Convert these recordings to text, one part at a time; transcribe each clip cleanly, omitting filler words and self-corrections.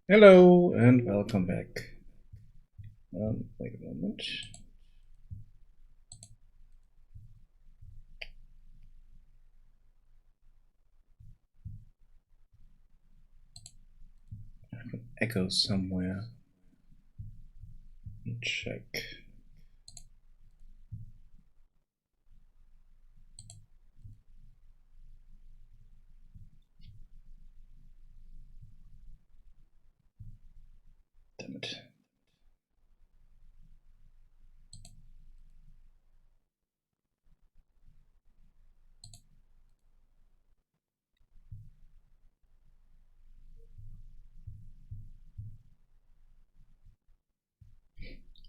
Hello and welcome back. Wait a moment. I have an echo somewhere. Let me check. Damn it.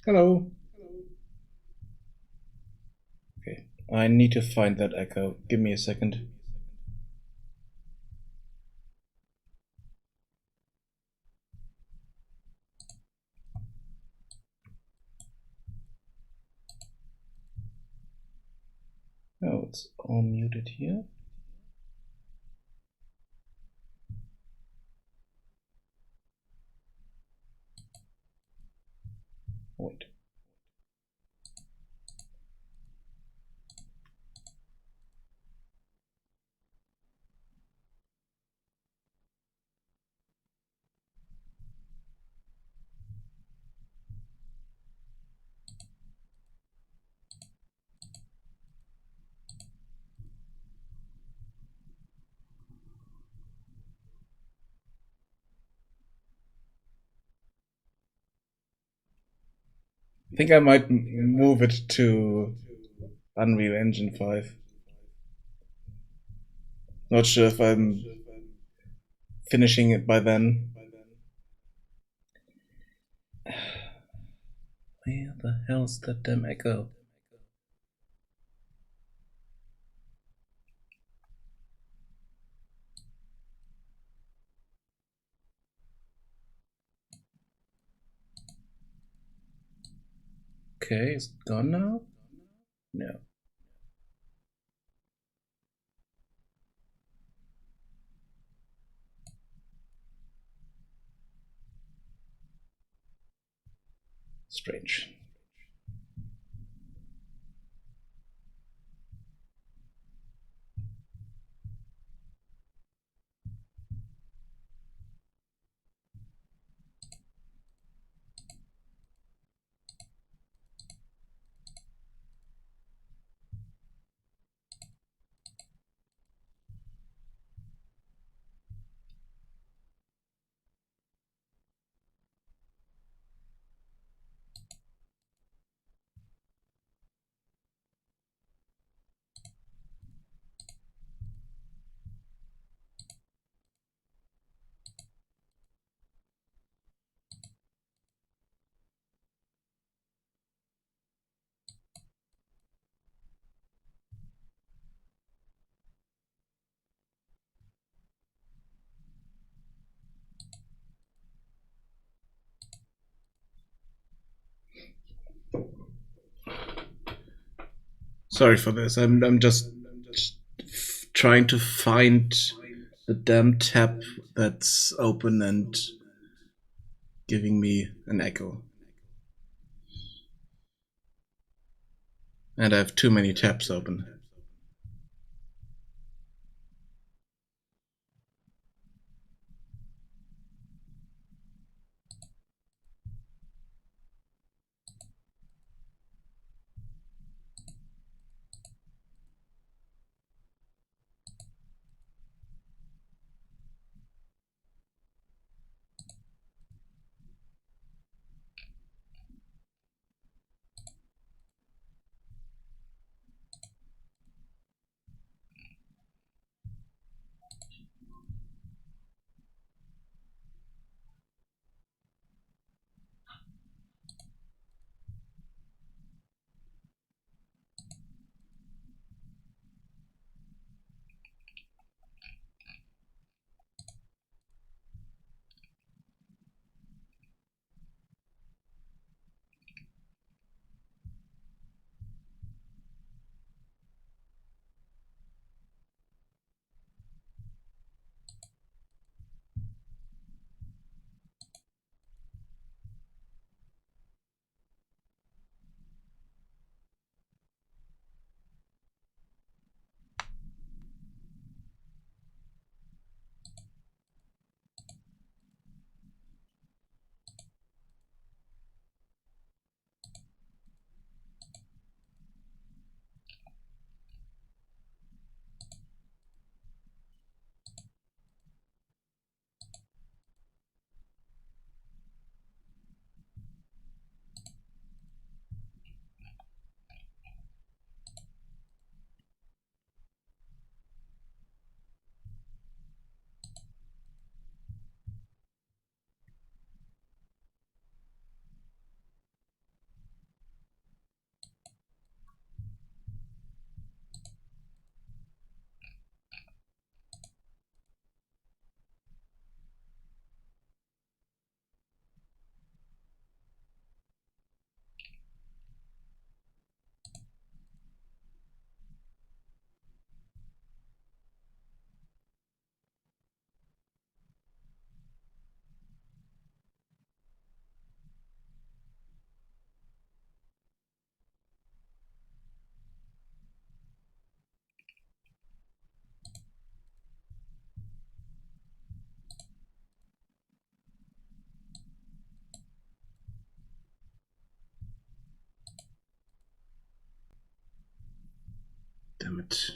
Hello. Okay. I need to find that echo. Give me a second. Oh, it's all muted here. Wait. I think I might move it to Unreal Engine 5. Not sure if I'm finishing it by then. Where the hell's that damn echo? Okay, is it gone now? No. Strange. Sorry for this. I'm just trying to find the damn tab that's open and giving me an echo. And I have too many tabs open. Damn it.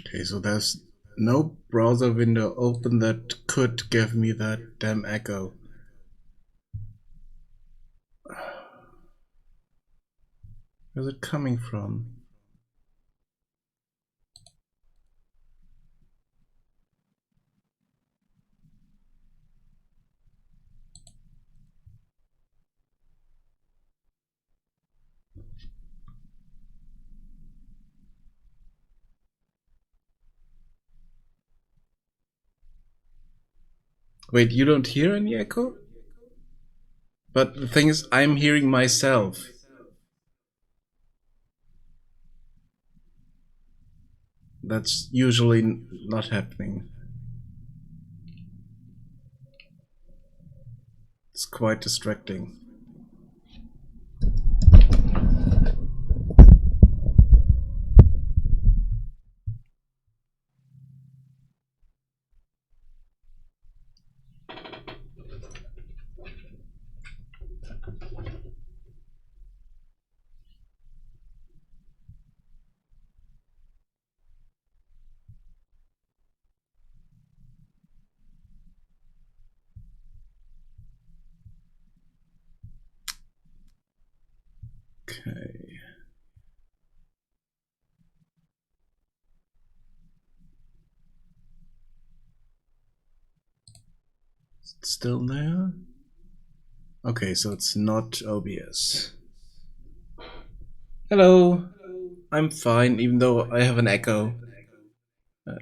Okay, so there's no browser window open that could give me that damn echo. Where's it coming from? Wait, you don't hear any echo? But the thing is, I'm hearing myself. That's usually not happening. It's quite distracting. Okay. Is it still there? Okay, so it's not OBS. Hello. I'm fine, even though I have an echo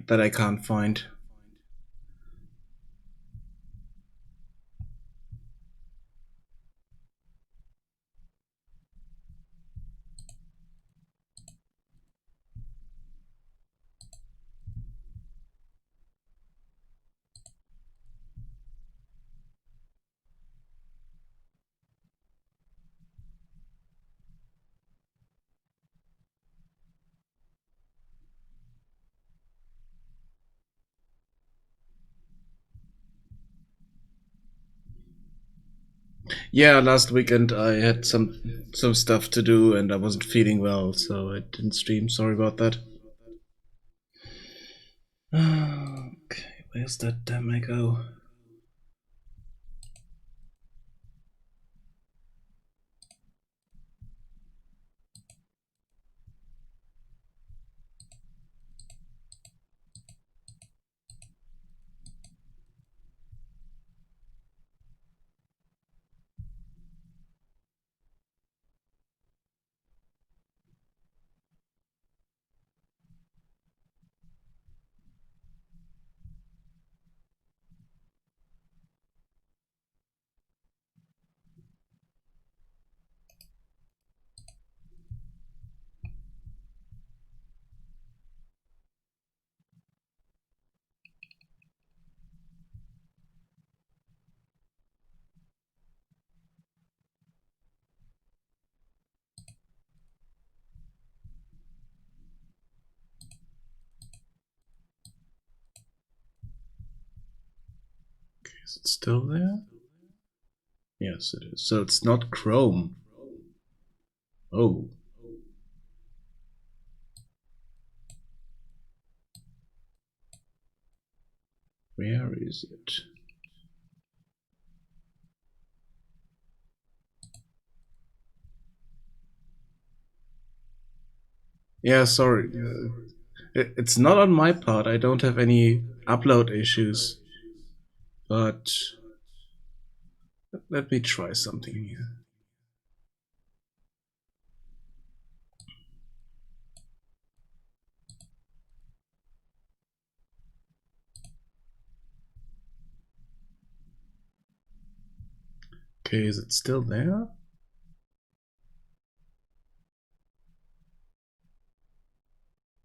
that I can't find. Yeah, last weekend I had some stuff to do and I wasn't feeling well, so I didn't stream. Sorry about that. Okay, where's that damn echo? Is it still there? Yes, it is. So it's not Chrome. Oh. Where is it? Yeah, sorry. It's not on my part. I don't have any upload issues. But let me try something here. Okay, is it still there?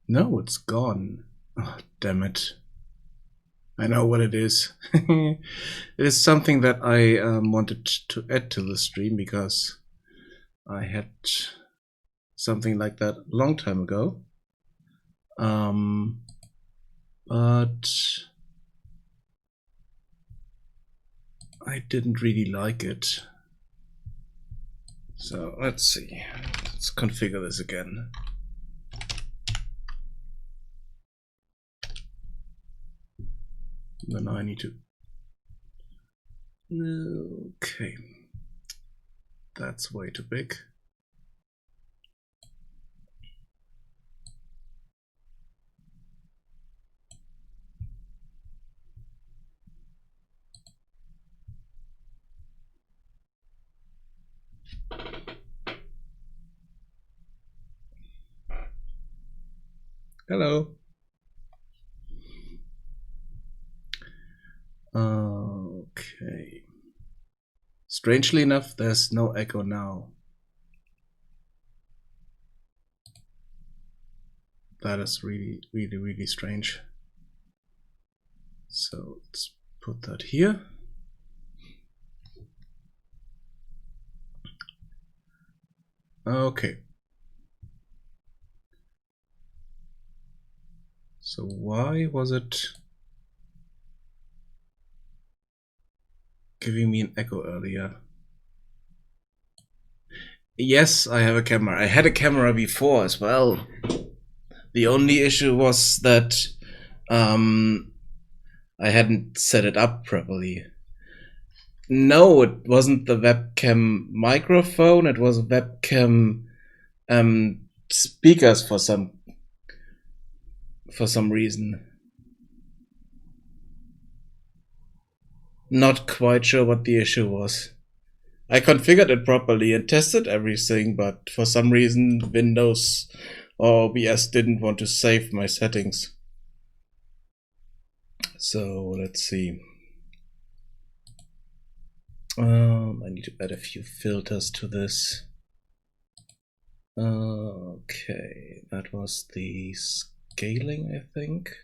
No, it's gone. Oh, damn it. I know what it is. It is something that I wanted to add to the stream because I had something like that a long time ago. But I didn't really like it. So let's see. Let's configure this again. Then I need to. Okay. That's way too big. Hello. Okay. Strangely enough, there's no echo now. That is really, really, really strange. So let's put that here. Okay. So why was it giving me an echo earlier? Yes, I have a camera. I had a camera before as well. The only issue was that I hadn't set it up properly. No, it wasn't the webcam microphone. It was webcam speakers for some reason. Not quite sure what the issue was. I configured it properly and tested everything, but for some reason Windows or OBS didn't want to save my settings. So let's see. I need to add a few filters to this. Okay, that was the scaling, I think.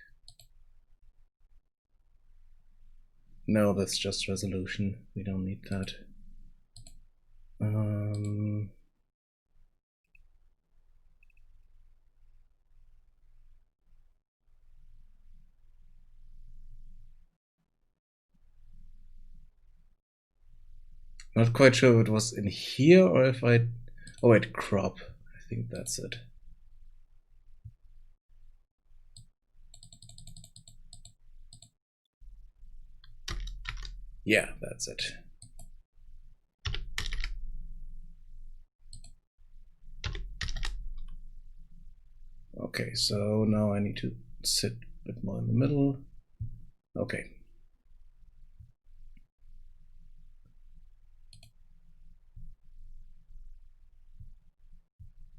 No, that's just resolution. We don't need that. Not quite sure if it was in here or if I... Oh wait, crop. I think that's it. Yeah, that's it. Okay, so now I need to sit a bit more in the middle. Okay.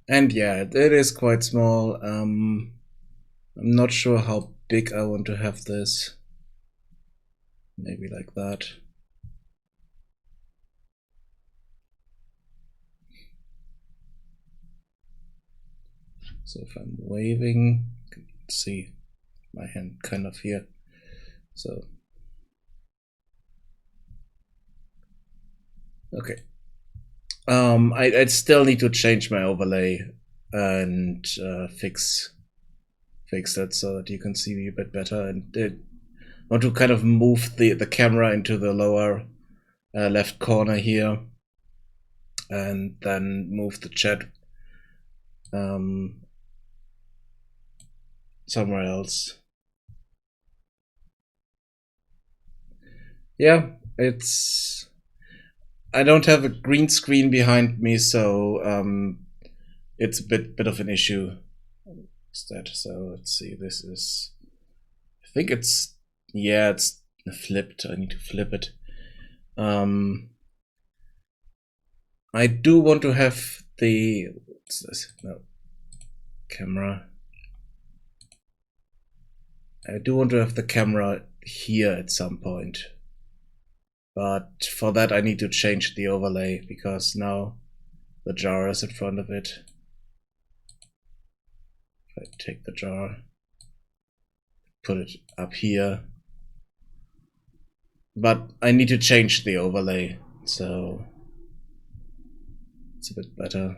And yeah, it is quite small. I'm not sure how big I want to have this. Maybe like that. So if I'm waving, you can see my hand kind of here. So, okay. I'd still need to change my overlay and fix that so that you can see me a bit better. And want to kind of move the camera into the lower left corner here, and then move the chat somewhere else. Yeah, I don't have a green screen behind me, so it's a bit of an issue. Instead, so let's see. This is, I think it's flipped. I need to flip it. I do want to have the, what's this? No, camera. I do want to have the camera here at some point. But for that I need to change the overlay, because now the jar is in front of it. If I take the jar, put it up here. But I need to change the overlay, so it's a bit better.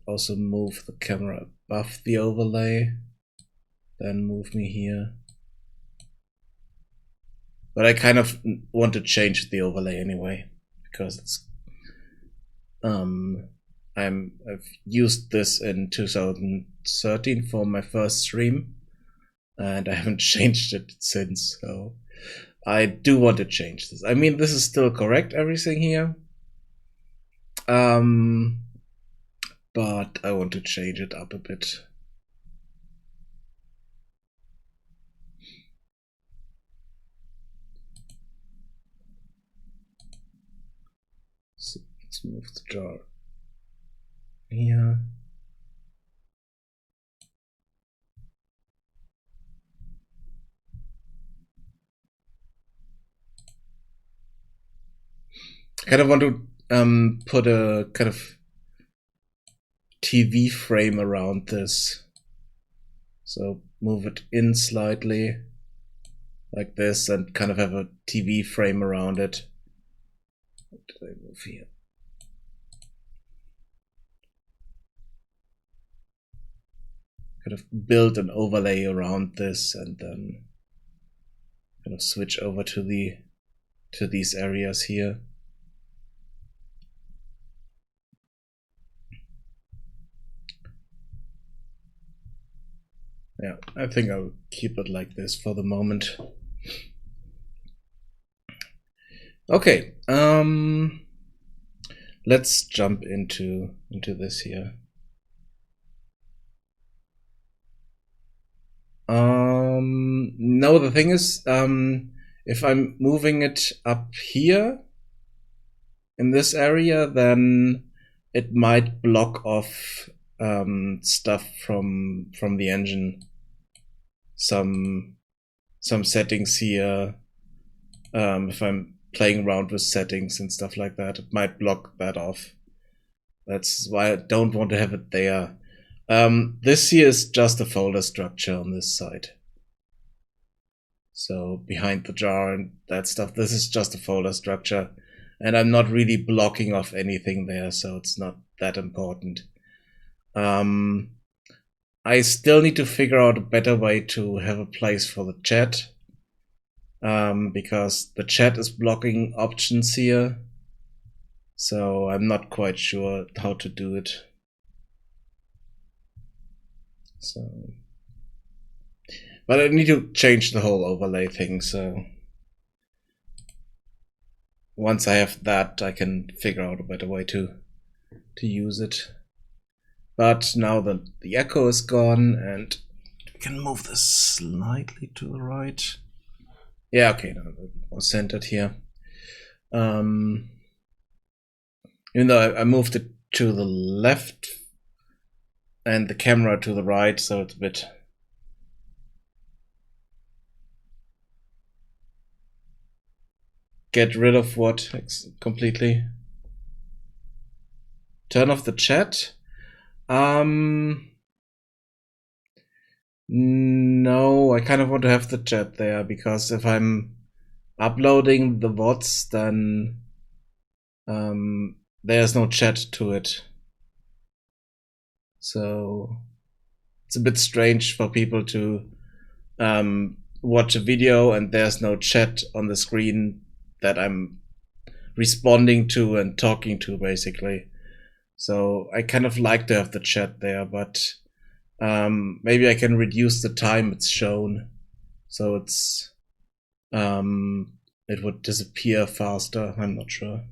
Also move the camera above the overlay, then move me here. But I kind of want to change the overlay anyway, because it's I've used this in 2013 for my first stream, and I haven't changed it since, so I do want to change this. I mean, this is still correct, everything here. But I want to change it up a bit. So let's move the jar here. I kind of want to put a kind of TV frame around this. So move it in slightly like this and kind of have a TV frame around it. What did I move here? Kind of build an overlay around this and then kind of switch over to these areas here. Yeah, I think I'll keep it like this for the moment. Okay, let's jump into this here. No, the thing is, if I'm moving it up here in this area, then it might block off stuff from the engine. Some settings here. If I'm playing around with settings and stuff like that, it might block that off. That's why I don't want to have it there. This here is just a folder structure on this side. So behind the jar and that stuff, this is just a folder structure. And I'm not really blocking off anything there, so it's not that important. I still need to figure out a better way to have a place for the chat. Because the chat is blocking options here. So I'm not quite sure how to do it. So, but I need to change the whole overlay thing, so once I have that, I can figure out a better way to use it. But now that the echo is gone, and we can move this slightly to the right. Yeah, okay, now we're centered here. Even though I moved it to the left and the camera to the right, so it's a bit. Get rid of what completely? Turn off the chat? No, I kind of want to have the chat there, because if I'm uploading the VODs, then there's no chat to it. So it's a bit strange for people to watch a video and there's no chat on the screen that I'm responding to and talking to, basically. So I kind of like to have the chat there, but maybe I can reduce the time it's shown, so it would disappear faster. I'm not sure.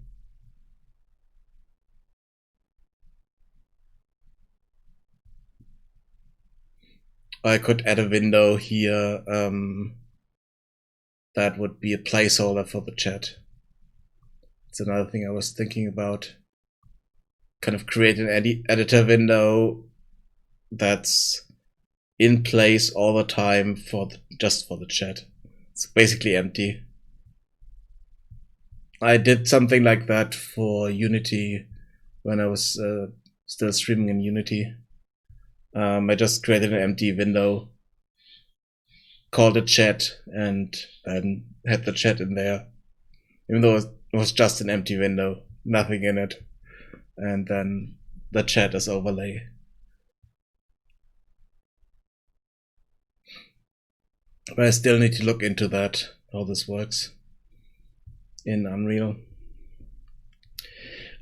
I could add a window here that would be a placeholder for the chat. It's another thing I was thinking about. Kind of create an editor window that's in place all the time just for the chat. It's basically empty. I did something like that for Unity when I was still streaming in Unity. I just created an empty window, called it chat, and then had the chat in there, even though it was just an empty window, nothing in it. And then the chat is overlay. But I still need to look into that, how this works in Unreal.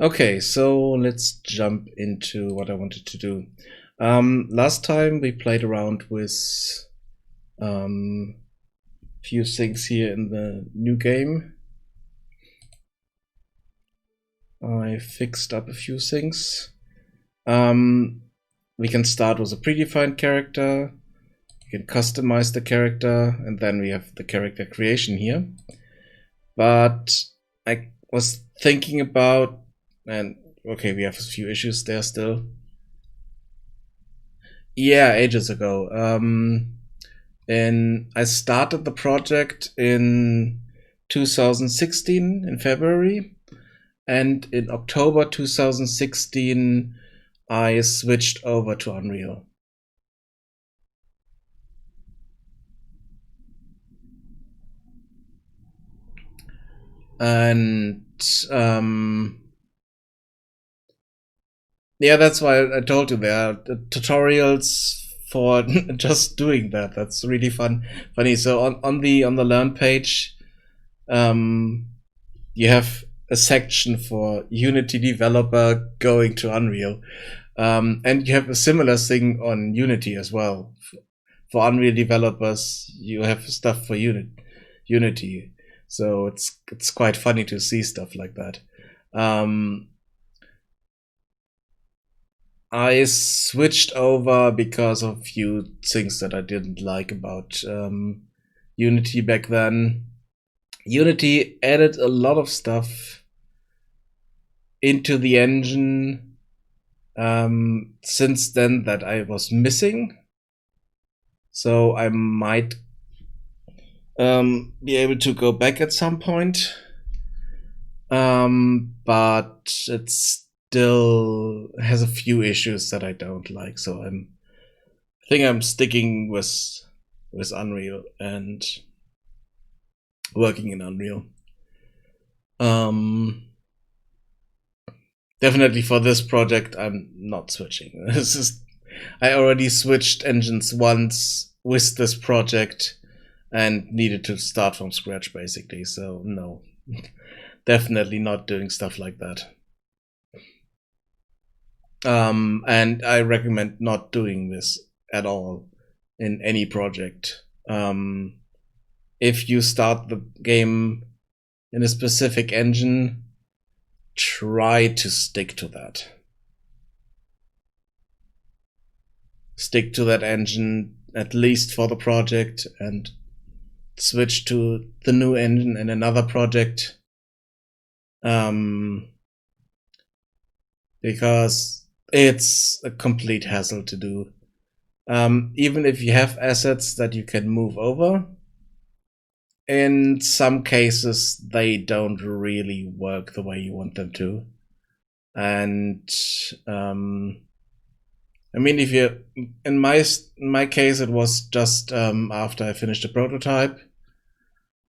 Okay, so let's jump into what I wanted to do. Last time we played around with few things here in the new game. I fixed up a few things. We can start with a predefined character. You can customize the character, and then we have the character creation here. But I was thinking about, and okay, we have a few issues there still. Yeah, ages ago. And I started the project in 2016 in February, and in October 2016 I switched over to Unreal. And yeah, that's why I told you there are tutorials for just doing that. That's really funny. So on the learn page, you have a section for Unity developer going to Unreal, and you have a similar thing on Unity as well. For Unreal developers, you have stuff for Unity. So it's quite funny to see stuff like that. I switched over because of a few things that I didn't like about Unity back then. Unity added a lot of stuff into the engine since then that I was missing. So I might be able to go back at some point. But it still has a few issues that I don't like. So I think I'm sticking with Unreal and working in Unreal. Definitely for this project, I'm not switching. I already switched engines once with this project and needed to start from scratch, basically. So no, definitely not doing stuff like that. And I recommend not doing this at all in any project. If you start the game in a specific engine, try to stick to that. Stick to that engine at least for the project, and switch to the new engine in another project. Because it's a complete hassle to do. Even if you have assets that you can move over, in some cases they don't really work the way you want them to. And I mean, if you, in my case, it was just after I finished the prototype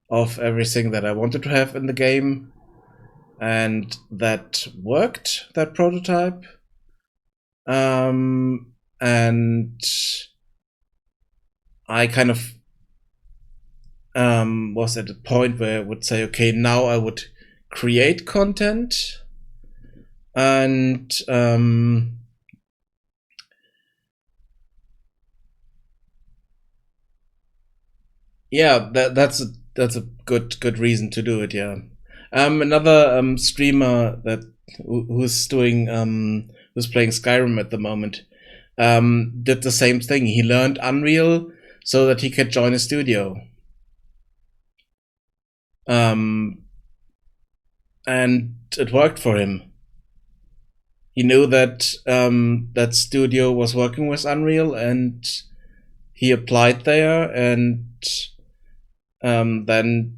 of everything that I wanted to have in the game, and that worked, that prototype. And I kind of was at a point where I would say, okay, now I would create content, and yeah, that's a good reason to do it. Yeah. Another streamer who's doing who's playing Skyrim at the moment did the same thing. He learned Unreal so that he could join a studio. And it worked for him. He knew that that studio was working with Unreal, and he applied there, and then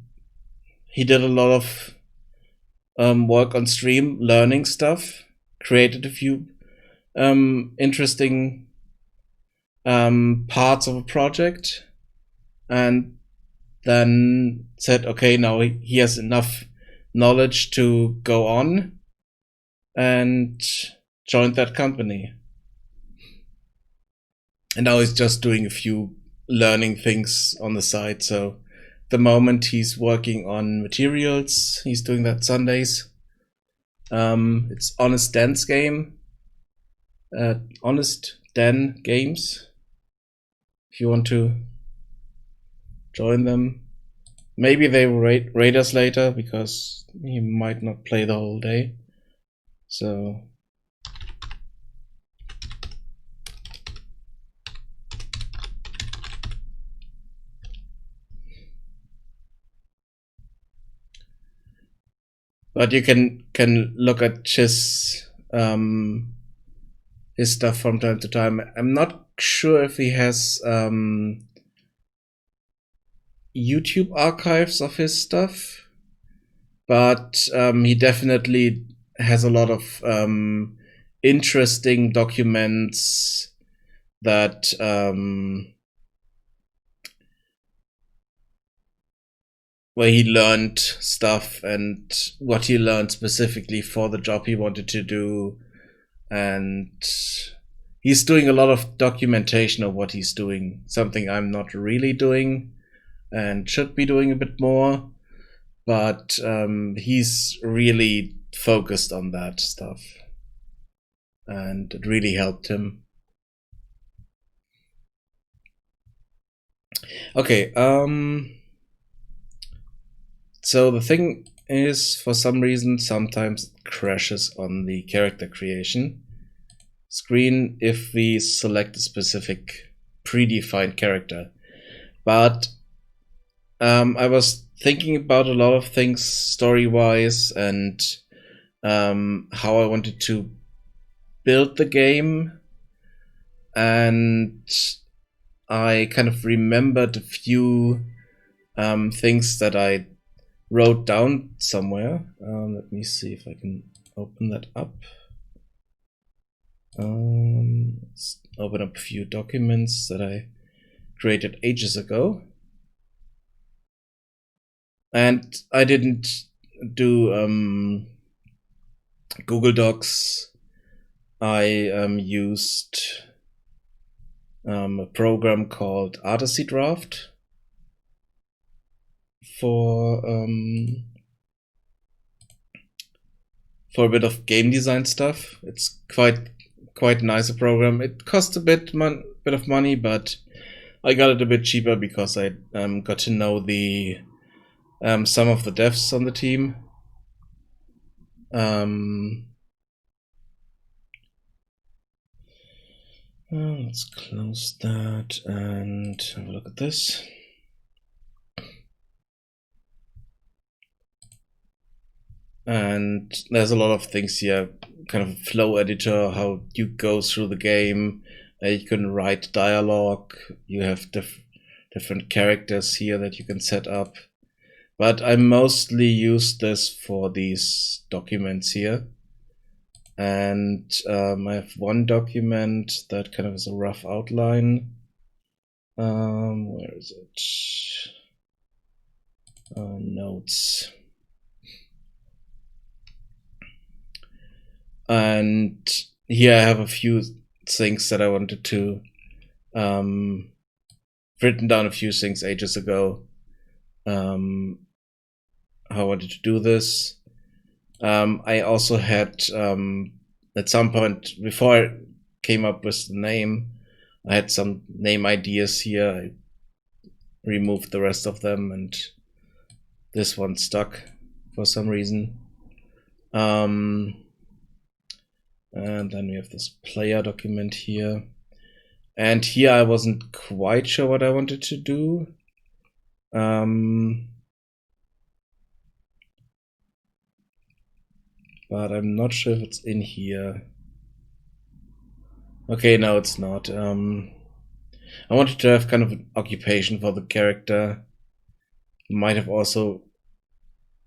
he did a lot of work on stream, learning stuff, created a few interesting parts of a project, and then said, okay, now he has enough knowledge to go on, and joined that company. And now he's just doing a few learning things on the side. So at the moment he's working on materials. He's doing that Sundays. It's Honest Dan's game. Honest Dan Games. If you want to join them. Maybe they will raid us later, because he might not play the whole day. So but you can look at his stuff from time to time. I'm not sure if he has YouTube archives of his stuff, but he definitely has a lot of interesting documents that where he learned stuff and what he learned specifically for the job he wanted to do. And he's doing a lot of documentation of what he's doing, something I'm not really doing and should be doing a bit more. But he's really focused on that stuff, and it really helped him. Okay, so the thing is, for some reason, sometimes it crashes on the character creation screen if we select a specific predefined character. But I was thinking about a lot of things story-wise, and how I wanted to build the game, and I kind of remembered a few things that I wrote down somewhere. Let me see if I can open that up. Let's open up a few documents that I created ages ago. And I didn't do Google Docs. I used a program called Artisy Draft for a bit of game design stuff. It's quite nice a program. It costs a bit of money, but I got it a bit cheaper because I got to know the some of the devs on the team. Let's close that and have a look at this. And there's a lot of things here, kind of a flow editor, how you go through the game. You can write dialogue. You have different characters here that you can set up. But I mostly use this for these documents here. And I have one document that kind of is a rough outline. Where is it? Notes. And here I have a few things that I wanted to written down a few things ages ago how I wanted to do this. I also had at some point before I came up with the name, I had some name ideas here. I removed the rest of them, and this one stuck for some reason. And then we have this player document here. And here I wasn't quite sure what I wanted to do. But I'm not sure if it's in here. Okay, no, it's not. I wanted to have kind of an occupation for the character. Might have also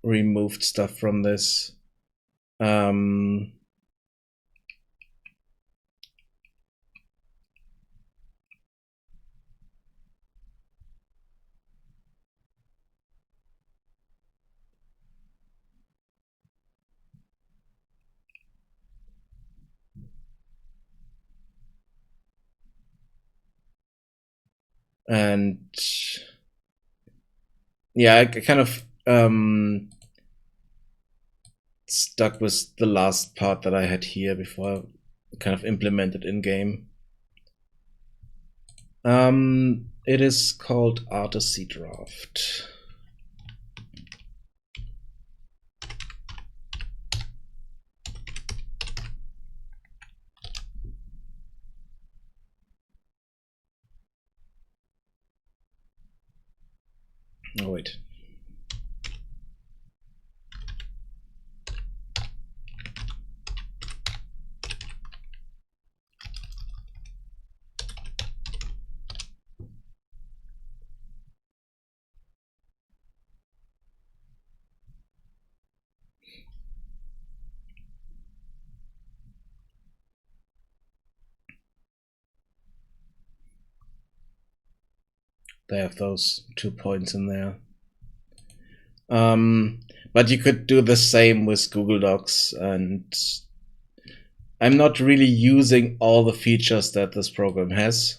removed stuff from this. And yeah, I kind of stuck with the last part that I had here before I kind of implemented in game. It is called Artisy Draft. Oh wait. They have those 2 points in there. But you could do the same with Google Docs, and I'm not really using all the features that this program has,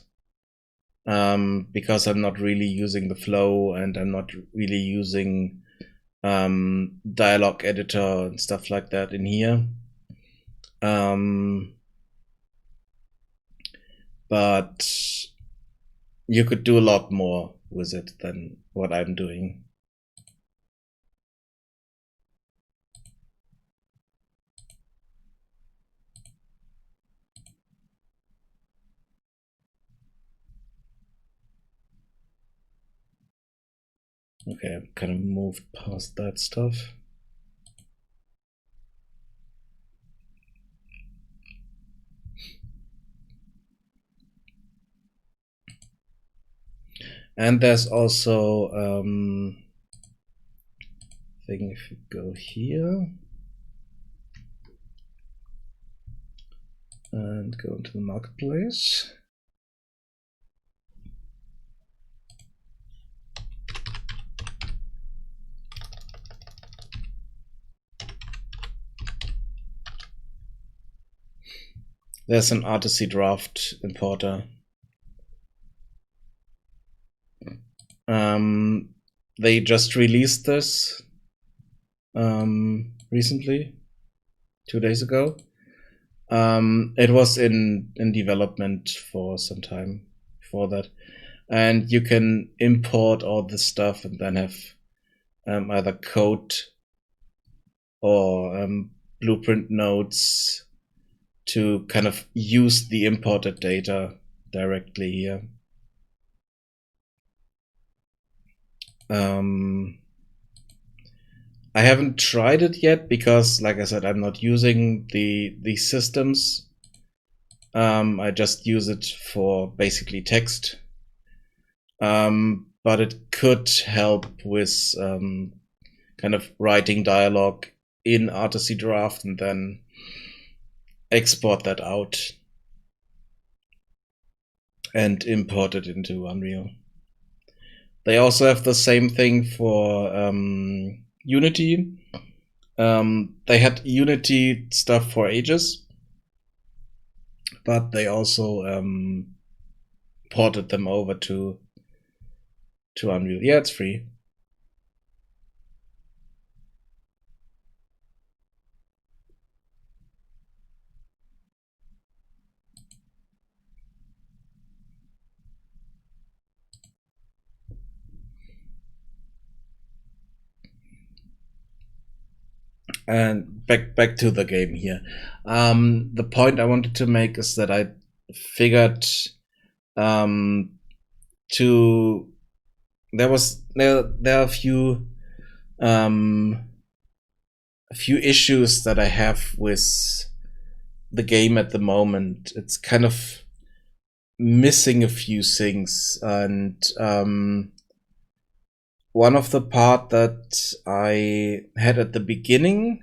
because I'm not really using the flow, and I'm not really using dialogue editor and stuff like that in here. But you could do a lot more with it than what I'm doing. Okay, I've kind of moved past that stuff. And there's also thing if you go here and go into the marketplace. There's an Artisy Draft importer. They just released this recently, 2 days ago. It was in development for some time before that, and you can import all this stuff and then have either code or blueprint nodes to kind of use the imported data directly here. I haven't tried it yet because, like I said, I'm not using these systems. I just use it for basically text. But it could help with kind of writing dialogue in Artisy Draft and then export that out and import it into Unreal. They also have the same thing for Unity. They had Unity stuff for ages, but they also ported them over to Unreal. Yeah, it's free. And back to the game here. The point I wanted to make is that I figured to there are a few issues that I have with the game at the moment. It's kind of missing a few things, and one of the part that I had at the beginning,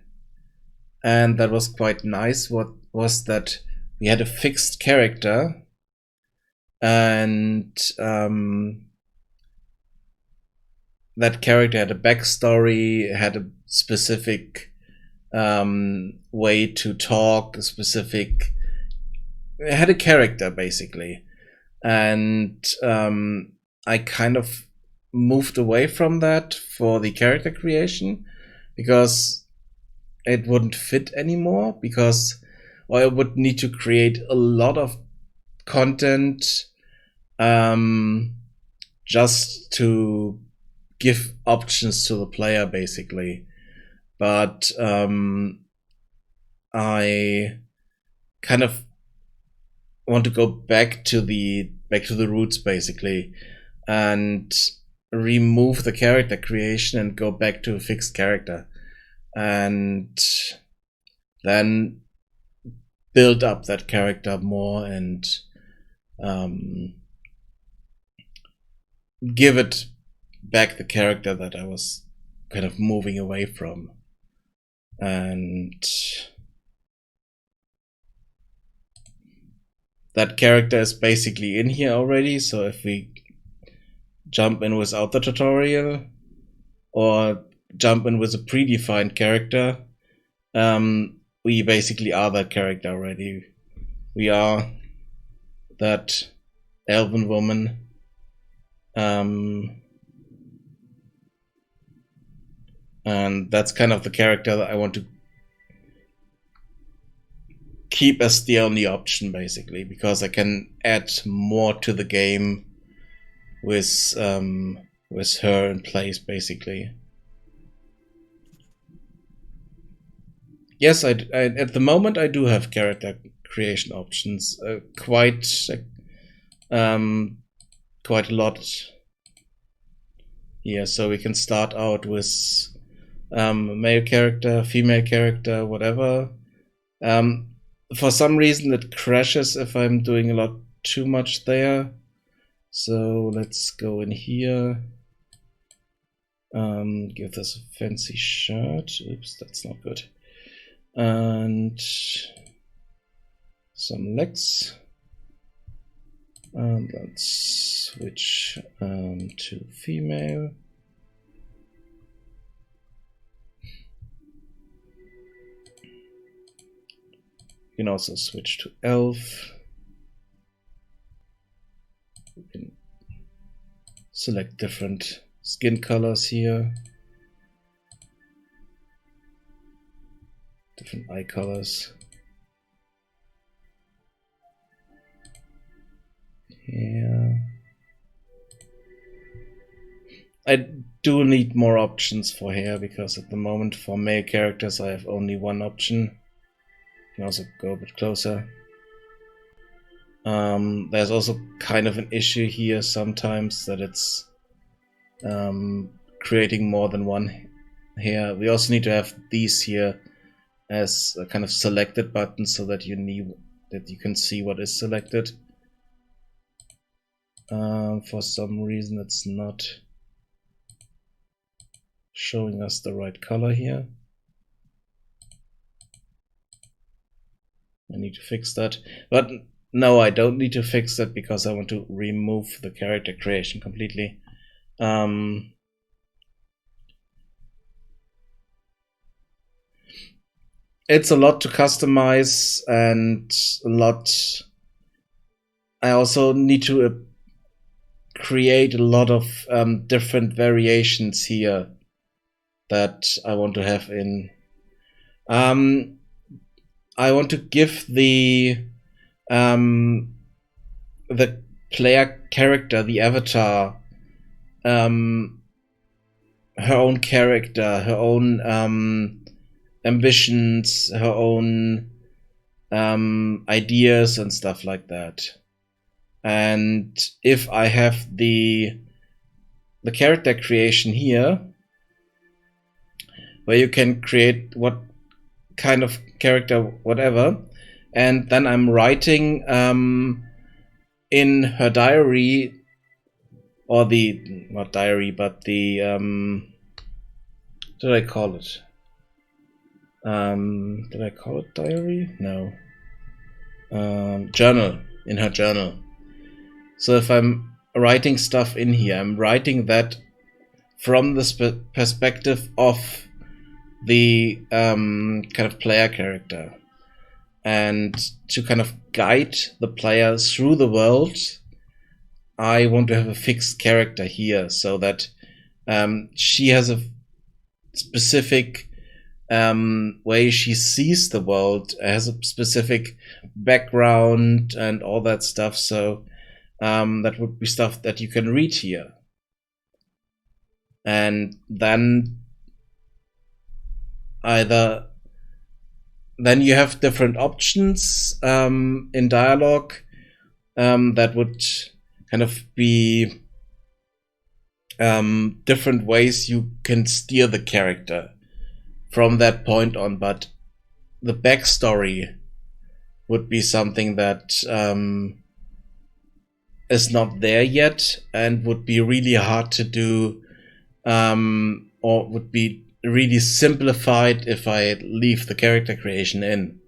and that was quite nice, was that we had a fixed character, and that character had a backstory, had a specific way to talk, had a character basically, and I kind of moved away from that for the character creation because it wouldn't fit anymore, because I would need to create a lot of content just to give options to the player basically. But I kind of want to go back to the roots basically, and remove the character creation and go back to a fixed character, and then build up that character more and give it back the character that I was kind of moving away from. And that character is basically in here already, so if we jump in without the tutorial or jump in with a predefined character, we basically are that character already. We are that elven woman, and that's kind of the character that I want to keep as the only option basically, because I can add more to the game with her in place basically. Yes, I at the moment I do have character creation options, quite a lot here. So we can start out with male character, female character, whatever. For some reason it crashes if I'm doing a lot too much there. So let's go in here. Give this a fancy shirt. Oops, that's not good. And some legs. And let's switch to female. You can also switch to elf. You can select different skin colors here, different eye colors. Yeah, I do need more options for hair, because at the moment for male characters I have only one option. You can also go a bit closer. There's also kind of an issue here sometimes that it's creating more than one hair. We also need to have these here as a kind of selected button, so that you can see what is selected. For some reason it's not showing us the right color here. I need to fix that, but no, I don't need to fix that because I want to remove the character creation completely. It's a lot to customize, and a lot. I also need to create a lot of different variations here that I want to have in. I want to give the player character, the avatar, her own character, her own ambitions, her own ideas and stuff like that. And if I have the character creation here, where you can create what kind of character, whatever, and then I'm writing in her diary, or the, not diary, but the did I call it? Did I call it diary? No. Journal, in her journal. So if I'm writing stuff in here, I'm writing that from the perspective of the kind of player character. And to kind of guide the player through the world, I want to have a fixed character here, so that she has a specific way she sees the world, has a specific background and all that stuff. So that would be stuff that you can read here. And then then you have different options in dialogue that would kind of be different ways you can steer the character from that point on. But the backstory would be something that is not there yet, and would be really hard to do, or would be really simplified if I leave the character creation in.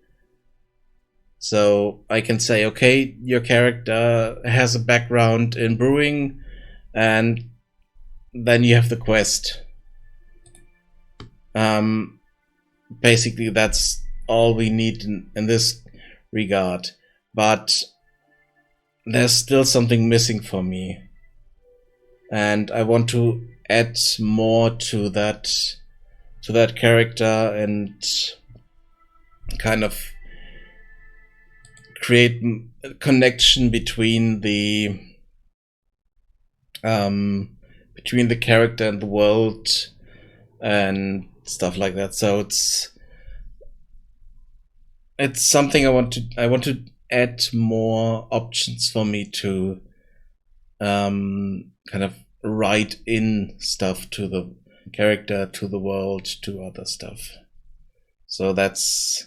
So I can say, okay, your character has a background in brewing, and then you have the quest. Basically, that's all we need in this regard. But there's still something missing for me, and I want to add more to that character, and kind of create a connection between the character and the world and stuff like that. So it's something I want to add more options for me to kind of write in stuff to the character, to the world, to other stuff. So that's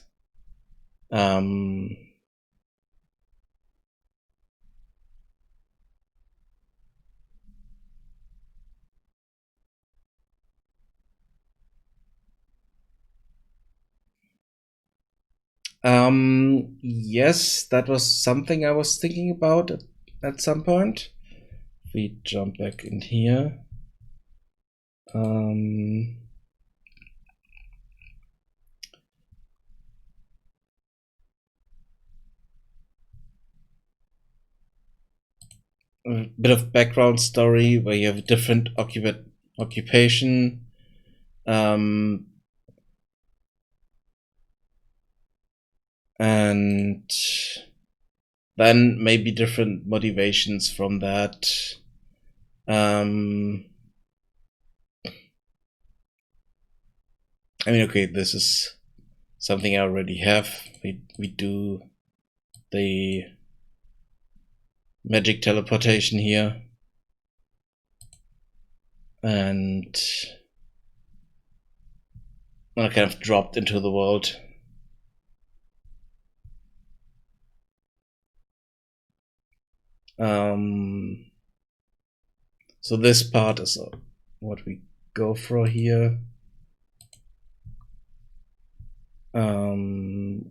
yes, that was something I was thinking about at some point. If we jump back in here. A bit of background story where you have a different occupation, and then maybe different motivations from that. I mean, okay, this is something I already have. We do the magic teleportation here, and I kind of dropped into the world. So this part is what we go for here.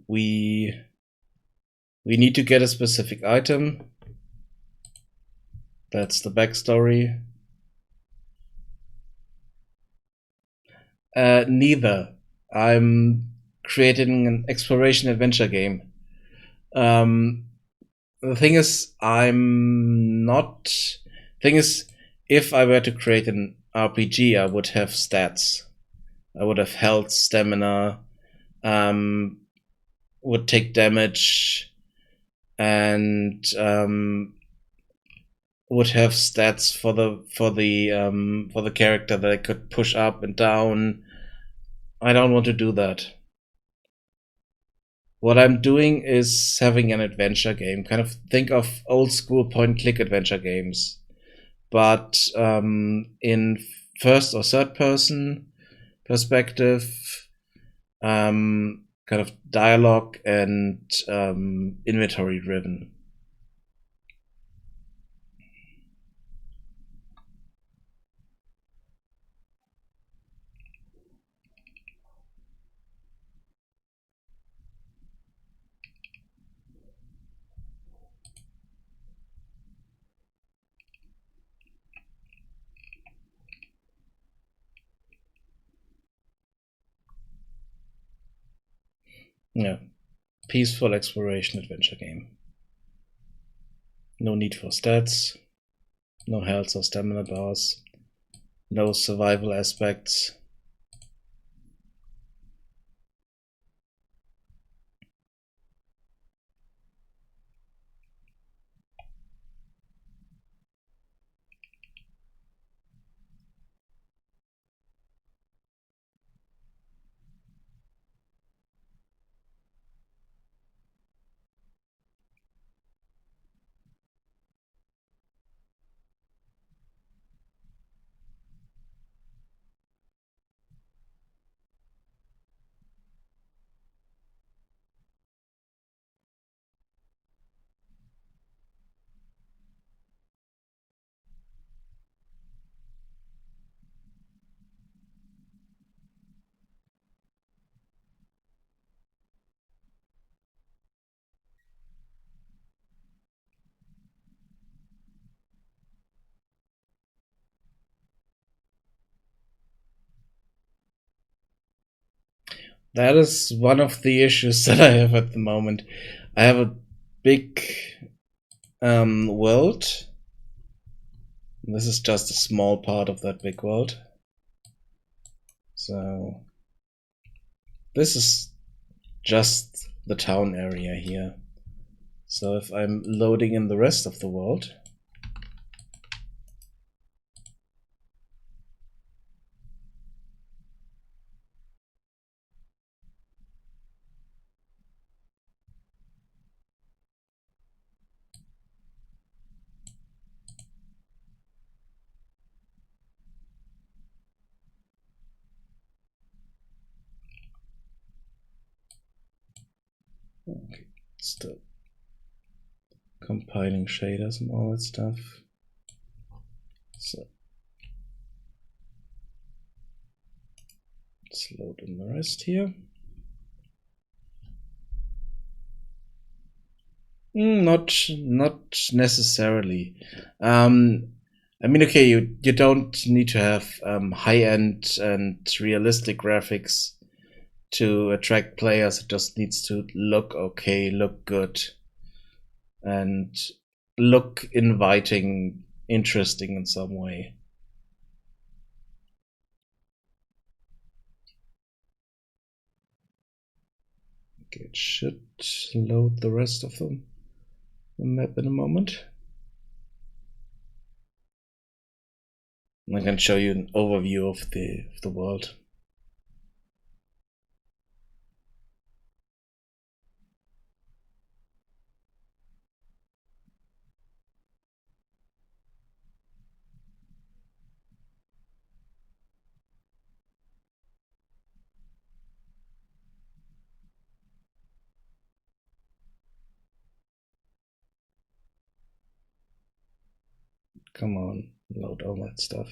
We need to get a specific item. That's the backstory. Neither. I'm creating an exploration adventure game. The thing is, if I were to create an RPG, I would have stats. I would have health, stamina, would take damage, and would have stats for the character that I could push up and down. I don't want to do that. what I'm doing is having an adventure game. Kind of think of old school point and click adventure games, but in first or third person perspective, kind of dialogue and inventory driven. Yeah, peaceful exploration adventure game. No need for stats, no health or stamina bars, no survival aspects. That is one of the issues that I have at the moment. I have a big world. This is just a small part of that big world. So this is just the town area here. So if I'm loading in the rest of the world, okay, still compiling shaders and all that stuff. So let's load in the rest here. Not necessarily. I mean, okay, you don't need to have high end and realistic graphics to attract players. It just needs to look okay, look good, and look inviting, interesting in some way. Okay, it should load the rest of the map in a moment. I can show you an overview of the world. Come on, load all that stuff.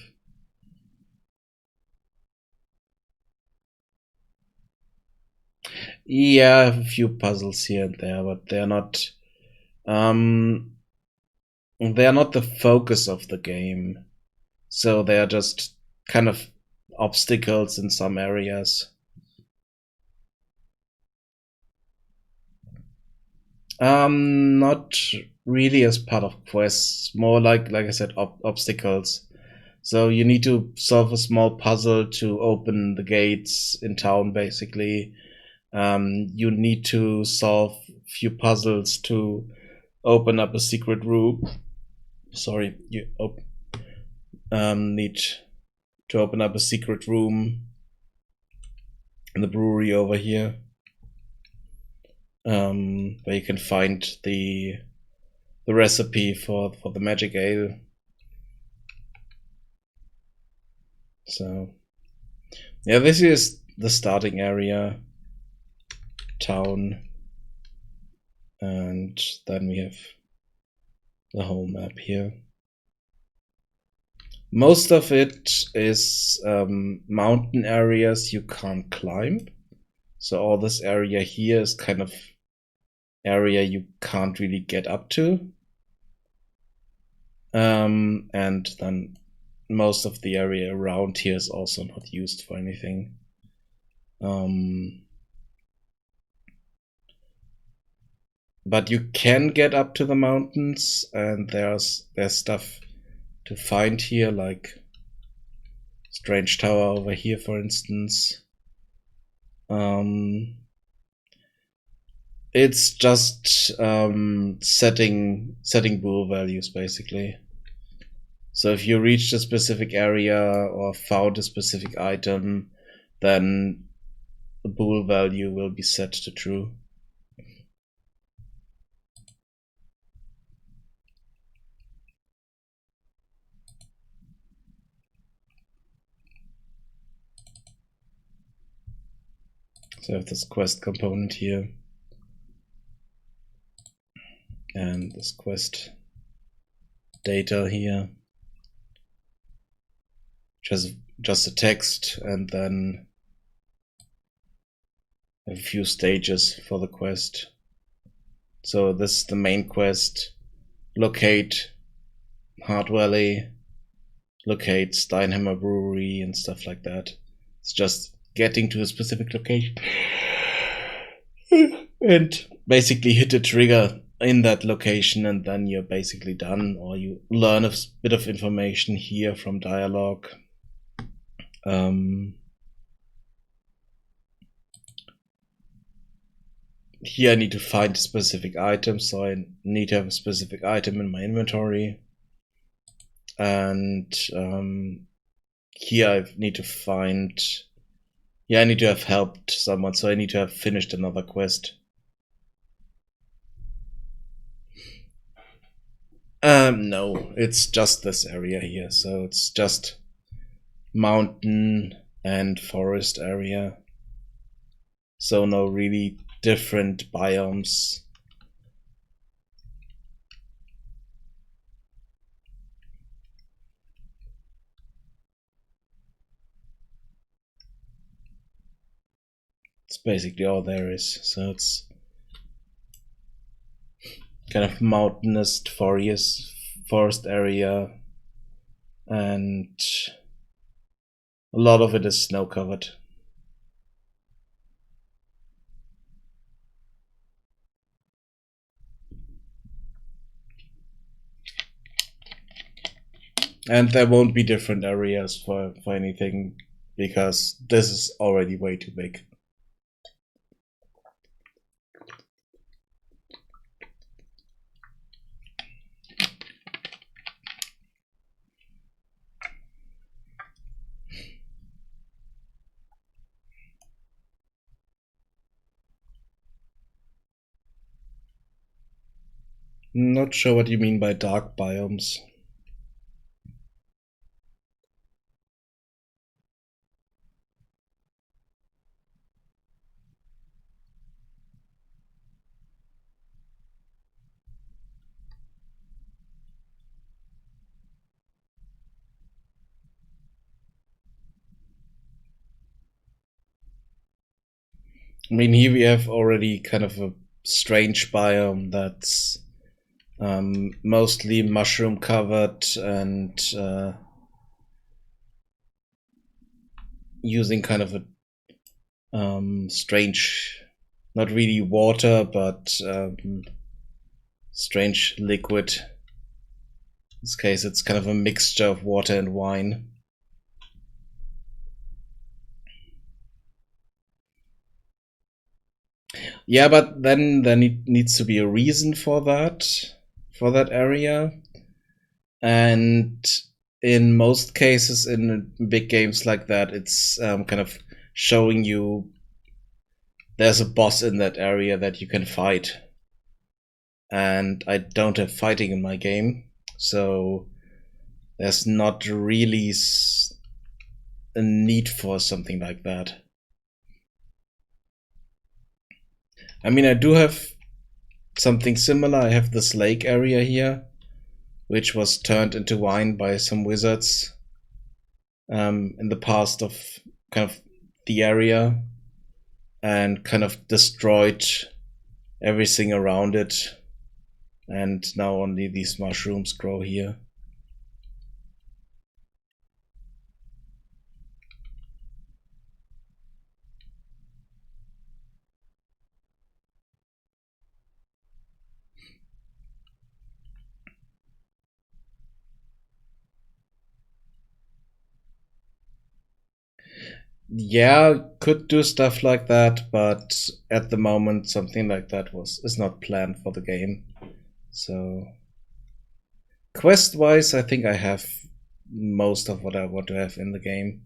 Yeah, I have a few puzzles here and there, but they're not the focus of the game. So they're just kind of obstacles in some areas. Not really as part of quests, more like I said, obstacles. So you need to solve a small puzzle to open the gates in town, basically. You need to solve a few puzzles to open up a secret room. Sorry, you need to open up a secret room in the brewery over here. where you can find the recipe for the MagicAle. So yeah, this is the starting area, town, and then we have the whole map here. Most of it is mountain areas you can't climb. So all this area here is kind of area you can't really get up to. And then most of the area around here is also not used for anything. But you can get up to the mountains, and there's stuff to find here, like strange tower over here, for instance. It's just setting bool values, basically. So if you reached a specific area or found a specific item, then the bool value will be set to true. So I have this quest component here, and this quest data here, just a text, and then a few stages for the quest. So this is the main quest: locate Hard Valley, locate Steinhammer Brewery, and stuff like that. It's just getting to a specific location and basically hit a trigger in that location, and then you're basically done, or you learn a bit of information here from dialogue. Here I need to find a specific item, so I need to have a specific item in my inventory. And here I need to find, I need to have helped someone, so I need to have finished another quest. No, it's just this area here, so it's just mountain and forest area. So no really different biomes. It's basically all there is. So it's kind of mountainous forest area, and a lot of it is snow covered. And there won't be different areas for anything, because this is already way too big. Not sure what you mean by dark biomes. I mean, here we have already kind of a strange biome that's mostly mushroom covered and using kind of a strange, not really water, but strange liquid. In this case, it's kind of a mixture of water and wine. Yeah, but then there needs to be a reason for that area. And in most cases, in big games like that, it's kind of showing you there's a boss in that area that you can fight. And I don't have fighting in my game, so there's not really a need for something like that. I mean, I do have something similar. I have this lake area here, which was turned into wine by some wizards in the past of kind of the area, and kind of destroyed everything around it, and now only these mushrooms grow here. Yeah, could do stuff like that, but at the moment something like that is not planned for the game. So quest wise, I think I have most of what I want to have in the game.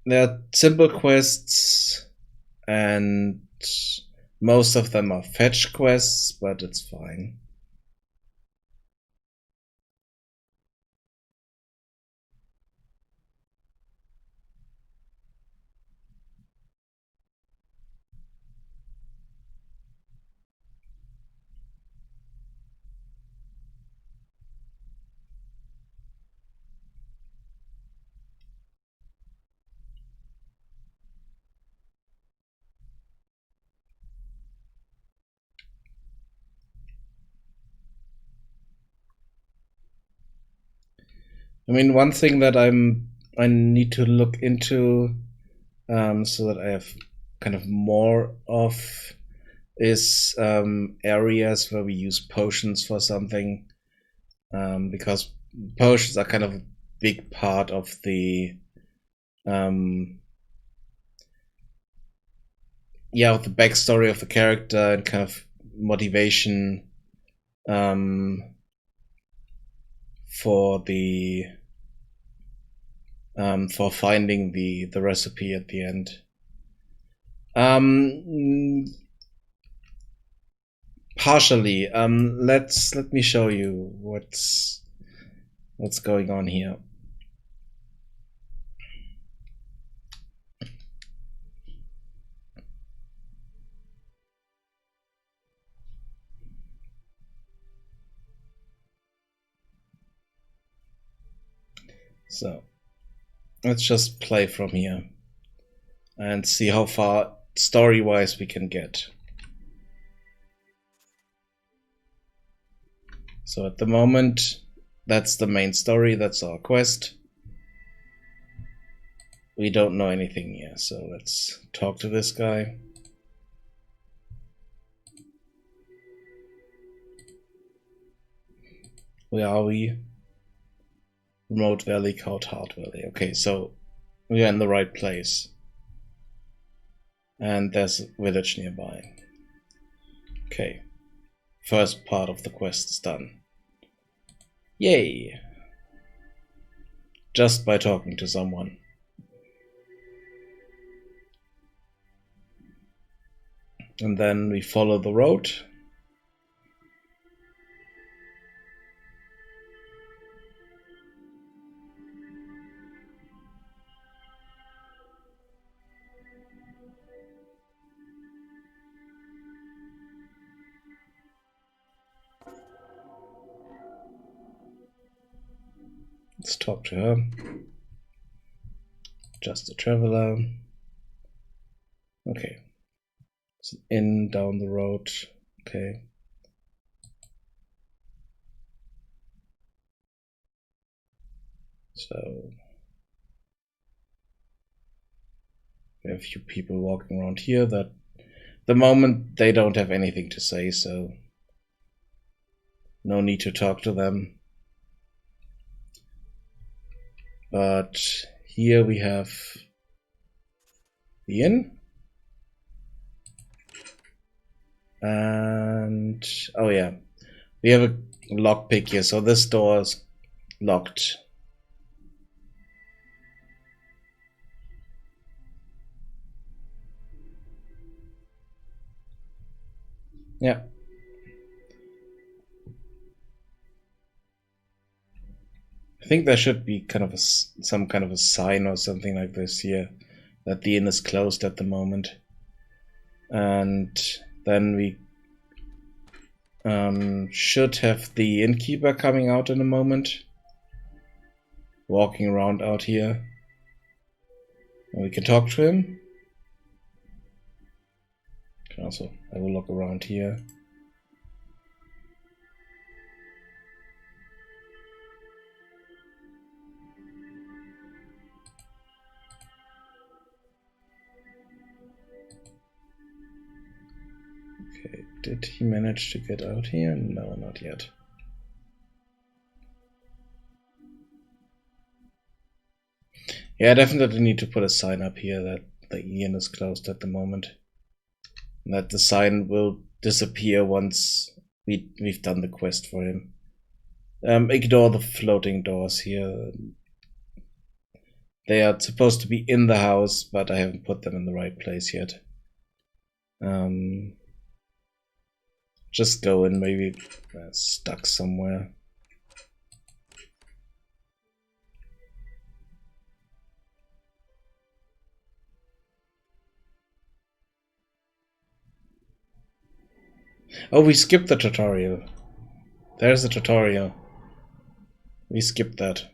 There are simple quests, and most of them are fetch quests, but it's fine. I mean, one thing that I need to look into, so that I have kind of more of, is areas where we use potions for something, because potions are kind of a big part of the of the backstory of the character and kind of motivation for the for finding the recipe at the end. Partially. Let me show you what's going on here. So let's just play from here and see how far story-wise we can get. So at the moment, that's the main story, that's our quest. We don't know anything yet, so let's talk to this guy. Where are we? Remote Valley, Cout Hard Valley. Okay, so we are in the right place. And there's a village nearby. Okay. First part of the quest is done. Yay! Just by talking to someone. And then we follow the road. Let's talk to her. Just a traveler. Okay. It's an inn down the road. Okay. So we have a few people walking around here that the moment they don't have anything to say, so no need to talk to them. But here we have the inn. And oh yeah, we have a lockpick here, so this door is locked. Yeah. I think there should be kind of some kind of a sign or something like this here that the inn is closed at the moment. And then we should have the innkeeper coming out in a moment, walking around out here. And we can talk to him. Can also have a look around here. Okay, did he manage to get out here? No, not yet. Yeah, I definitely need to put a sign up here that the inn is closed at the moment. And that the sign will disappear once we've done the quest for him. Ignore the floating doors here. They are supposed to be in the house, but I haven't put them in the right place yet. Just go in, maybe stuck somewhere. Oh, we skipped the tutorial. There's the tutorial. We skipped that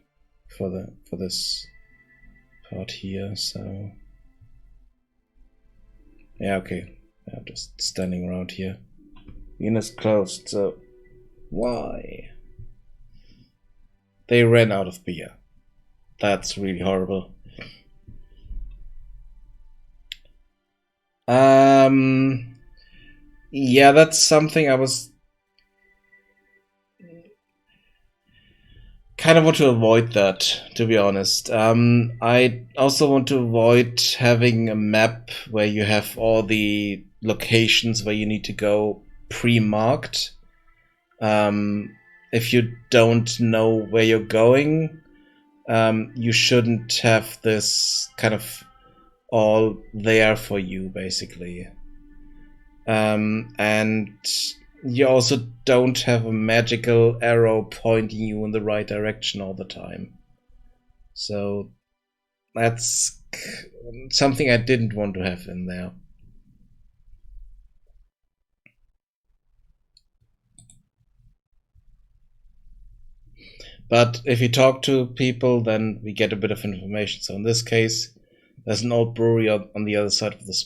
for this part here, so yeah, okay. I'm just standing around here. The inn is closed, so why? They ran out of beer. That's really horrible. Yeah, that's something I was kind of want to avoid that, to be honest. I also want to avoid having a map where you have all the locations where you need to go pre-marked. If you don't know where you're going, you shouldn't have this kind of all there for you, basically. And you also don't have a magical arrow pointing you in the right direction all the time. So that's something I didn't want to have in there. But if you talk to people, then we get a bit of information. So in this case, there's an old brewery on the other side of the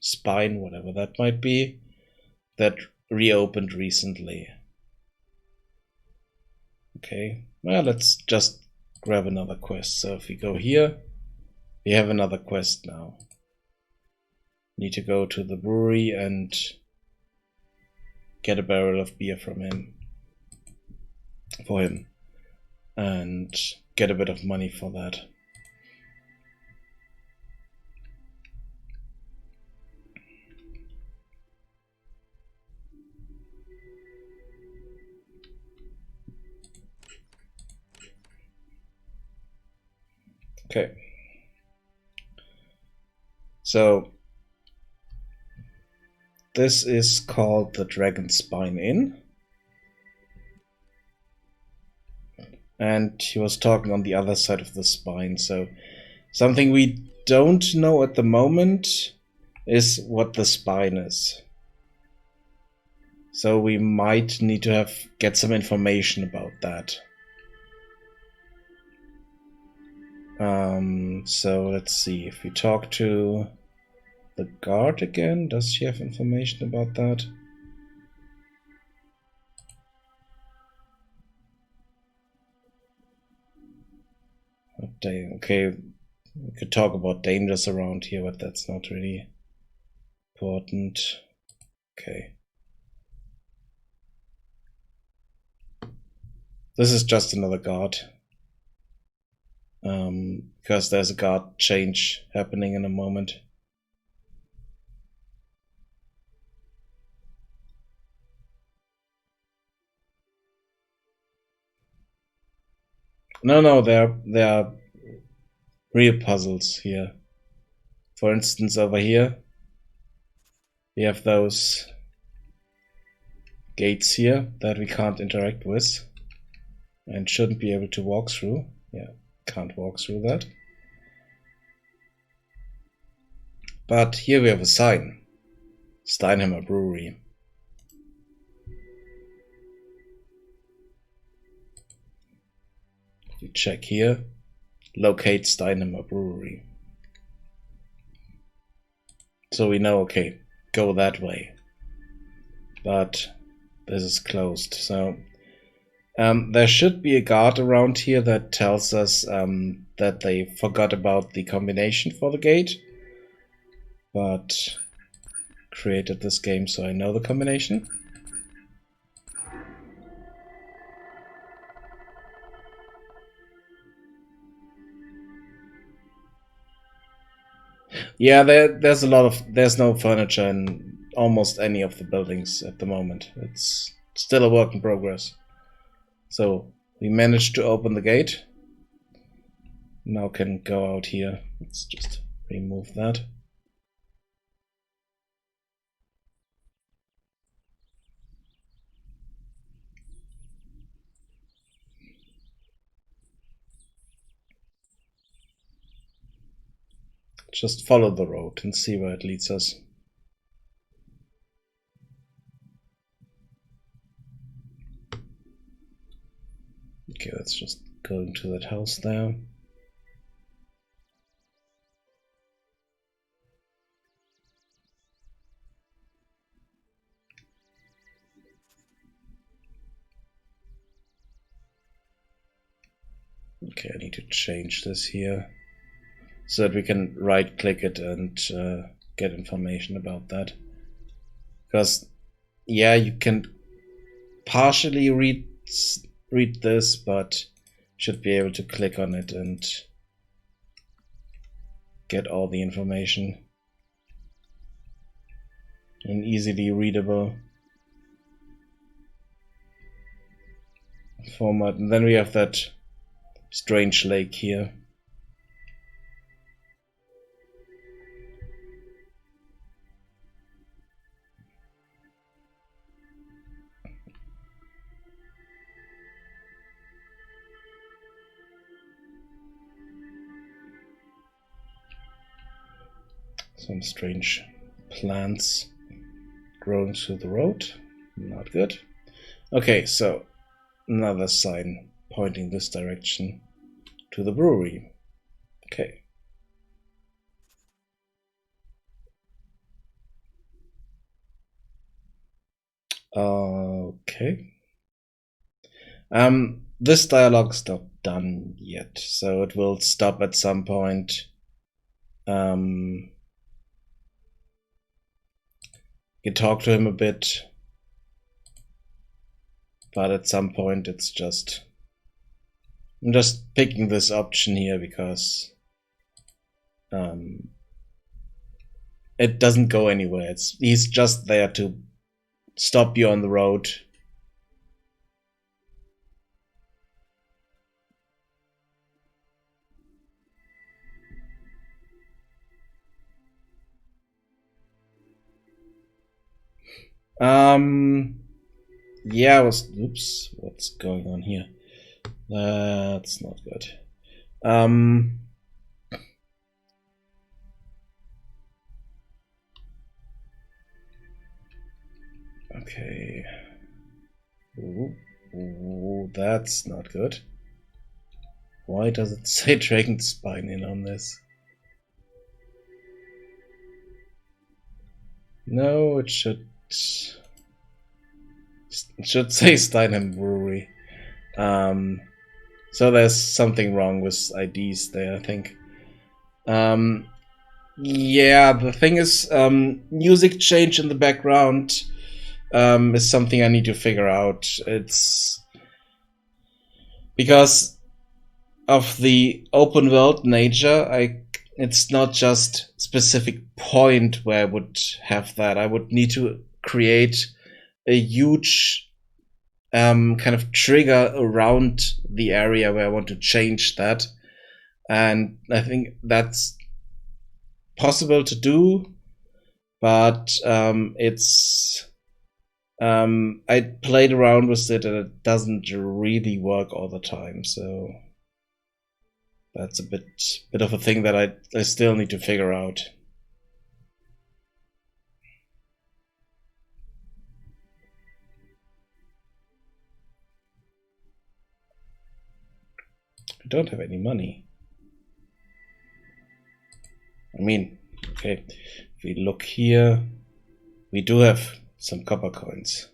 spine, whatever that might be, that reopened recently. Okay, well, let's just grab another quest. So if we go here, we have another quest now. Need to go to the brewery and get a barrel of beer from him. For him. And get a bit of money for that. Okay. So this is called the Dragon Spine Inn. And he was talking on the other side of the spine. So something we don't know at the moment is what the spine is. So we might need to get some information about that. So let's see, if we talk to the guard again, does she have information about that? Okay, we could talk about dangers around here, but that's not really important. Okay. This is just another guard. Because there's a guard change happening in a moment. No, there are real puzzles here. For instance, over here, we have those gates here that we can't interact with and shouldn't be able to walk through. Yeah, can't walk through that. But here we have a sign. Steinheimer Brewery. If we check here, locate Steinheimer Brewery. So we know, okay, go that way. But this is closed. So there should be a guard around here that tells us that they forgot about the combination for the gate. But created this game so I know the combination. Yeah, there's no furniture in almost any of the buildings at the moment. It's still a work in progress. So we managed to open the gate. Now can go out here. Let's just remove that. Just follow the road and see where it leads us. Okay, let's just go into that house there. Okay, I need to change this here so that we can right click it and get information about that. Because, yeah, you can partially read this, but should be able to click on it and get all the information in easily readable format. And then we have that strange lake here. Some strange plants growing through the road. Not good. Okay, so another sign pointing this direction to the brewery. Okay. Okay. This dialogue is not done yet, so it will stop at some point. You talk to him a bit, but at some point it's just... I'm just picking this option here because it doesn't go anywhere. He's just there to stop you on the road. Yeah, oops, what's going on here? That's not good. Okay. Ooh, that's not good. Why does it say Dragon Spine in on this? No, it should say Steinheim Brewery. So there's something wrong with IDs there, I think. Yeah, the thing is, music change in the background is something I need to figure out. It's because of the open world nature. It's not just specific point where I would have that. I would need to create a huge kind of trigger around the area where I want to change that. And I think that's possible to do, but it's I played around with it and it doesn't really work all the time, so that's a bit of a thing that I still need to figure out. I don't have any money. I mean, okay, if we look here, we do have some copper coins,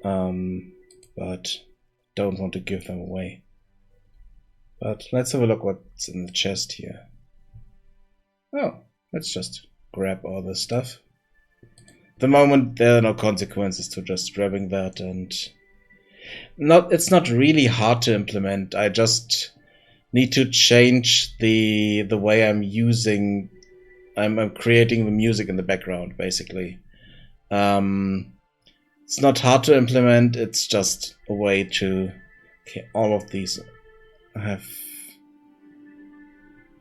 but don't want to give them away. But let's have a look what's in the chest here. Oh, let's just grab all this stuff. At the moment, there are no consequences to just grabbing that, and it's not really hard to implement. I just need to change the way I'm using. I'm creating the music in the background, basically. It's not hard to implement. It's just a way to. Okay, all of these have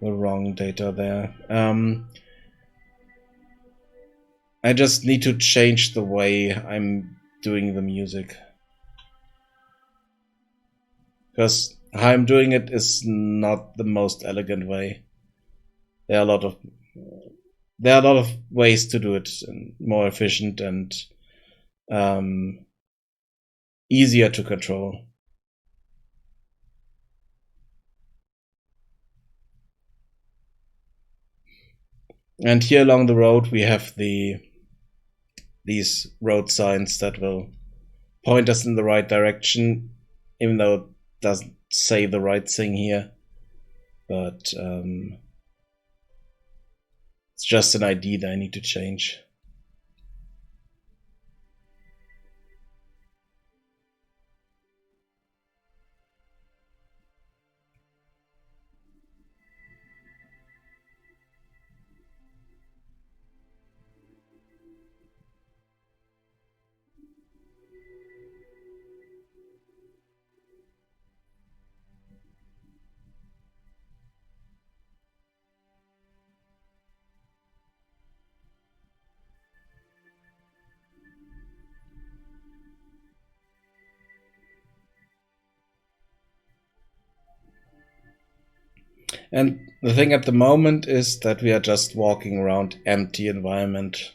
the wrong data there. I just need to change the way I'm doing the music, because how I'm doing it is not the most elegant way. There are a lot of ways to do it, and more efficient and easier to control. And here along the road we have these road signs that will point us in the right direction, even though it doesn't say the right thing here. But it's just an ID that I need to change. And the thing at the moment is that we are just walking around empty environment,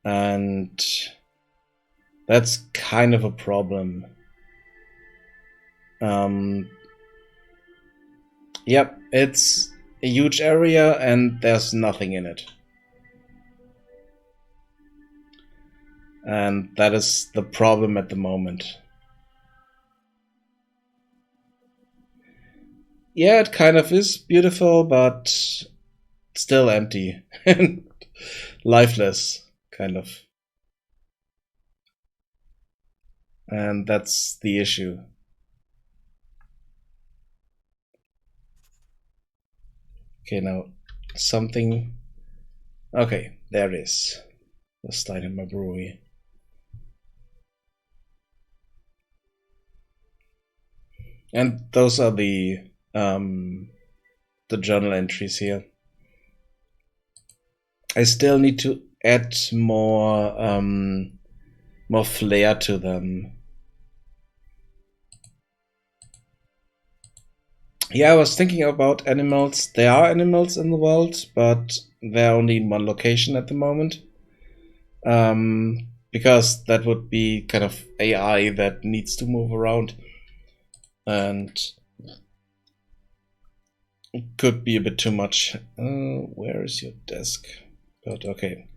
and that's kind of a problem. Yep, it's a huge area and there's nothing in it. And that is the problem at the moment. Yeah, it kind of is beautiful, but still empty and lifeless, kind of. And that's the issue. Okay, now something. Okay, there it is. The Steinheimer Brewery. And those are the journal entries here. I still need to add more flair to them. Yeah, I was thinking about animals. There are animals in the world, but they're only in one location at the moment. Because that would be kind of AI that needs to move around, and it could be a bit too much. Where is your desk? But okay.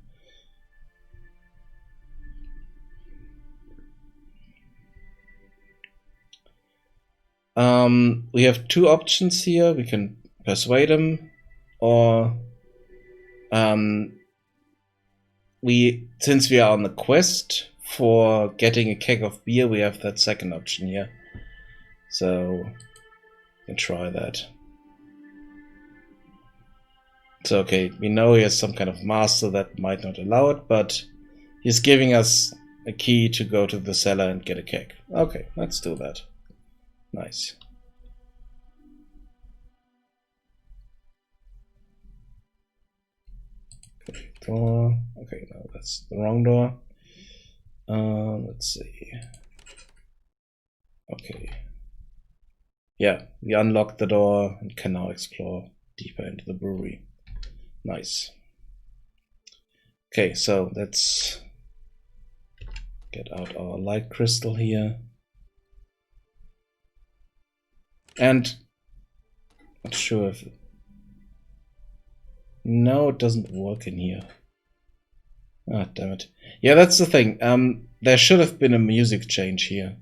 We have two options here. We can persuade him, or since we are on the quest for getting a keg of beer, we have that second option here. So we can try that. So okay, we know he has some kind of master that might not allow it, but he's giving us a key to go to the cellar and get a keg. Okay, let's do that. Nice. Door. Okay, no, that's the wrong door. Let's see. Okay. Yeah, we unlocked the door and can now explore deeper into the brewery. Nice. Okay, so let's get out our light crystal here. And not sure if... No, it doesn't work in here. Ah, damn it. Yeah, that's the thing. There should have been a music change here.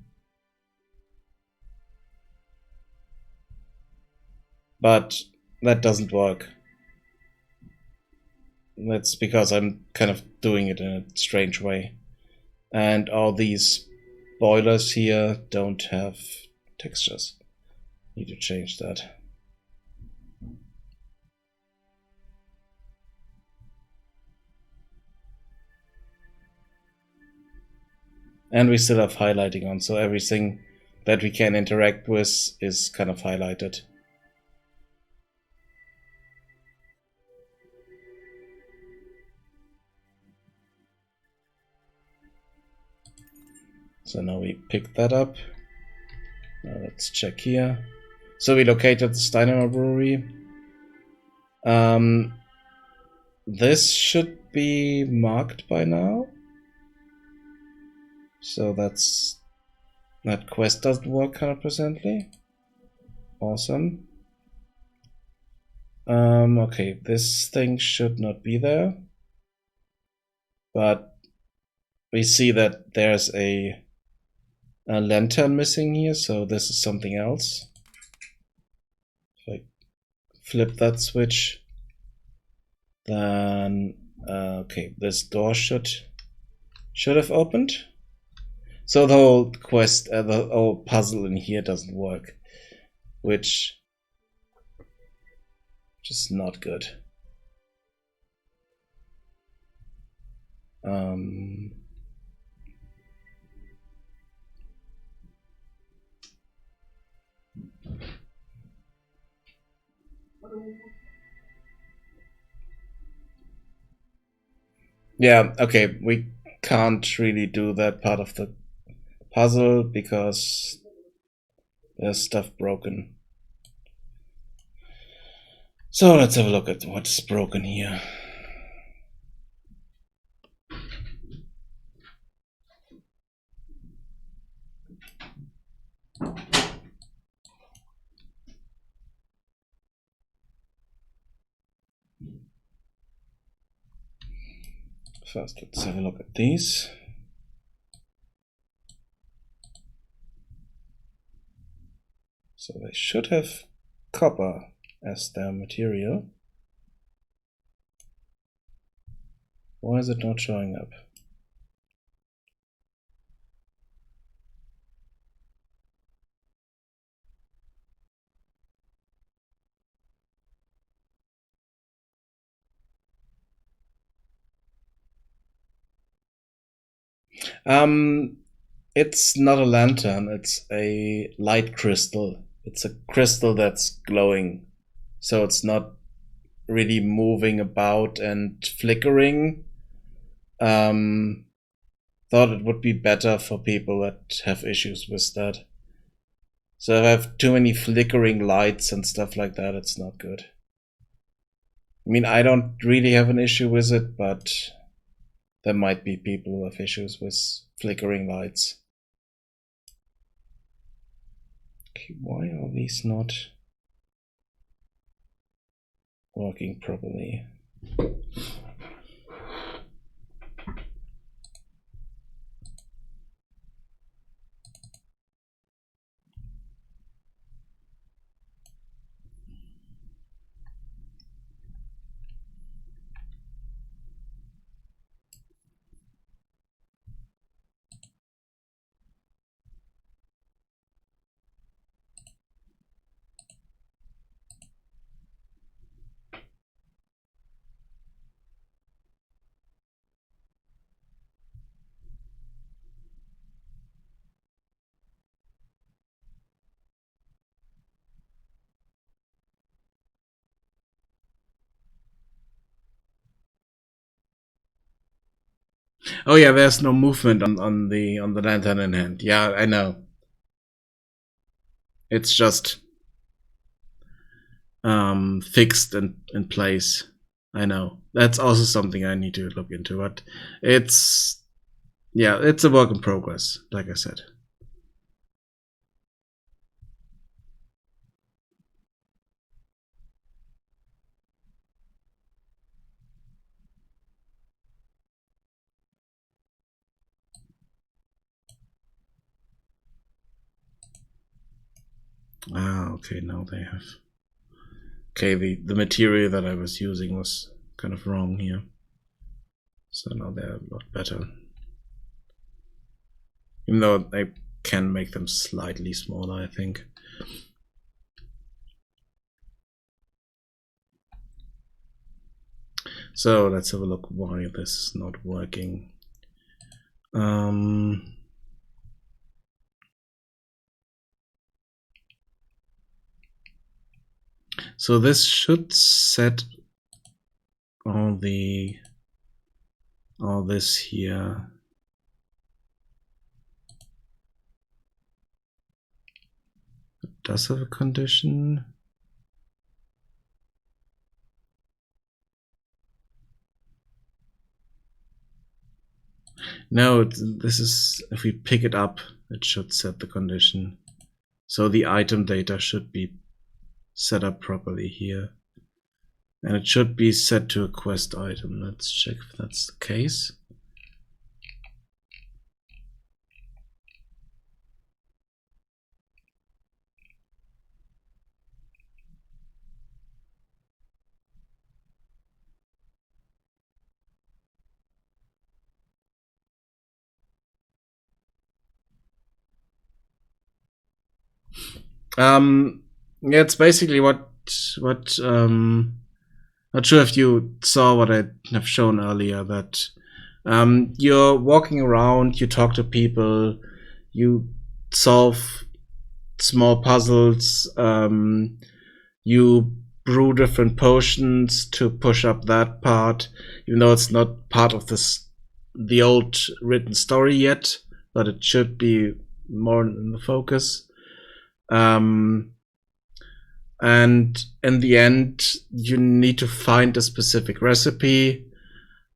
But that doesn't work. That's because I'm kind of doing it in a strange way. And all these boilers here don't have textures. Need to change that. And we still have highlighting on, so everything that we can interact with is kind of highlighted. So now we pick that up. Now let's check here. So we located the Steiner Brewery. This should be marked by now. So that quest doesn't work 100%. Awesome. Okay, this thing should not be there. But we see that there's a lantern missing here, so this is something else. If I flip that switch, then okay, this door should have opened. So the whole quest, the whole puzzle in here doesn't work, which is not good. Yeah, okay, we can't really do that part of the puzzle because there's stuff broken. So let's have a look at what's broken here. First, let's have a look at these. So they should have copper as their material. Why is it not showing up? It's not a lantern, it's a light crystal. It's a crystal that's glowing. So it's not really moving about and flickering. Thought it would be better for people that have issues with that. So if I have too many flickering lights and stuff like that, it's not good. I mean, I don't really have an issue with it, but there might be people who have issues with flickering lights. Okay, why are these not working properly? Oh yeah, there's no movement on the lantern in hand. Yeah, I know. It's just fixed in place. I know. That's also something I need to look into, but it's yeah, it's a work in progress, like I said. Ah, okay, now they have. Okay, the material that I was using was kind of wrong here. So now they're a lot better. Even though I can make them slightly smaller, I think. So let's have a look why this is not working. So this should set all this here. It does have a condition. No, this is, if we pick it up, it should set the condition. So the item data should be set up properly here. And it should be set to a quest item. Let's check if that's the case. Yeah, it's basically what not sure if you saw what I have shown earlier, that you're walking around, you talk to people, you solve small puzzles, you brew different potions to push up that part, even though it's not part of the old written story yet, but it should be more in the focus. And in the end, you need to find a specific recipe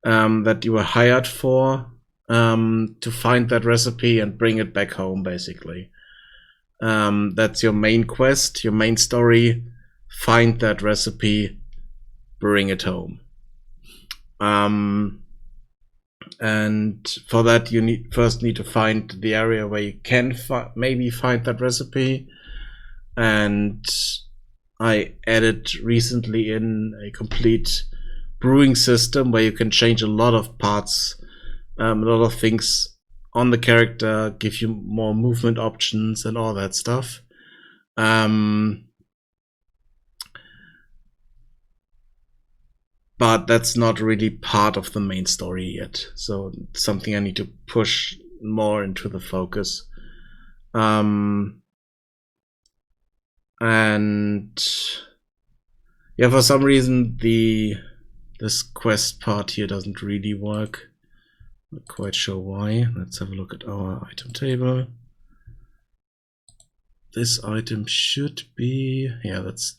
that you were hired for, to find that recipe and bring it back home, basically. That's your main quest, your main story. Find that recipe, bring it home. And for that, you first need to find the area where you can maybe find that recipe. And I added recently in a complete brewing system where you can change a lot of parts, a lot of things on the character, give you more movement options and all that stuff. But that's not really part of the main story yet. So something I need to push more into the focus. And yeah, for some reason this quest part here doesn't really work. Not quite sure why. Let's have a look at our item table. This item should be, yeah, that's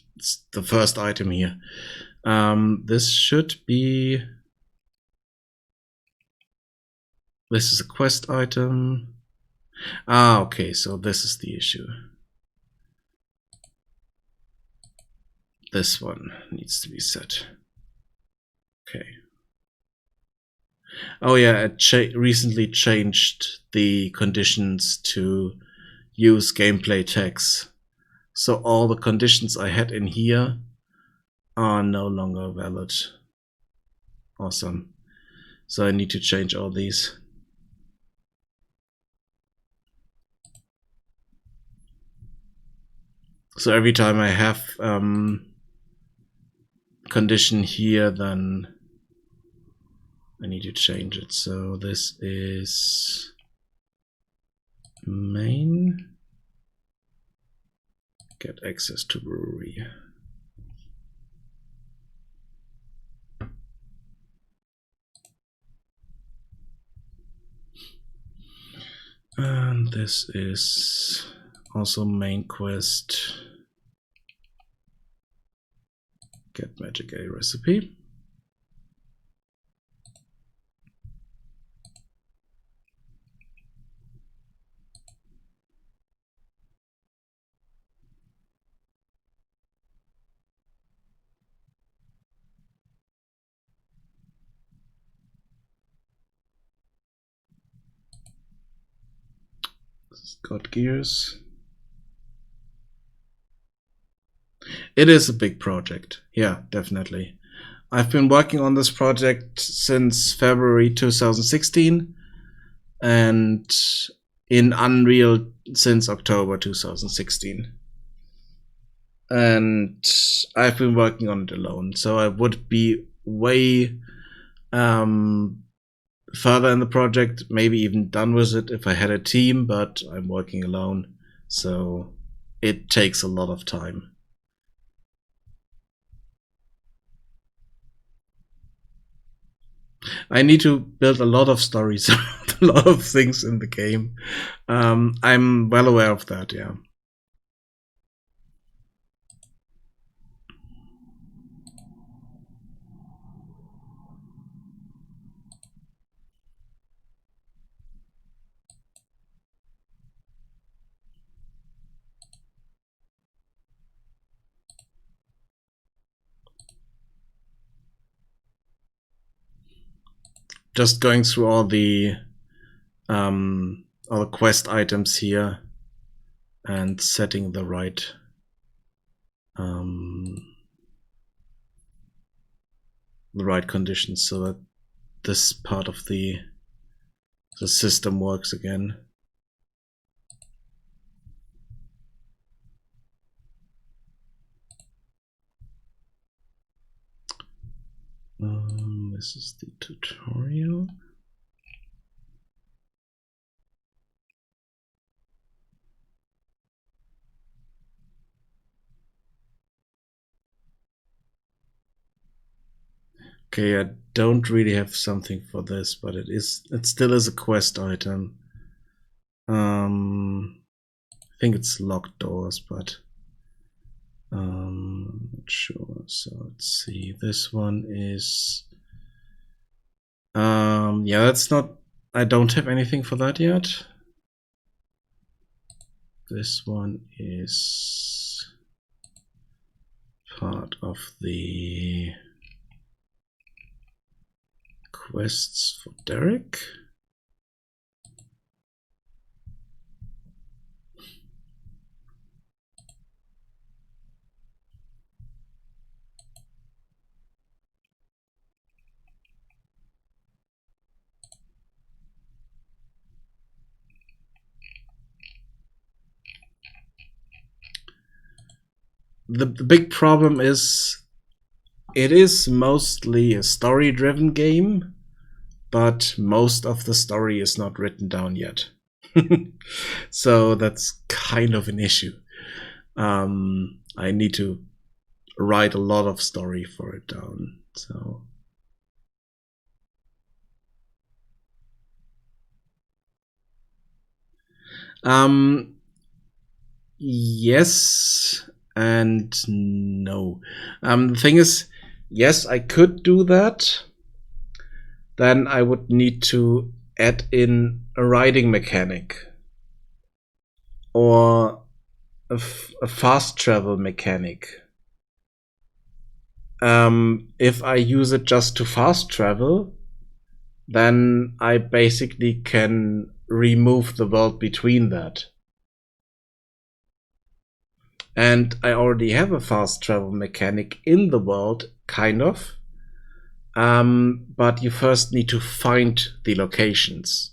the first item here. This should be, this is a quest item. Ah, okay, so this is the issue. This one needs to be set. Okay. Oh yeah, it recently changed the conditions to use gameplay tags. So all the conditions I had in here are no longer valid. Awesome. So I need to change all these. So every time I have condition here, then I need to change it. So this is main. Get access to brewery. And this is also main quest. Get MagicAle recipe. Got gears. It is a big project. Yeah, definitely. I've been working on this project since February 2016 and in Unreal since October 2016. And I've been working on it alone, so I would be way further in the project, maybe even done with it if I had a team, but I'm working alone, so it takes a lot of time. I need to build a lot of stories, a lot of things in the game. I'm well aware of that, yeah. Just going through all the quest items here and setting the right conditions so that this part of the system works again. This is the tutorial. Okay, I don't really have something for this, but it still is a quest item. I think it's locked doors, but I'm not sure. So let's see. This one is yeah, that's not, I don't have anything for that yet. This one is part of the quests for Derek. The big problem is it is mostly a story-driven game, but most of the story is not written down yet. So that's kind of an issue. I need to write a lot of story for it down. So yes and no. The thing is, yes, I could do that. Then I would need to add in a riding mechanic or a fast travel mechanic. If I use it just to fast travel, then I basically can remove the world between that. And I already have a fast travel mechanic in the world, kind of. But you first need to find the locations.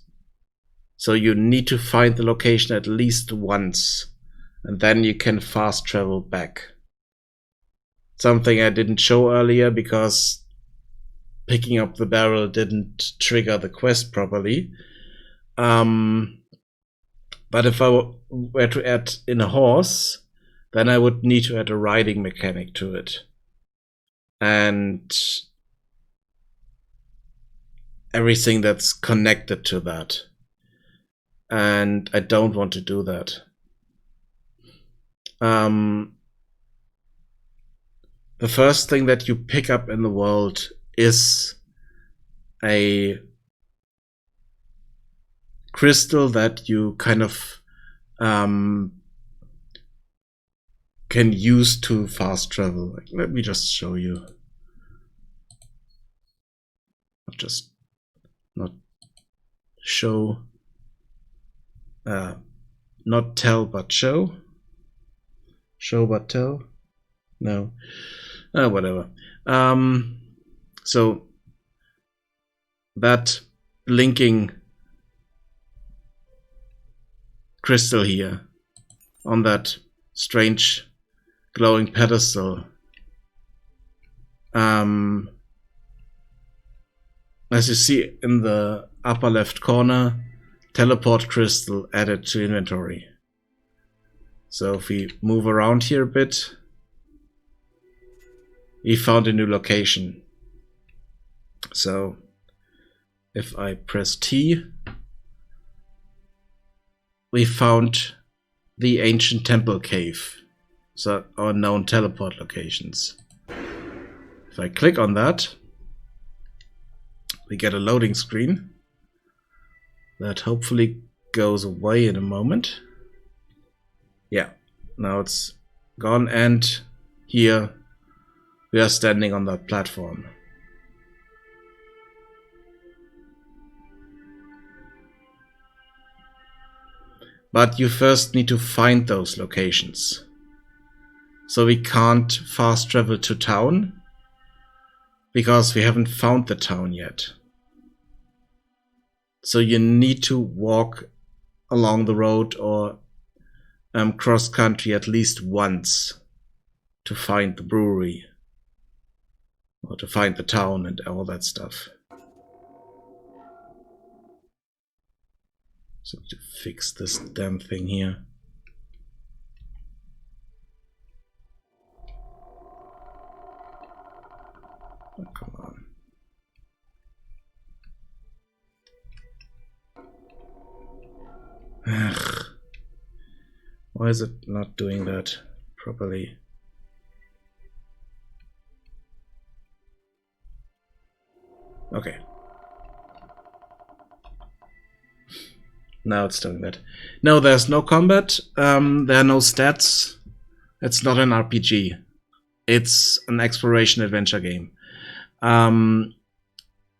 So you need to find the location at least once, and then you can fast travel back. Something I didn't show earlier because picking up the barrel didn't trigger the quest properly. But if I were to add in a horse, then I would need to add a riding mechanic to it. And everything that's connected to that. and I don't want to do that. The first thing that you pick up in the world is a crystal that you kind of can use to fast travel. Like, let me just show you. Just not show, not tell but show. Show but tell. No, whatever. So that blinking crystal here on that strange glowing pedestal. As you see in the upper left corner, teleport crystal added to inventory. So if we move around here a bit, we found a new location. So if I press T, we found the ancient temple cave. So our known teleport locations. If I click on that, we get a loading screen that hopefully goes away in a moment. Yeah, now it's gone, and here we are standing on that platform. But you first need to find those locations. So we can't fast travel to town because we haven't found the town yet. So you need to walk along the road or cross country at least once to find the brewery or to find the town and all that stuff. So to fix this damn thing here. Oh, come on. Ugh. Why is it not doing that properly? Okay. Now it's doing that. No, there's no combat. There are no stats. It's not an RPG. It's an exploration adventure game.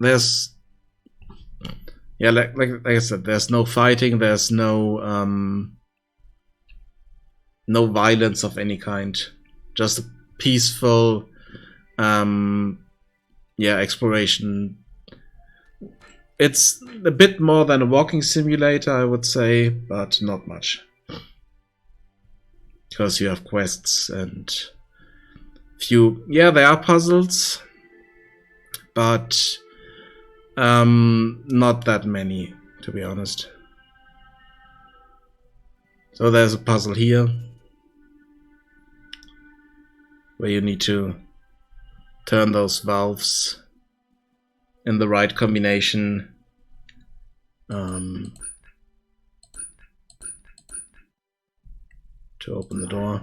There's, yeah, like I said, there's no fighting. There's no no violence of any kind. Just a peaceful, yeah, exploration. It's a bit more than a walking simulator, I would say, but not much. Because you have quests and few, yeah, there are puzzles, but not that many, to be honest. So there's a puzzle here where you need to turn those valves in the right combination. To open the door.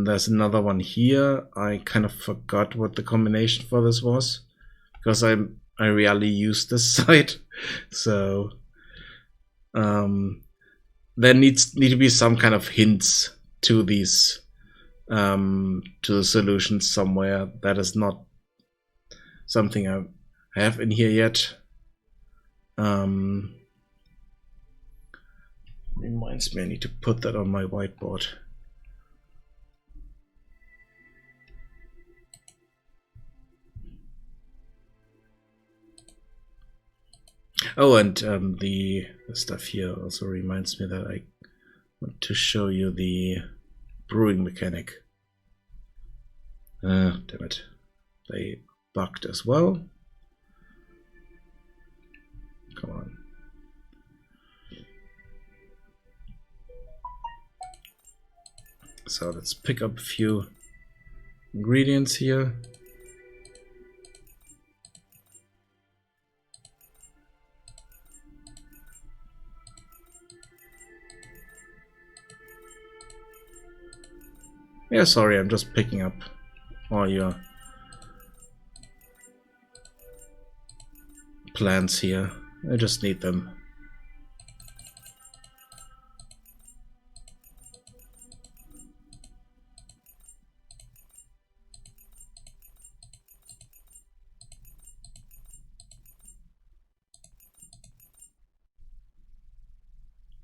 There's another one here. I kind of forgot what the combination for this was because I rarely use this site. So there need to be some kind of hints to these to the solutions somewhere. That is not something I have in here yet. Reminds me I need to put that on my whiteboard. Oh, and the stuff here also reminds me that I want to show you the brewing mechanic. Damn it. They bugged as well. Come on. So let's pick up a few ingredients here. Yeah, sorry, I'm just picking up all your plants here. I just need them.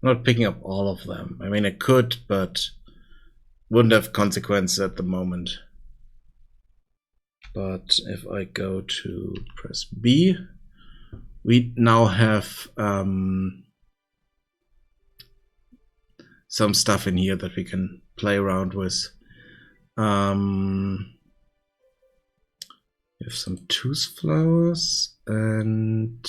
Not picking up all of them. I mean, I could, but wouldn't have consequences at the moment. But if I go to press B, we now have some stuff in here that we can play around with. We have some tooth flowers and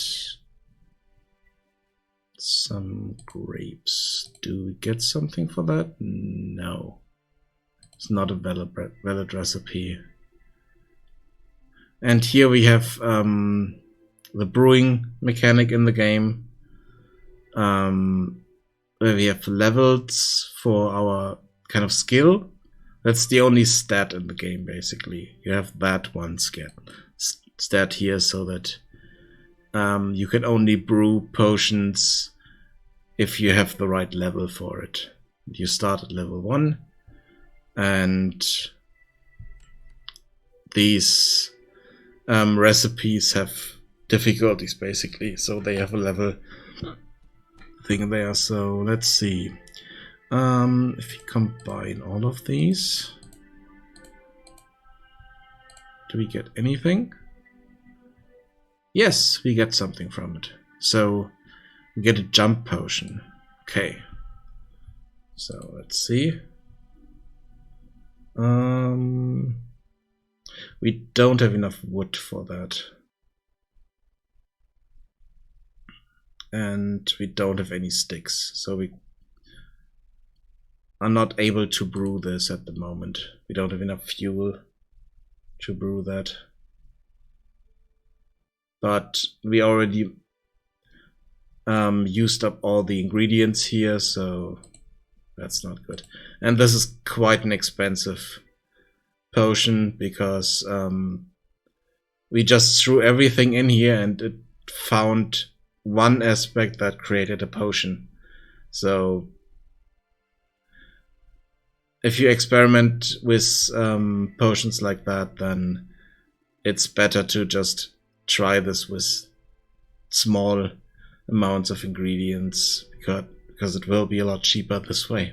some grapes. Do we get something for that? No. It's not a valid recipe. And here we have the brewing mechanic in the game. Where we have levels for our kind of skill. That's the only stat in the game, basically. You have that one stat here so that you can only brew potions if you have the right level for it. You start at level 1, and these recipes have difficulties, basically, so they have a level thing there. So let's see. If we combine all of these, do we get anything? Yes, we get something from it. So we get a jump potion. Okay. So let's see. We don't have enough wood for that. And we don't have any sticks, so we are not able to brew this at the moment. We don't have enough fuel to brew that. But we already used up all the ingredients here, so that's not good. And this is quite an expensive potion because we just threw everything in here and it found one aspect that created a potion. So if you experiment with potions like that, then it's better to just try this with small amounts of ingredients because it will be a lot cheaper this way.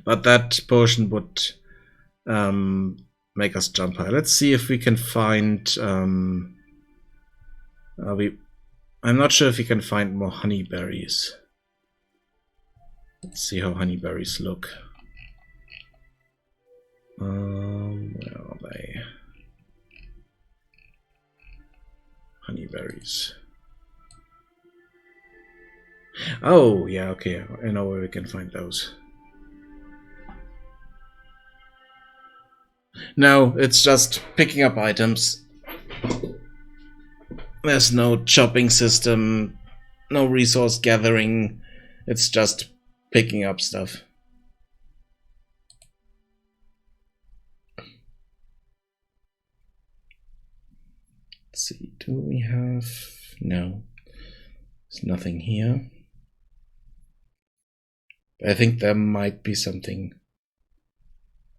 But that potion would make us jump high. Let's see if we can find I'm not sure if we can find more honeyberries. Let's see how honeyberries look. Where are they? Honeyberries. Oh, yeah, okay. I know where we can find those. No, it's just picking up items. There's no chopping system, no resource gathering. It's just picking up stuff. Let's see, do we have... No, there's nothing here. I think there might be something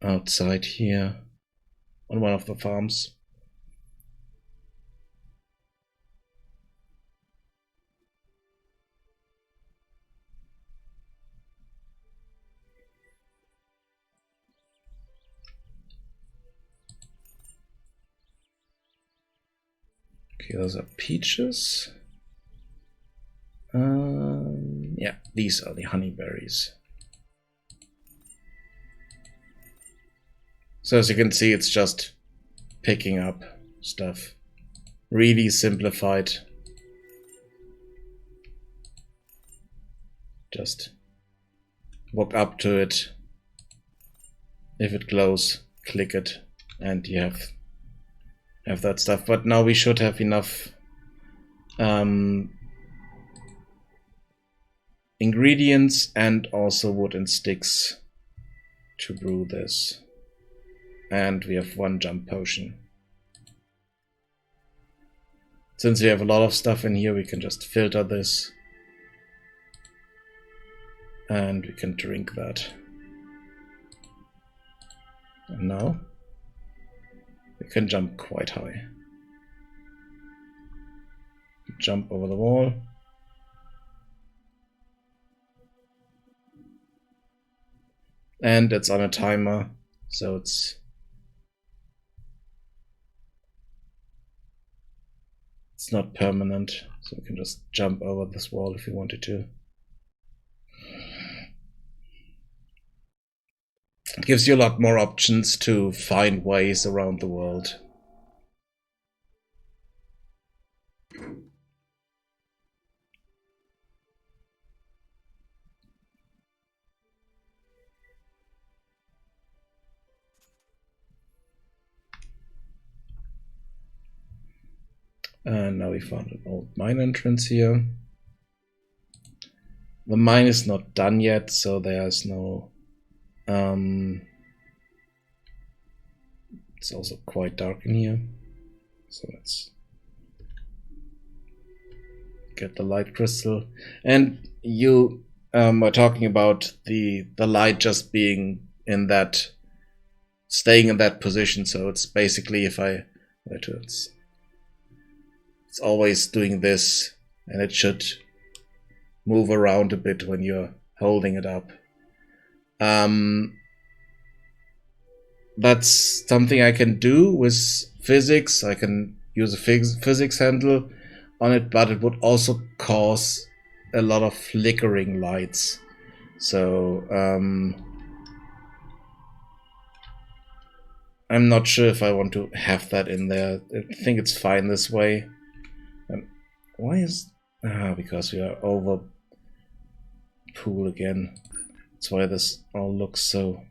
outside here on one of the farms. Okay, those are peaches. Yeah, these are the honeyberries. So as you can see, it's just picking up stuff. Really simplified. Just walk up to it, If it glows, click it, and you have that stuff. But now we should have enough ingredients and also wood and sticks to brew this. And we have 1 jump potion. Since we have a lot of stuff in here, we can just filter this. And we can drink that. And now we can jump quite high. Jump over the wall. And it's on a timer, so it's not permanent, so we can just jump over this wall if we wanted to. It gives you a lot more options to find ways around the world. And now we found an old mine entrance here. The mine is not done yet, so there's no... it's also quite dark in here. So let's get the light crystal. And you are talking about the light just being in that... staying in that position. So it's basically if I... it's always doing this, and it should move around a bit when you're holding it up. That's something I can do with physics. I can use a physics handle on it, but it would also cause a lot of flickering lights. So I'm not sure if I want to have that in there. I think it's fine this way. Why is... because we are over pool again. That's why this all looks so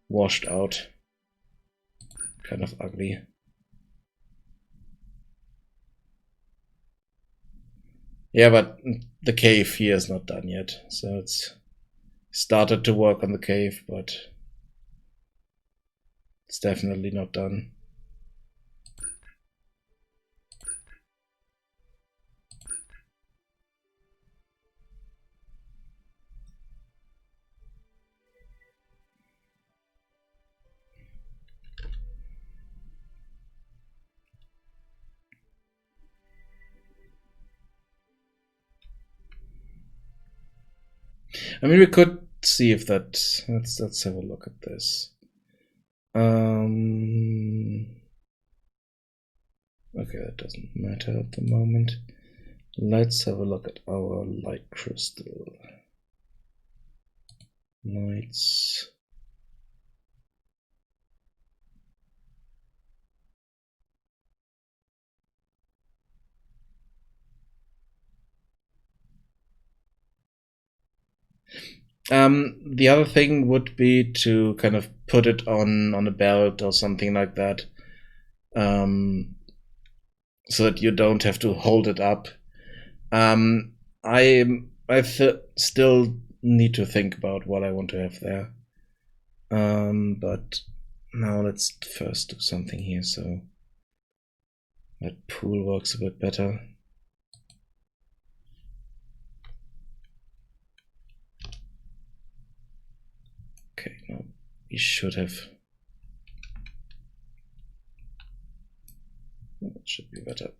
washed out. Kind of ugly. Yeah, but the cave here is not done yet. So it's started to work on the cave, but it's definitely not done. I mean, we could see if that... Let's have a look at this. Okay, that doesn't matter at the moment. Let's have a look at our light crystal. Lights. The other thing would be to kind of put it on a belt or something like that, so that you don't have to hold it up. I still need to think about what I want to have there. But now let's first do something here so that pool works a bit better. Okay, now we should have... That should be better.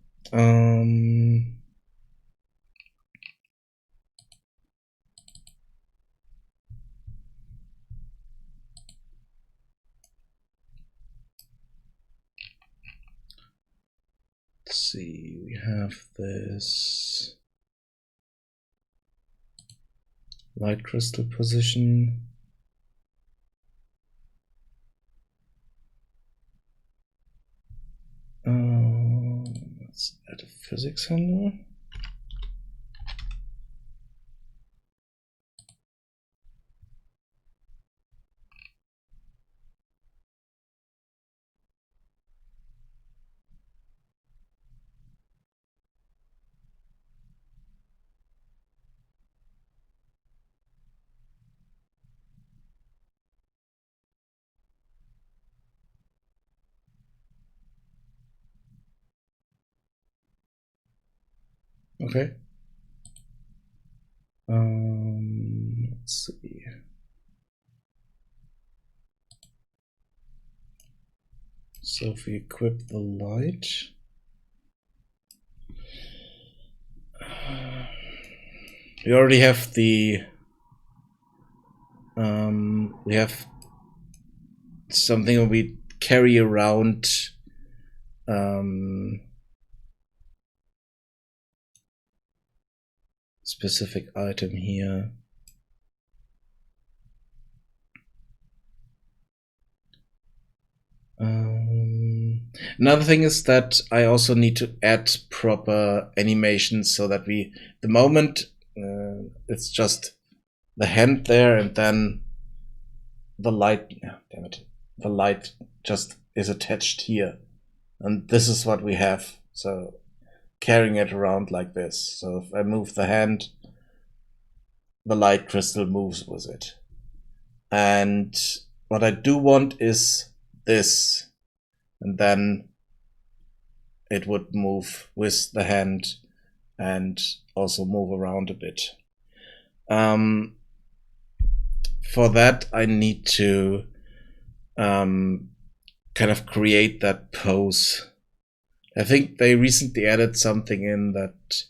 Let's see, we have this light crystal position. Let's add a physics handle. Okay. Let's see. So if we equip the light, we already have the we have something we carry around specific item here. Another thing is that I also need to add proper animations so that the moment it's just the hand there and then the light, damn it, the light just is attached here. And this is what we have. So carrying it around like this. So if I move the hand, the light crystal moves with it. And what I do want is this. And then it would move with the hand and also move around a bit. For that, I need to kind of create that pose. I think they recently added something in that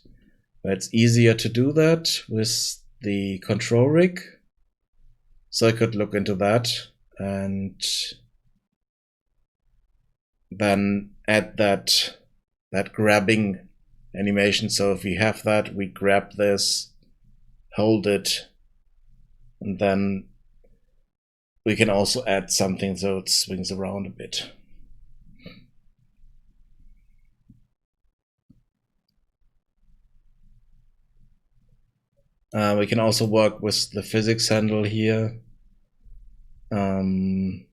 it's easier to do that with the control rig. So I could look into that and then add that grabbing animation. So if we have that, we grab this, hold it, and then we can also add something so it swings around a bit. We can also work with the physics handle here. Even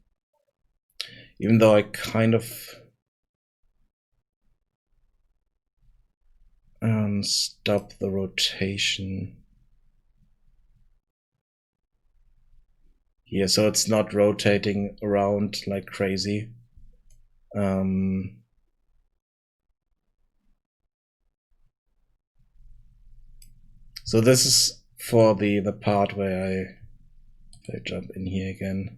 though I kind of stop the rotation here, so it's not rotating around like crazy. So this is for the part where if I jump in here again.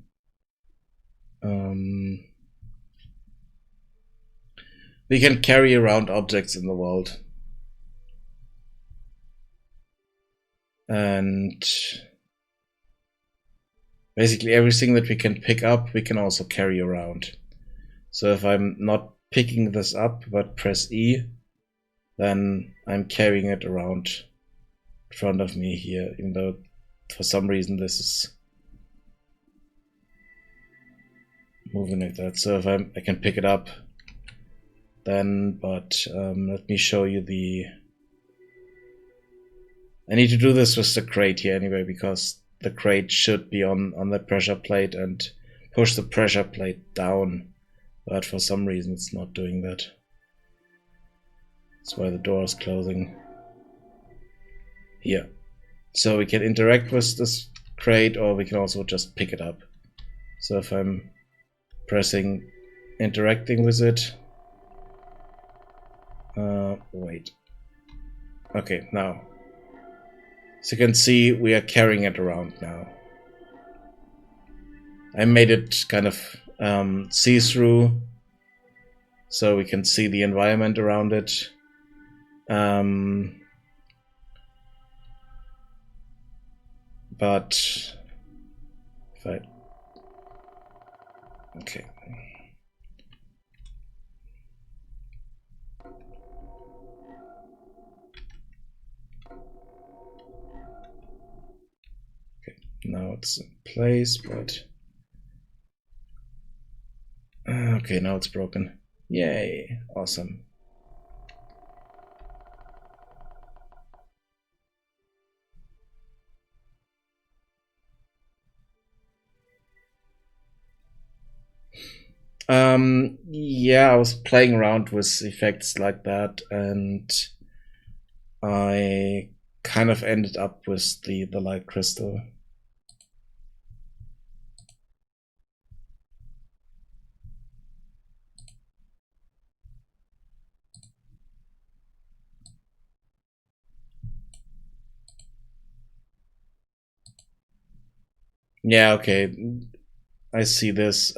We can carry around objects in the world. And basically everything that we can pick up, we can also carry around. So if I'm not picking this up, but press E, then I'm carrying it around in front of me here, even though for some reason this is moving like that. So if I can pick it up, then, but let me show you I need to do this with the crate here anyway, because the crate should be on the pressure plate and push the pressure plate down, but for some reason it's not doing that. That's why the door is closing. Here. So we can interact with this crate, or we can also just pick it up. So if I'm pressing interacting with it, wait. Okay, now. So you can see we are carrying it around now. I made it kind of see-through, so we can see the environment around it. But if I okay. Now it's in place, but okay, now it's broken. Yay, awesome. Yeah, I was playing around with effects like that, and I kind of ended up with the light crystal. Yeah, okay. I see this.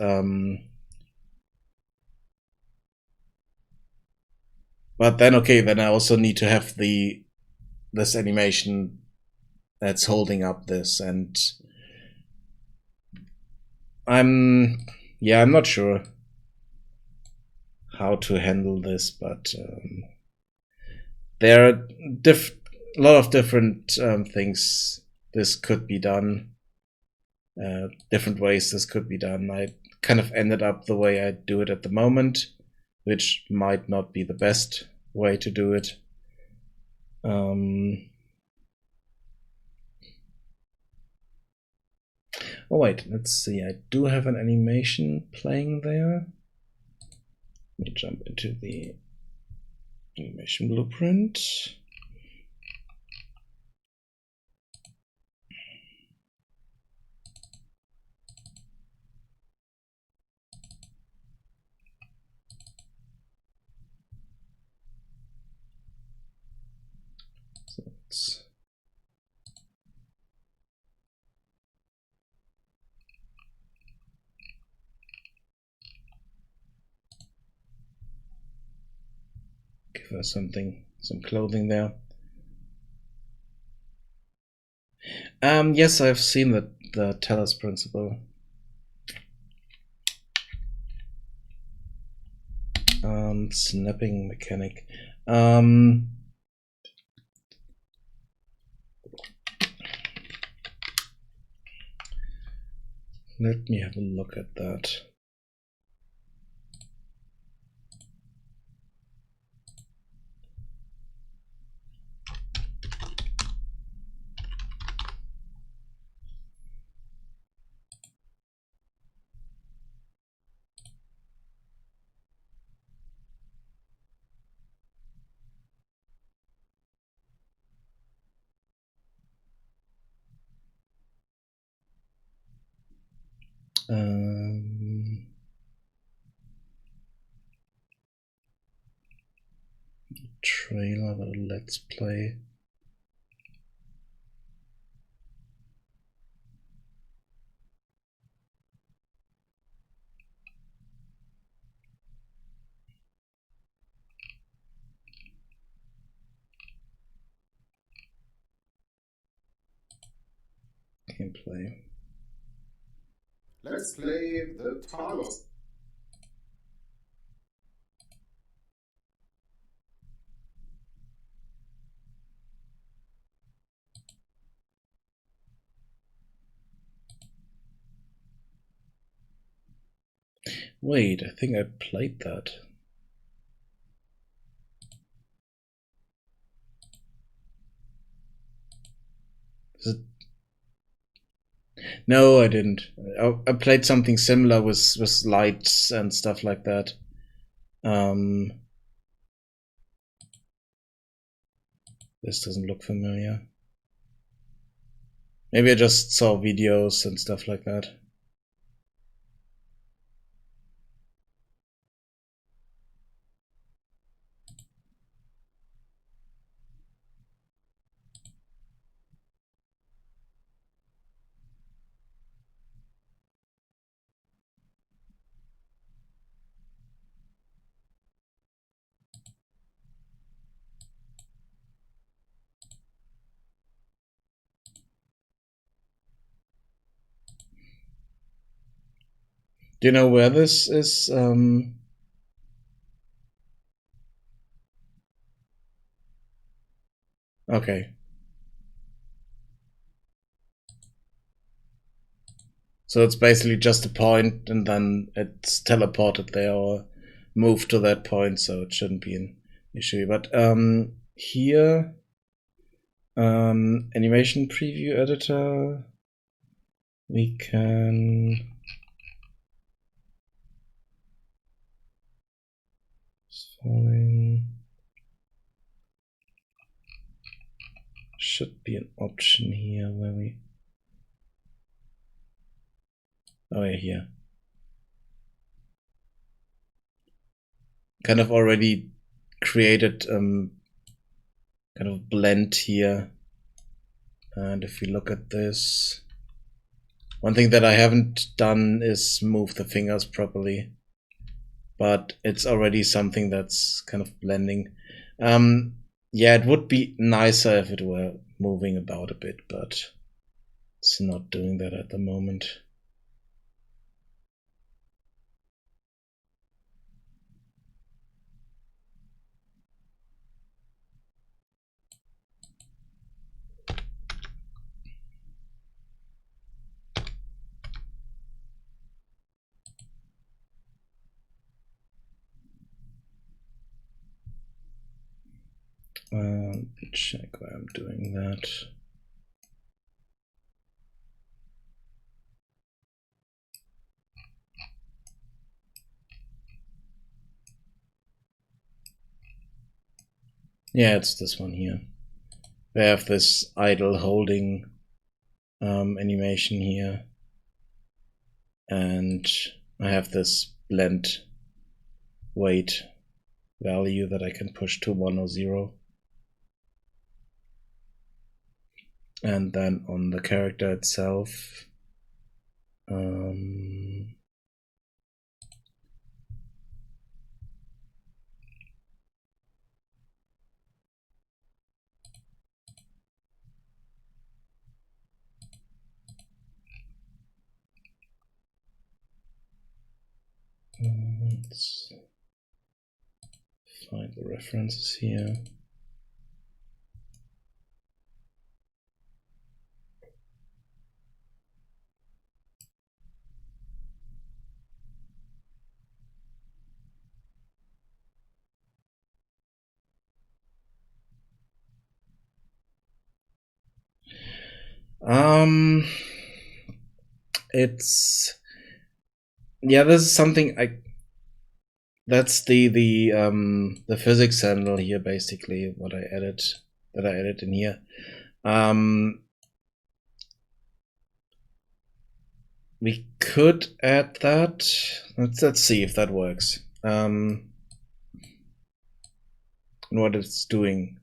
But then, okay, then I also need to have this animation that's holding up this, and I'm not sure how to handle this, but there are a lot of different things this could be done, different ways this could be done. I kind of ended up the way I do it at the moment, which might not be the best way to do it. Oh wait, let's see. I do have an animation playing there. Let me jump into the animation blueprint. So let's give her some clothing there. Yes, I've seen the Teller's principle. Snapping mechanic. Let me have a look at that. Trailer, but let's play. Gameplay. Let's play the Talos. Wait, I think I played that. Is it? No, I didn't. I played something similar with lights and stuff like that. This doesn't look familiar. Maybe I just saw videos and stuff like that. Do you know where this is? Okay. So it's basically just a point and then it's teleported there or moved to that point, so it shouldn't be an issue. But here, animation preview editor, we can fine. Should be an option here where we. Oh yeah, here. Kind of already created kind of blend here. And if we look at this, One thing that I haven't done is move the fingers properly, but it's already something that's kind of blending. Yeah, it would be nicer if it were moving about a bit, but it's not doing that at the moment. Check why I'm doing that. Yeah, it's this one here. We have this idle holding animation here, and I have this blend weight value that I can push to 1 or 0. And then on the character itself, let's find the references here. It's, yeah, this is something that's the physics handle here, basically what I added in here. We could add that. Let's see if that works. And what it's doing.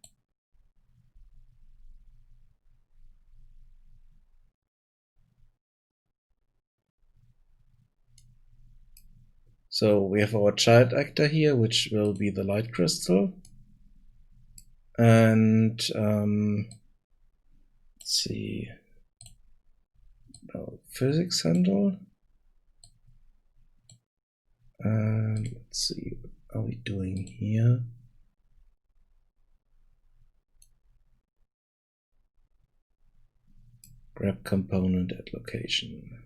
So we have our child actor here, which will be the light crystal. And let's see. Our physics handle. And let's see, what are we doing here? Grab component at location.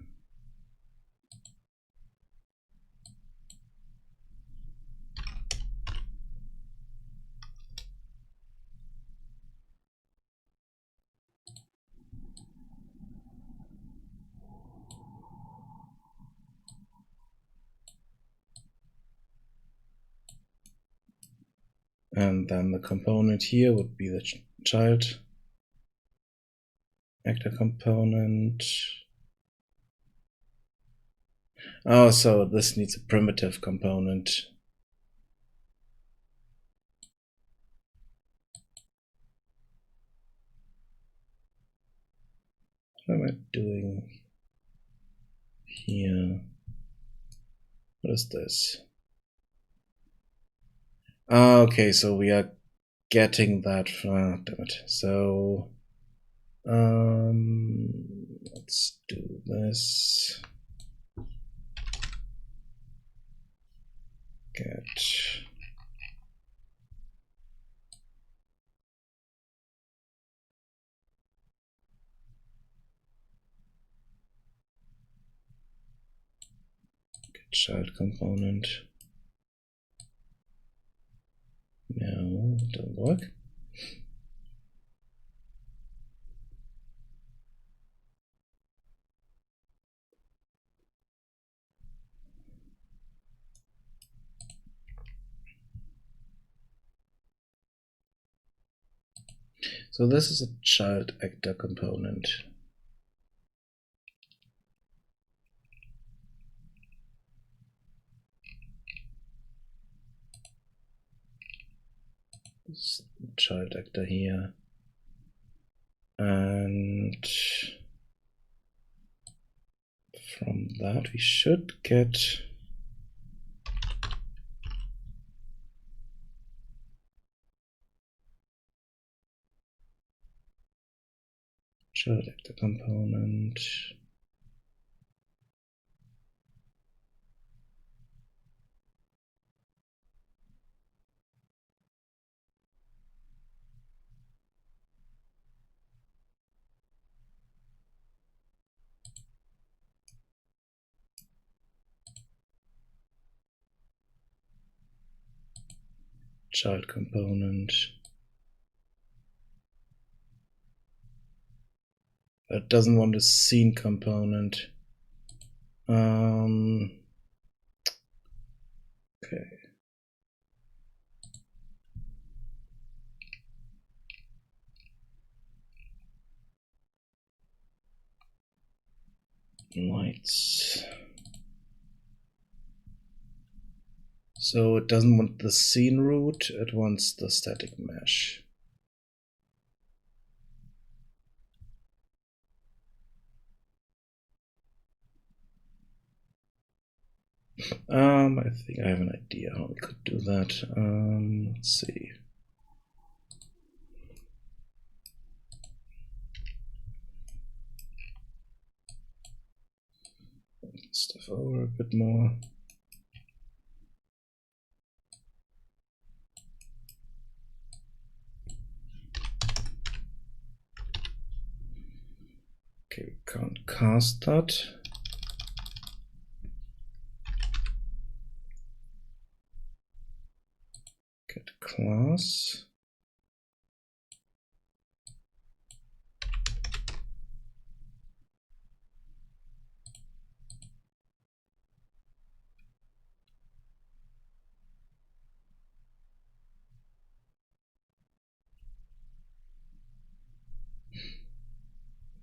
And then the component here would be the child actor component. Oh, so this needs a primitive component. What am I doing here? What is this? Oh, okay, so we are getting that. Damn it. So let's do this. Get child component. No, it doesn't work. So this is a child actor component. This child actor here. And from that we should get select the component. Child component. It doesn't want a scene component. Okay. Lights. So it doesn't want the scene root, it wants the static mesh. I think I have an idea how we could do that. Let's see. Stuff over a bit more. Okay, we can't cast that. Get class.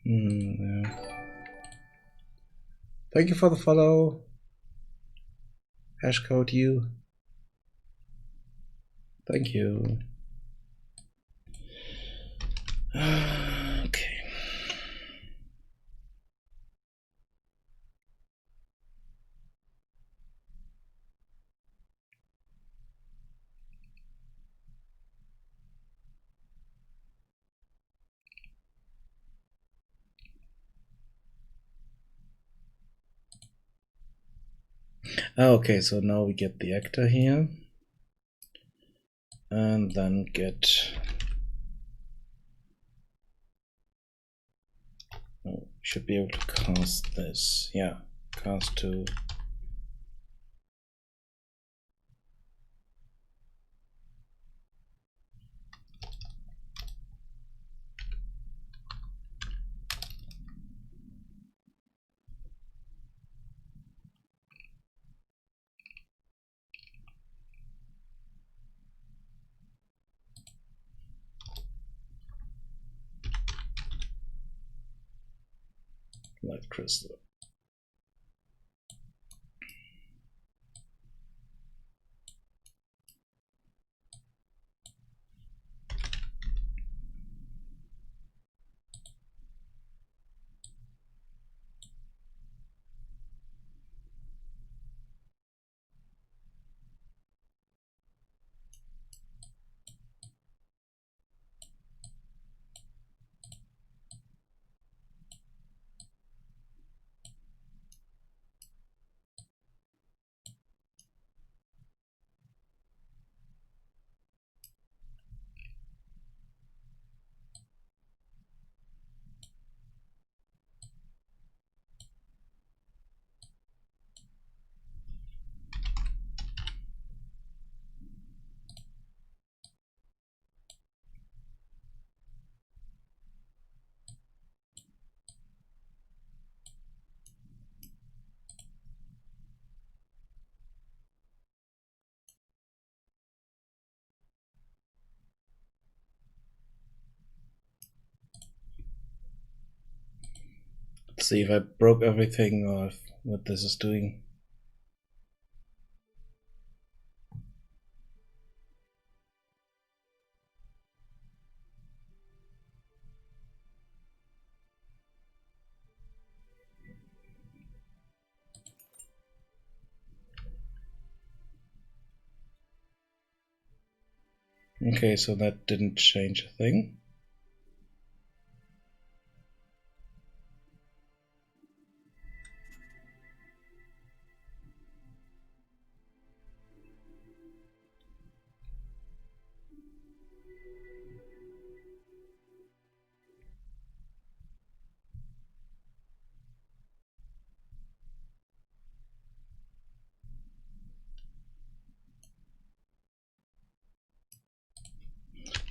Yeah. Thank you for the follow. Hashcode you. Thank you. Okay. Okay, so now we get the actor here. And then get... Oh, should be able to cast this. Yeah, cast to... light crystal. Let's see if I broke everything or if what this is doing. Okay, so that didn't change a thing.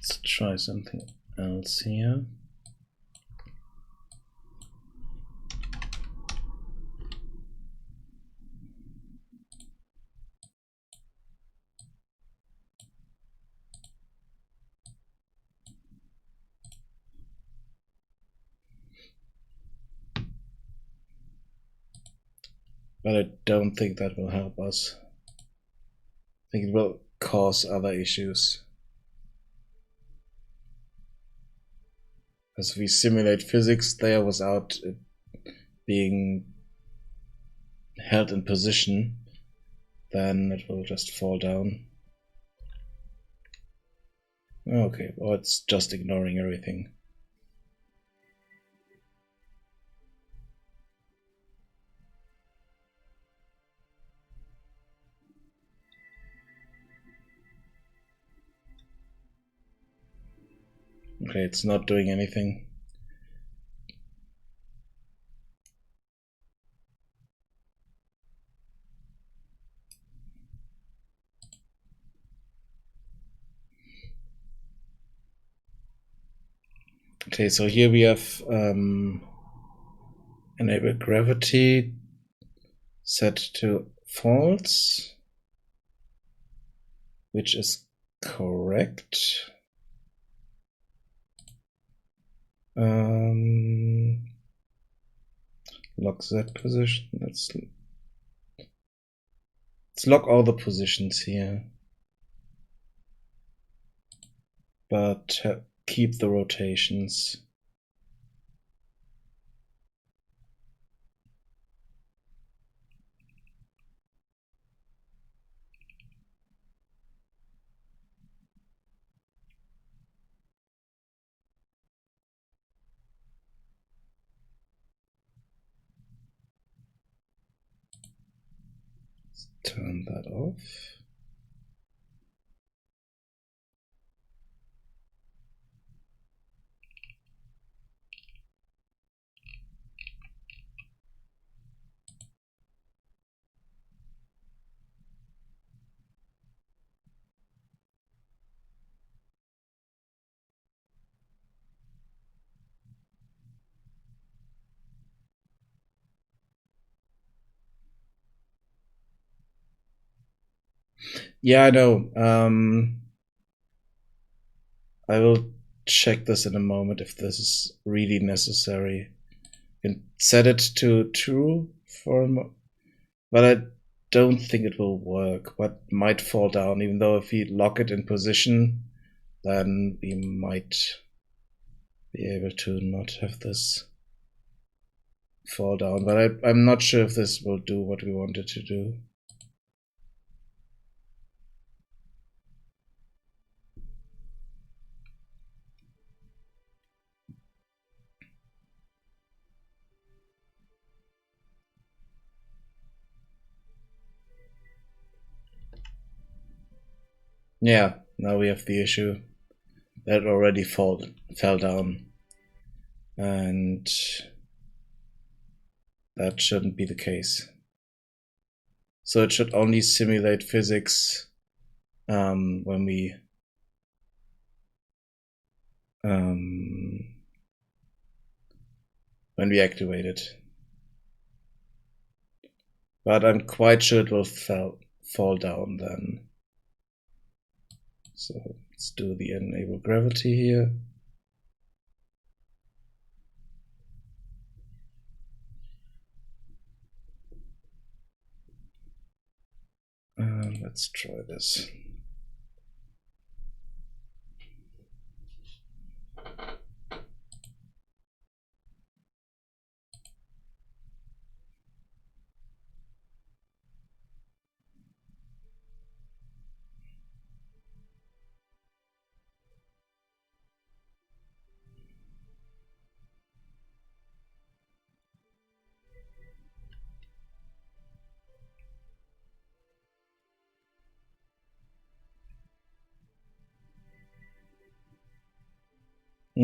Let's try something else here. But I don't think that will help us. I think it will cause other issues. As we simulate physics there without it being held in position, then it will just fall down. Okay, well, it's just ignoring everything. Okay, it's not doing anything. Okay, so here we have enable gravity set to false, which is correct. Lock that position. Let's lock all the positions here, but keep the rotations. Let's turn that off. Yeah, I know. I will check this in a moment if this is really necessary. And set it to true for a moment, but I don't think it will work. What might fall down, even though if we lock it in position, then we might be able to not have this fall down. But I'm not sure if this will do what we wanted to do. Yeah, now we have the issue that already fell down, and that shouldn't be the case. So it should only simulate physics when we activate it. But I'm quite sure it will fall down then. So let's do the enable gravity here. And let's try this.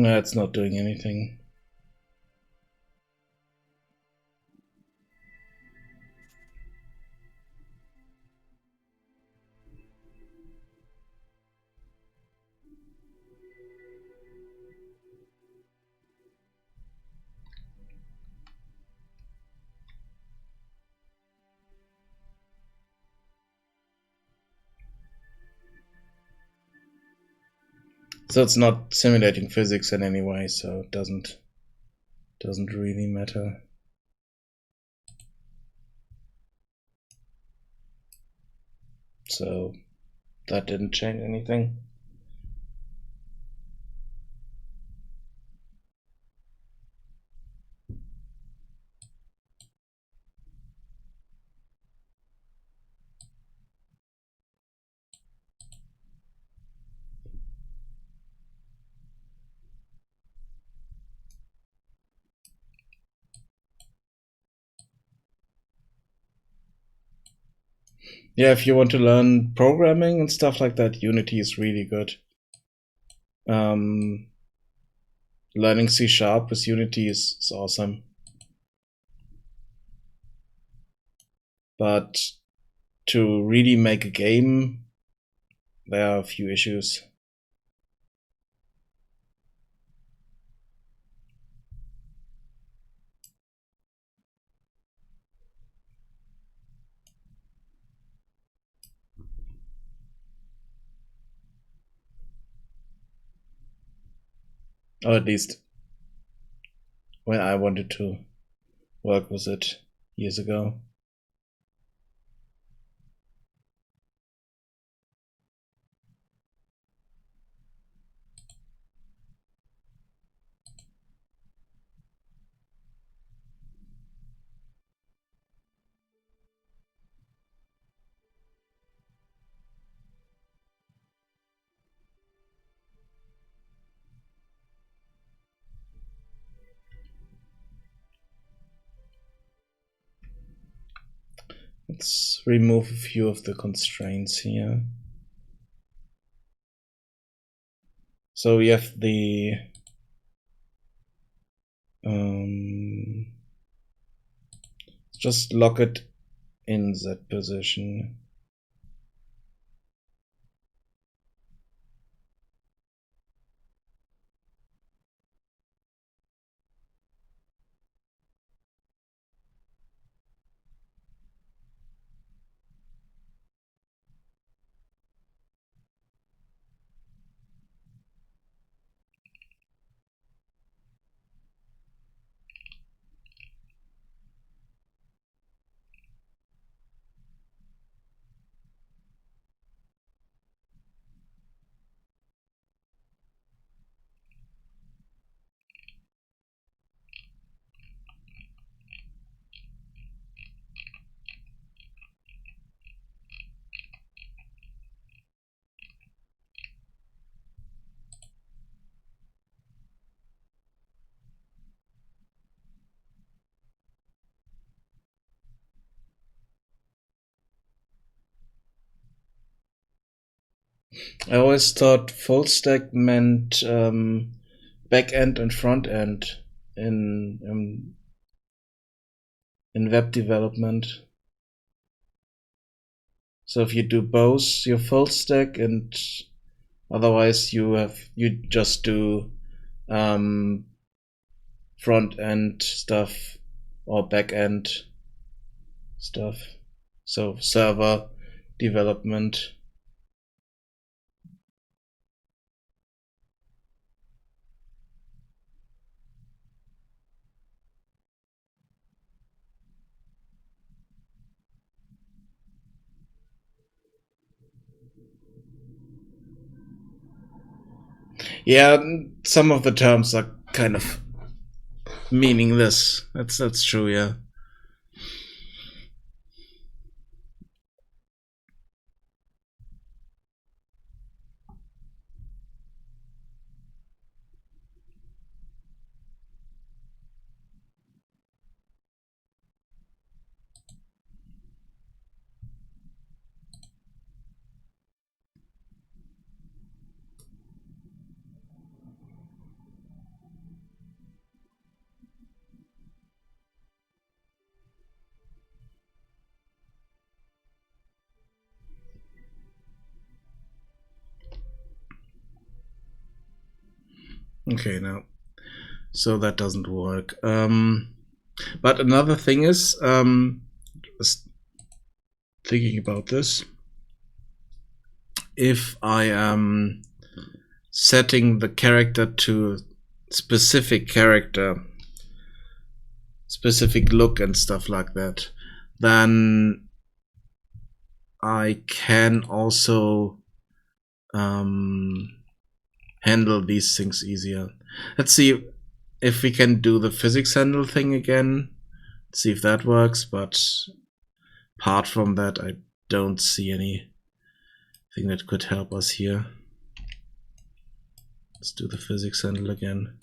No, it's not doing anything. So it's not simulating physics in any way, so it doesn't really matter. So that didn't change anything. Yeah, if you want to learn programming and stuff like that, Unity is really good. Learning C# with Unity is awesome. But to really make a game, there are a few issues. Or at least when I wanted to work with it years ago. Let's remove a few of the constraints here. So we have the just lock it in that position. I always thought full stack meant back end and front end in web development. So if you do both, you're full stack, and otherwise you just do front end stuff or back end stuff. So server development. Yeah, some of the terms are kind of meaningless. That's true, yeah. Okay, no. So that doesn't work. But another thing is, thinking about this, if I am setting the character to specific character, specific look and stuff like that, then I can also handle these things easier. Let's see if we can do the physics handle thing again. See if that works, but apart from that, I don't see anything that could help us here. Let's do the physics handle again.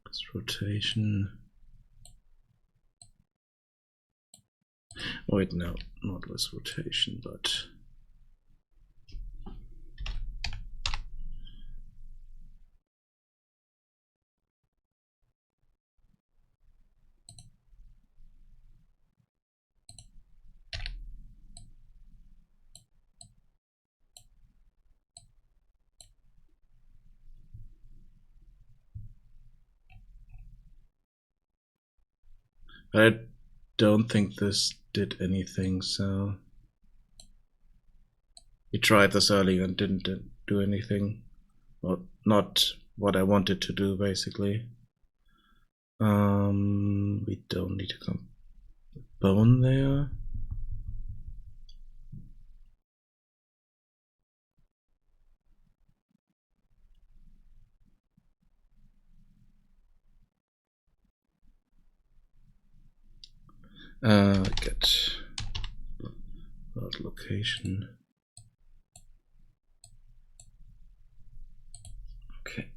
This rotation. Oh, wait, no, not with rotation, but I don't think this did anything, so we tried this earlier and didn't do anything. Well, not what I wanted to do, basically. We don't need to come bone there. Get world location. Okay.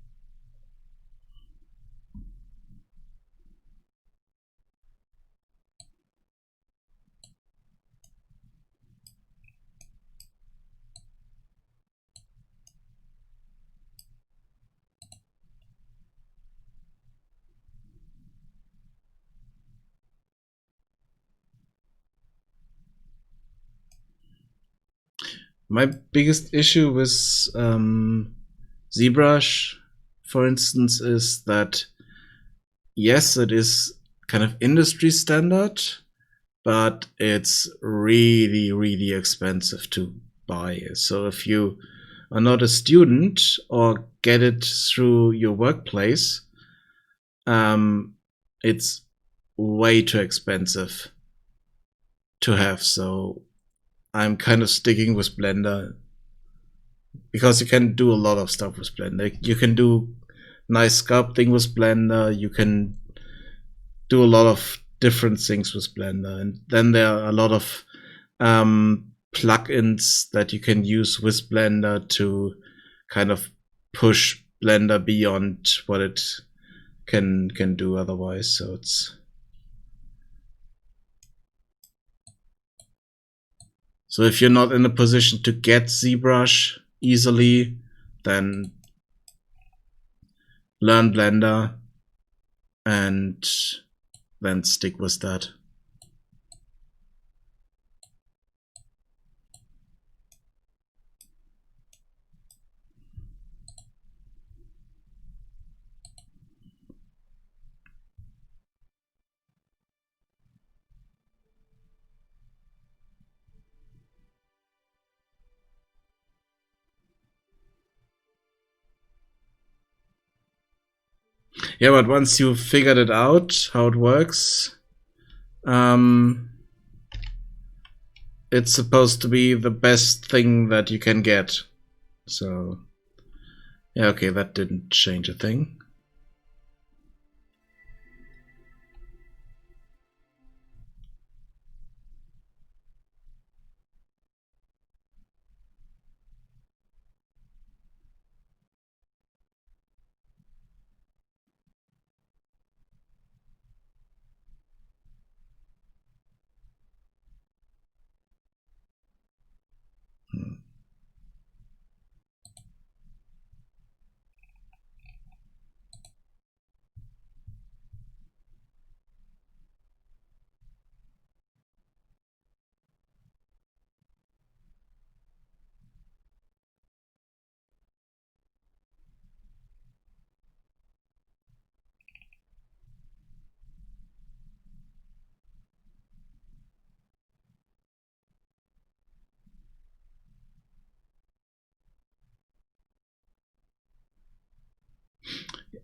My biggest issue with ZBrush, for instance, is that yes, it is kind of industry standard, but it's really, really expensive to buy. So if you are not a student or get it through your workplace, it's way too expensive to have. So I'm kind of sticking with Blender because you can do a lot of stuff with Blender. You can do nice sculpting with Blender. You can do a lot of different things with Blender, and then there are a lot of plugins that you can use with Blender to kind of push Blender beyond what it can do otherwise. So it's so if you're not in a position to get ZBrush easily, then learn Blender and then stick with that. Yeah, but once you've figured it out how it works, it's supposed to be the best thing that you can get. So yeah, okay, that didn't change a thing.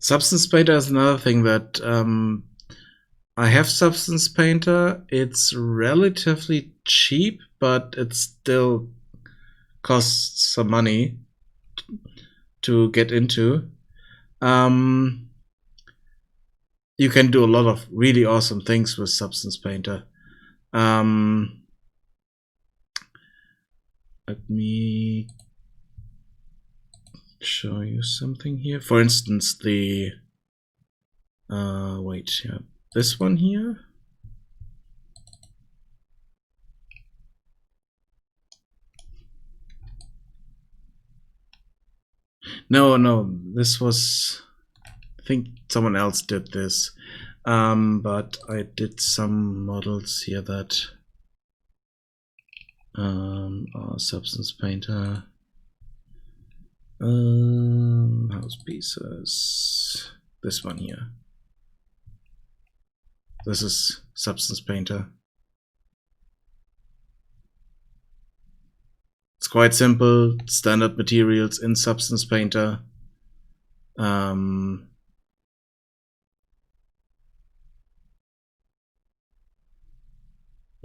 Substance Painter is another thing that I have Substance Painter. It's relatively cheap, but it still costs some money to get into. You can do a lot of really awesome things with Substance Painter. Let me show you something here. For instance, the this one here. No, this was, I think someone else did this. But I did some models here that are Substance Painter. House pieces. This one here. This is Substance Painter. It's quite simple, standard materials in Substance Painter. You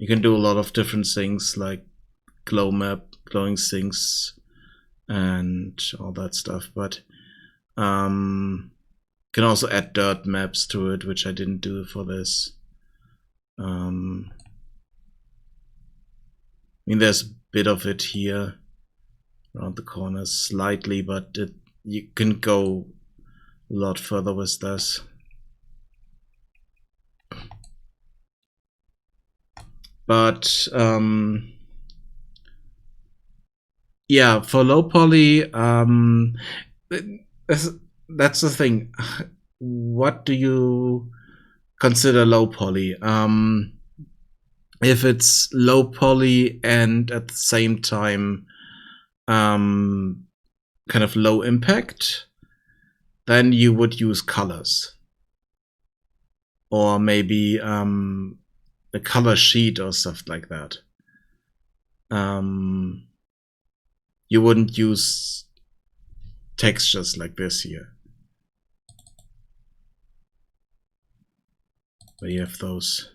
can do a lot of different things like glow map, glowing things, and all that stuff. But can also add dirt maps to it, which I didn't do for this. I mean, there's a bit of it here around the corners slightly, but you can go a lot further with this. But yeah, for low poly, that's the thing. What do you consider low poly? If it's low poly and at the same time kind of low impact, then you would use colors. Or maybe a color sheet or stuff like that. You wouldn't use textures like this here, where you have those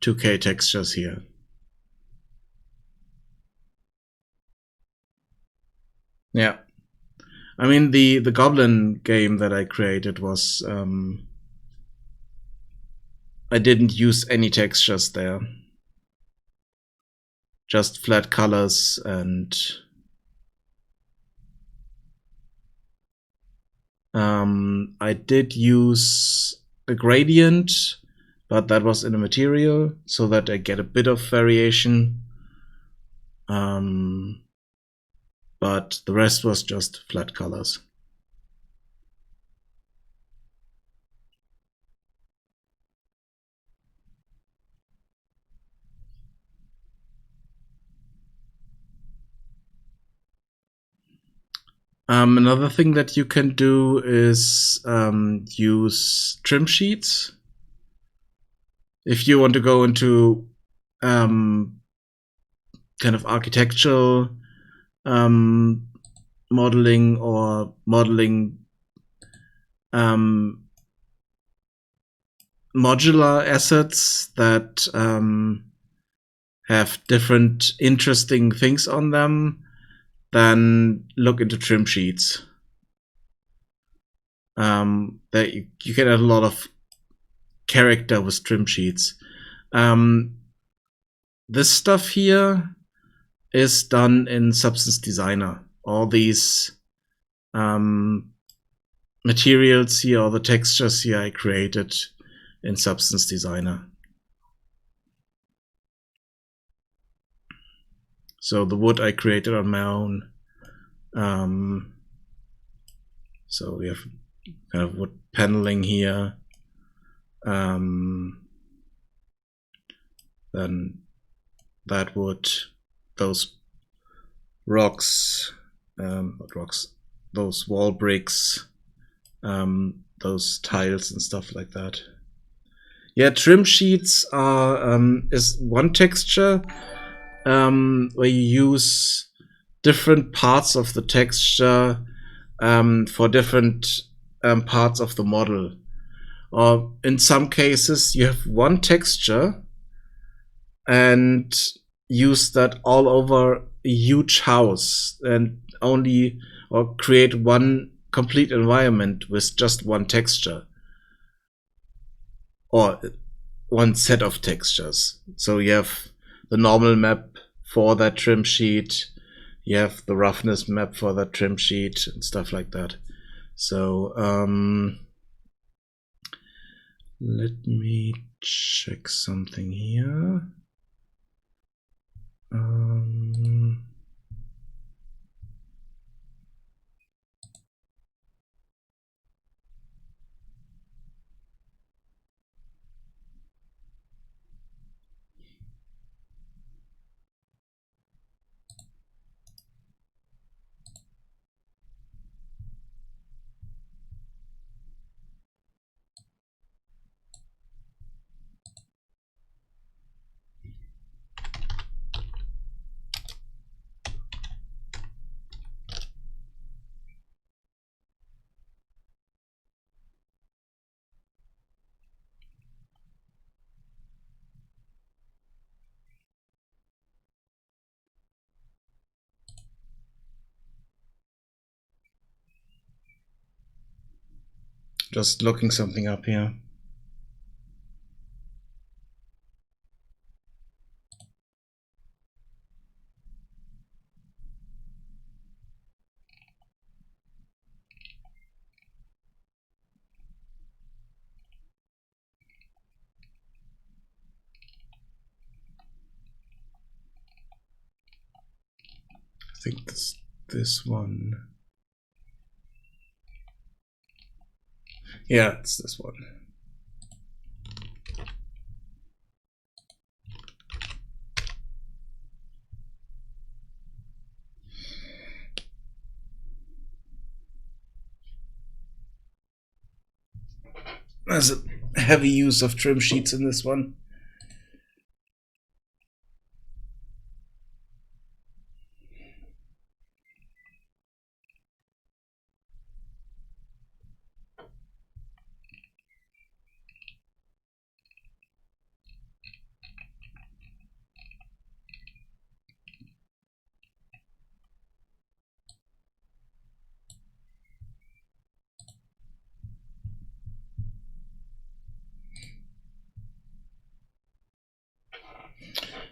2K textures here. Yeah, I mean the Goblin game that I created was I didn't use any textures there, just flat colors, and I did use a gradient, but that was in a material so that I get a bit of variation. But the rest was just flat colors. Another thing that you can do is use trim sheets. If you want to go into kind of architectural modeling or modeling modular assets that have different interesting things on them, then look into trim sheets. That you can add a lot of character with trim sheets. This stuff here is done in Substance Designer. All these materials here, all the textures here, I created in Substance Designer. So the wood I created on my own. So we have kind of wood paneling here. Then that wood, those rocks, not rocks, those wall bricks, those tiles and stuff like that. Yeah, trim sheets are is one texture where you use different parts of the texture for different parts of the model. Or in some cases, you have one texture and use that all over a huge house and only or create one complete environment with just one texture or one set of textures. So you have the normal map for that trim sheet, you have the roughness map for that trim sheet and stuff like that. So let me check something here. Just looking something up here. I think this one. Yeah, it's this one. There's a heavy use of trim sheets in this one.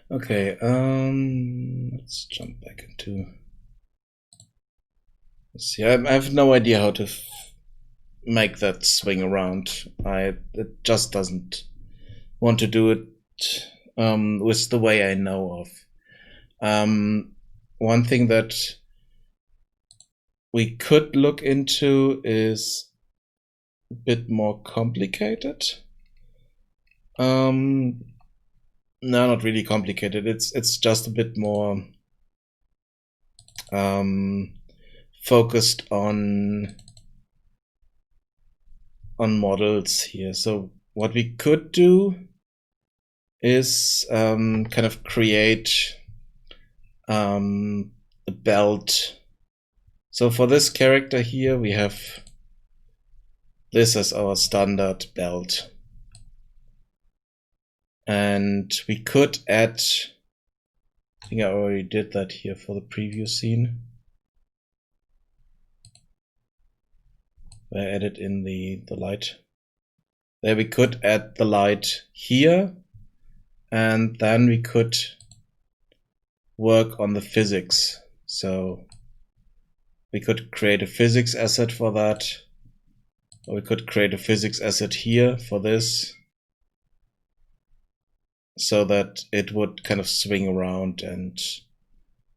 Okay, let's jump back into. Let's see, I have no idea how to make that swing around. It just doesn't want to do it with the way I know of. One thing that we could look into is a bit more complicated. No, not really complicated. It's just a bit more focused on models here. So what we could do is kind of create a belt. So for this character here, we have this as our standard belt. And we could add, I think I already did that here for the preview scene. I added in the light. There we could add the light here, and then we could work on the physics. So we could create a physics asset for that, or we could create a physics asset here for this, so that it would kind of swing around and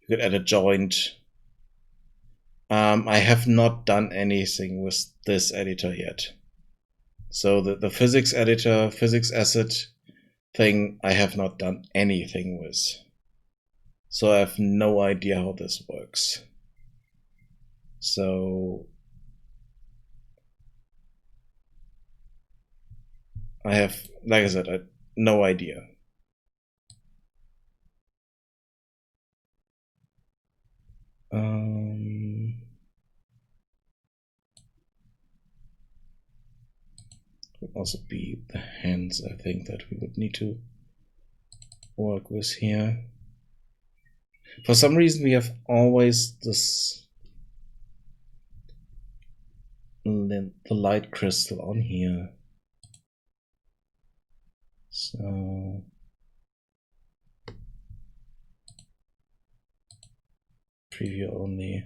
you could add a joint. I have not done anything with this editor yet. So the physics editor, physics asset thing, I have not done anything with. So I have no idea how this works. So I have, like I said, I have no idea. Would also be the hands, I think, that we would need to work with here. For some reason, we have always this the light crystal on here. So preview only.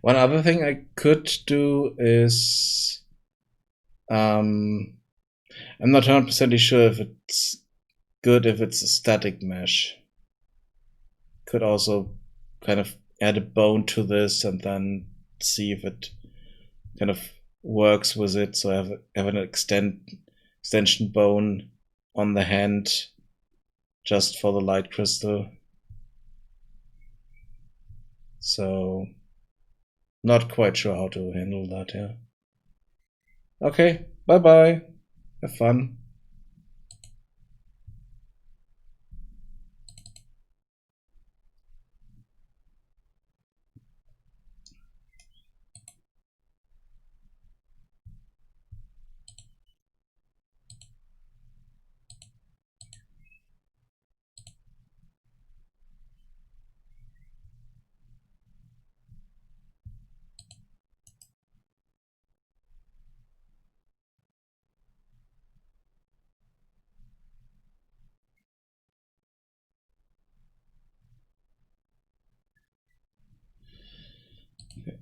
One other thing I could do is I'm not 100% sure if it's good if it's a static mesh. Could also kind of add a bone to this and then see if it kind of works with it. So I have an extension bone on the hand just for the light crystal. So not quite sure how to handle that here. Okay, bye bye. Have fun.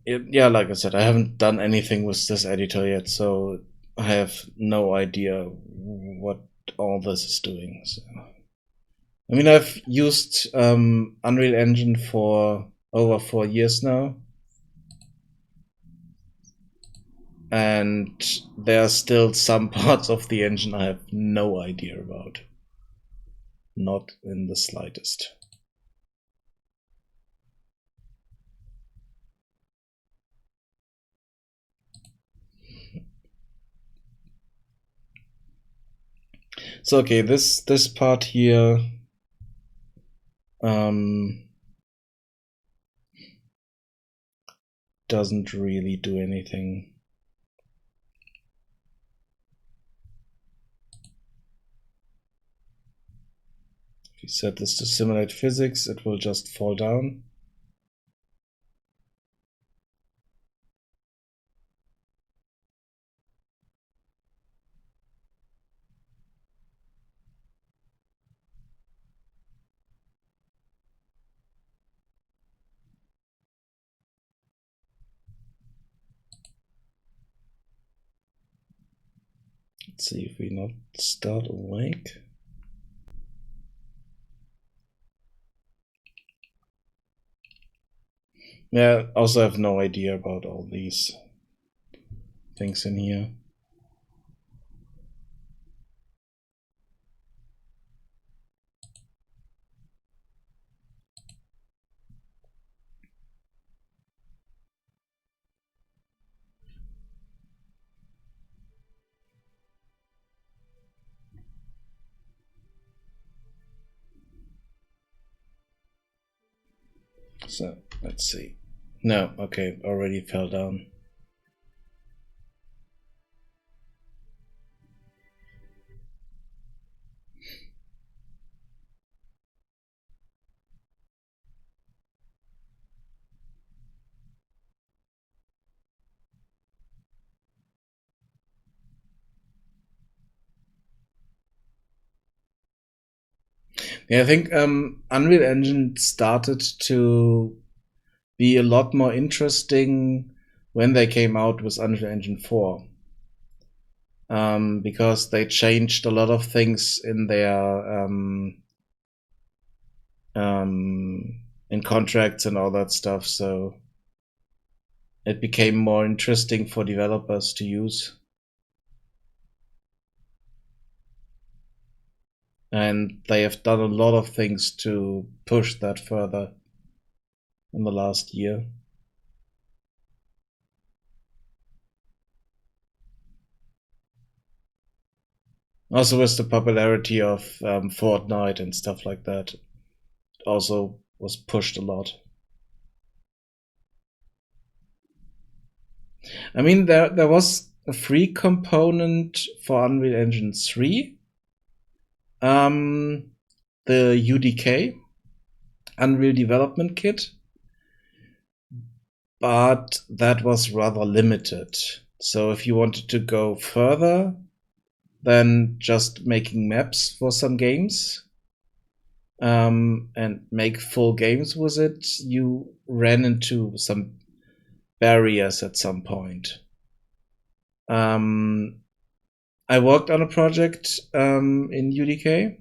Yeah, like I said, I haven't done anything with this editor yet, so I have no idea what all this is doing. So. I mean, I've used Unreal Engine for over 4 years now, and there are still some parts of the engine I have no idea about. Not in the slightest. So okay, this part here doesn't really do anything. If you set this to simulate physics, it will just fall down. Let's see if we not start awake. Yeah, also have no idea about all these things in here. So let's see. No, okay, already fell down. Yeah, I think Unreal Engine started to be a lot more interesting when they came out with Unreal Engine 4. Because they changed a lot of things in their in contracts and all that stuff, so it became more interesting for developers to use. And they have done a lot of things to push that further in the last year. Also with the popularity of Fortnite and stuff like that. also was pushed a lot. I mean, there was a free component for Unreal Engine 3, the UDK, Unreal Development Kit, but that was rather limited. So if you wanted to go further than just making maps for some games, and make full games with it, you ran into some barriers at some point. I worked on a project in UDK,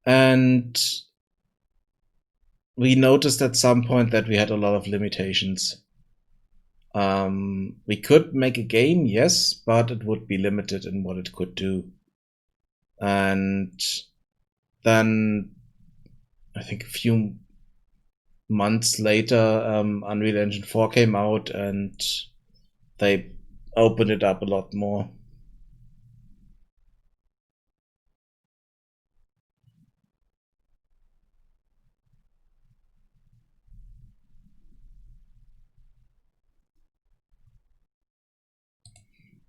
and we noticed at some point that we had a lot of limitations. We could make a game, yes, but it would be limited in what it could do. And then I think a few months later, Unreal Engine 4 came out and they opened it up a lot more.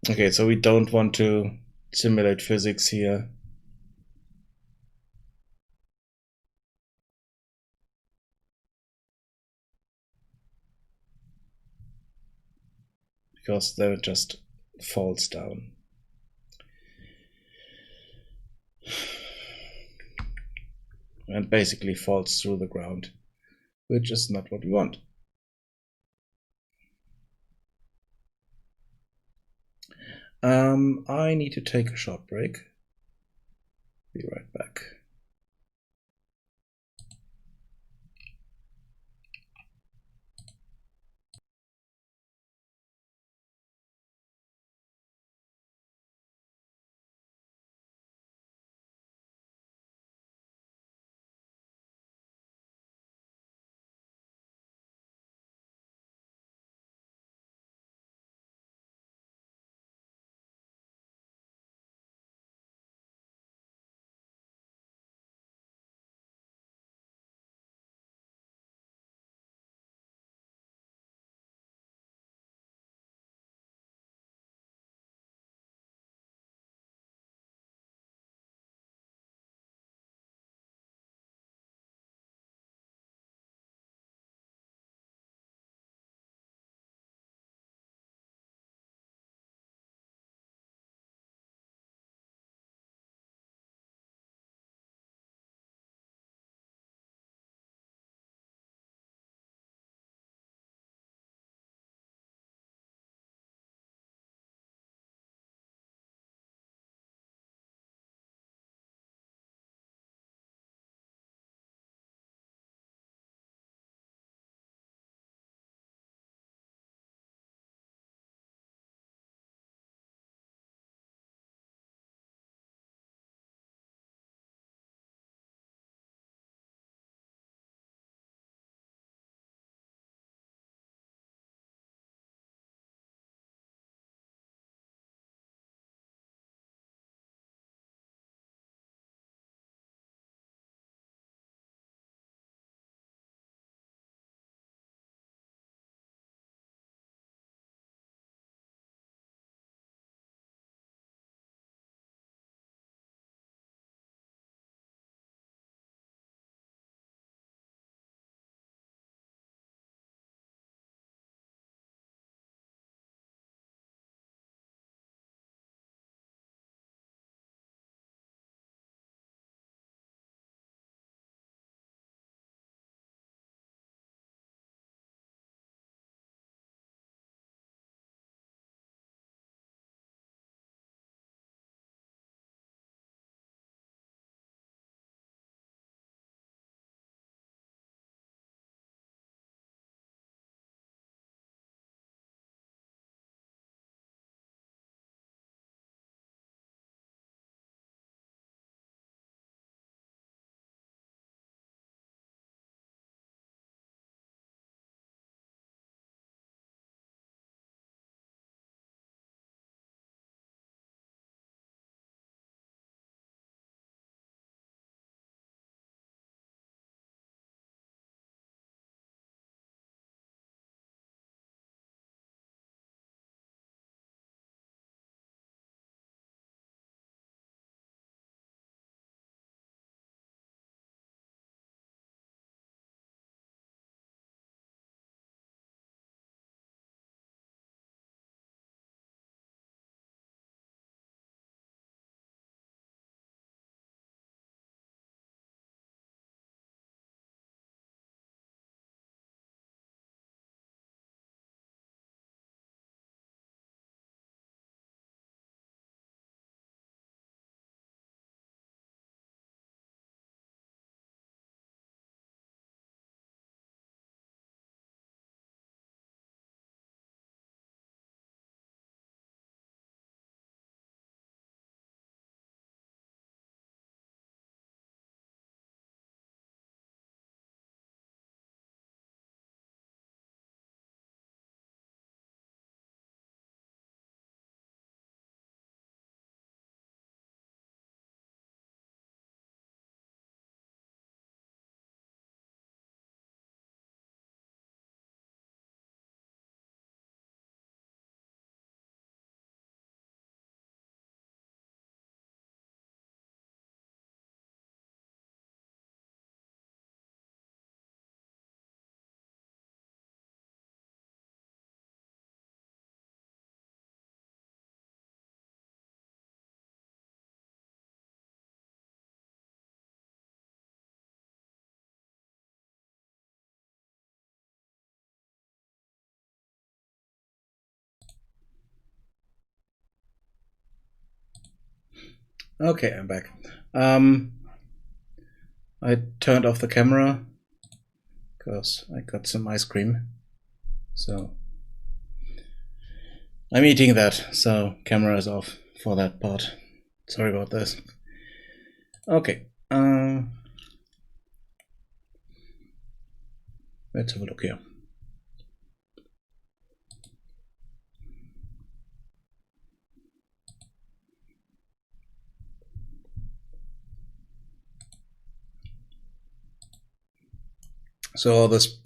Okay, so we don't want to simulate physics here. Because then it just falls down. And basically falls through the ground, which is not what we want. I need to take a short break. Be right back. Okay, I'm back. I turned off the camera because I got some ice cream. So I'm eating that, so camera is off for that part. Sorry about this. Okay. Let's have a look here. So all this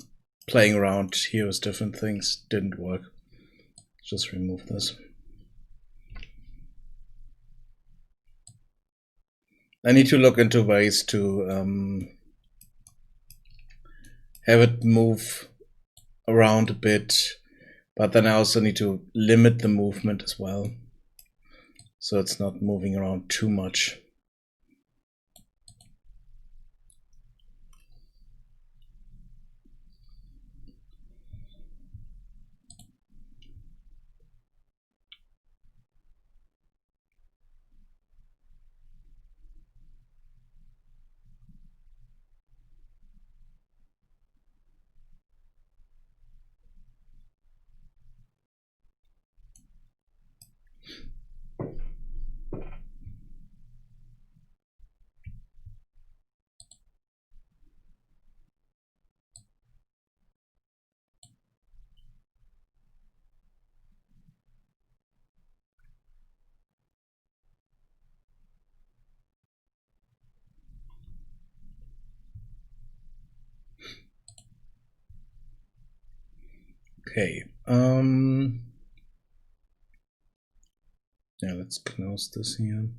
playing around here with different things didn't work. Just remove this. I need to look into ways to have it move around a bit, but then I also need to limit the movement as well, so it's not moving around too much. Okay. Yeah, let's close this here.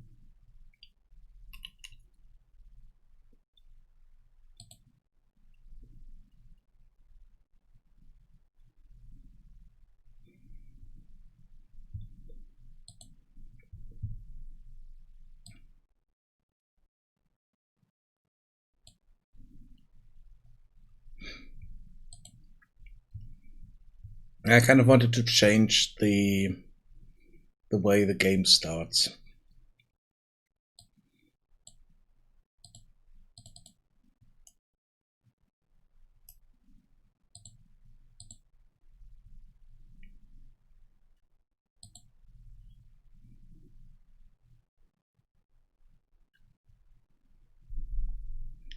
I kind of wanted to change the way the game starts.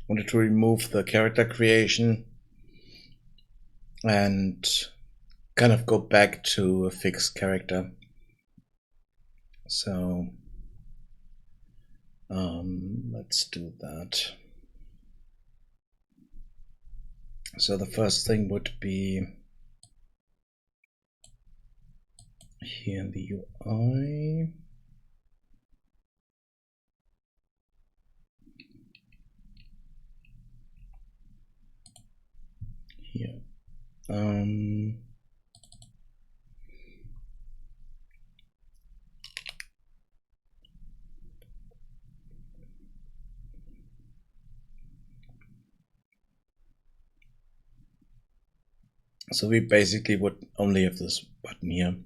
Wanted to remove the character creation and kind of go back to a fixed character. So let's do that. So the first thing would be here in the UI. Here. So we basically would only have this button here.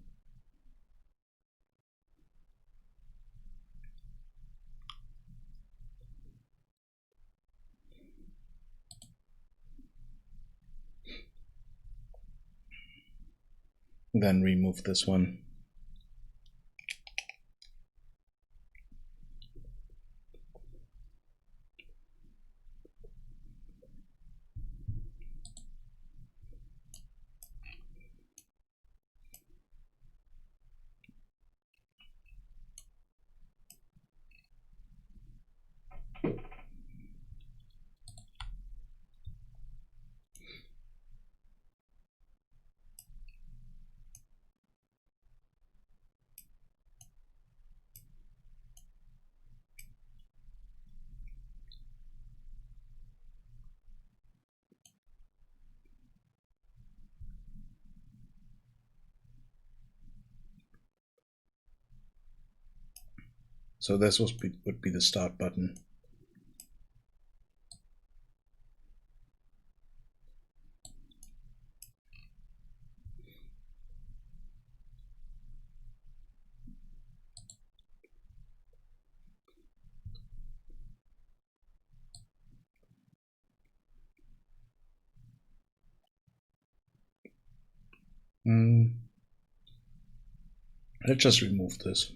Then remove this one. So this would be the start button. Let's just remove this.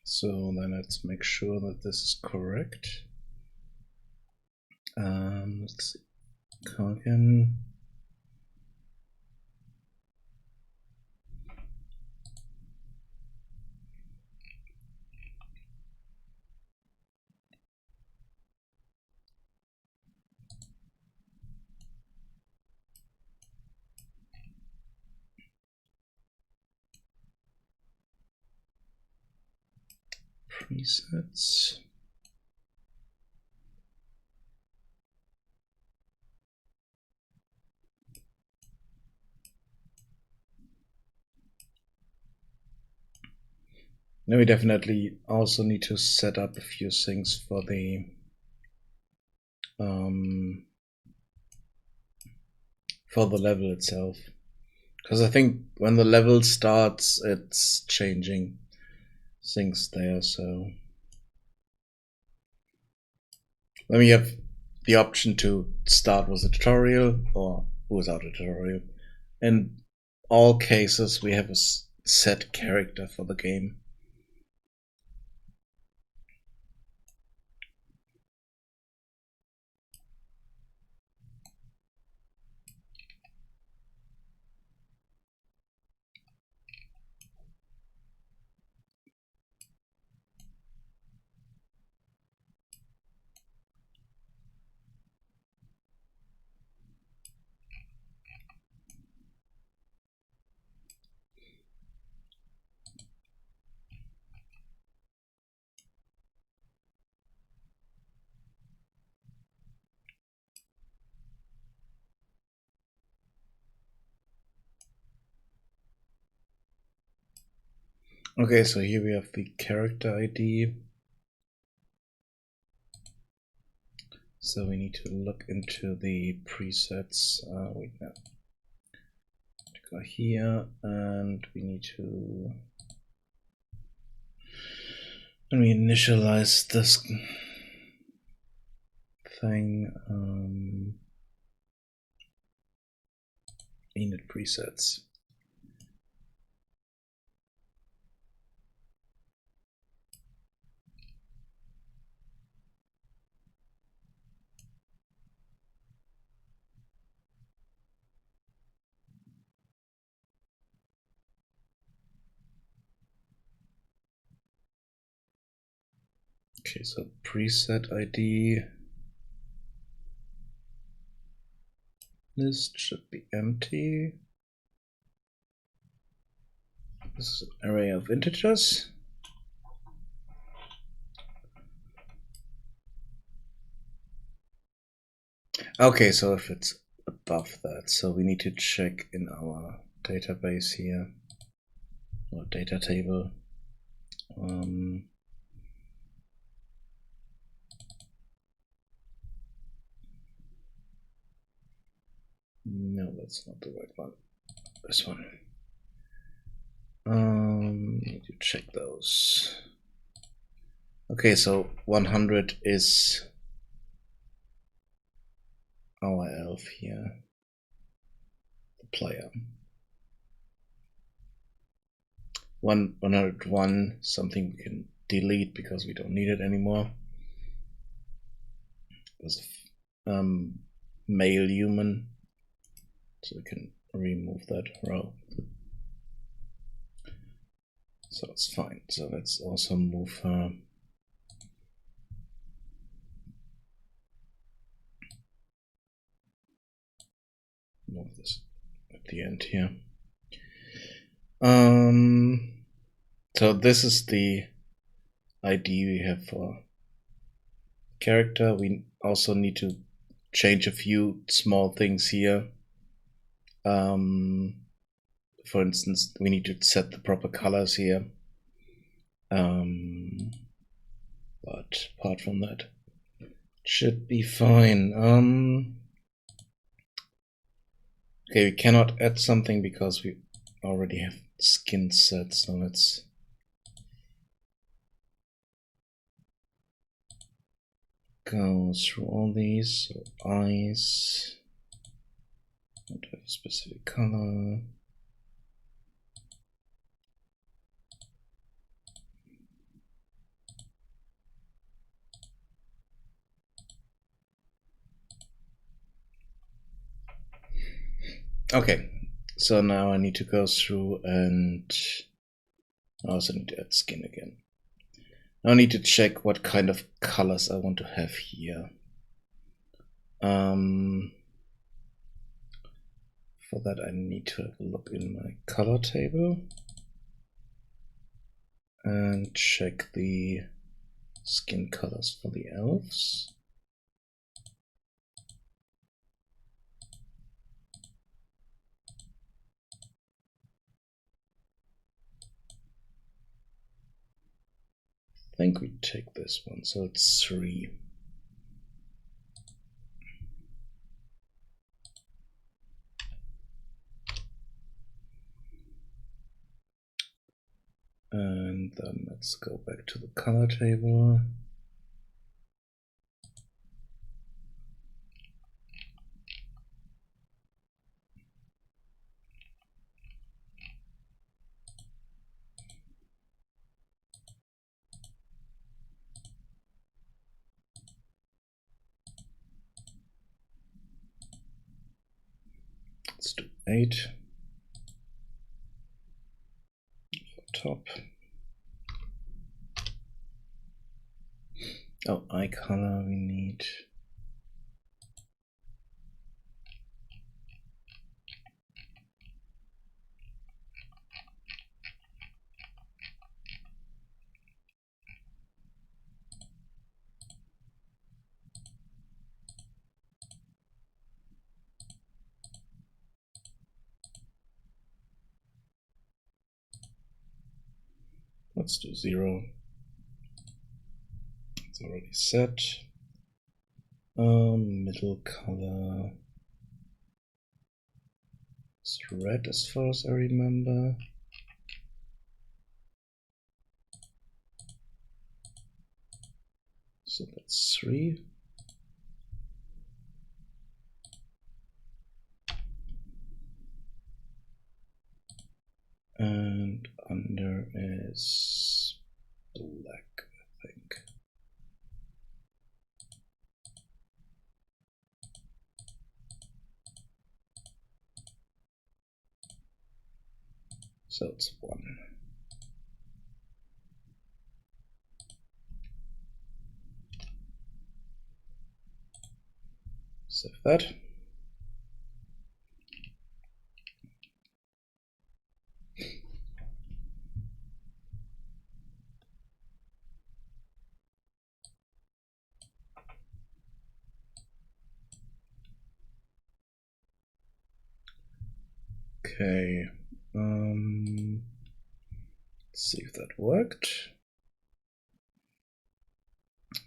So then let's make sure that this is correct. Let's see. Again. Presets. Now we definitely also need to set up a few things for the level itself, because I think when the level starts, it's changing things there. So then we have the option to start with a tutorial or without a tutorial. In all cases, we have a set character for the game. Okay, so here we have the character ID. So we need to look into the presets. Wait, no. Go here, and we need to. When we initialize this thing, init presets. Okay, so preset ID list should be empty. This is an array of integers. Okay, so if it's above that, so we need to check in our database here, or data table. No, that's not the right one. This one. Need to check those. Okay, so 100 is our elf here, the player. 101, something we can delete because we don't need it anymore. There's a male human, so we can remove that row. So it's fine. So let's also move her. Move this at the end here. So this is the ID we have for character. We also need to change a few small things here. For instance, we need to set the proper colors here. But apart from that, it should be fine. Okay, we cannot add something because we already have skin set, so let's go through all these. So eyes, don't have a specific color. Okay, so now I need to go through and I also need to add skin again. Now I need to check what kind of colors I want to have here. For that I need to have a look in my color table and check the skin colors for the elves. I think we take this one, so it's 3. And then let's go back to the color table. Let's do 8 for top. Oh, eye color we need. Let's do 0. It's already set. Middle color is red as far as I remember. So that's 3. And under is black, I think. So it's 1. Save that. Okay. Let's see if that worked.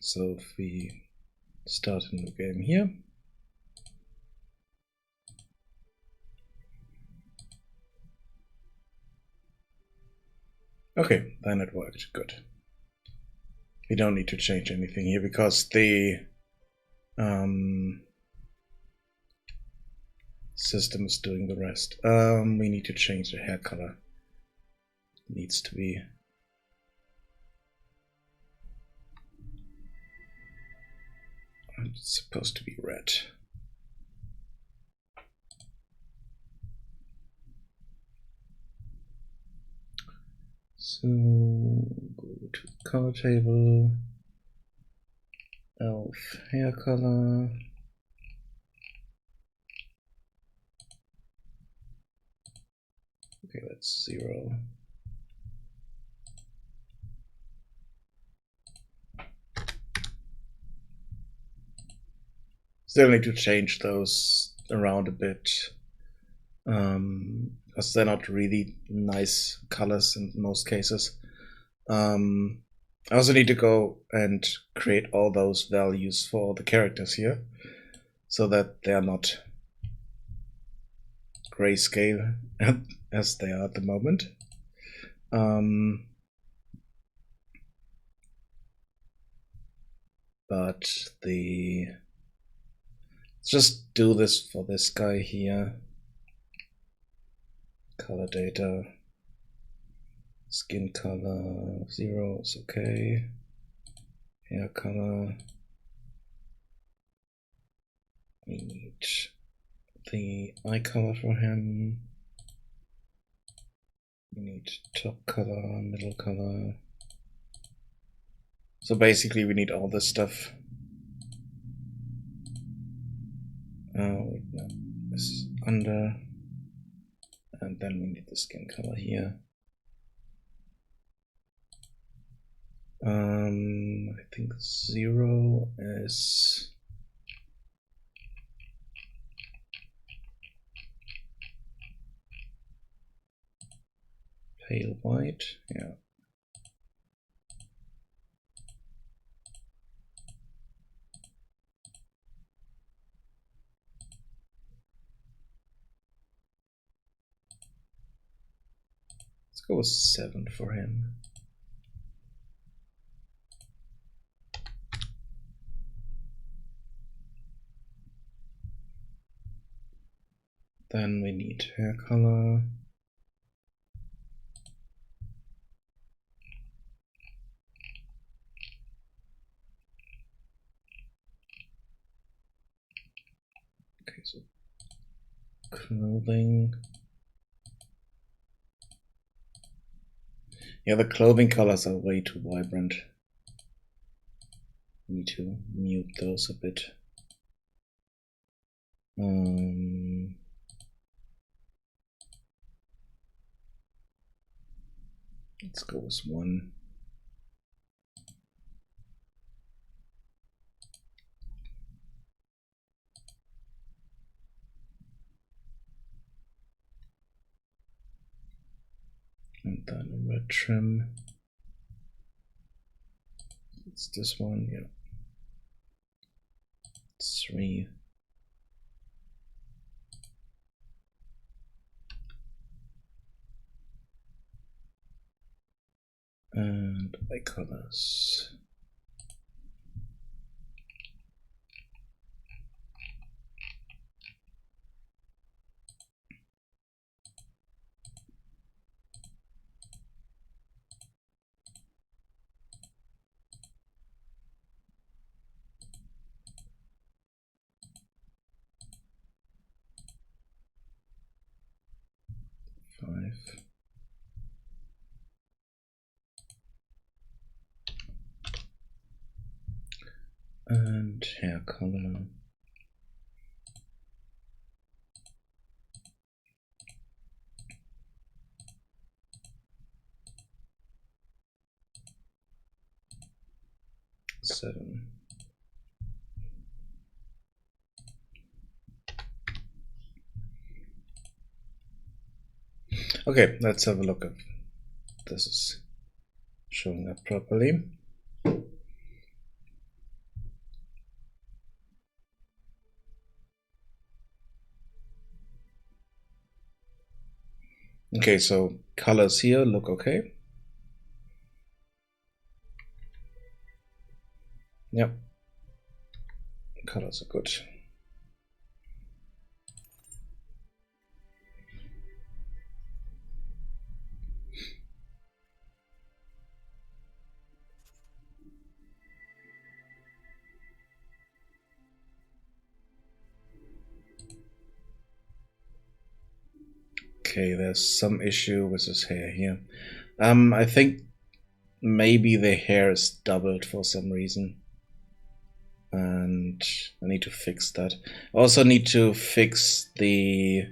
So if we start a new game here, Okay, then it worked. Good. We don't need to change anything here because the system is doing the rest. We need to change the hair color. It needs to be it's supposed to be red. So go to color table, elf hair color. Okay, that's 0. Still need to change those around a bit. Because they're not really nice colors in most cases. I also need to go and create all those values for the characters here so that they are not grayscale as they are at the moment. But let's just do this for this guy here. Color data, skin color 0 is okay. Hair color. We need the eye color for him. We need top color, middle color. So basically we need all this stuff. Wait, no, this is under. And then we need the skin color here. I think 0 is pale white, yeah. Let's go with 7 for him. Then we need hair color. Okay, so clothing. Yeah, the clothing colors are way too vibrant. We need to mute those a bit. Let's go with 1. And then a red trim. It's this one, yeah. 3. And eye colors. And hair color. Seven. Okay, let's have a look if this is showing up properly. Okay, so colors here look okay. Yep. Colors are good. Okay, there's some issue with his hair here. I think maybe the hair is doubled for some reason. And I need to fix that. I also need to fix the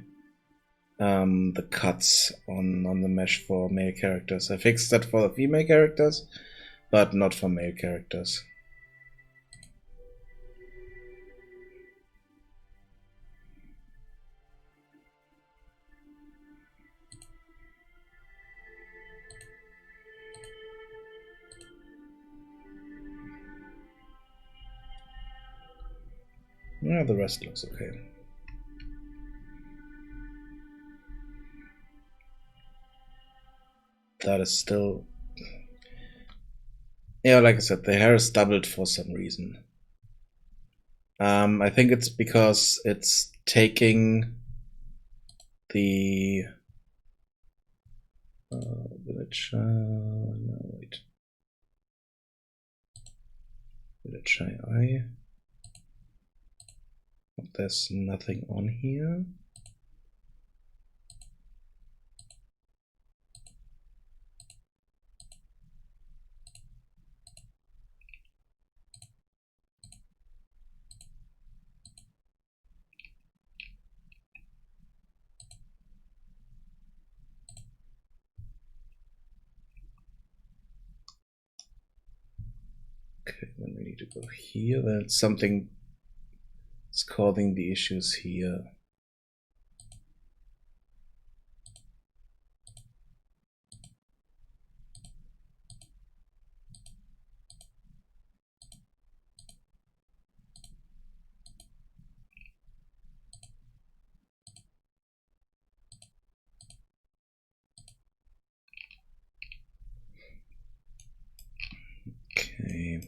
cuts on the mesh for male characters. I fixed that for the female characters, but not for male characters. Yeah, the rest looks okay. That is still... Yeah, like I said, the hair is doubled for some reason. I think it's because it's taking the village. No, wait. Village AI. There's nothing on here. Okay, then we need to go here. There's something that's causing the issues here. Okay.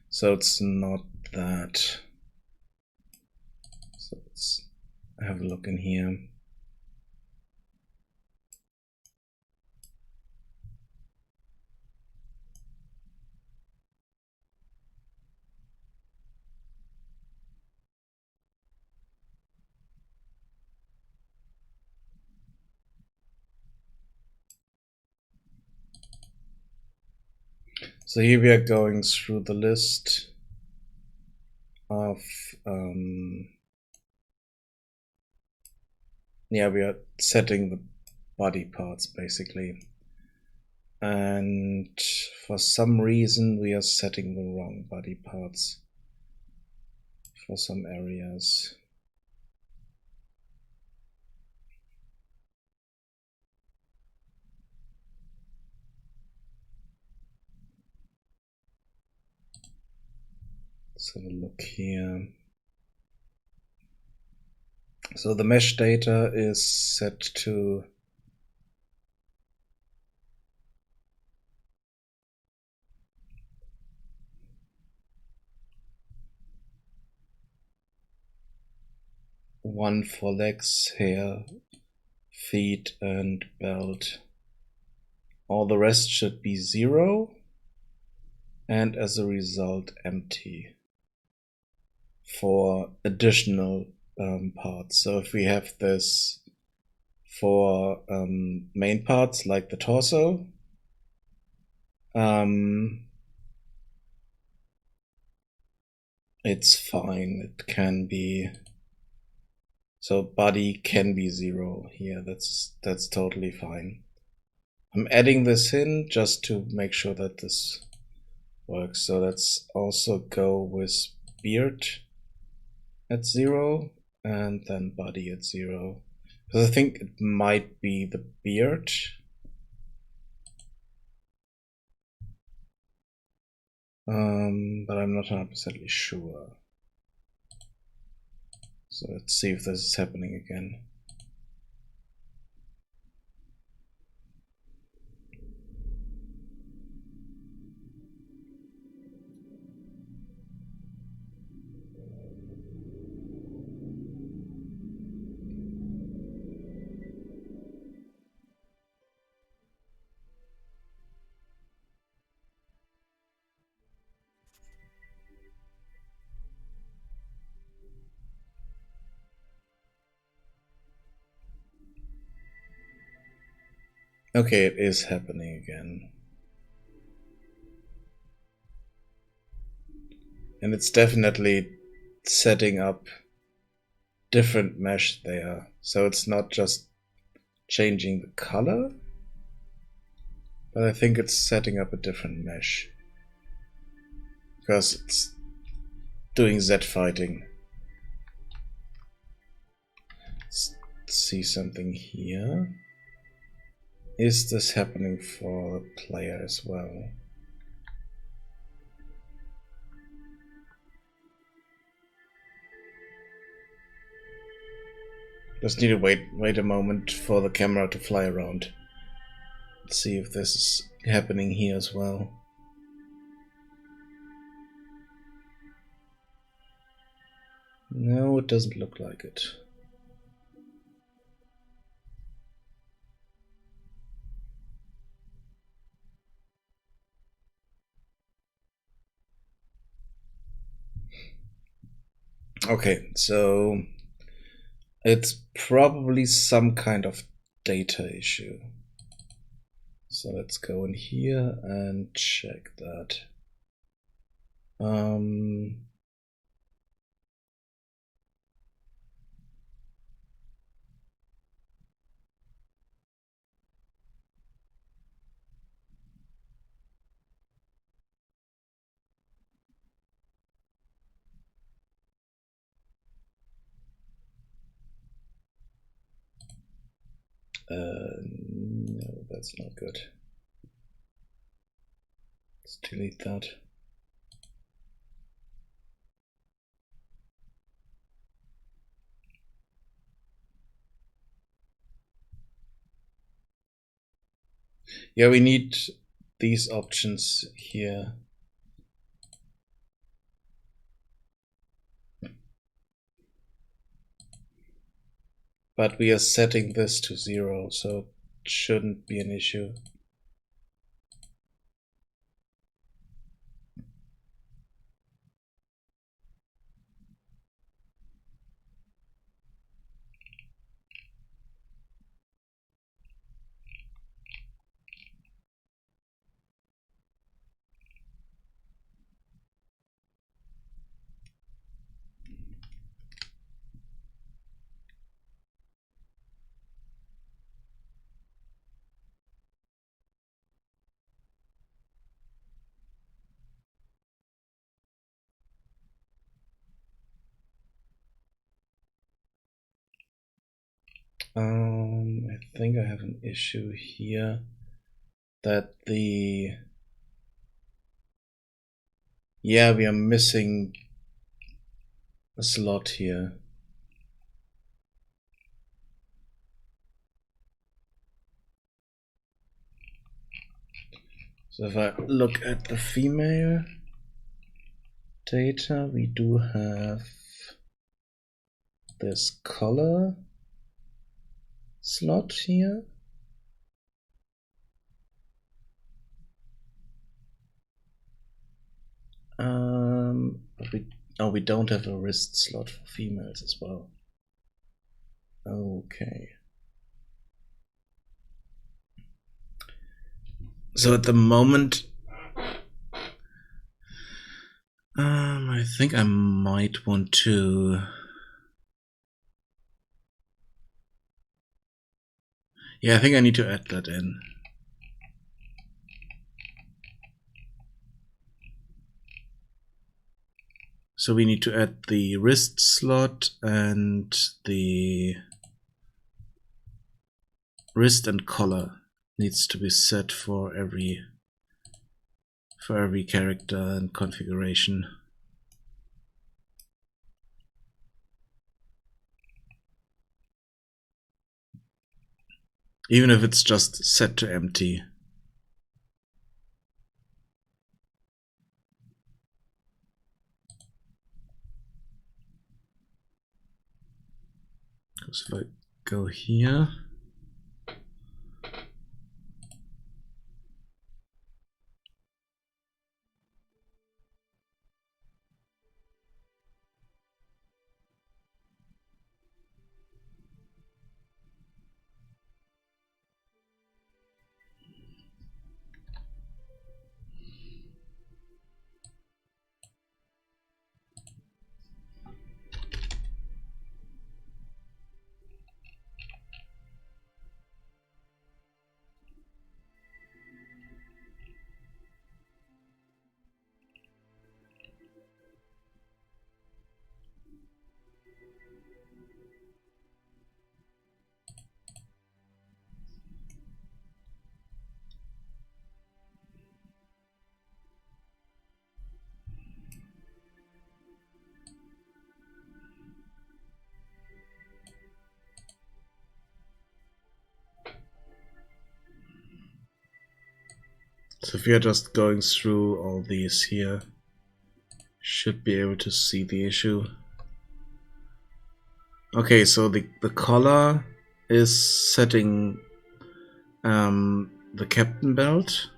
So it's not that. So let's have a look in here. So here we are going through the list of yeah, we are setting the body parts basically, and for some reason we are setting the wrong body parts for some areas. Let's have a look here. So the mesh data is set to one for legs, hair, feet, and belt. All the rest should be 0, and as a result empty for additional parts. So if we have this for main parts like the torso, it's fine. It can be, so body can be 0 here. That's totally fine. I'm adding this in just to make sure that this works. So let's also go with beard at 0 and then body at 0. Because I think it might be the beard. But I'm not 100% sure. So let's see if this is happening again. Okay, it is happening again. And it's definitely setting up different mesh there. So it's not just changing the color, but I think it's setting up a different mesh. Because it's doing Z fighting. Let's see something here. Is this happening for the player as well? Just need to wait a moment for the camera to fly around. Let's see if this is happening here as well. No, it doesn't look like it. Okay, so it's probably some kind of data issue. So let's go in here and check that. No, that's not good. Let's delete that. Yeah, we need these options here. But we are setting this to 0, so it shouldn't be an issue. I think I have an issue here that we are missing a slot here. So if I look at the female data, we do have this color slot here. We don't have a wrist slot for females as well. Okay. So at the moment, I think I might want to. Yeah, I think I need to add that in. So we need to add the wrist slot and the wrist and collar needs to be set for every character and configuration. Even if it's just set to empty. Because if I go here, So if you're just going through all these here, should be able to see the issue. Okay, so the collar is setting the captain belt,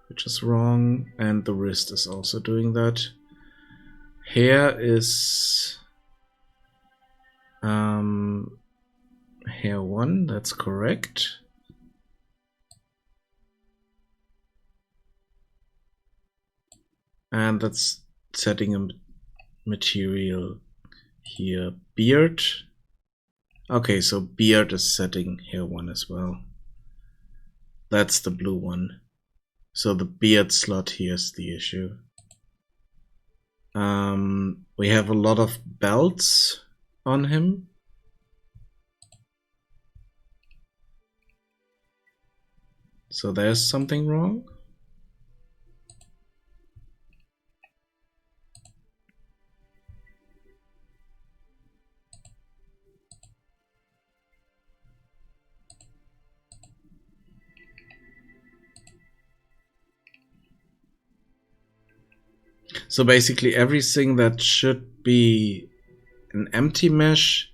which is wrong, and the wrist is also doing that. Hair is hair 1, that's correct. And that's setting a material here. Beard. Okay, so beard is setting hair 1 as well. That's the blue one. So the beard slot here is the issue. We have a lot of belts on him. So there's something wrong. So basically everything that should be an empty mesh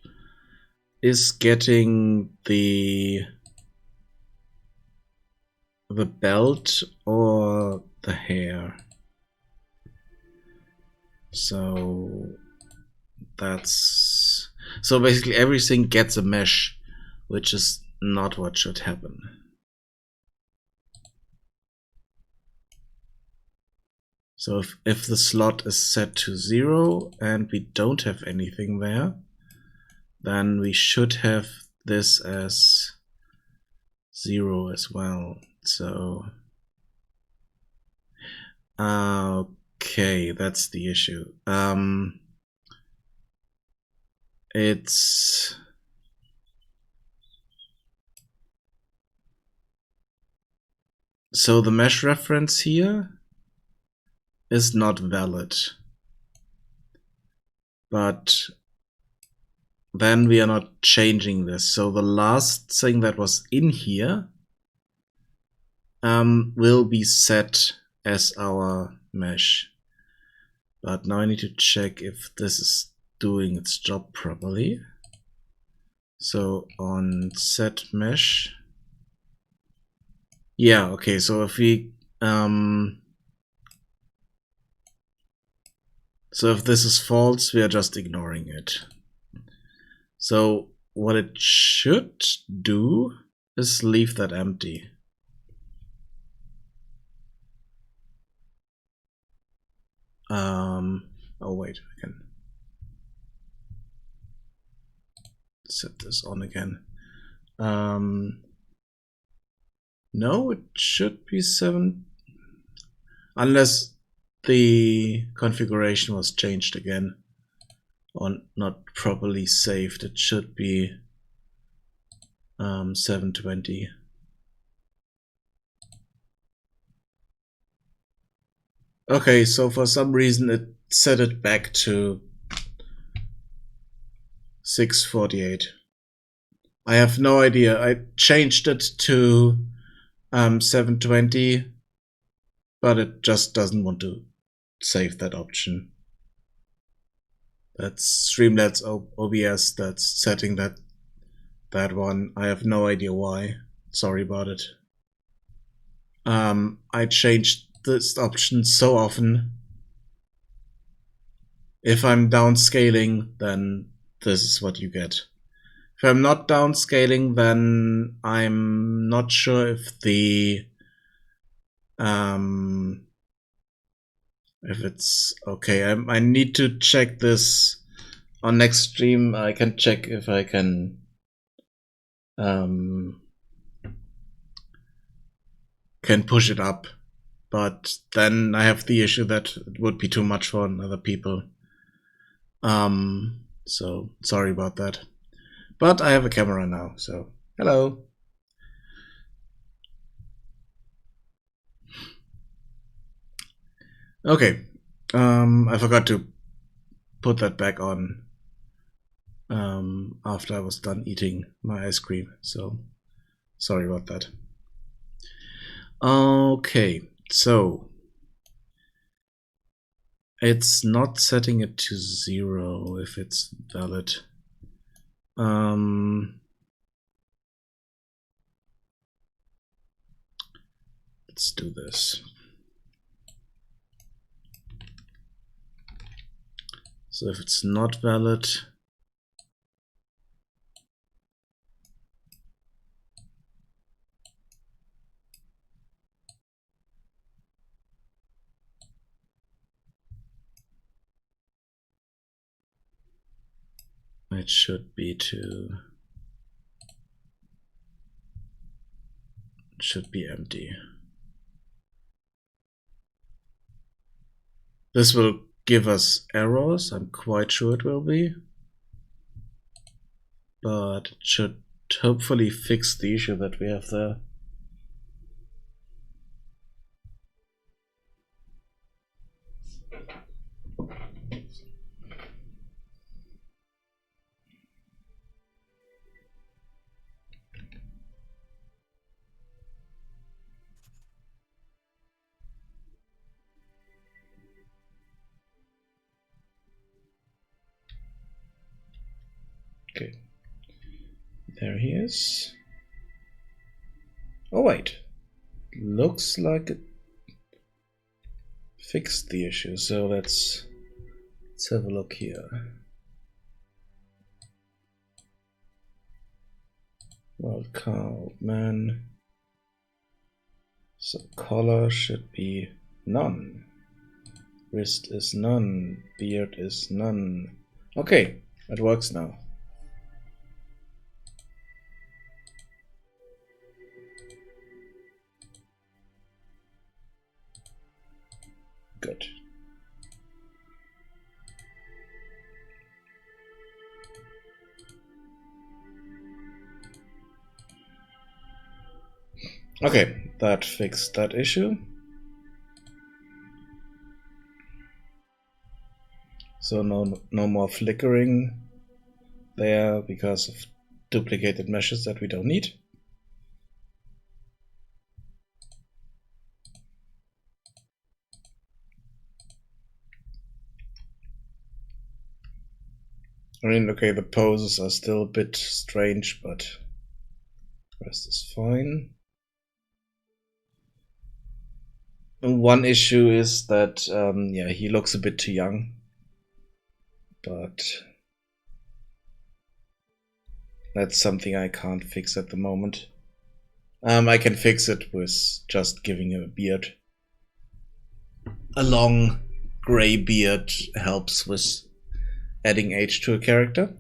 is getting the belt or the hair. So that's so basically everything gets a mesh, which is not what should happen. So if the slot is set to 0 and we don't have anything there, then we should have this as 0 as well. So okay, that's the issue. It's so the mesh reference here is not valid, but then we are not changing this. So the last thing that was in here will be set as our mesh. But now I need to check if this is doing its job properly. So on set mesh. Yeah, okay, so if we so if this is false, we are just ignoring it. So what it should do is leave that empty. Oh wait, I can set this on again. No, it should be 7, unless the configuration was changed again or not properly saved. It should be 720. Okay, so for some reason it set it back to 648. I have no idea. I changed it to 720, but it just doesn't want to save that option. That's Streamlabs OBS that's setting that one. I have no idea why. Sorry about it. I changed this option so often. If I'm downscaling, then this is what you get. If I'm not downscaling, then I'm not sure if the if it's okay. I need to check this on next stream. I can check if I can push it up, but then I have the issue that it would be too much for other people. So sorry about that. But I have a camera now, so hello. Okay. I forgot to put that back on after I was done eating my ice cream, so sorry about that. Okay, so it's not setting it to 0 if it's valid. Let's do this. So if it's not valid, it should be empty. This will give us errors, I'm quite sure it will be. But it should hopefully fix the issue that we have there. Okay, there he is. Oh wait, looks like it fixed the issue, so let's have a look here. Wild card, man. So color should be none. Wrist is none. Beard is none. Okay, it works now. Good. Okay, that fixed that issue. So no more flickering there because of duplicated meshes that we don't need. I mean, okay, the poses are still a bit strange, but the rest is fine. One issue is that, yeah, he looks a bit too young, but that's something I can't fix at the moment. I can fix it with just giving him a beard. A long gray beard helps with adding age to a character.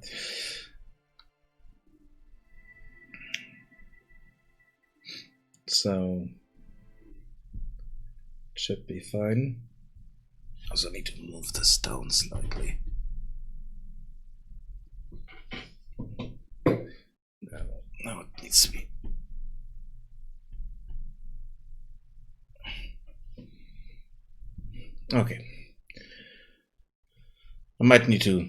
So it should be fine. Also need to move the stone slightly. No, it needs to be. Okay. I might need to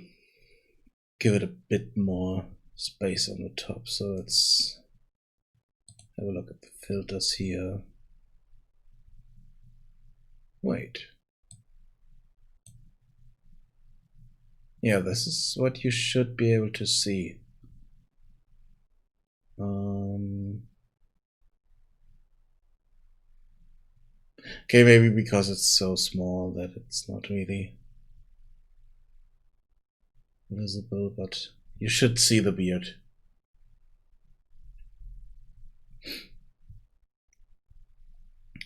give it a bit more space on the top, so let's have a look at the filters here. Wait. Yeah, this is what you should be able to see. Okay, maybe because it's so small that it's not really visible, but you should see the beard.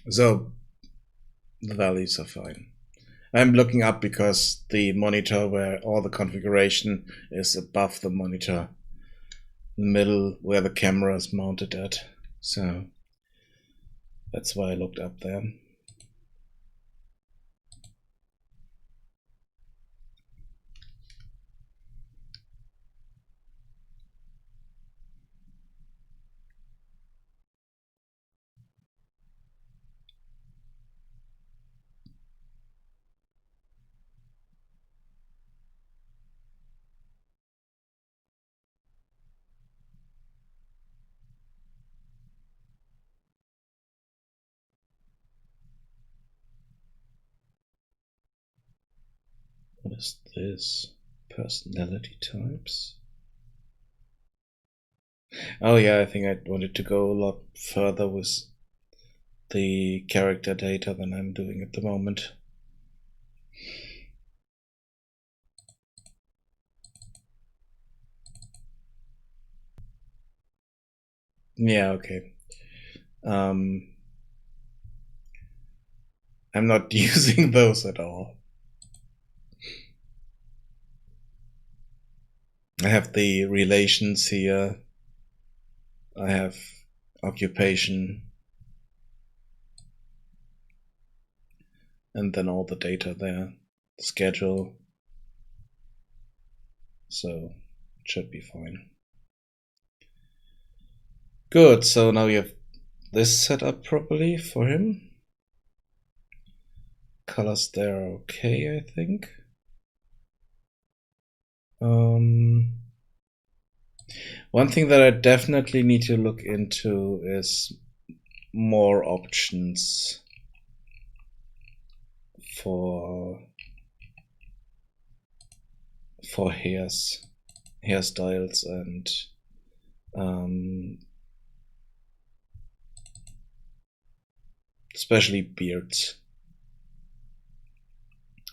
So the values are fine. I'm looking up because the monitor where all the configuration is above the monitor, in the middle where the camera is mounted at. So that's why I looked up there. What is this? Personality types? Oh yeah, I think I wanted to go a lot further with the character data than I'm doing at the moment. Yeah, okay. I'm not using those at all. I have the relations here. I have occupation. And then all the data there. Schedule. So it should be fine. Good, so now we have this set up properly for him. Colors there are okay, I think. One thing that I definitely need to look into is more options for hairstyles and especially beards.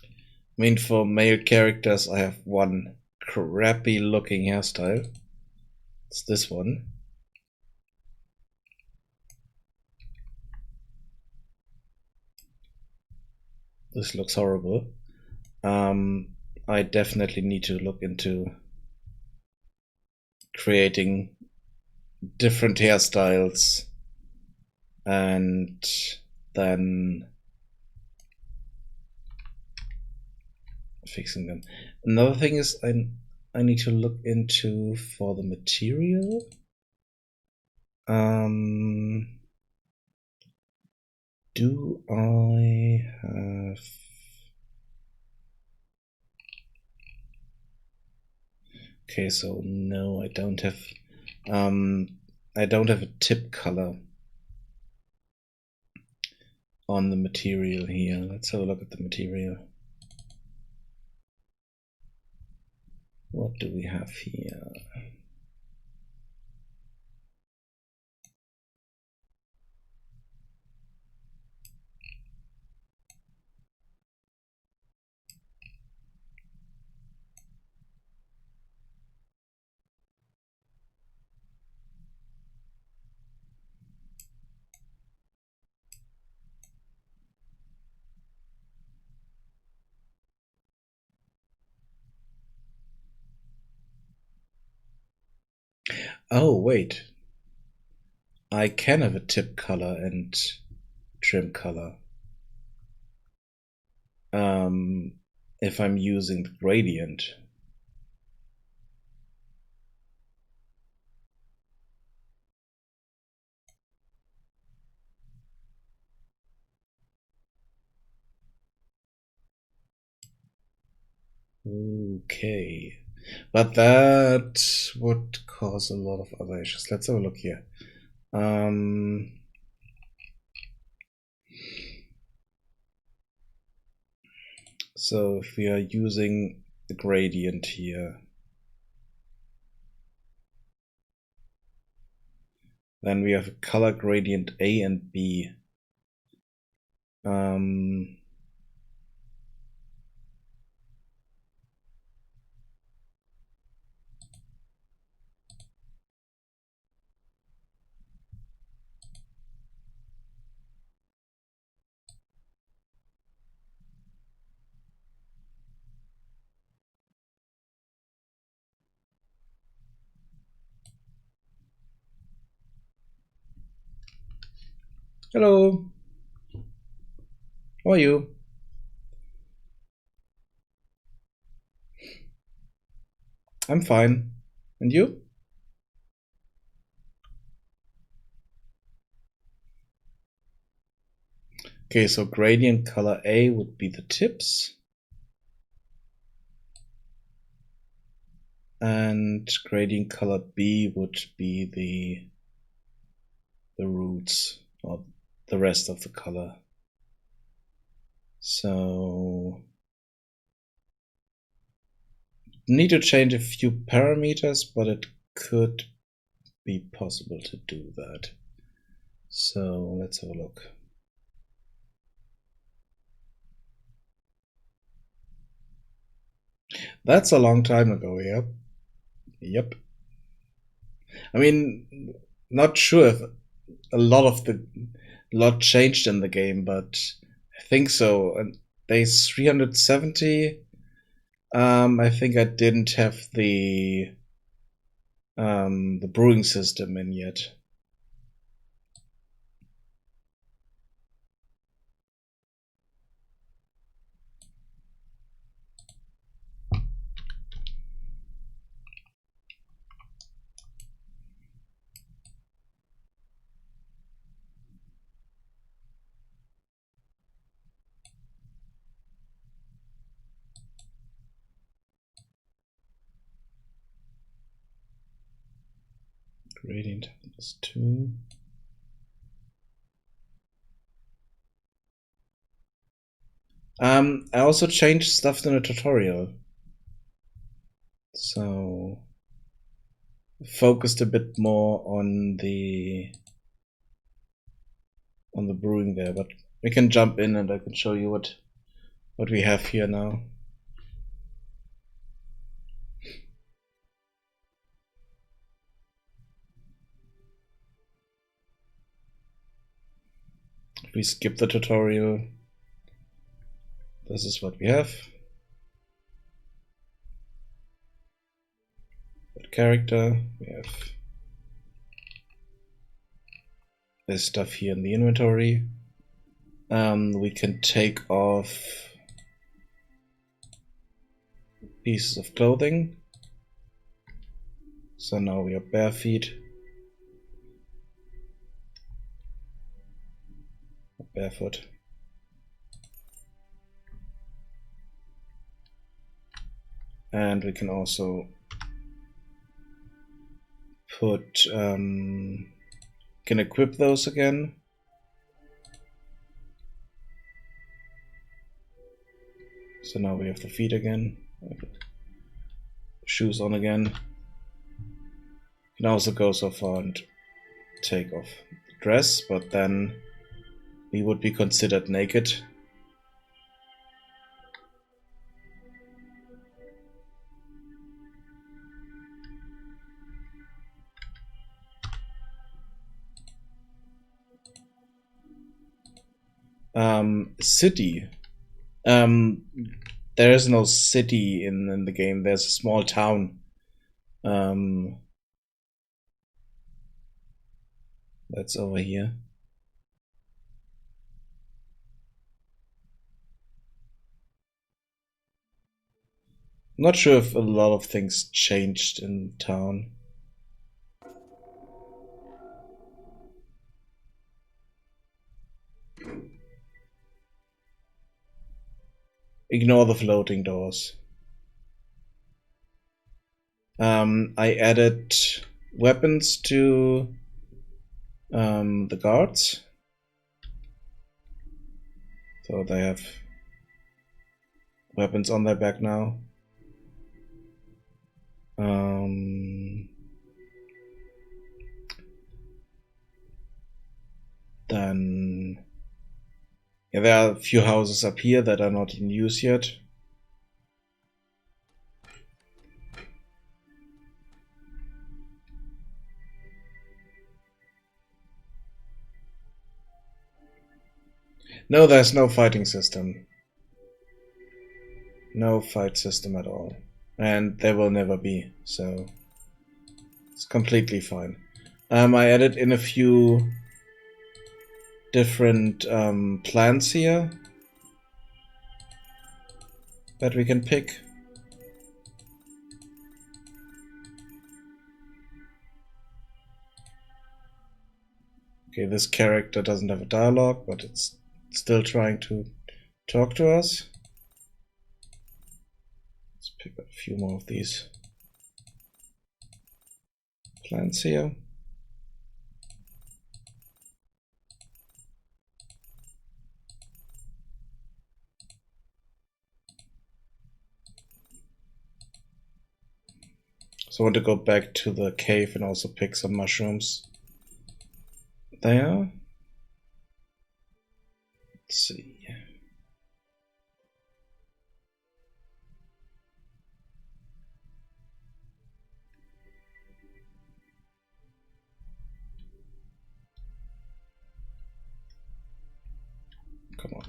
I mean, for male characters, I have one crappy looking hairstyle. It's this one. This looks horrible. I definitely need to look into creating different hairstyles and then fixing them. Another thing is I need to look into for the material. Do I have... Okay, so no, I don't have a tip color on the material here. Let's have a look at the material. What do we have here? Oh, wait. I can have a tip color and trim color. If I'm using the gradient. Okay. But that would cause a lot of other issues. Let's have a look here. So if we are using the gradient here, then we have a color gradient A and B. Hello. How are you? I'm fine. And you? Okay, so gradient color A would be the tips. And gradient color B would be the roots or the rest of the color. So need to change a few parameters, but it could be possible to do that. So let's have a look. That's a long time ago, yep. Yep. I mean, not sure if a lot changed in the game, but I think so. And day 370, I think I didn't have the brewing system in yet. Gradient plus 2. I also changed stuff in the tutorial. So focused a bit more on the brewing there, but we can jump in and I can show you what we have here now. If we skip the tutorial, this is what we have. That character, we have this stuff here in the inventory. We can take off pieces of clothing. So now we are bare feet. Barefoot. And we can also put, can equip those again. So now we have the feet again. Shoes on again. Can also go so far and take off the dress, but then we would be considered naked. City. There is no city in the game. There's a small town. That's over here. Not sure if a lot of things changed in town. Ignore the floating doors. I added weapons to the guards. So they have weapons on their back now. Then yeah, there are a few houses up here that are not in use yet. No, there's no fighting system. No fight system at all. And there will never be, so it's completely fine. I added in a few different plants here that we can pick. Okay, this character doesn't have a dialogue, but it's still trying to talk to us. Let's pick up a few more of these plants here. So I want to go back to the cave and also pick some mushrooms. There. Let's see. Come on.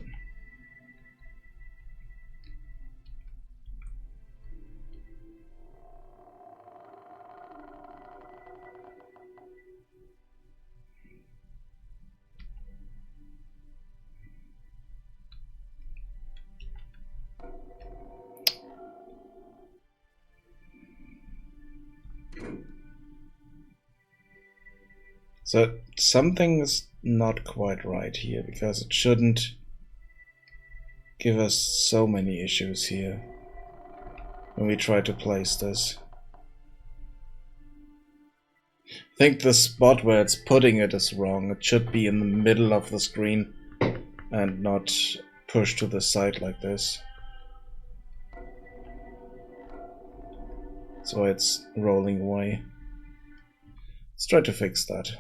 So something is not quite right here, because it shouldn't give us so many issues here when we try to place this. I think the spot where it's putting it is wrong. It should be in the middle of the screen and not pushed to the side like this. So it's rolling away. Let's try to fix that.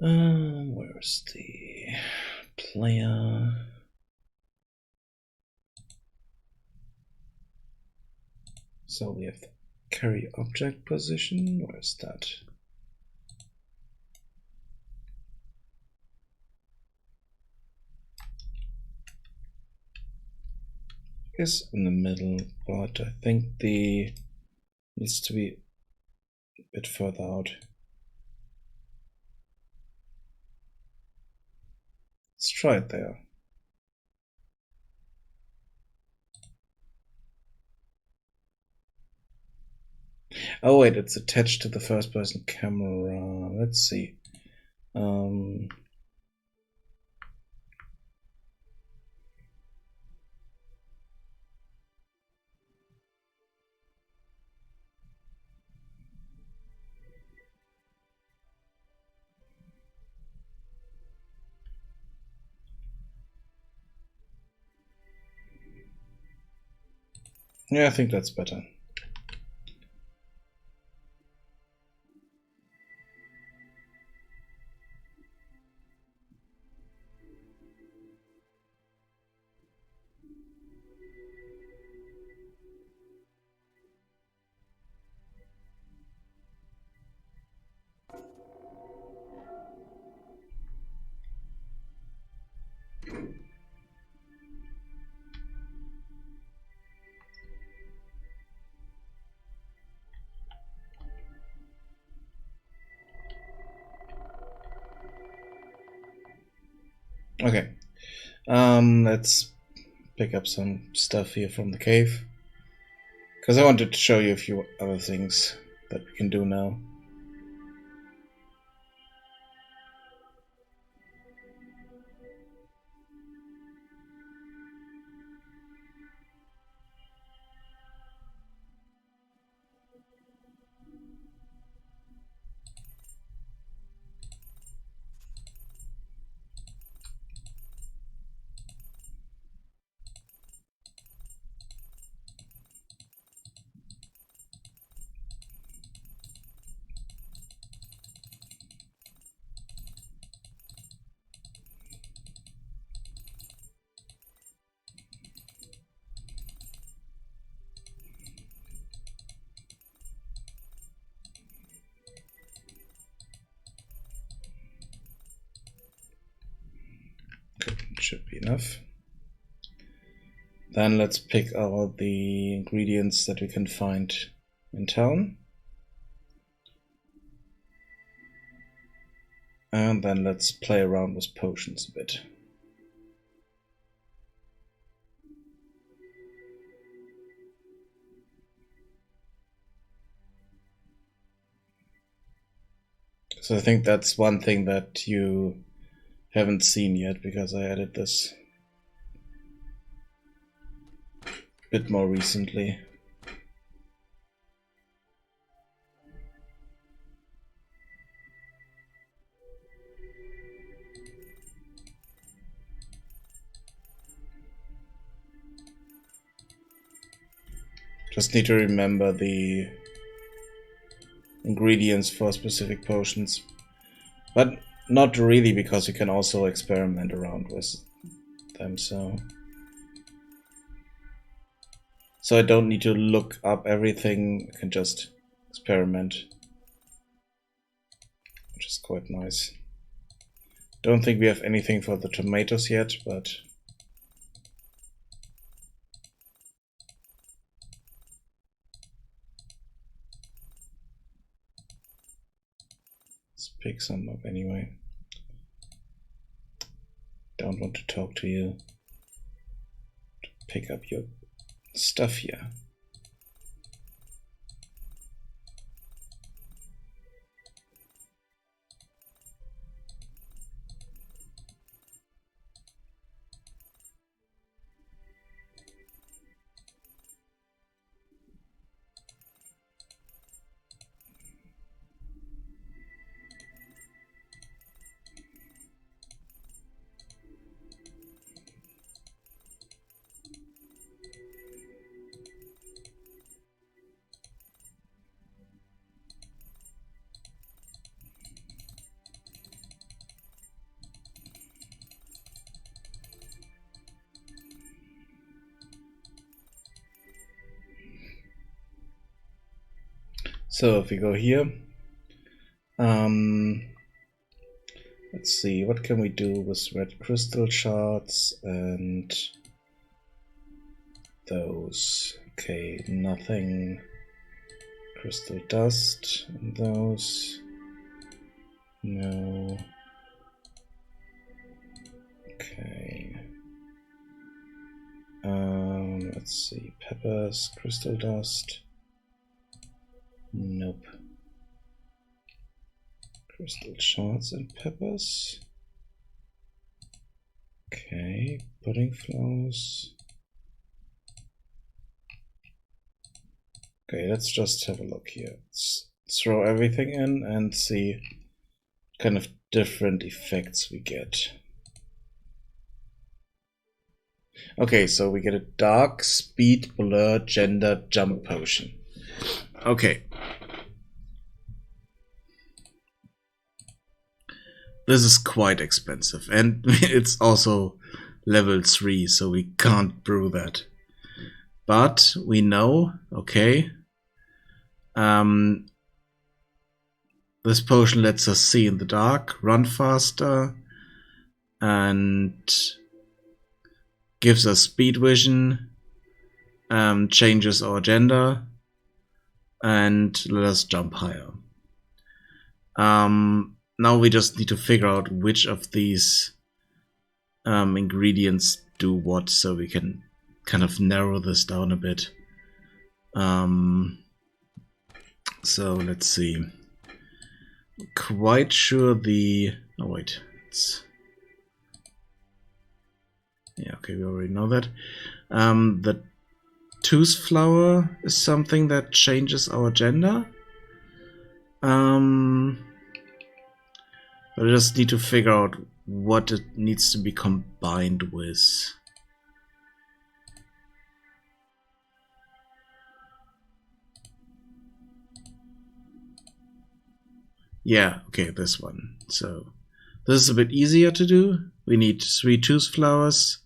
Where's the player? So we have the carry object position. Where's that? Is in the middle, but I think the needs to be a bit further out. Let's try it there. Oh wait, it's attached to the first person camera. Let's see. Yeah, I think that's better. Okay. Let's pick up some stuff here from the cave, because I wanted to show you a few other things that we can do now. Okay, should be enough. Then let's pick all the ingredients that we can find in town. And then let's play around with potions a bit. So I think that's one thing that you haven't seen yet, because I added this a bit more recently. Just need to remember the ingredients for specific potions. But not really, because you can also experiment around with them, so I don't need to look up everything, I can just experiment, which is quite nice. Don't think we have anything for the tomatoes yet, but let's pick some up anyway. Don't want to talk to you. Pick up your stuff here. So if we go here, let's see, what can we do with red crystal shards and those? Okay, nothing. Crystal dust and those. No. Okay. Let's see, peppers, crystal dust. Nope. Crystal shards and peppers. Okay, pudding flowers. Okay, let's just have a look here. Let's throw everything in and see what kind of different effects we get. Okay, so we get a dark, speed, blur, gender, jump potion. Okay. This is quite expensive, and it's also level 3, so we can't brew that. But we know, okay, this potion lets us see in the dark, run faster, and gives us speed vision, changes our gender, and let us jump higher. Now we just need to figure out which of these ingredients do what, so we can kind of narrow this down a bit. So let's see. Quite sure the... oh wait, yeah, okay, we already know that. The tooth flower is something that changes our gender. But I just need to figure out what it needs to be combined with. Yeah, okay, this one. So this is a bit easier to do. We need 3 tooth flowers,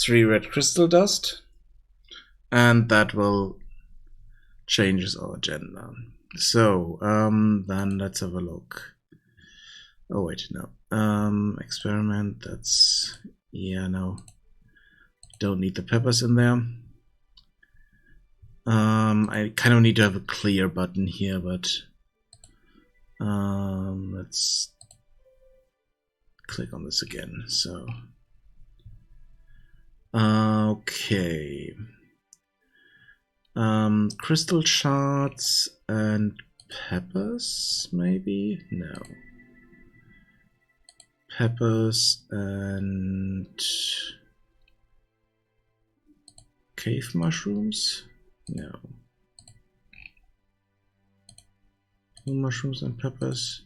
3 red crystal dust, and that will change our gender. So then let's have a look. Oh wait, no. Experiment, that's... yeah, no. Don't need the peppers in there. I kind of need to have a clear button here, but let's click on this again. So okay, crystal shards and peppers, maybe? No. Peppers and cave mushrooms? No. Mushrooms and peppers.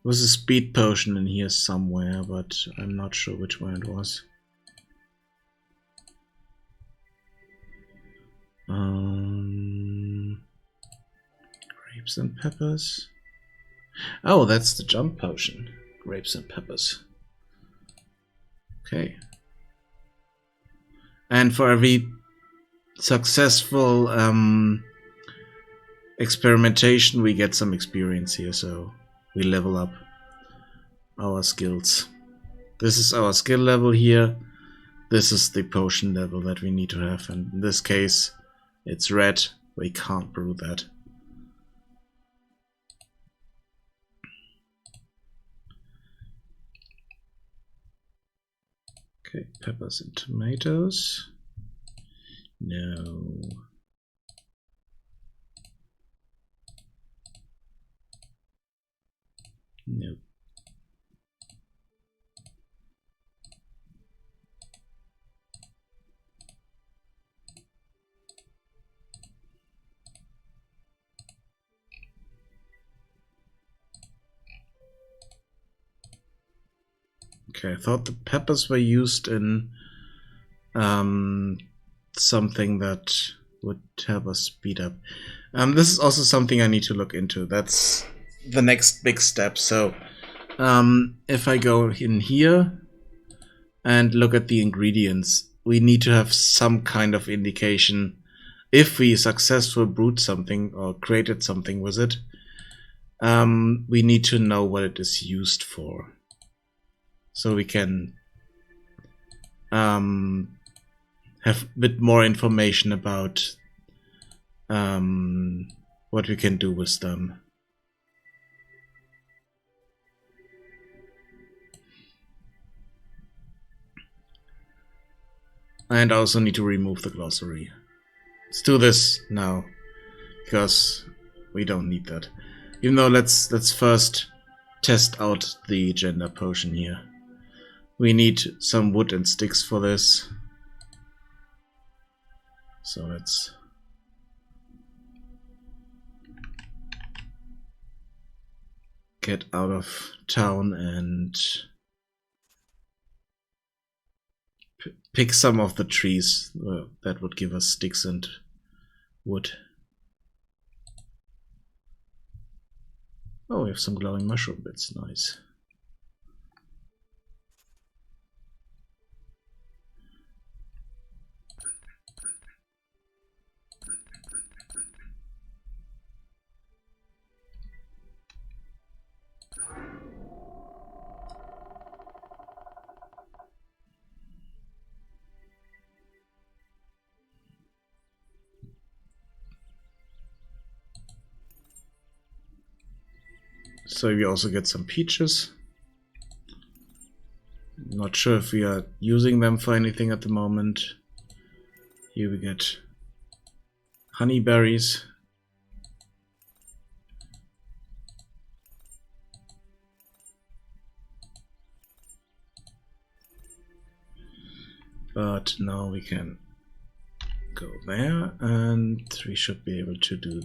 There was a speed potion in here somewhere, but I'm not sure which one it was. Grapes and peppers. Oh, that's the jump potion. Grapes and peppers. Okay. And for every successful experimentation, we get some experience here, so we level up our skills. This is our skill level here. This is the potion level that we need to have, and in this case, it's red. We can't brew that. Okay, peppers and tomatoes. No. Nope. Okay, I thought the peppers were used in something that would help us speed up. This is also something I need to look into. That's the next big step. So if I go in here and look at the ingredients, we need to have some kind of indication if we successfully brewed something or created something with it. We need to know what it is used for, so we can have a bit more information about what we can do with them. And I also need to remove the glossary. Let's do this now, because we don't need that. Even though let's first test out the gender potion here. We need some wood and sticks for this. So let's get out of town and pick some of the trees that would give us sticks and wood. Oh, we have some glowing mushroom bits, nice. So we also get some peaches. Not sure if we are using them for anything at the moment. Here we get honey berries. But now we can go there, and we should be able to do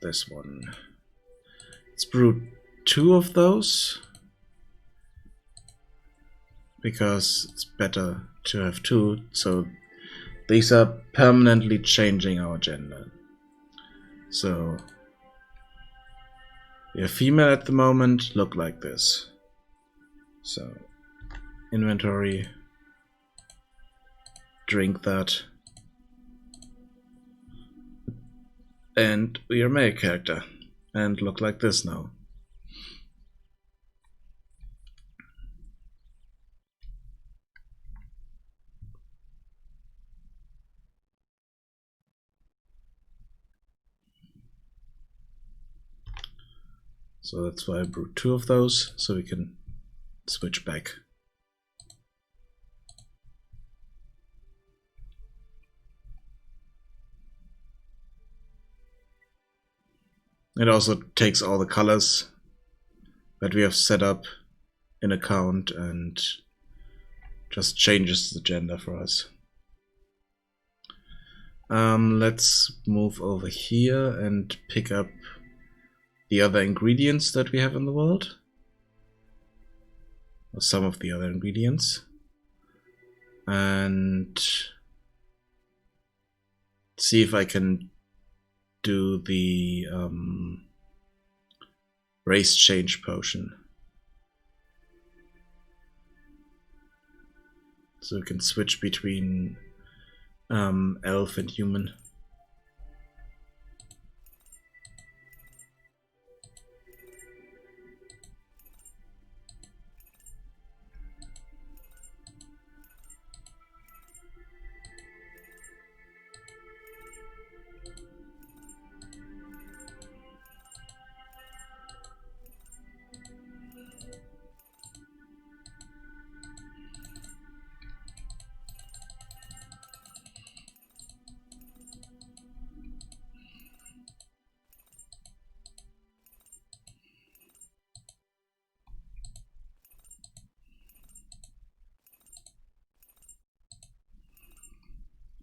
this one. Let's brew 2 of those, because it's better to have 2, so these are permanently changing our gender. So we are female at the moment, look like this. So inventory, drink that, and we are male character and look like this now. So that's why I brewed 2 of those, so we can switch back. It also takes all the colors that we have set up in account and just changes the gender for us. Let's move over here and pick up the other ingredients that we have in the world. Or some of the other ingredients. And see if I can do the race change potion. So we can switch between elf and human.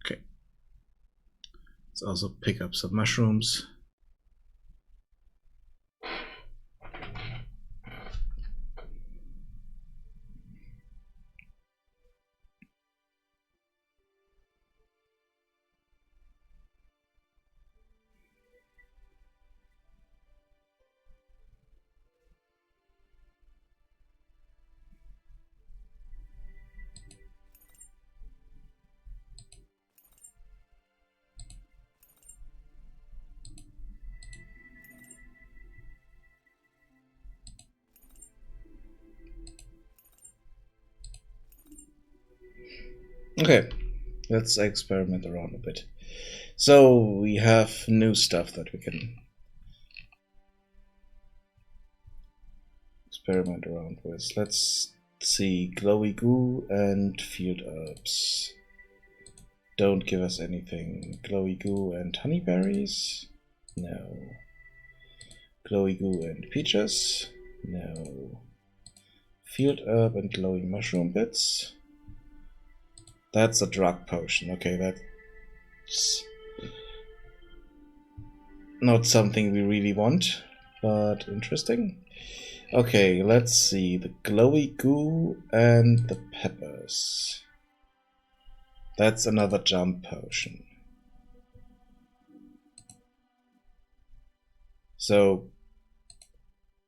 Okay. Let's also pick up some mushrooms. Okay, let's experiment around a bit. So we have new stuff that we can experiment around with. Let's see, glowy goo and field herbs. Don't give us anything. Glowy goo and honeyberries? No. Glowy goo and peaches? No. Field herb and glowing mushroom bits? That's a drug potion. Okay, that's not something we really want, but interesting. Okay, let's see. The glowy goo and the peppers. That's another jump potion. So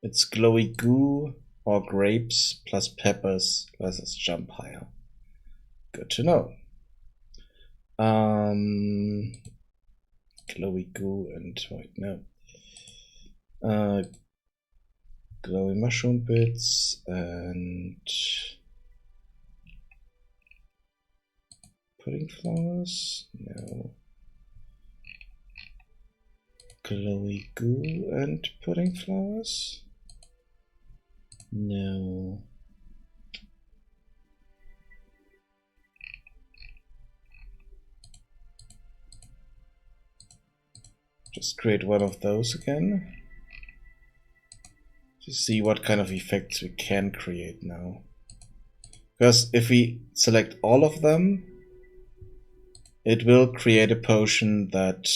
it's glowy goo or grapes plus peppers lets us jump higher. Good to know. Glowy goo and wait, no. Glowy mushroom bits and pudding flowers? No. Glowy goo and pudding flowers? No. Just create one of those again. To see what kind of effects we can create now. Because if we select all of them, it will create a potion that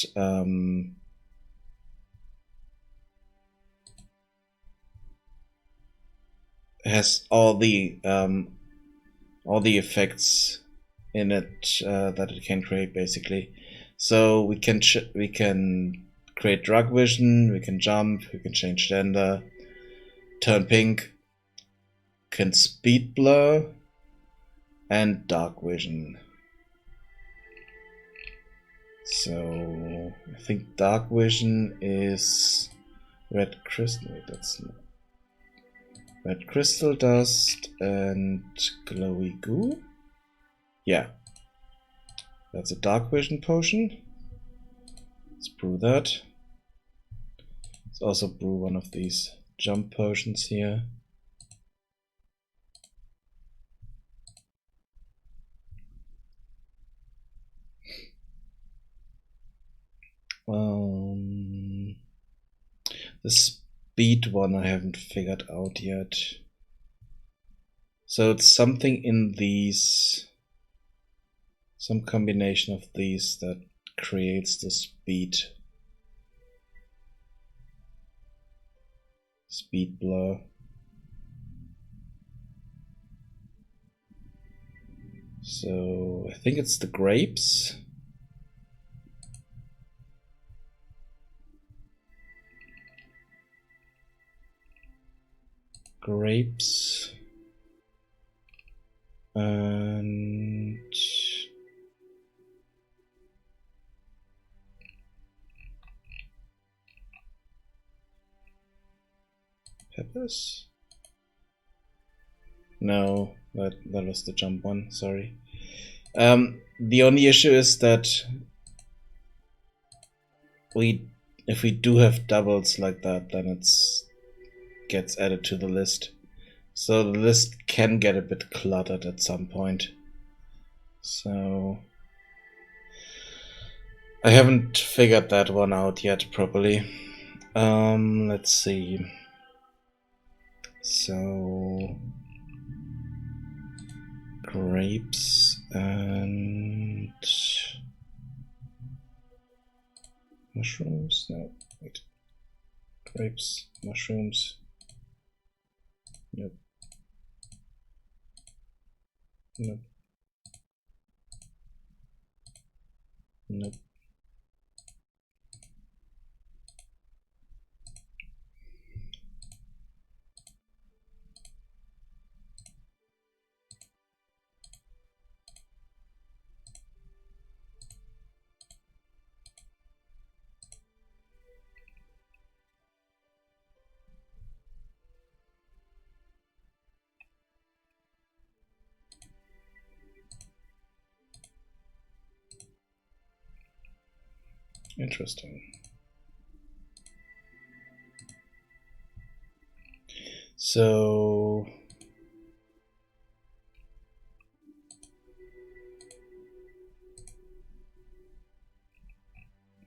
has all the effects in it that it can create, basically. So we can create drug vision, we can jump, we can change gender, turn pink, can speed blur, and dark vision. So I think dark vision is red crystal. Wait, that's not. Red crystal dust and glowy goo. Yeah, that's a dark vision potion. Let's brew that. Let's also brew one of these jump potions here. The speed one I haven't figured out yet. So it's something in these, some combination of these that creates the speed blur. So I think it's the grapes. grapes and peppers? No, that was the jump one, sorry. The only issue is that if we do have doubles like that, then it's gets added to the list. So the list can get a bit cluttered at some point. So I haven't figured that one out yet properly. Let's see. So grapes and mushrooms? No, wait. Grapes, mushrooms. Nope. Nope. Nope. Interesting. So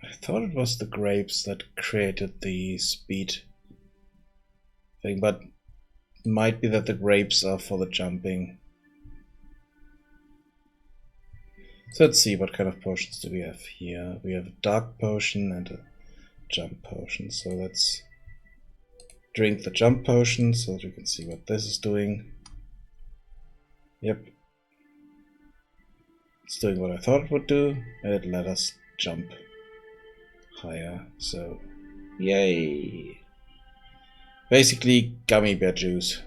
I thought it was the grapes that created the speed thing, but it might be that the grapes are for the jumping. So let's see, what kind of potions do we have here? We have a dark potion and a jump potion. So let's drink the jump potion so that we can see what this is doing. Yep. It's doing what I thought it would do, and it let us jump higher. So, yay! Basically, gummy bear juice.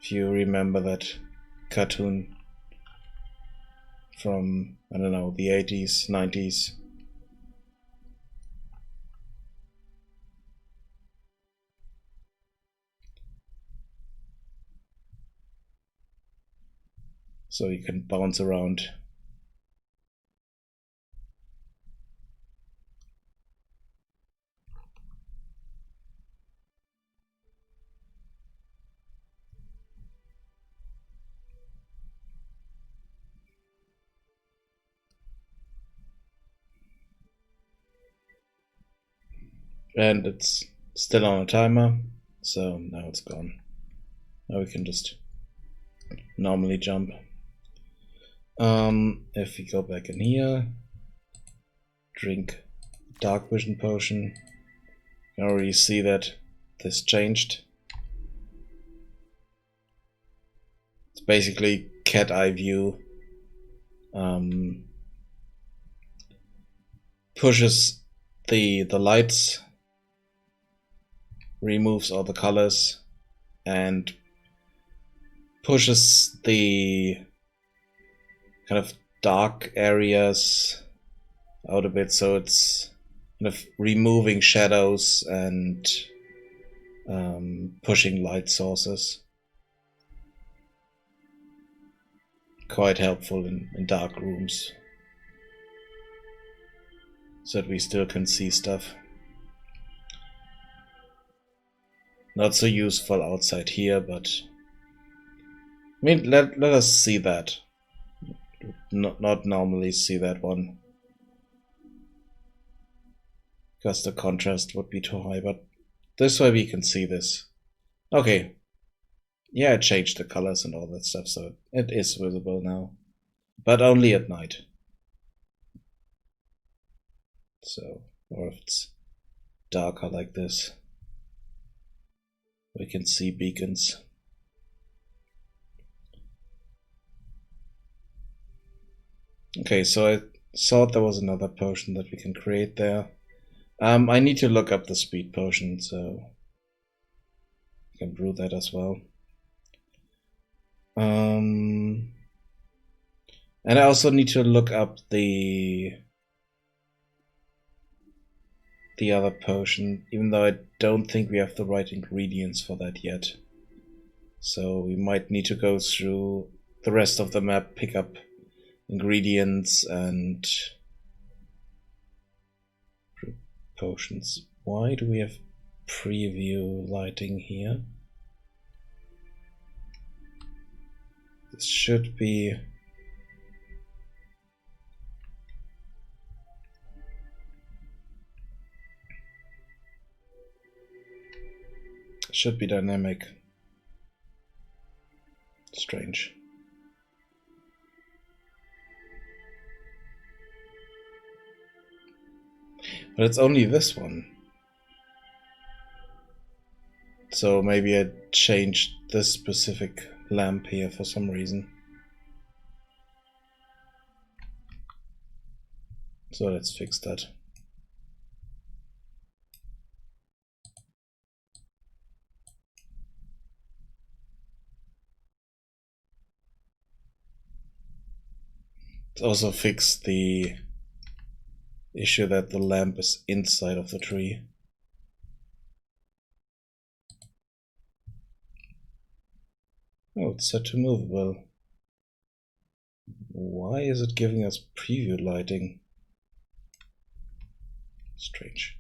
If you remember that cartoon from, I don't know, the 80s, 90s. So you can bounce around. And it's still on a timer, so now it's gone. Now we can just normally jump. If we go back in here, drink dark vision potion, you can already see that this changed. It's basically cat eye view. Pushes the lights, removes all the colors, and pushes the kind of dark areas out a bit, so it's kind of removing shadows and pushing light sources. Quite helpful in dark rooms, so that we still can see stuff. Not so useful outside here, but I mean, let us see that. Not normally see that one, because the contrast would be too high, but this way we can see this. Okay. Yeah, I changed the colors and all that stuff, so it is visible now. But only at night. So, or if it's darker like this, we can see beacons. Okay, so I thought there was another potion that we can create there. I need to look up the speed potion, so can brew that as well. And I also need to look up the other potion, even though I don't think we have the right ingredients for that yet. So we might need to go through the rest of the map, pick up ingredients and brew potions. Why do we have preview lighting here? This should be dynamic. Strange. But it's only this one. So maybe I changed this specific lamp here for some reason. So let's fix that. Let's also fix the issue that the lamp is inside of the tree. Oh, it's set to movable. Why is it giving us preview lighting? Strange.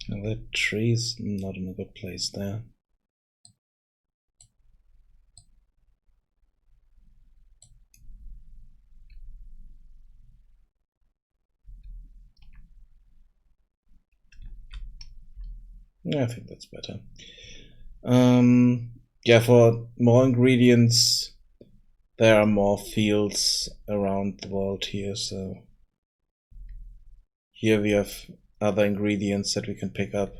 And that tree's not in a good place there. Yeah, I think that's better. Yeah, for more ingredients, there are more fields around the world here, so here we have other ingredients that we can pick up.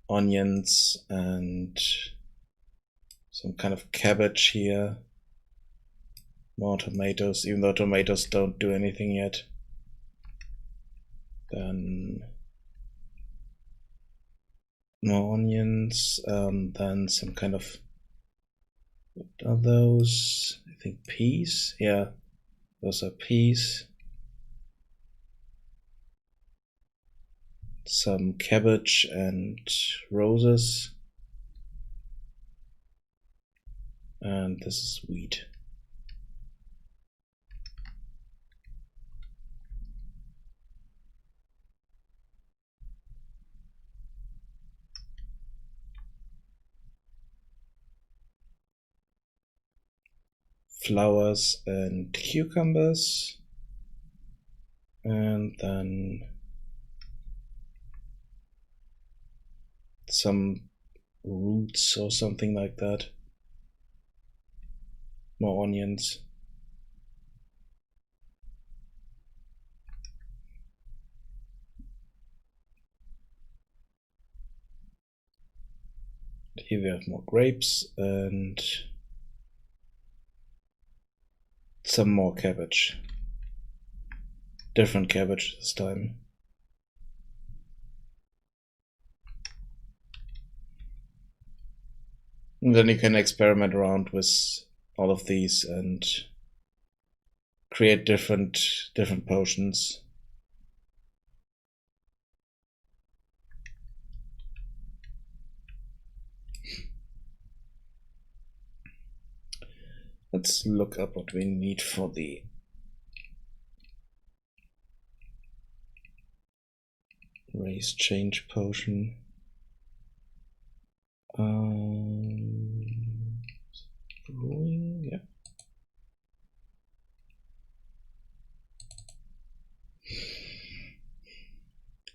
Onions and some kind of cabbage here. More tomatoes, even though tomatoes don't do anything yet. Then more onions, then some kind of, what are those? I think peas. Yeah, those are peas. Some cabbage and roses. And this is wheat. Flowers and cucumbers. And then some roots or something like that. More onions. Here we have more grapes and some more cabbage. Different cabbage this time. And then you can experiment around with all of these and create different potions. Let's look up what we need for the race change potion. Brewing, yeah.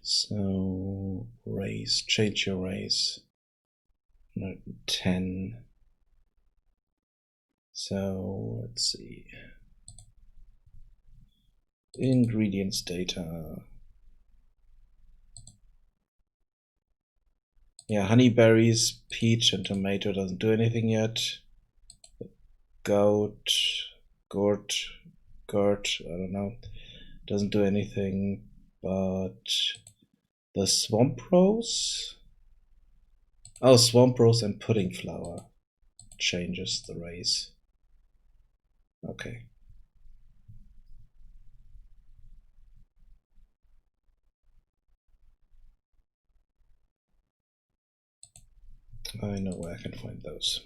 So race, change your race. 110. So let's see. Ingredients data. Yeah, honeyberries, peach, and tomato doesn't do anything yet. Goat, gourd, I don't know, doesn't do anything. But the swamp rose. Oh, swamp rose and pudding flower changes the race. Okay. I know where I can find those.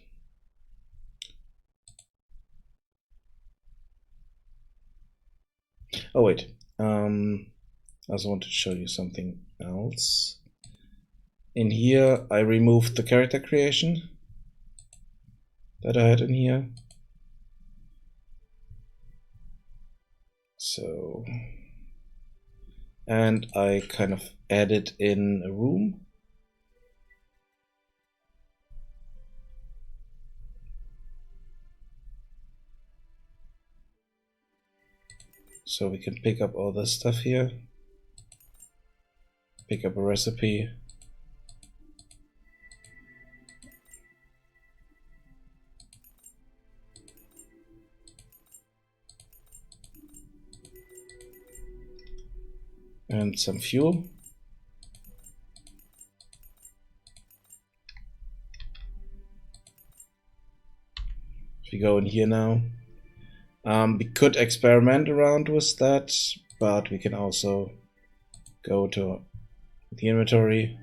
Oh wait, I also want to show you something else. In here, I removed the character creation that I had in here. So, and I kind of added in a room. So we can pick up all this stuff here. Pick up a recipe. And some fuel. If we go in here now, we could experiment around with that, but we can also go to the inventory,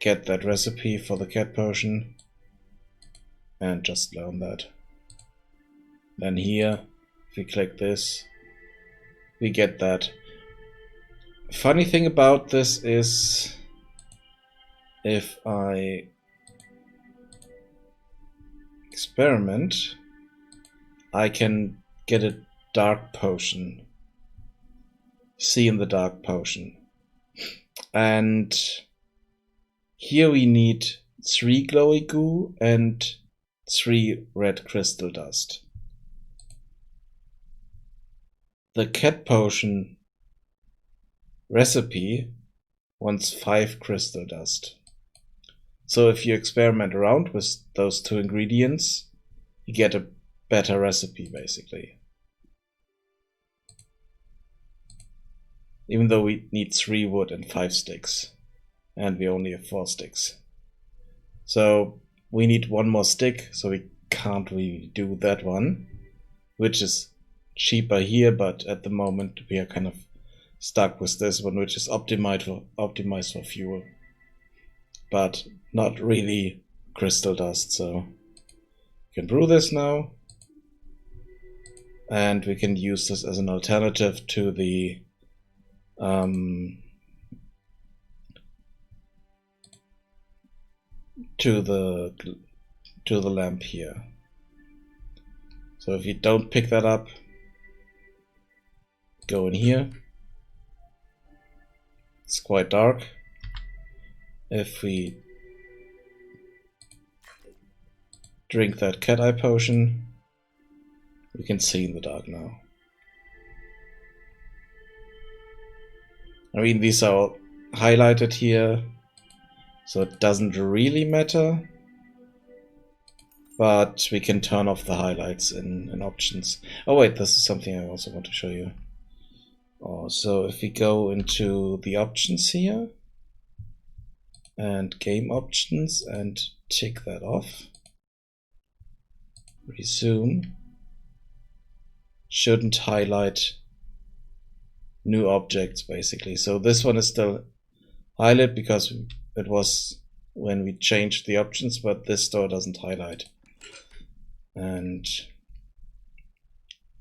get that recipe for the cat potion, and just learn that. Then here, if we click this, we get that. Funny thing about this is, if I experiment, I can get a dark potion. See in the dark potion. And here we need 3 glowy goo and 3 red crystal dust. The cat potion recipe wants 5 crystal dust. So if you experiment around with those 2 ingredients, you get a better recipe, basically. Even though we need 3 wood and 5 sticks, and we only have 4 sticks. So we need 1 more stick, so we can't really do that one, which is cheaper here, but at the moment we are kind of stuck with this one, which is optimized for fuel, but not really crystal dust. So we can brew this now, and we can use this as an alternative to the to the lamp here. So if you don't pick that up, go in here. It's quite dark. If we drink that cat eye potion, we can see in the dark now. I mean, these are highlighted here, so it doesn't really matter, but we can turn off the highlights in options. Oh wait, this is something I also want to show you. So if we go into the options here, and game options, and tick that off, resume, shouldn't highlight new objects, basically. So this one is still highlighted because it was when we changed the options, but this store doesn't highlight. And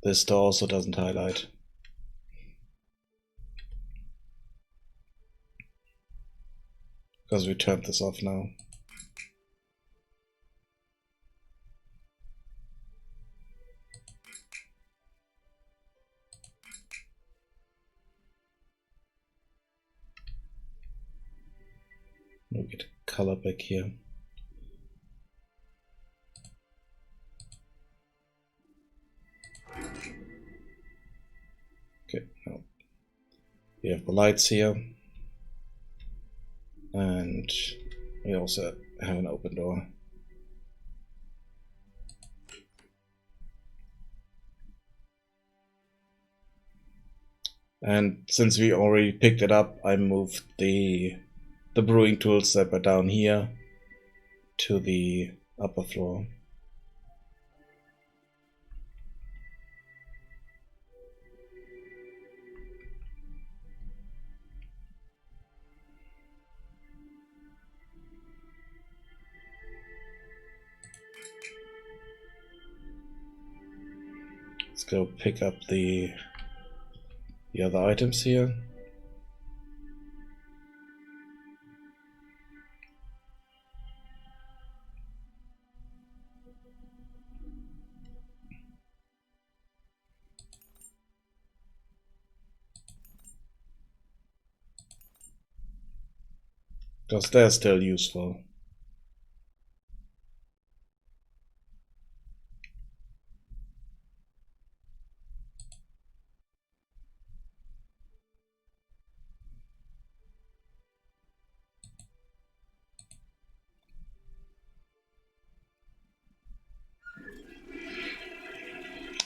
this store also doesn't highlight. Because we turned this off now. We'll get color back here. Okay, now we have the lights here, and we also have an open door. And since we already picked it up, I moved the brewing tools that were down here to the upper floor. Let's go pick up the other items here. Because they're still useful.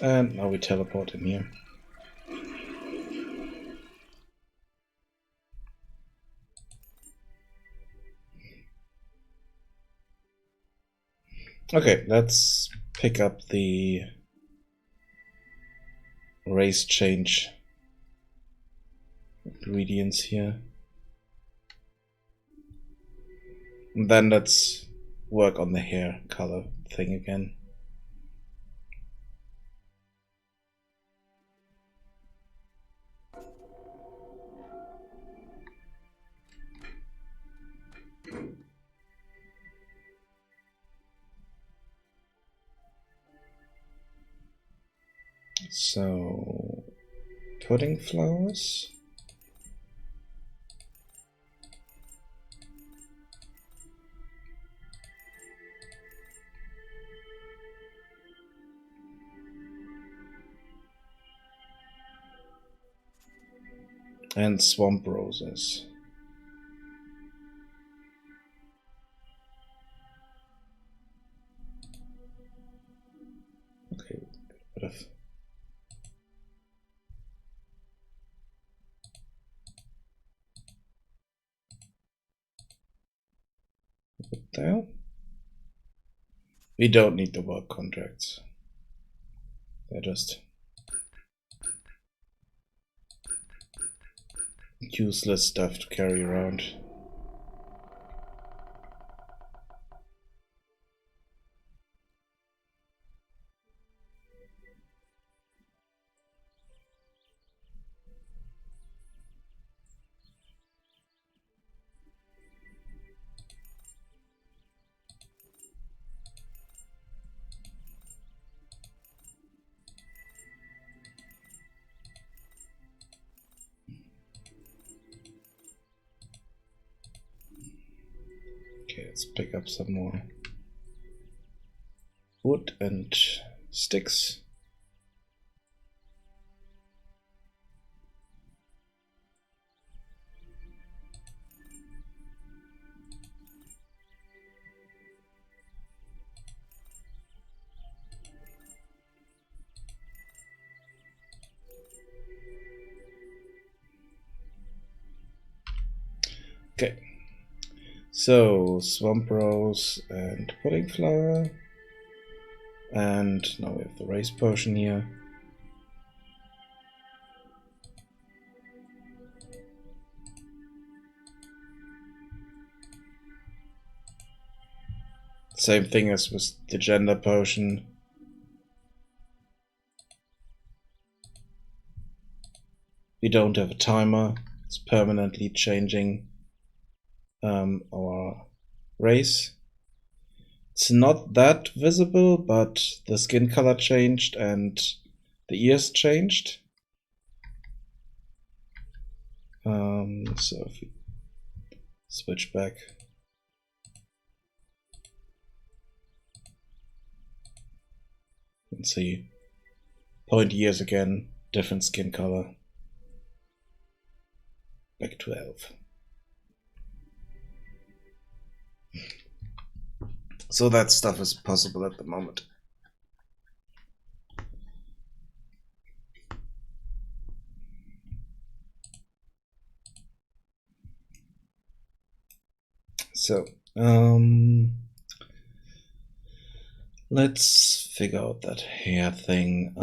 And now we teleport in here. Okay, let's pick up the race change ingredients here. And then let's work on the hair color thing again. So, pudding flowers. And swamp roses. Okay, bit of there. We don't need the work contracts. They're just useless stuff to carry around. Okay, let's pick up some more wood and sticks. Okay, so swamp rose and pudding flower, and now we have the race potion here. Same thing as with the gender potion. We don't have a timer, it's permanently changing our race. It's not that visible, but the skin color changed and the ears changed. So if we switch back And see. Point years again, different skin color. Back to elf. So that stuff is possible at the moment. So, let's figure out that hair thing.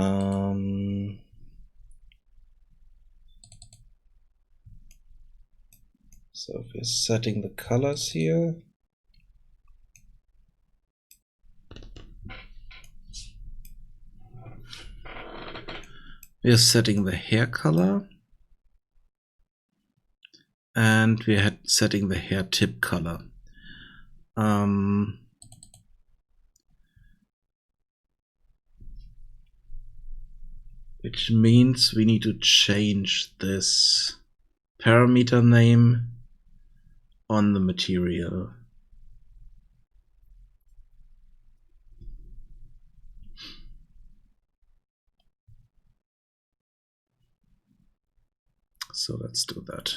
So if we're setting the colors here, we're setting the hair color, and we're setting the hair tip color. Which means we need to change this parameter name on the material. So let's do that.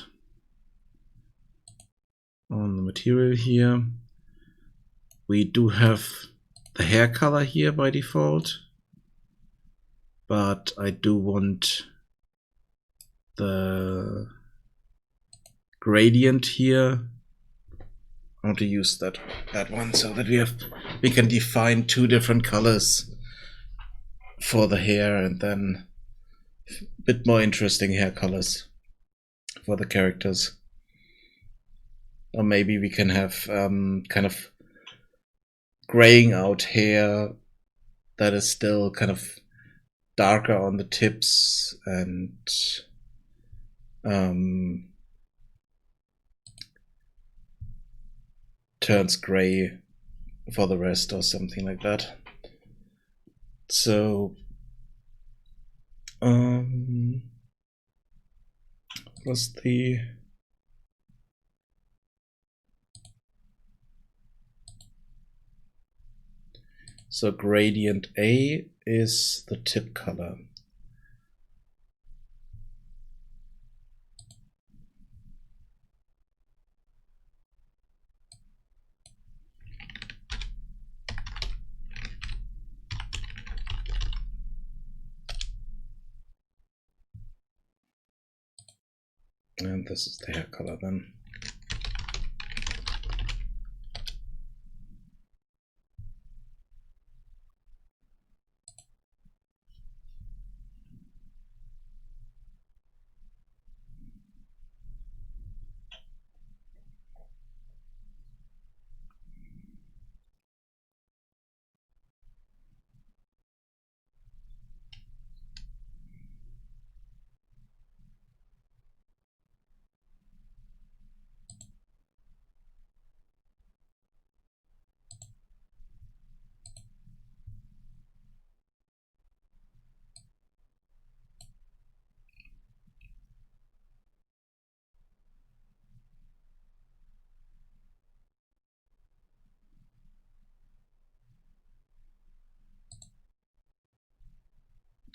On the material here, we do have the hair color here by default, but I do want the gradient here. I want to use that one so that we can define two different colors for the hair, and then a bit more interesting hair colors for the characters. Or maybe we can have kind of graying out hair that is still kind of darker on the tips and turns gray for the rest or something like that. So was the so gradient A is the tip color. And this is the hair color then.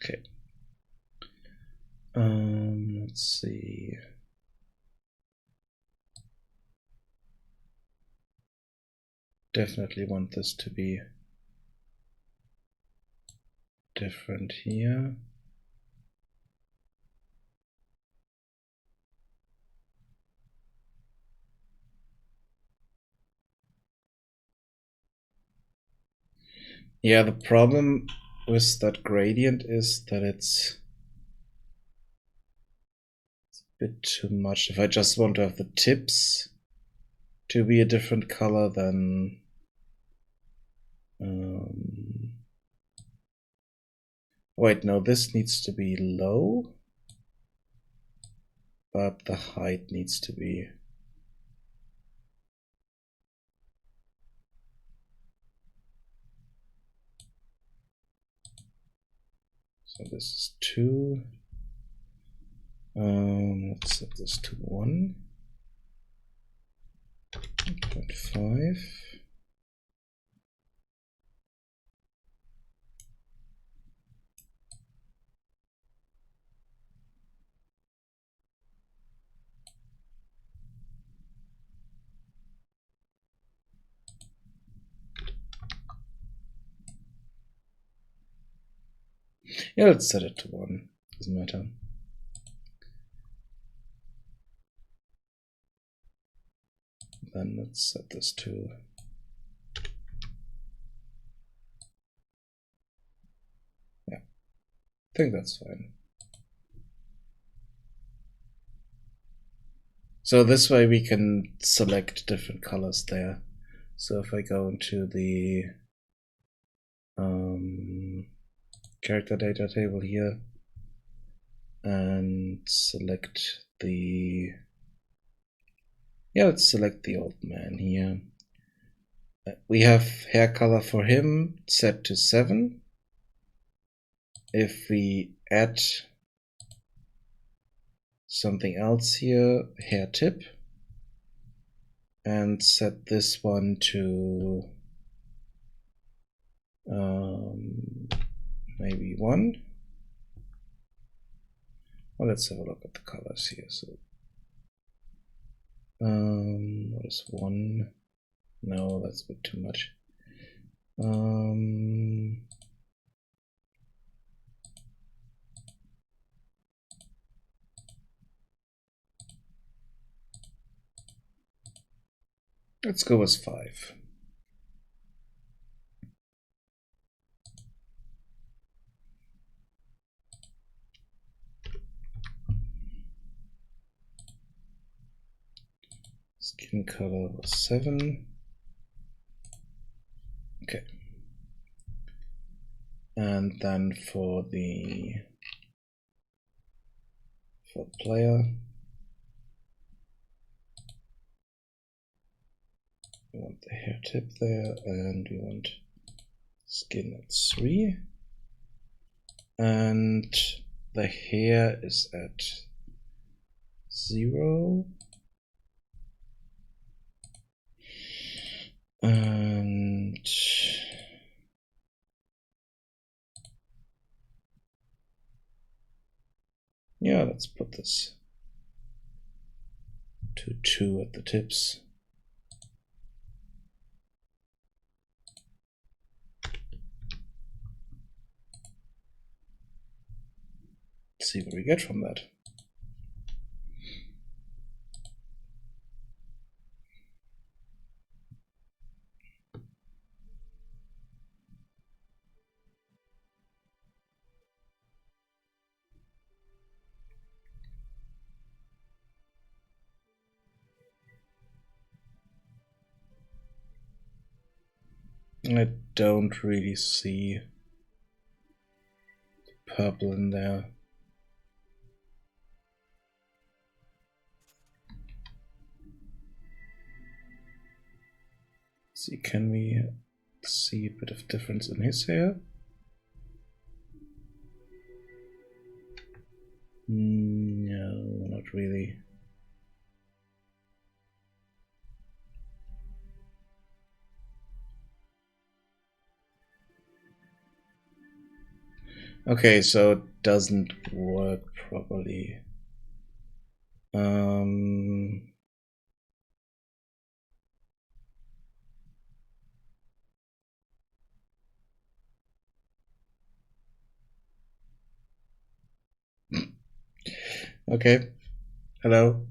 Okay. Let's see. Definitely want this to be different here. Yeah, the problem with that gradient is that it's a bit too much. If I just want to have the tips to be a different color, then wait, no, this needs to be low, but the height needs to be so this is 2. Let's set this to 1. 1.5. Yeah, let's set it to 1. Doesn't matter. Then let's set this to I think that's fine. So this way we can select different colors there. So if I go into the character data table here and select the let's select the old man here. We have hair color for him set to 7. If we add something else here, hair tip, and set this one to maybe 1. Well, let's have a look at the colors here. So what is 1? No, that's a bit too much. Let's go with 5. Skin color was 7. Okay. And then for player, we want the hair tip there, and we want skin at 3. And the hair is at 0. And yeah, let's put this to 2 at the tips. Let's see what we get from that. I don't really see purple in there. See, can we see a bit of difference in his hair? No, not really. Okay, so it doesn't work properly. Okay, hello.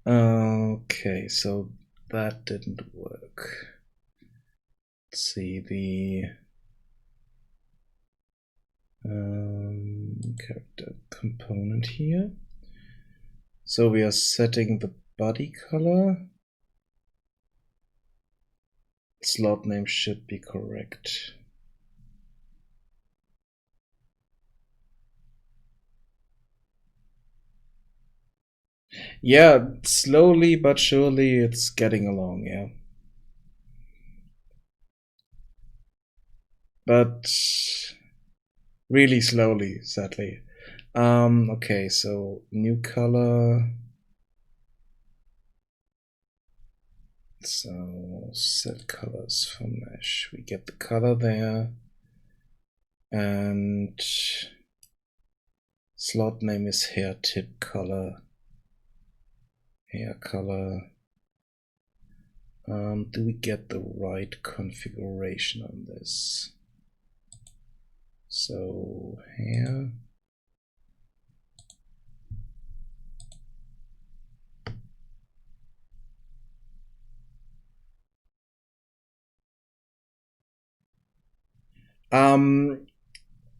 Okay, so that didn't work. Let's see the character component here. So we are setting the body color. Slot name should be correct. Yeah, slowly but surely it's getting along, yeah. But really slowly, sadly. Okay, so new color. So set colors for mesh. We get the color there. And slot name is hair tip color. Hair color. Do we get the right configuration on this? So here.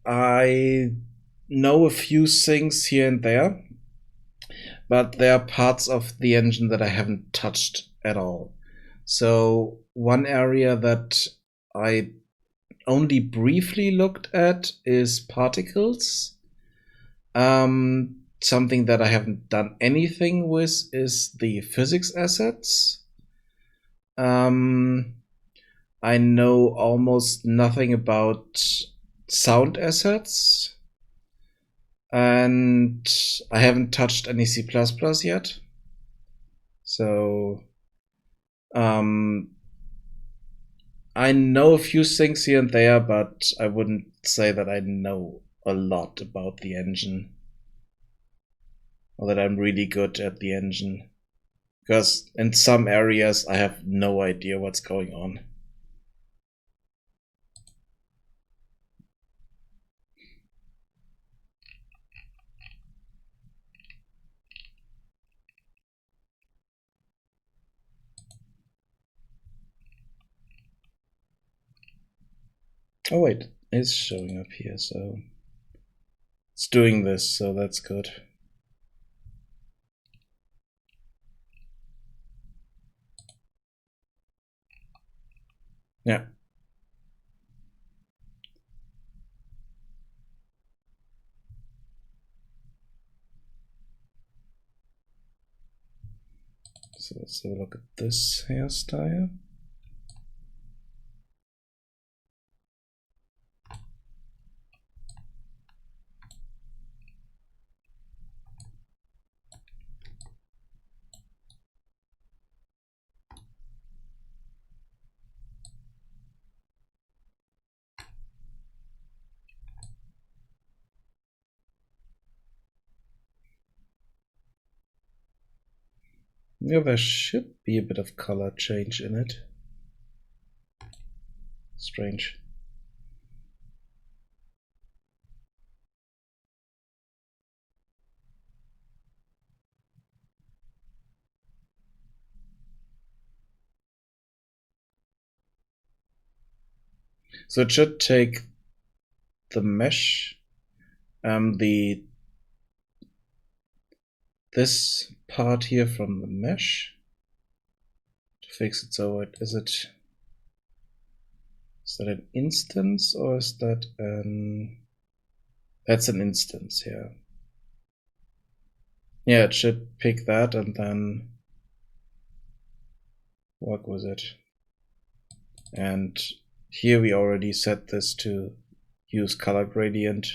I know a few things here and there, but there are parts of the engine that I haven't touched at all. So one area that I only briefly looked at is particles. Something that I haven't done anything with is the physics assets. I know almost nothing about sound assets. And I haven't touched any C++ yet. So I know a few things here and there, but I wouldn't say that I know a lot about the engine or that I'm really good at the engine. Because in some areas I have no idea what's going on. Oh wait, it's showing up here, so it's doing this, so that's good. Yeah. So let's have a look at this hairstyle. Yeah, there should be a bit of color change in it. Strange. So it should take the mesh, this part here from the mesh to fix it. So is that an instance or is that that's an instance, yeah. Yeah, it should pick that and then work with it. And here we already set this to use color gradient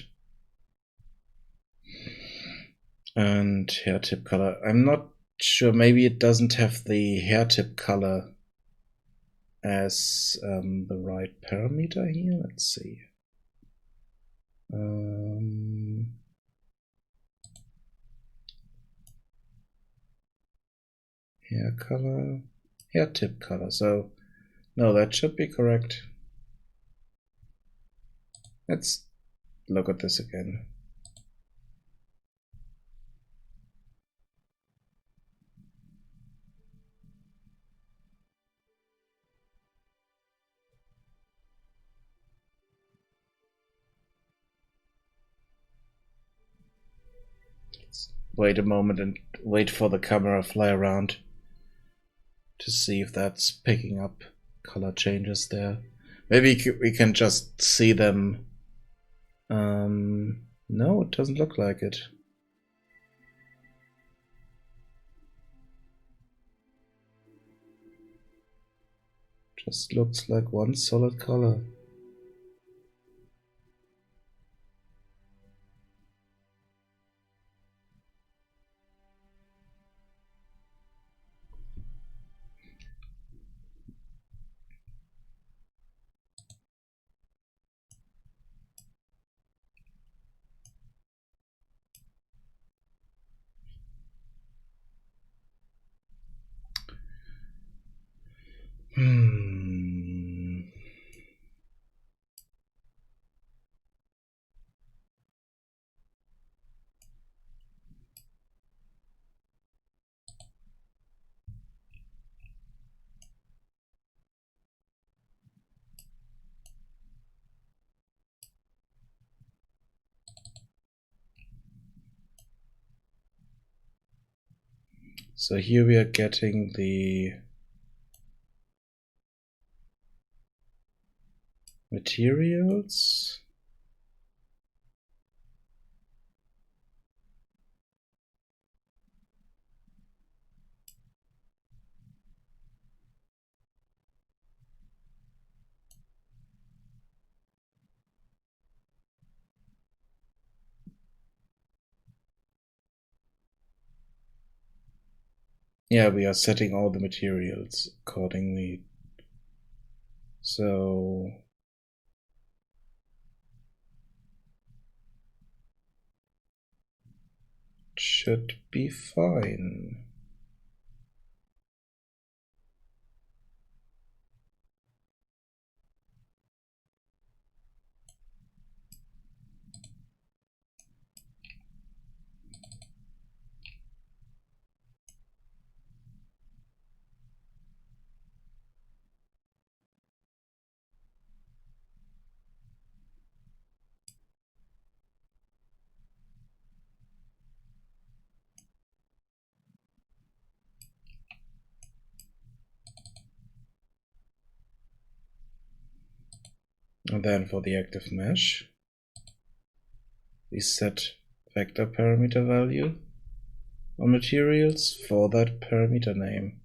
and hair tip color. I'm not sure, maybe it doesn't have the hair tip color as the right parameter here. Let's see. Hair color, hair tip color. So no, that should be correct. Let's look at this again. Let's wait a moment and wait for the camera fly around to see if that's picking up color changes there. Maybe we can just see them. No, it doesn't look like it. Just looks like one solid color. So here we are getting the materials. Yeah, we are setting all the materials accordingly. So it should be fine. And then for the active mesh, we set vector parameter value on materials for that parameter name.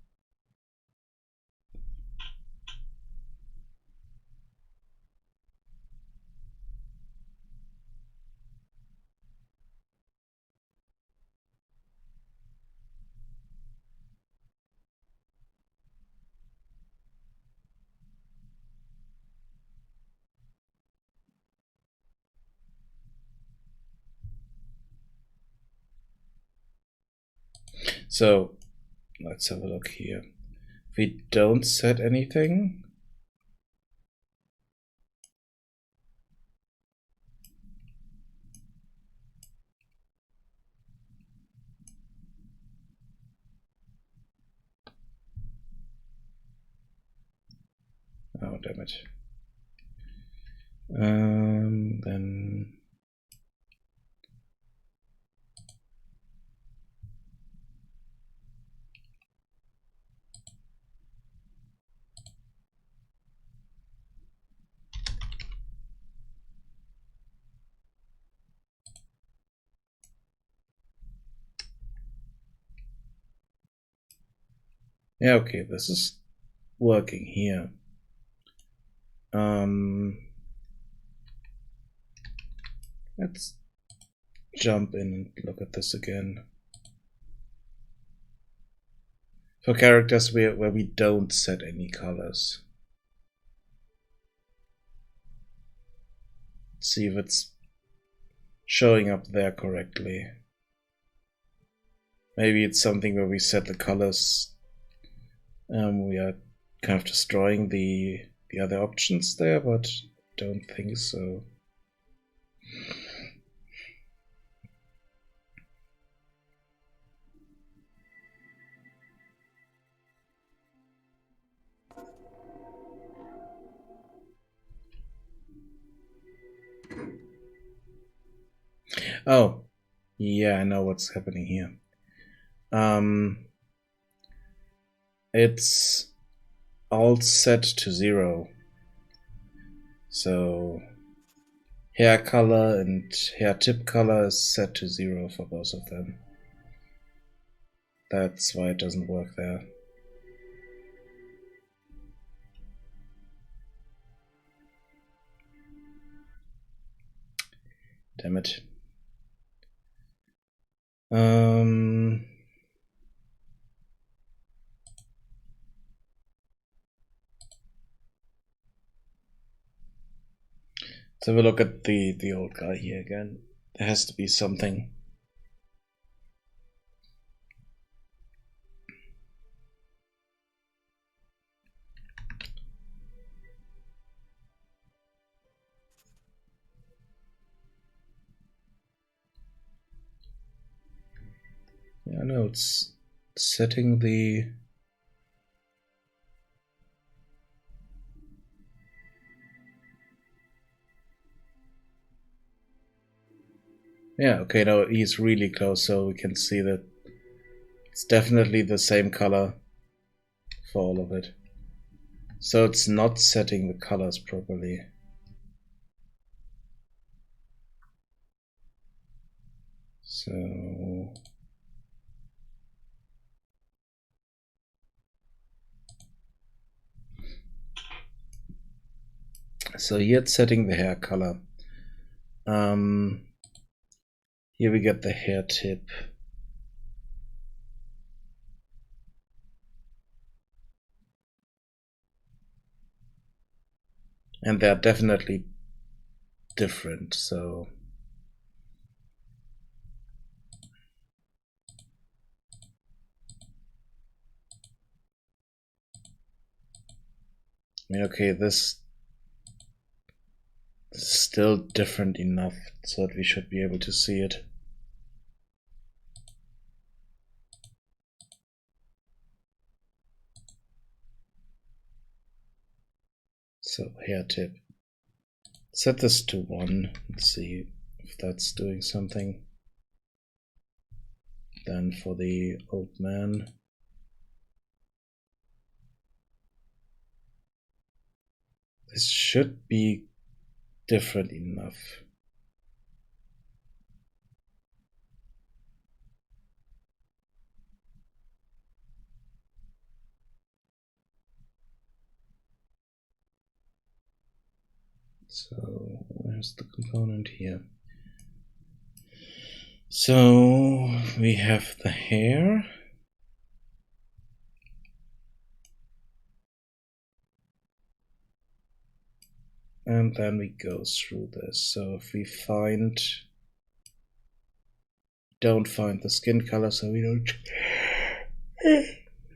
So let's have a look here. If we don't set anything, oh damn it. Then yeah, okay, this is working here. Let's jump in and look at this again. For characters where we don't set any colors. Let's see if it's showing up there correctly. Maybe it's something where we set the colors. We are kind of destroying the other options there, but don't think so. Oh, yeah, I know what's happening here. It's all set to 0. So hair color and hair tip color is set to 0 for both of them. That's why it doesn't work there. Damn it. Let's have a look at the old guy here again. There has to be something. Yeah, no, it's setting the... Yeah, okay, now he's really close, so we can see that It's definitely the same color for all of it. So it's not setting the colors properly. So here it's setting the hair color. Here we get the hair tip. And they're definitely different, so I mean, okay, this is still different enough so that we should be able to see it. So hair tip. Set this to 1. Let's see if that's doing something. Then for the old man, this should be different enough. So where's the component here? So we have the hair. And then we go through this. So if we don't find the skin color, so we don't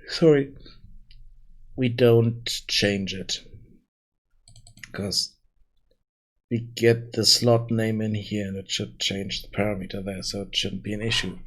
sorry, we don't change it, because we get the slot name in here and it should change the parameter there, so it shouldn't be an issue.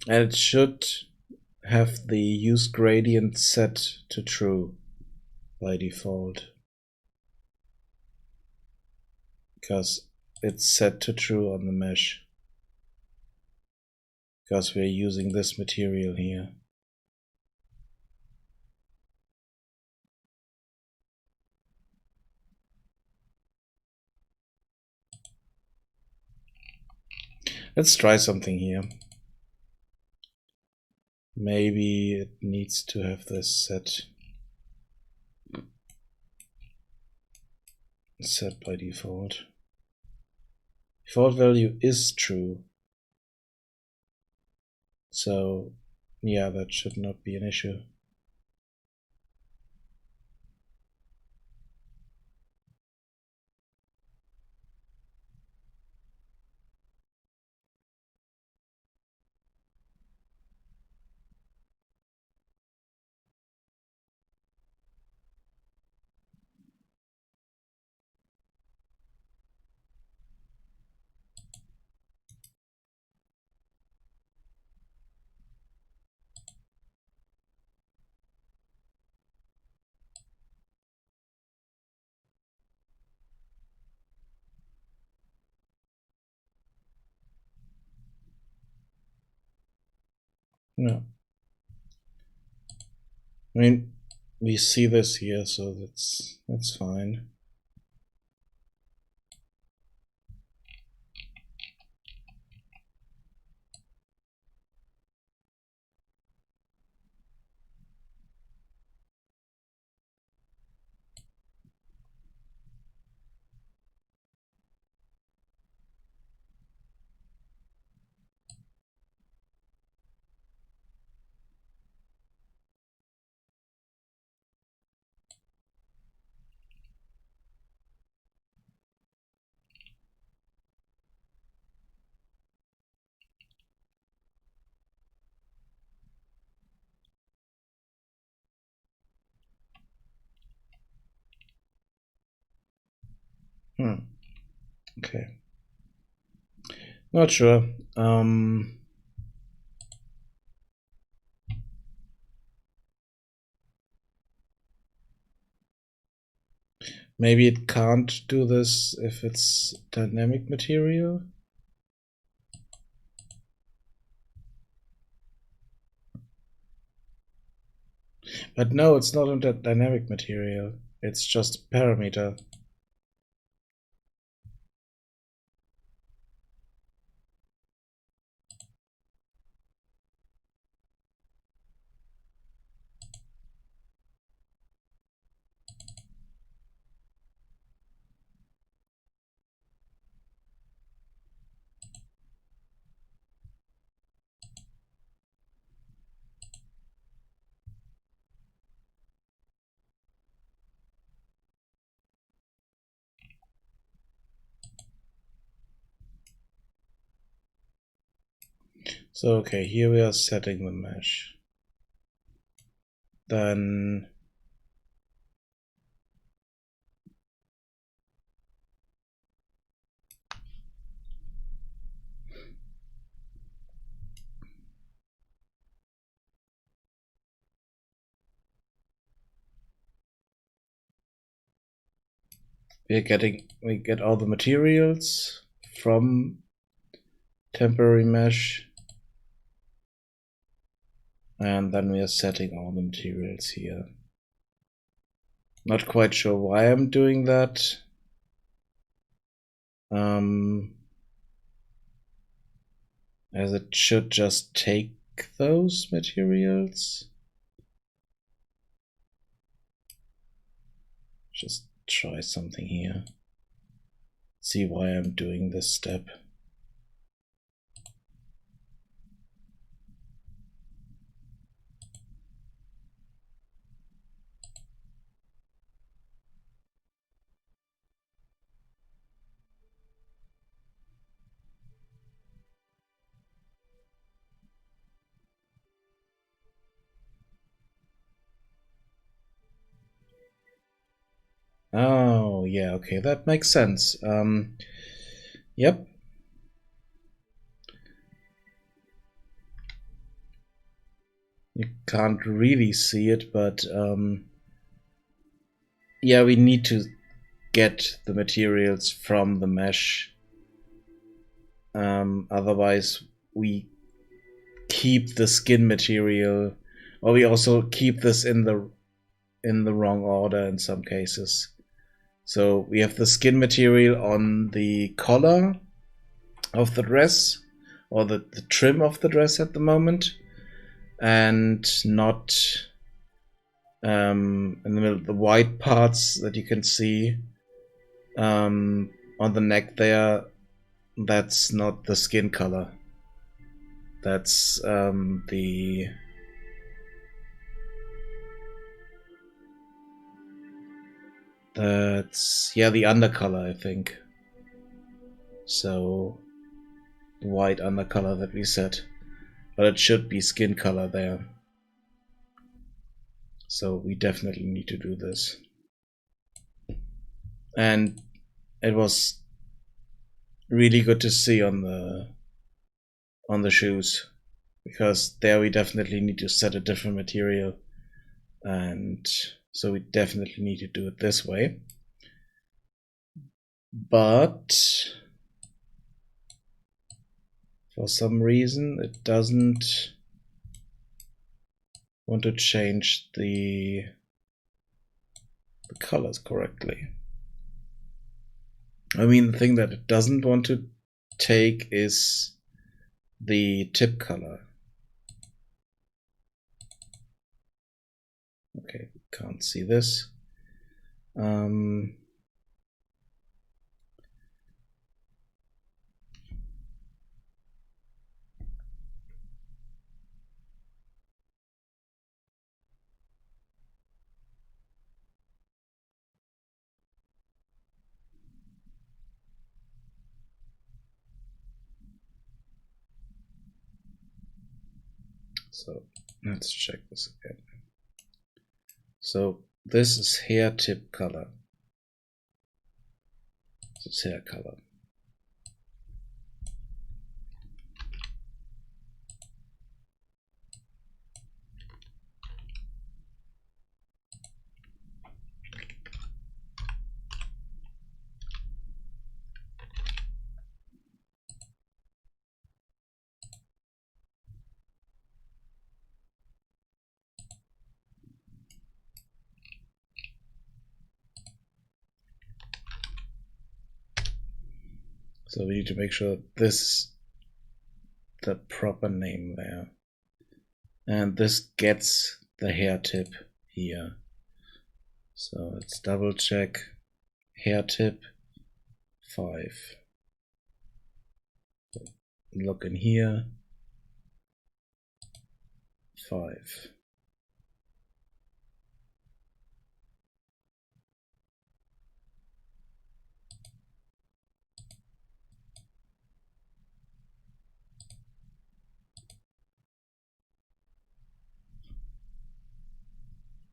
And it should have the use gradient set to true by default, because it's set to true on the mesh, because we're using this material here. Let's try something here. Maybe it needs to have this set by default. Default value is true. So yeah, that should not be an issue. No. I mean, we see this here, so that's fine. Okay. Not sure. Maybe it can't do this if it's dynamic material. But no, it's not a dynamic material. It's just a parameter. So okay, here we are setting the mesh. Then we get all the materials from temporary mesh, and then we are setting all the materials here. Not quite sure why I'm doing that. As it should just take those materials. Just try something here. See why I'm doing this step. Oh, yeah, okay, that makes sense. Yep. You can't really see it, but yeah, we need to get the materials from the mesh. Otherwise, we keep the skin material, or we also keep this in the wrong order in some cases. So we have the skin material on the collar of the dress, or the trim of the dress at the moment, and not in the middle, the white parts that you can see on the neck there. That's not the skin color. That's the undercolor, I think. So the white undercolor that we said, but it should be skin color there. So we definitely need to do this. And it was really good to see on the shoes, because there we definitely need to set a different material, and so we definitely need to do it this way. But for some reason it doesn't want to change the colors correctly. I mean, the thing that it doesn't want to take is the tip color. Okay, can't see this. So let's check this again. So this is hair tip color. This hair color. So we need to make sure this is the proper name there. And this gets the hair tip here. So let's double check. Hair tip 5. So look in here. 5.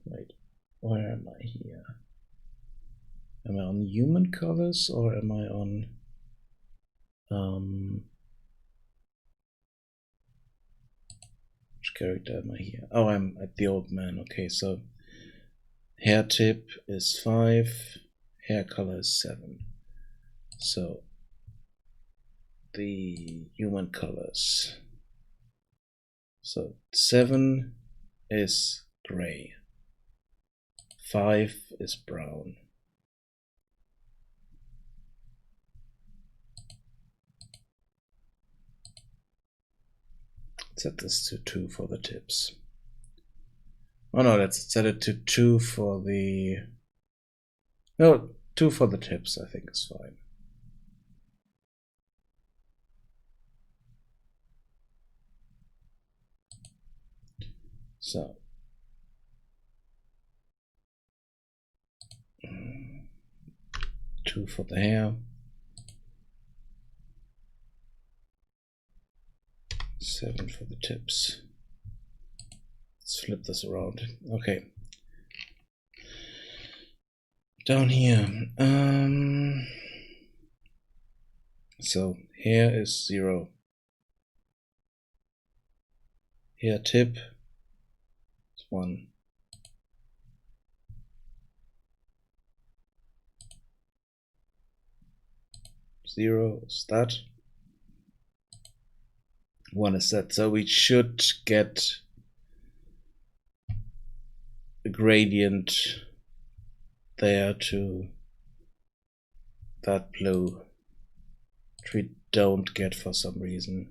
Wait, where am I here? Am I on human colors or am I on which character am I here? Oh, I'm at the old man. Okay, so hair tip is 5, hair color is 7. So the human colors. So 7 is gray. 5 is brown. Set this to 2 for the tips. Oh no, let's set it to 2 for the... No, 2 for the tips, I think is fine. So. 2 for the hair. 7 for the tips. Let's flip this around. Okay. Down here. So hair is 0. Hair tip is 1. Zero is that. 1 is that. So we should get a gradient there to that blue, which we don't get for some reason.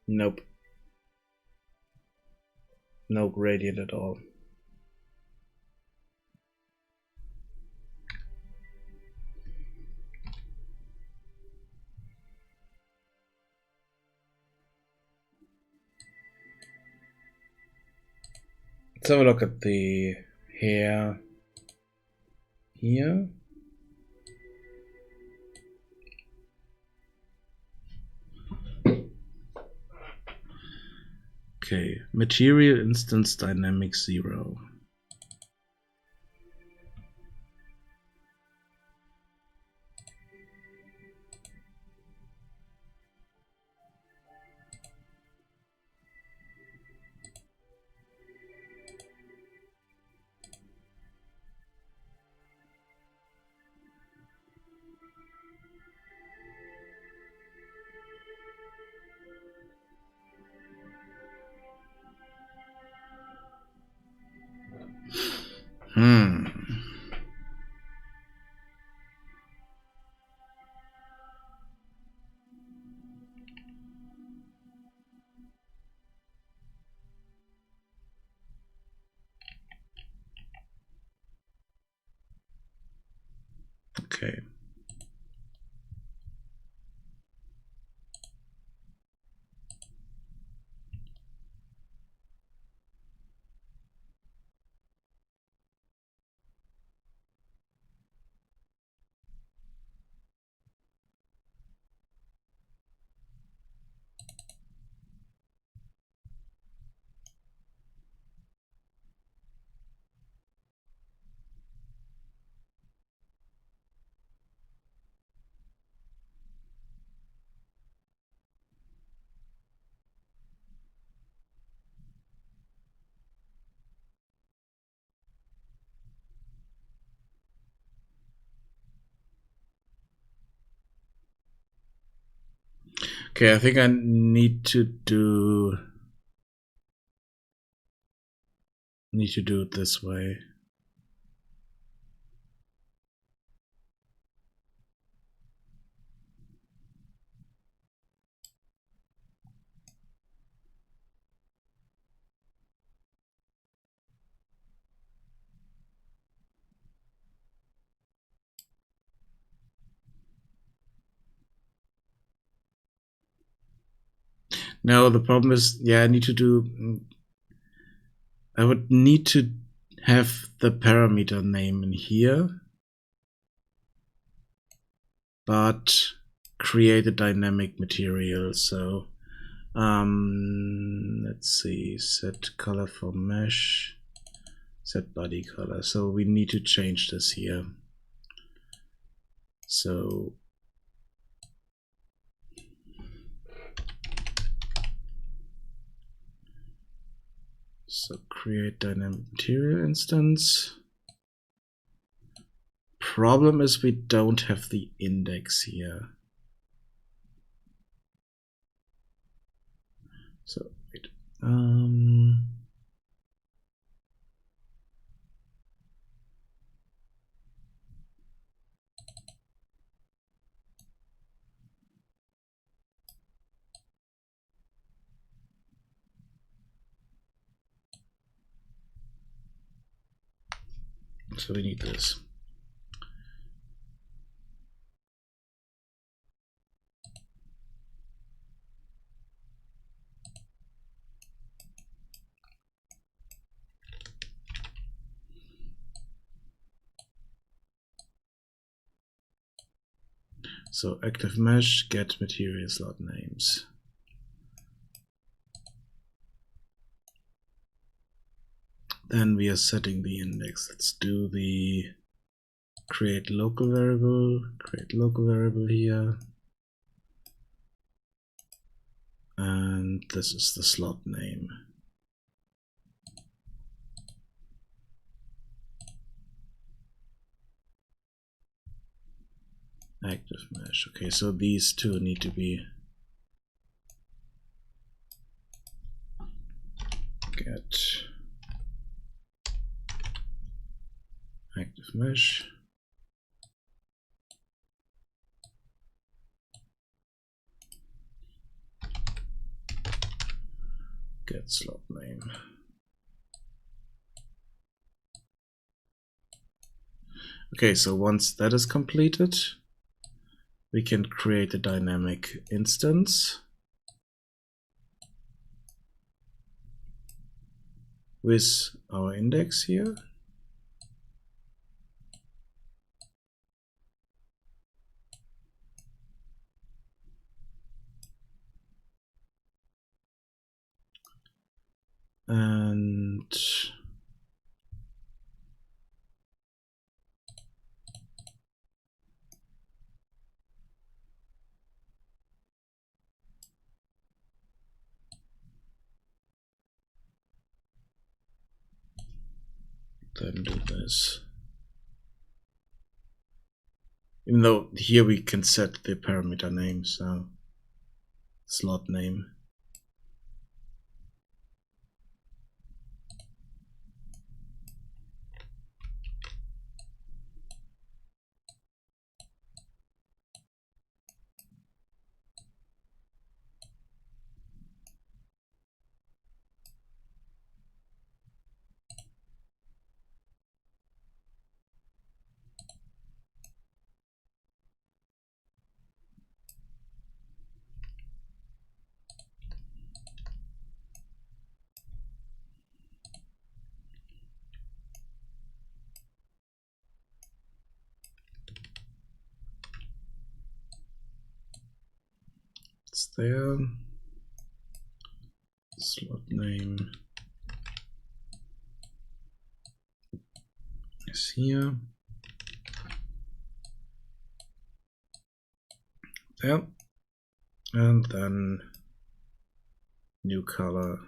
Nope. No gradient at all. Let's have a look at the hair here. Okay, material instance dynamic 0. Okay. Okay, I think I need to do it this way. No, the problem is, yeah, I would need to have the parameter name in here, but create a dynamic material. So let's see, set color for mesh, set body color. So we need to change this here. So create dynamic material instance. Problem is we don't have the index here. So wait. So we need this. So active mesh, get material slot names. Then we are setting the index. Let's do the create local variable here. And this is the slot name. Active mesh. Okay, so these two need to be get active mesh. Get slot name. Okay, so once that is completed, we can create a dynamic instance with our index here. And then do this. Even though here we can set the parameter name, so slot name. It's there. Slot name is here. Yeah. And then new color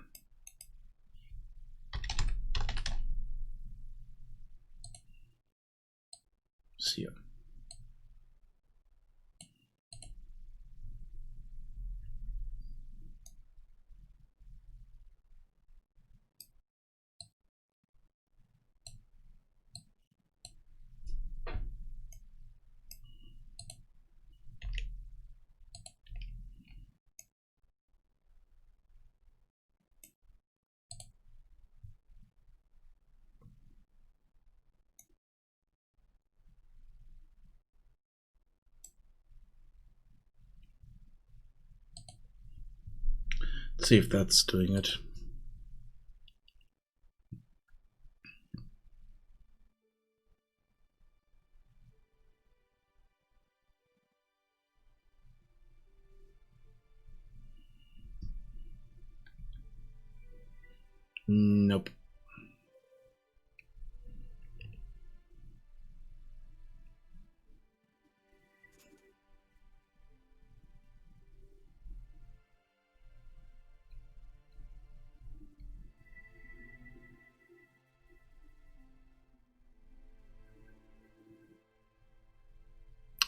is here. see if that's doing it. Nope.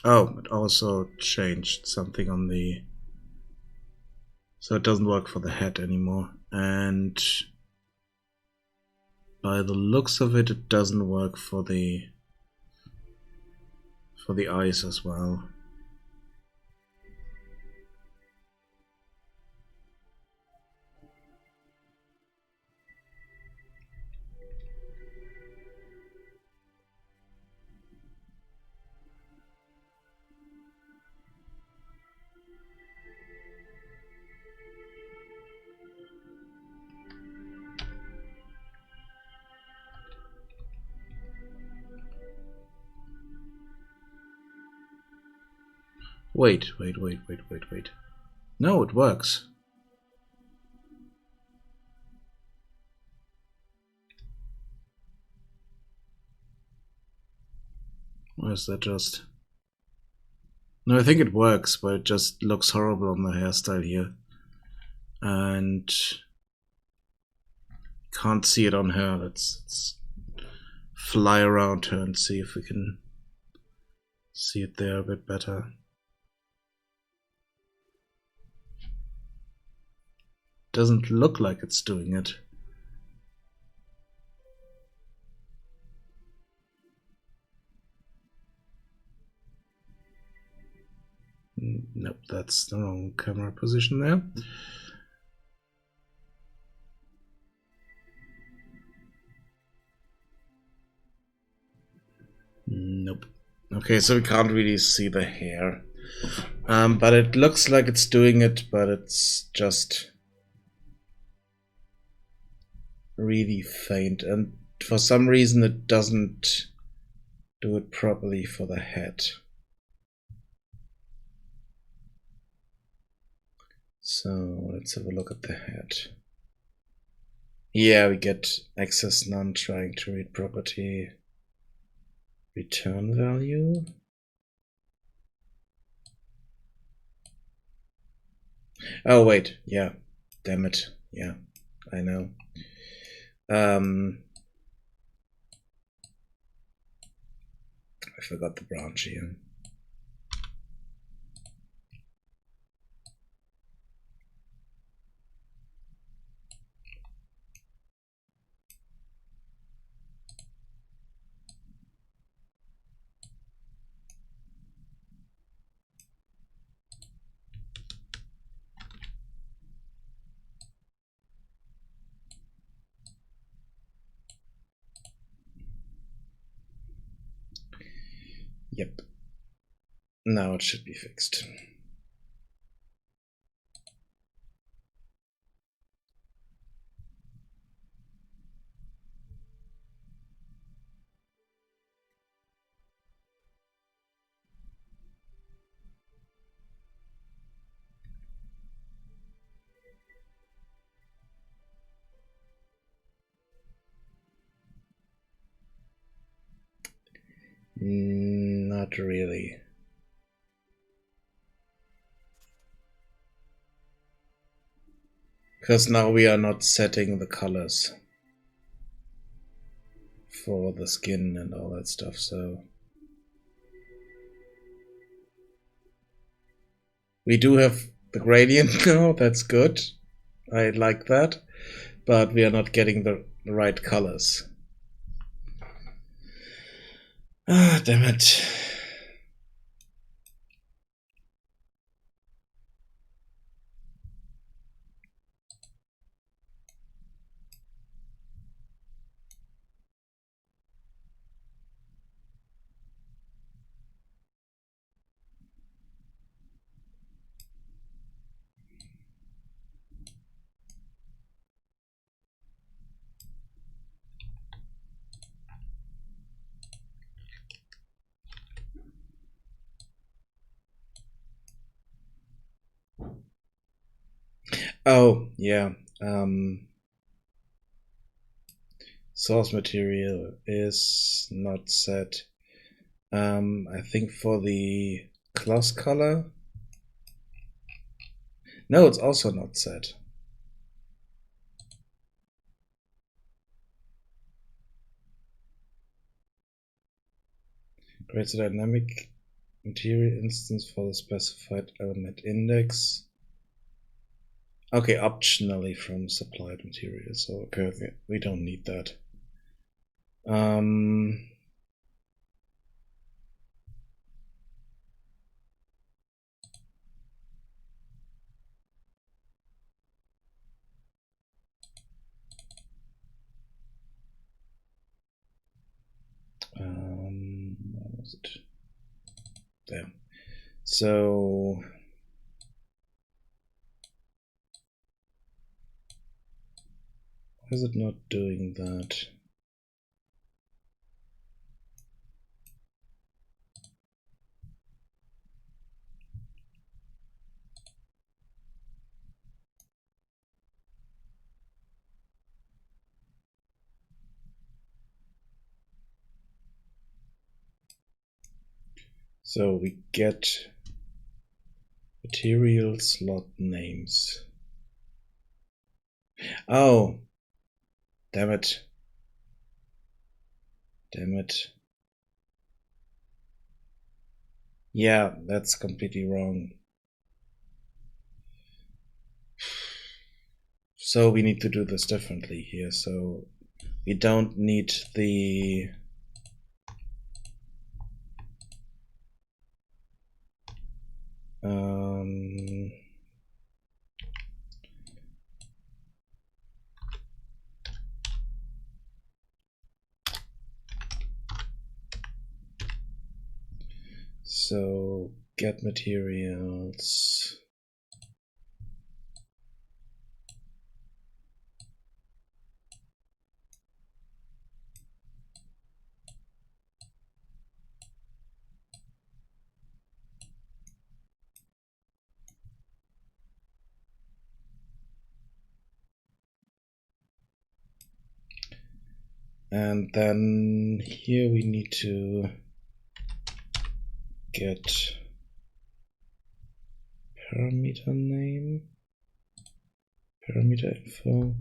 Oh, it also changed something on the... So it doesn't work for the head anymore. And by the looks of it, it doesn't work for the eyes as well. Wait. No, it works. Or is that just... No, I think it works, but it just looks horrible on the hairstyle here. And can't see it on her. Let's fly around her and see if we can see it there a bit better. Doesn't look like it's doing it. Nope, that's the wrong camera position there. Nope. Okay, so we can't really see the hair. But it looks like it's doing it, but it's just really faint. And for some reason it doesn't do it properly for the head. So let's have a look at the head. Yeah, we get access none, trying to read property, return value. Oh wait, yeah, damn it, yeah, I know. I forgot the branch here. Yep. Now it should be fixed. Not really. Because now we are not setting the colors for the skin and all that stuff, so... We do have the gradient now, that's good. I like that. But we are not getting the right colors. Ah, damn it. Oh, yeah. Um, Source material is not set. I think for the class color. No, it's also not set. Creates a dynamic material instance for the specified element index. Okay, optionally from supplied material. So okay, we don't need that. Um, where was it? There. So why is it not doing that? So we get material slot names. Oh, damn it. Damn it. Yeah, that's completely wrong. So we need to do this differently here. So we don't need the so get materials. And then here we need to get parameter name, parameter info.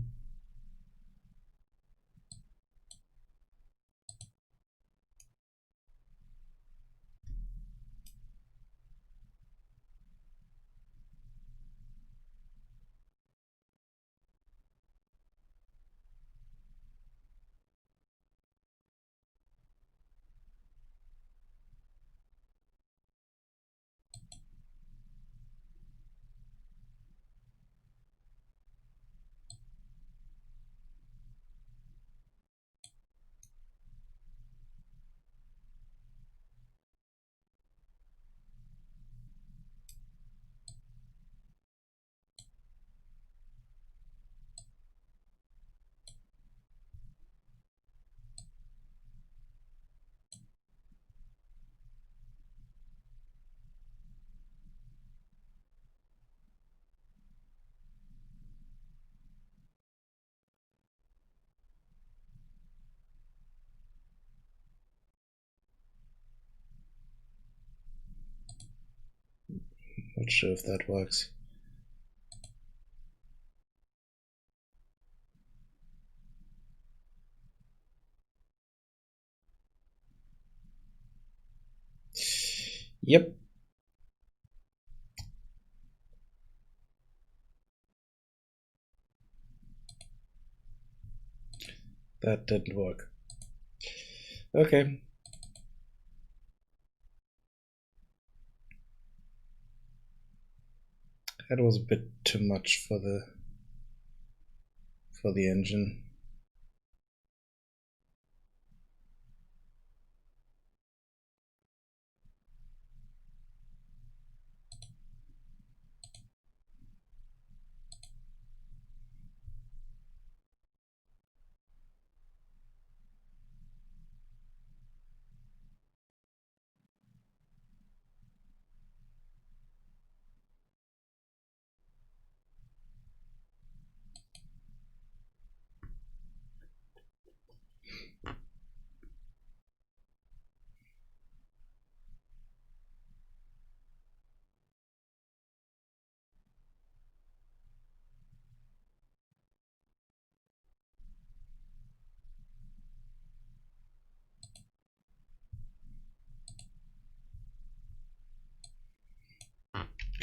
Not sure if that works. Yep. That didn't work. Okay. That was a bit too much for the engine.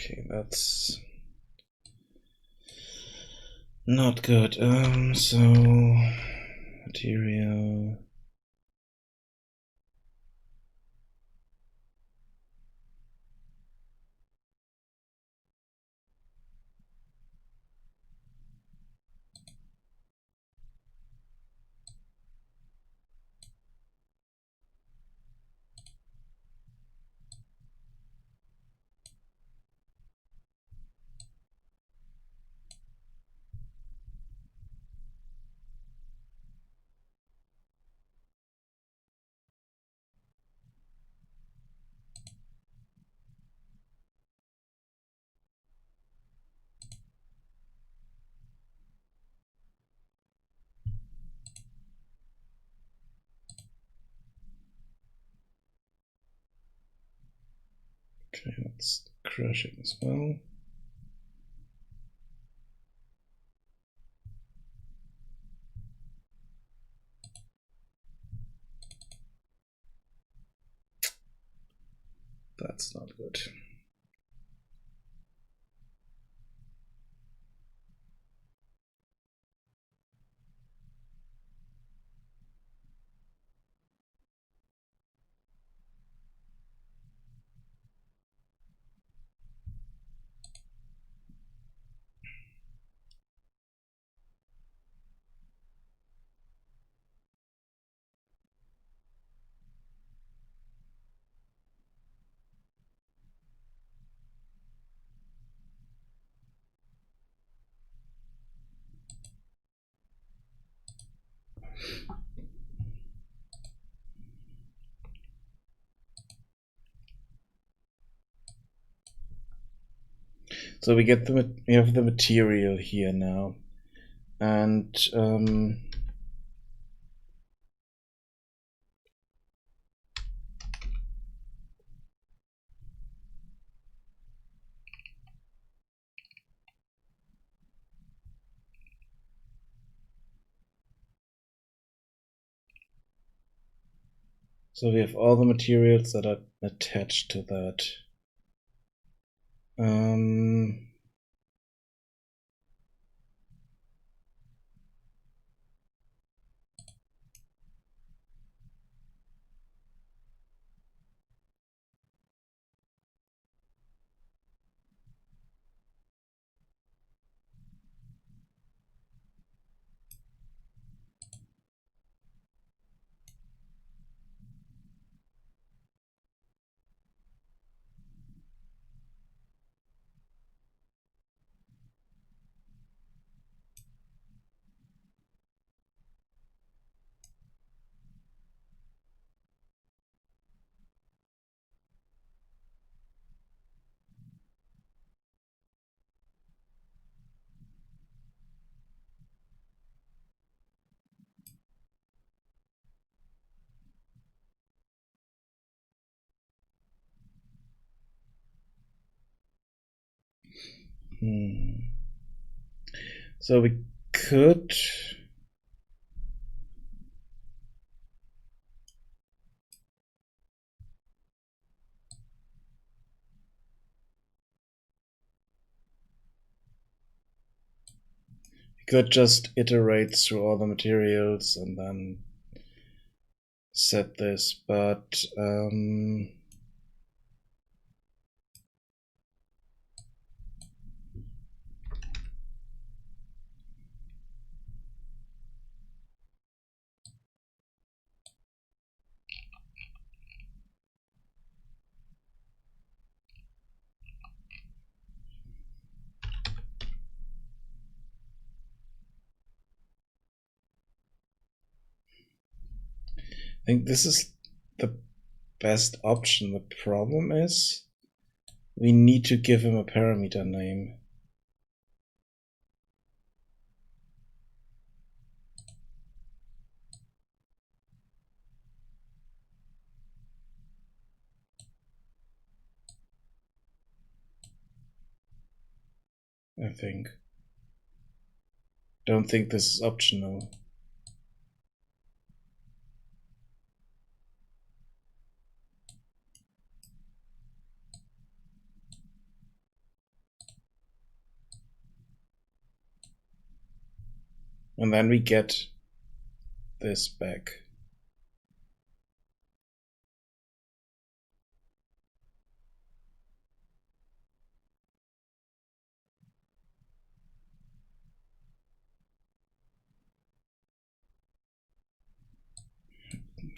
Okay, that's not good. So material. Okay, that's crushing as well. That's not good. So we have the material here now, and so we have all the materials that are attached to that. So we could just iterate through all the materials and then set this, but I think this is the best option. The problem is we need to give him a parameter name. I think. Don't think this is optional. And then we get this back.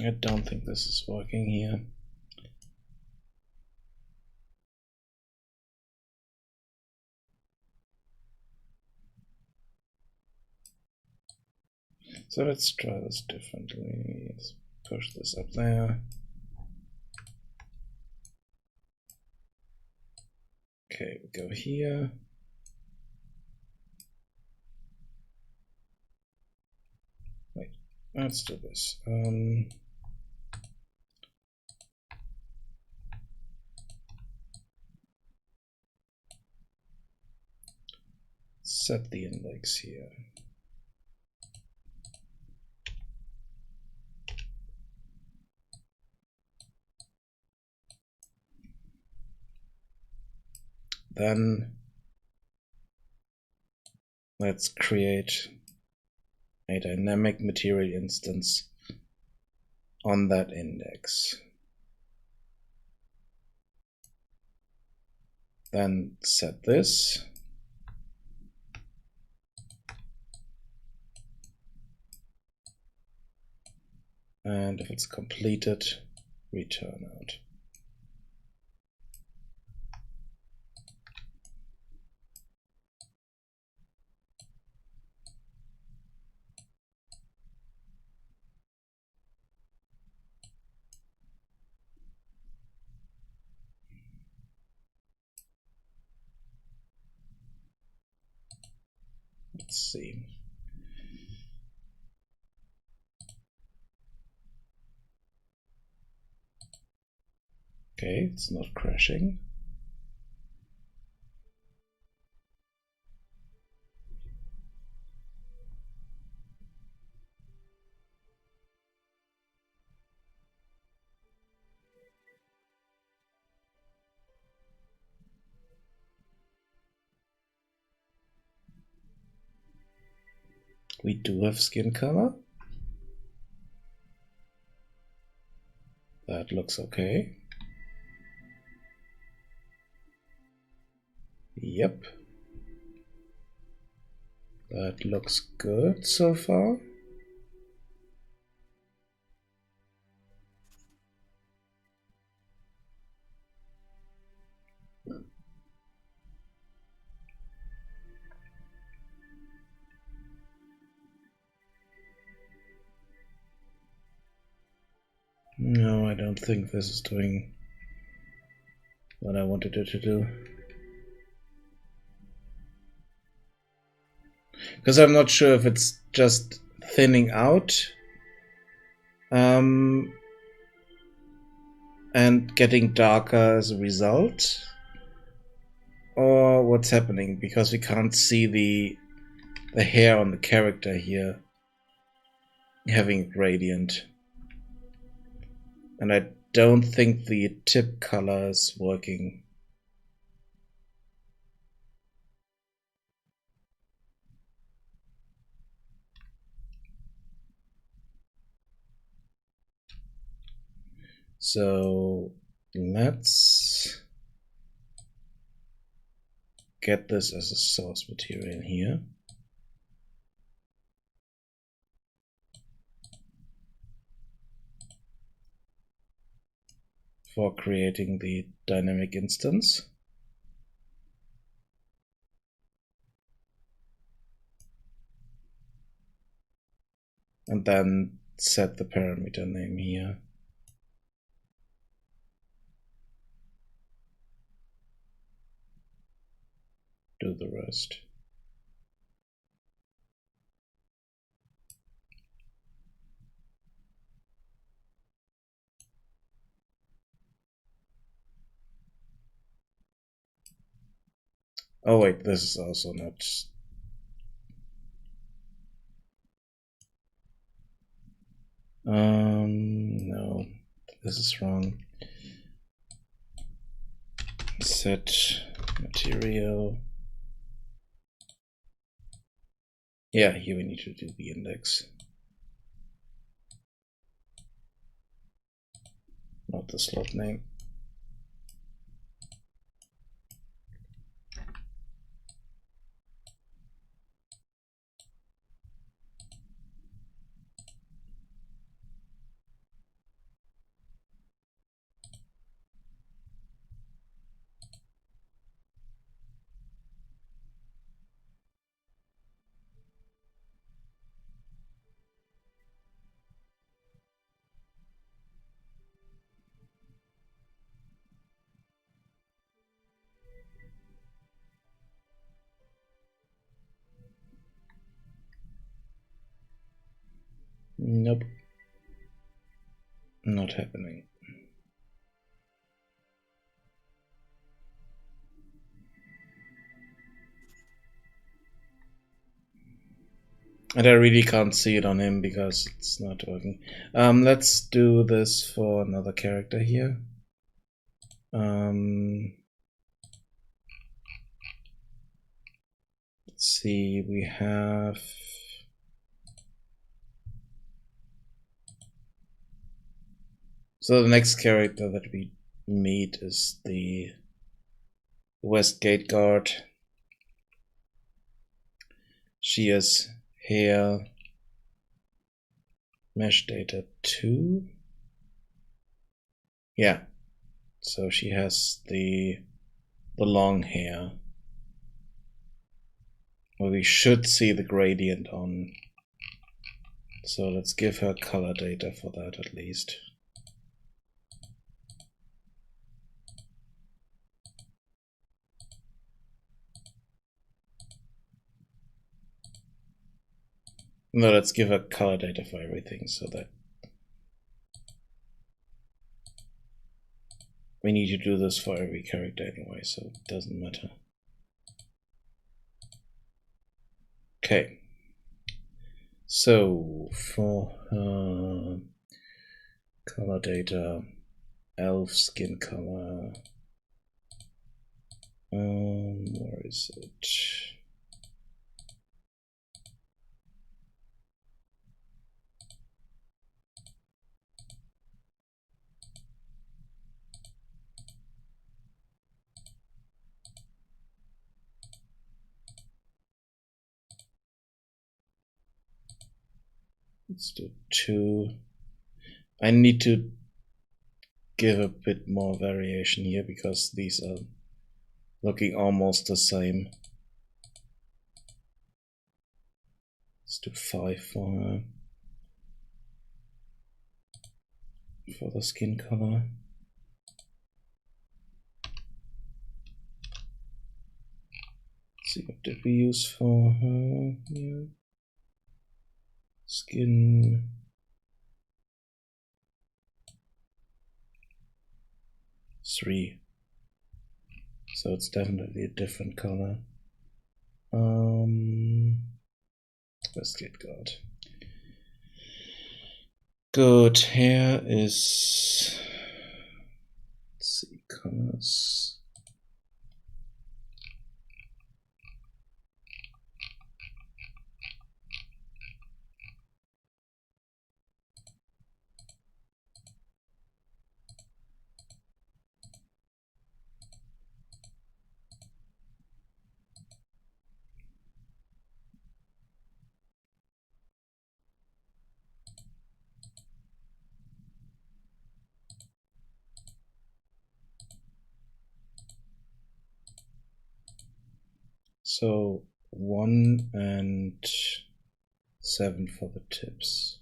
I don't think this is working here. So let's try this differently. Let's push this up there. Okay, we go here. Wait, let's do this. Set the index here. Then let's create a dynamic material instance on that index. Then set this. And if it's completed, return out. Let's see. Okay, it's not crashing. We do have skin color. That looks okay. Yep. That looks good so far. No, I don't think this is doing what I wanted it to do. Because I'm not sure if it's just thinning out and getting darker as a result, or what's happening, because we can't see the hair on the character here having a gradient. And I don't think the tip color is working. So let's get this as a source material here. For creating the dynamic instance. And then set the parameter name here. Do the rest. Oh wait, this is also not. No, this is wrong. Set material Yeah, here we need to do the index. Not the slot name. Nope. Not happening. And I really can't see it on him because it's not working. Let's do this for another character here. Let's see, we have... So the next character that we meet is the West Gate Guard. She has hair mesh data 2. Yeah, so she has the long hair. Well, we should see the gradient on. So let's give her color data for that at least. No, let's give her color data for everything so that we need to do this for every character anyway, so it doesn't matter. Okay. So for color data, elf skin color. Where is it? Let's do 2. I need to give a bit more variation here because these are looking almost the same. Let's do 5 for her. For the skin color. Let's see, what did we use for her here? Skin. Three. So it's definitely a different color. Let's get God. Good. Hair is. Let's see, colors. So 1 and 7 for the tips.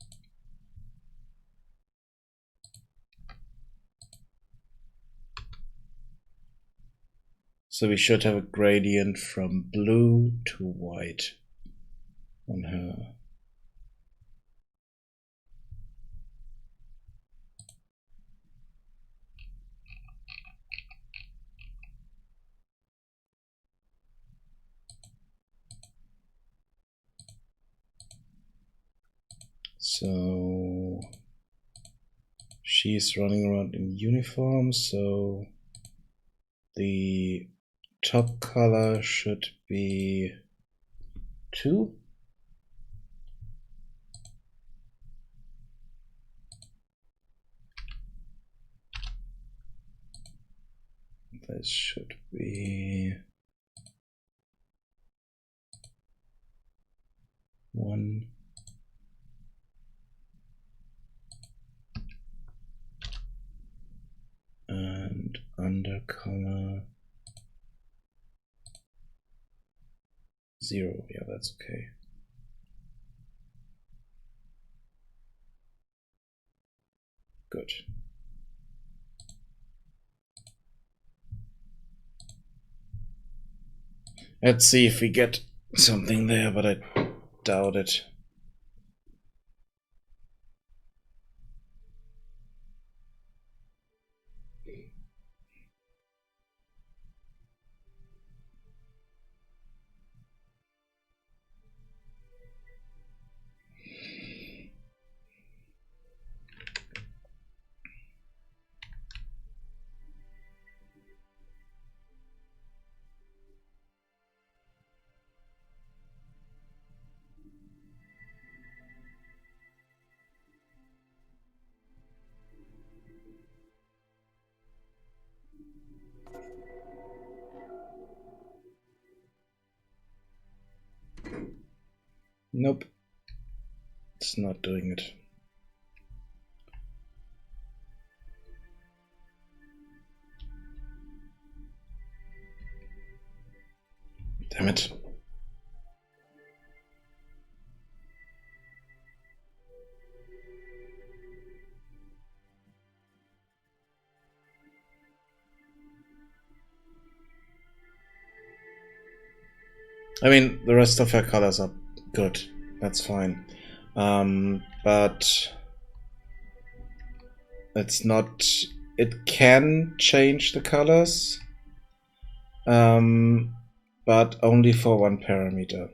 So we should have a gradient from blue to white on her. So she's running around in uniform, so the top color should be 2. This should be 1. And under color 0. Yeah, that's okay. Good. Let's see if we get something there, but I doubt it. Nope. It's not doing it. Damn it. I mean, the rest of her colors are good. That's fine. But it's not... It can change the colors, but only for one parameter.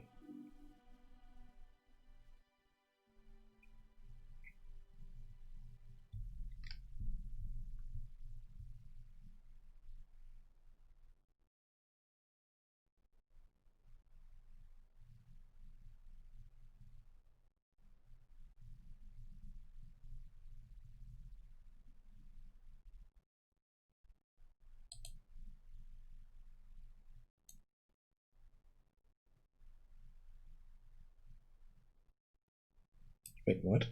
Wait, what?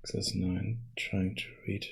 Access 9, trying to read.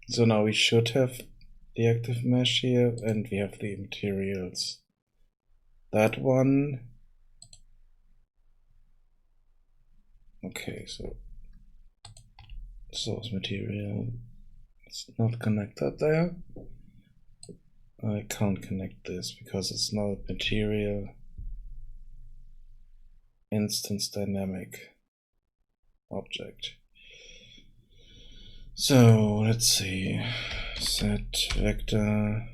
So now we should have the active mesh here, and we have the materials. That one. Okay, so source material. It's not connected there. I can't connect this because it's not material. Instance dynamic object. So let's see. Set vector.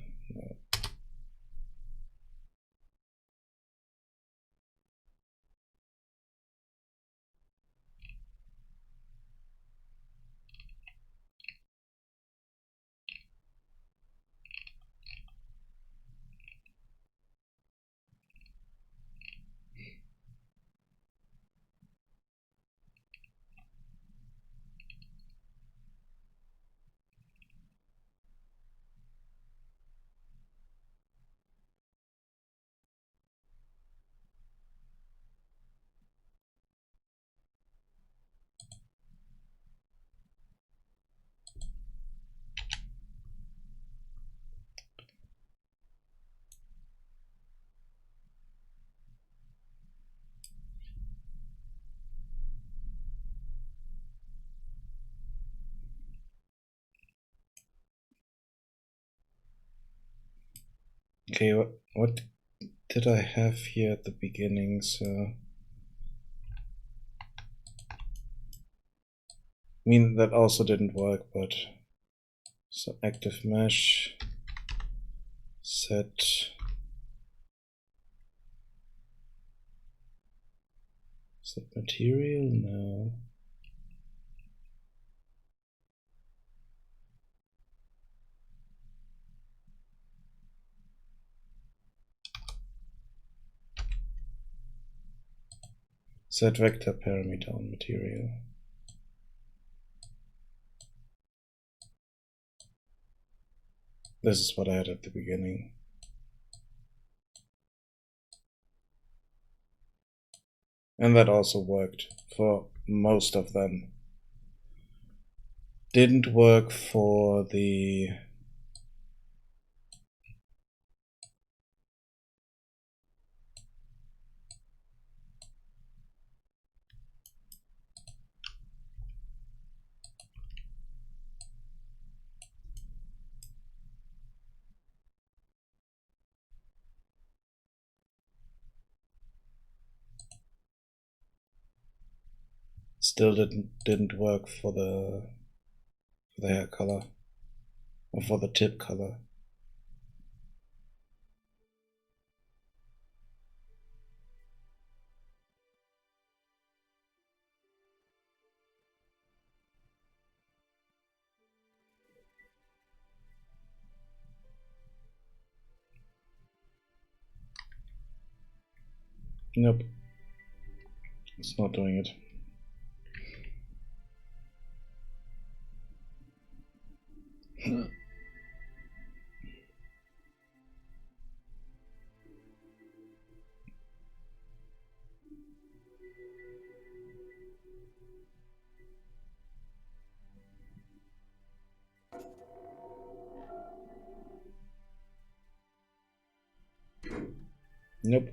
Okay, what did I have here at the beginning? So, I mean, that also didn't work, but so active mesh set material. No. Set vector parameter on material. This is what I had at the beginning. And that also worked for most of them. Didn't work for the still didn't work for the hair color or for the tip color. Nope, it's not doing it. Nope.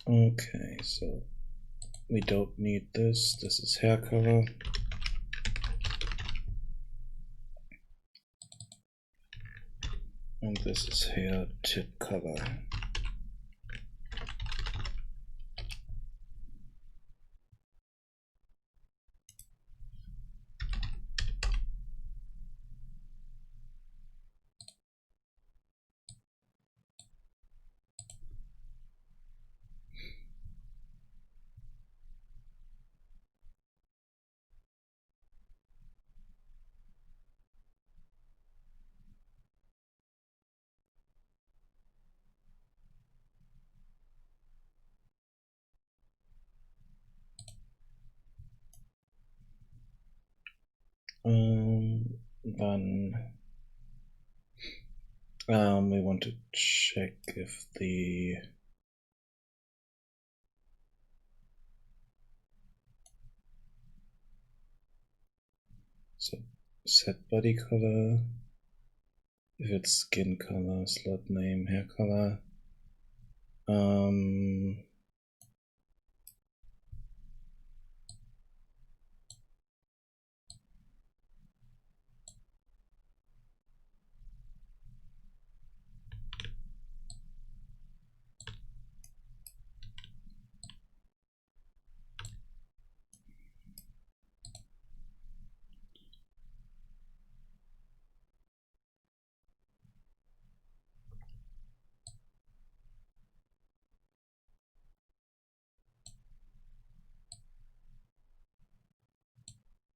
Okay, so we don't need this. This is hair color. And this is hair tip color. Then we want to check if the set body color, if it's skin color, slot name, hair color.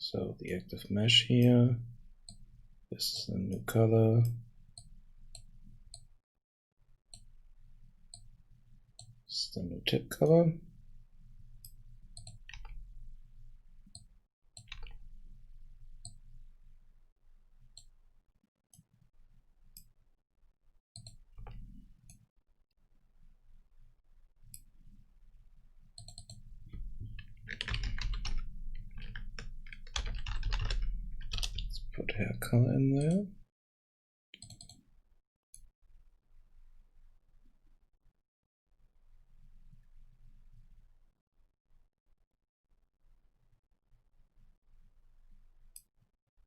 So the active mesh here. This is the new color. This is the new tip color. Let's put hair color in there.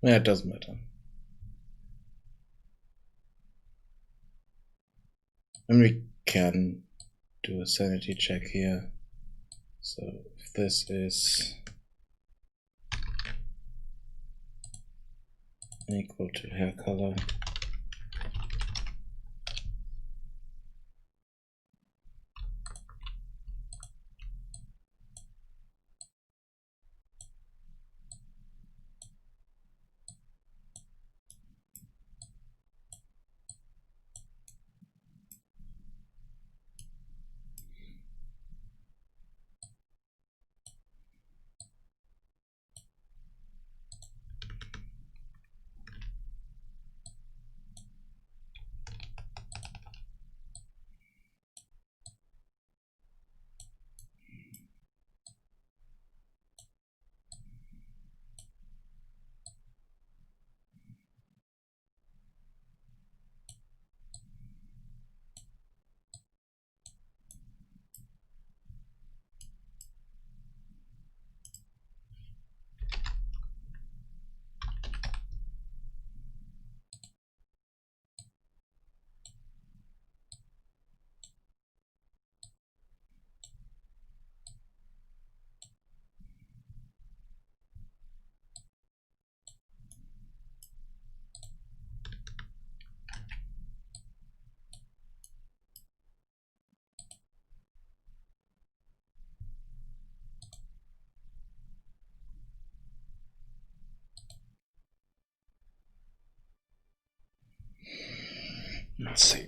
Yeah, it doesn't matter. And we can do a sanity check here. So if this is equal to hair color, let's see.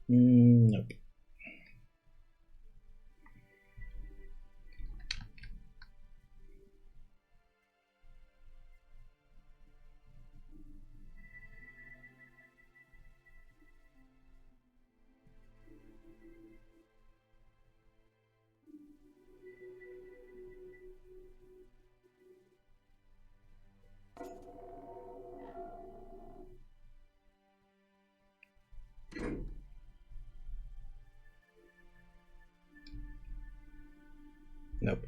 Nope. Nope.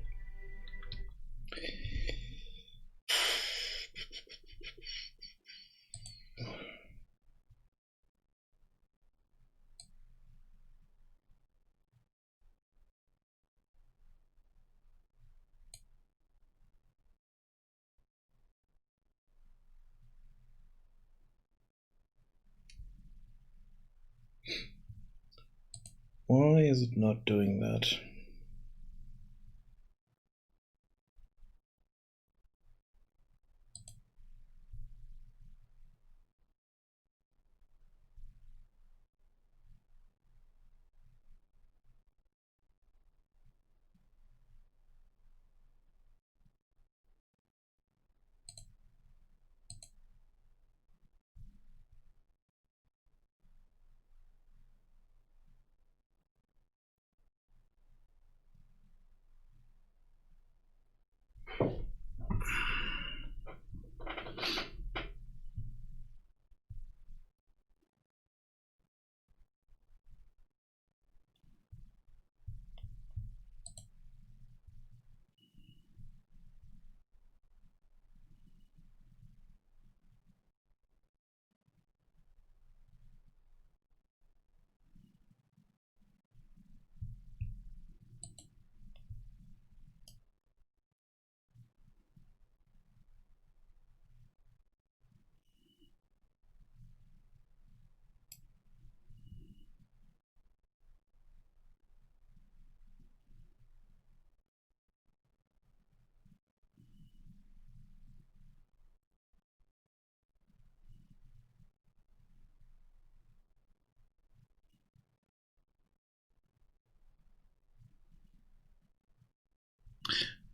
Why is it not doing that?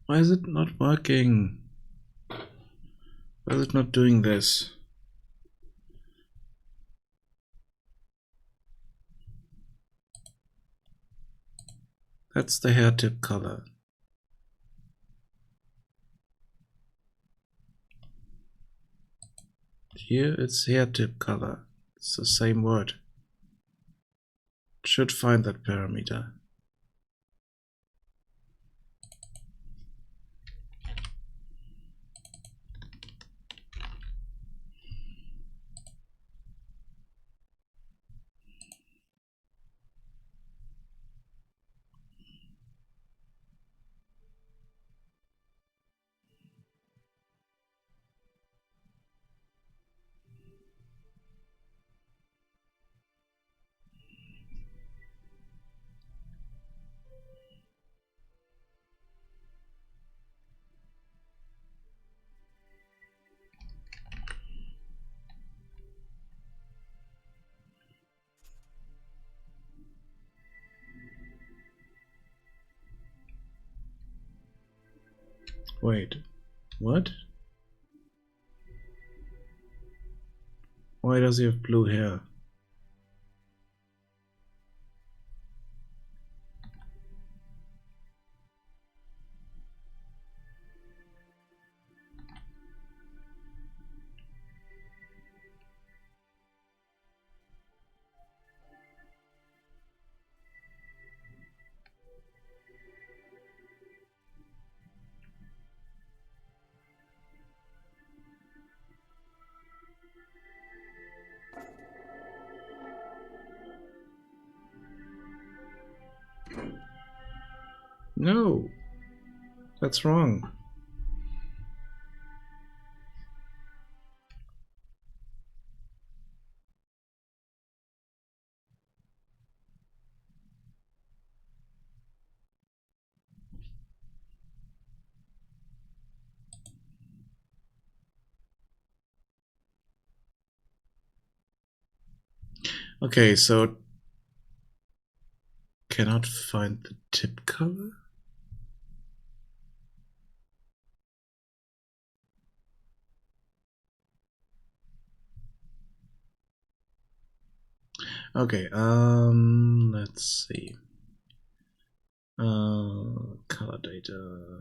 Why is it not working? Why is it not doing this? That's the hair tip color. Here it's hair tip color. It's the same word. It should find that parameter. Wait, what? Why does he have blue hair? No, that's wrong. Okay, so cannot find the tip color? Okay, let's see. Color data.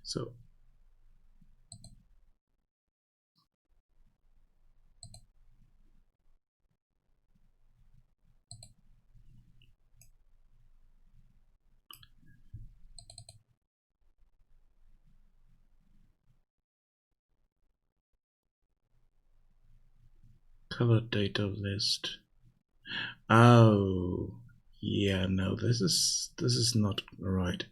So color data list. Oh, yeah, no, this is not right.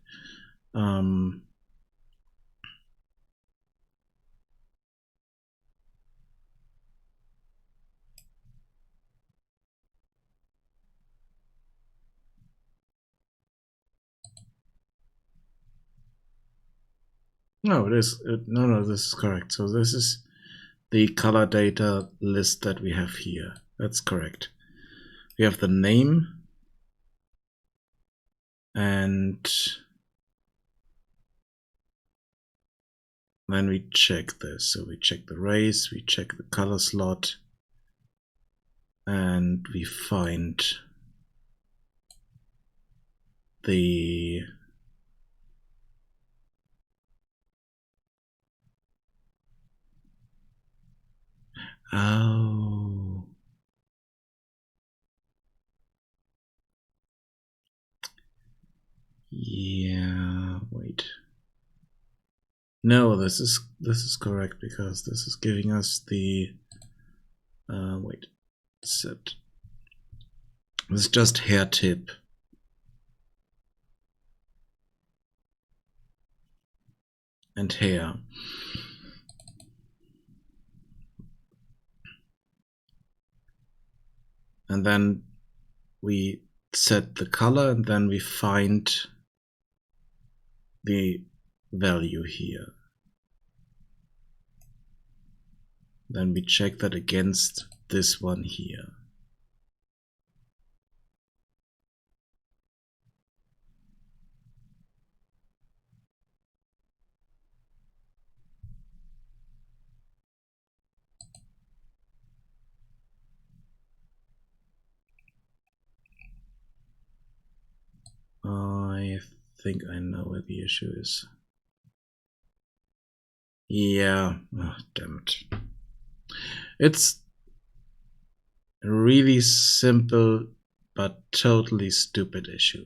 No, it is. No, this is correct. So this is the color data list that we have here. That's correct. We have the name and then we check this. So we check the race, we check the color slot, and we find the oh, yeah, wait. No, this is correct because this is giving us the wait, set. This is just hair tip and hair. And then we set the color and then we find the value here. Then we check that against this one here. I think I know where the issue is. Yeah, oh, damn it. It's a really simple but totally stupid issue.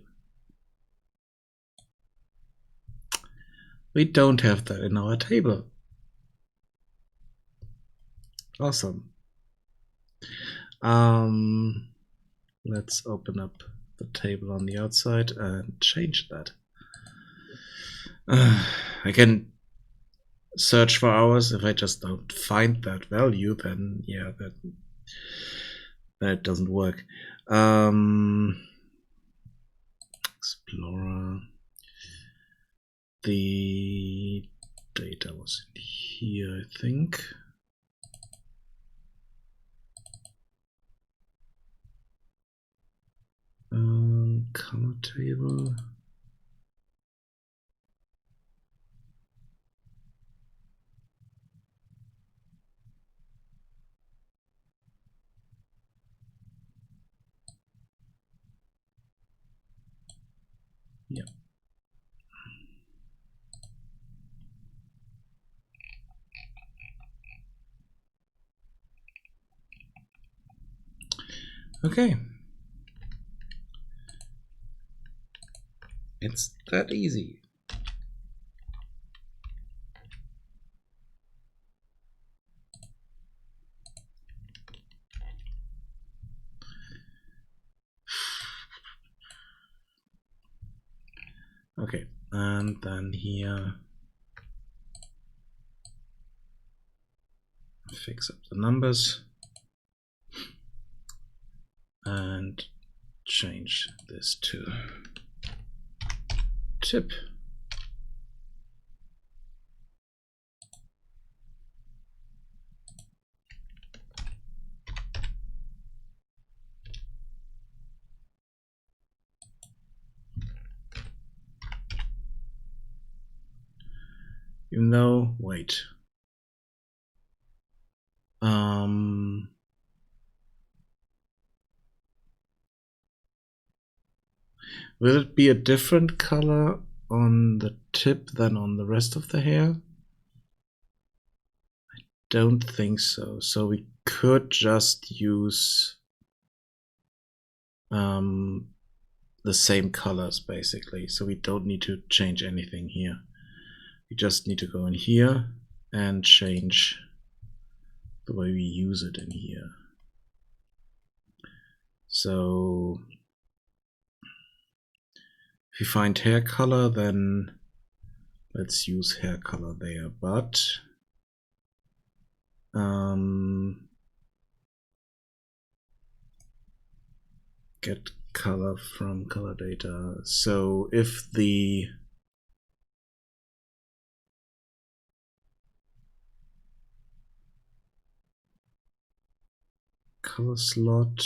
We don't have that in our table. Awesome. Let's open up the table on the outside and change that. I can search for hours. If I just don't find that value, then yeah, that doesn't work. Explorer. The data was in here, I think. Color table. Yeah. Okay. It's that easy. Okay, and then here, fix up the numbers and change this to tip. Even though, wait. Will it be a different color on the tip than on the rest of the hair? I don't think so. So we could just use the same colors basically. So we don't need to change anything here. We just need to go in here and change the way we use it in here. So if you find hair color, then let's use hair color there, but get color from color data. So if the color slot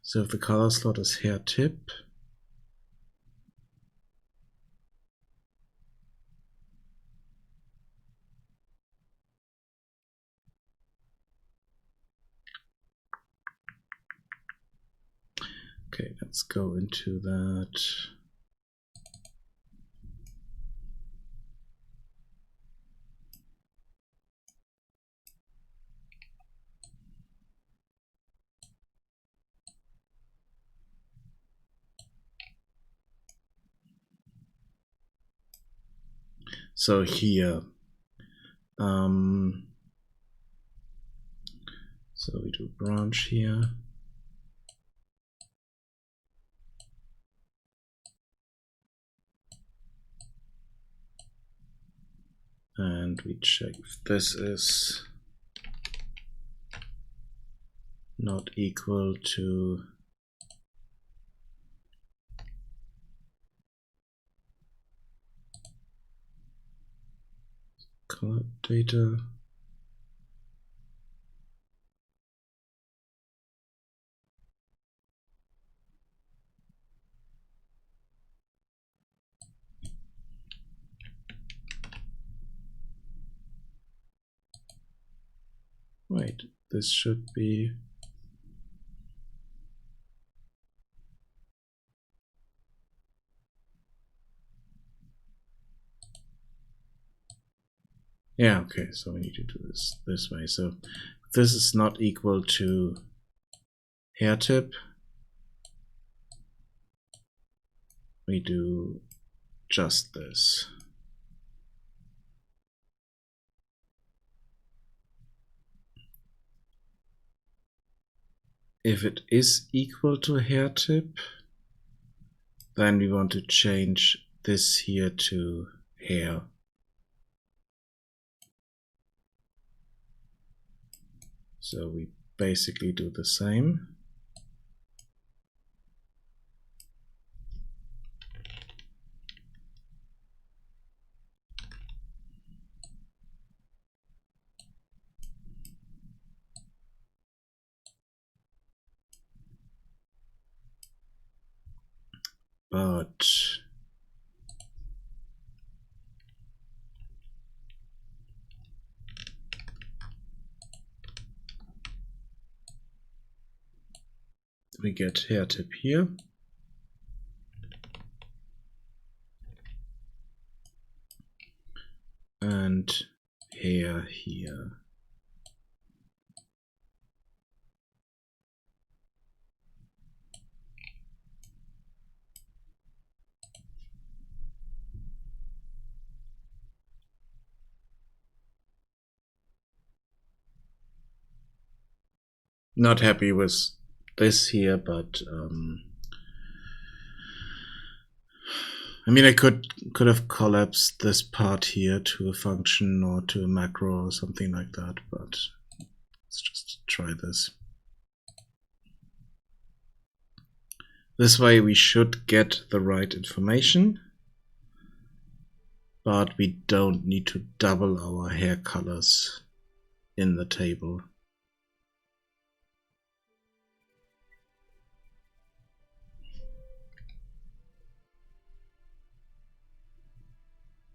so if the color slot is hair tip, okay, let's go into that. So here, so we do branch here. And we check if this is not equal to color data. Wait, this should be yeah, okay, so we need to do this way. So if this is not equal to hair tip, we do just this. If it is equal to hair tip, then we want to change this here to hair. So we basically do the same. But we get hair tip here. And hair here. Not happy with this here, but I mean, I could have collapsed this part here to a function or to a macro or something like that, but let's just try this. This way we should get the right information, but we don't need to double our hair colors in the table.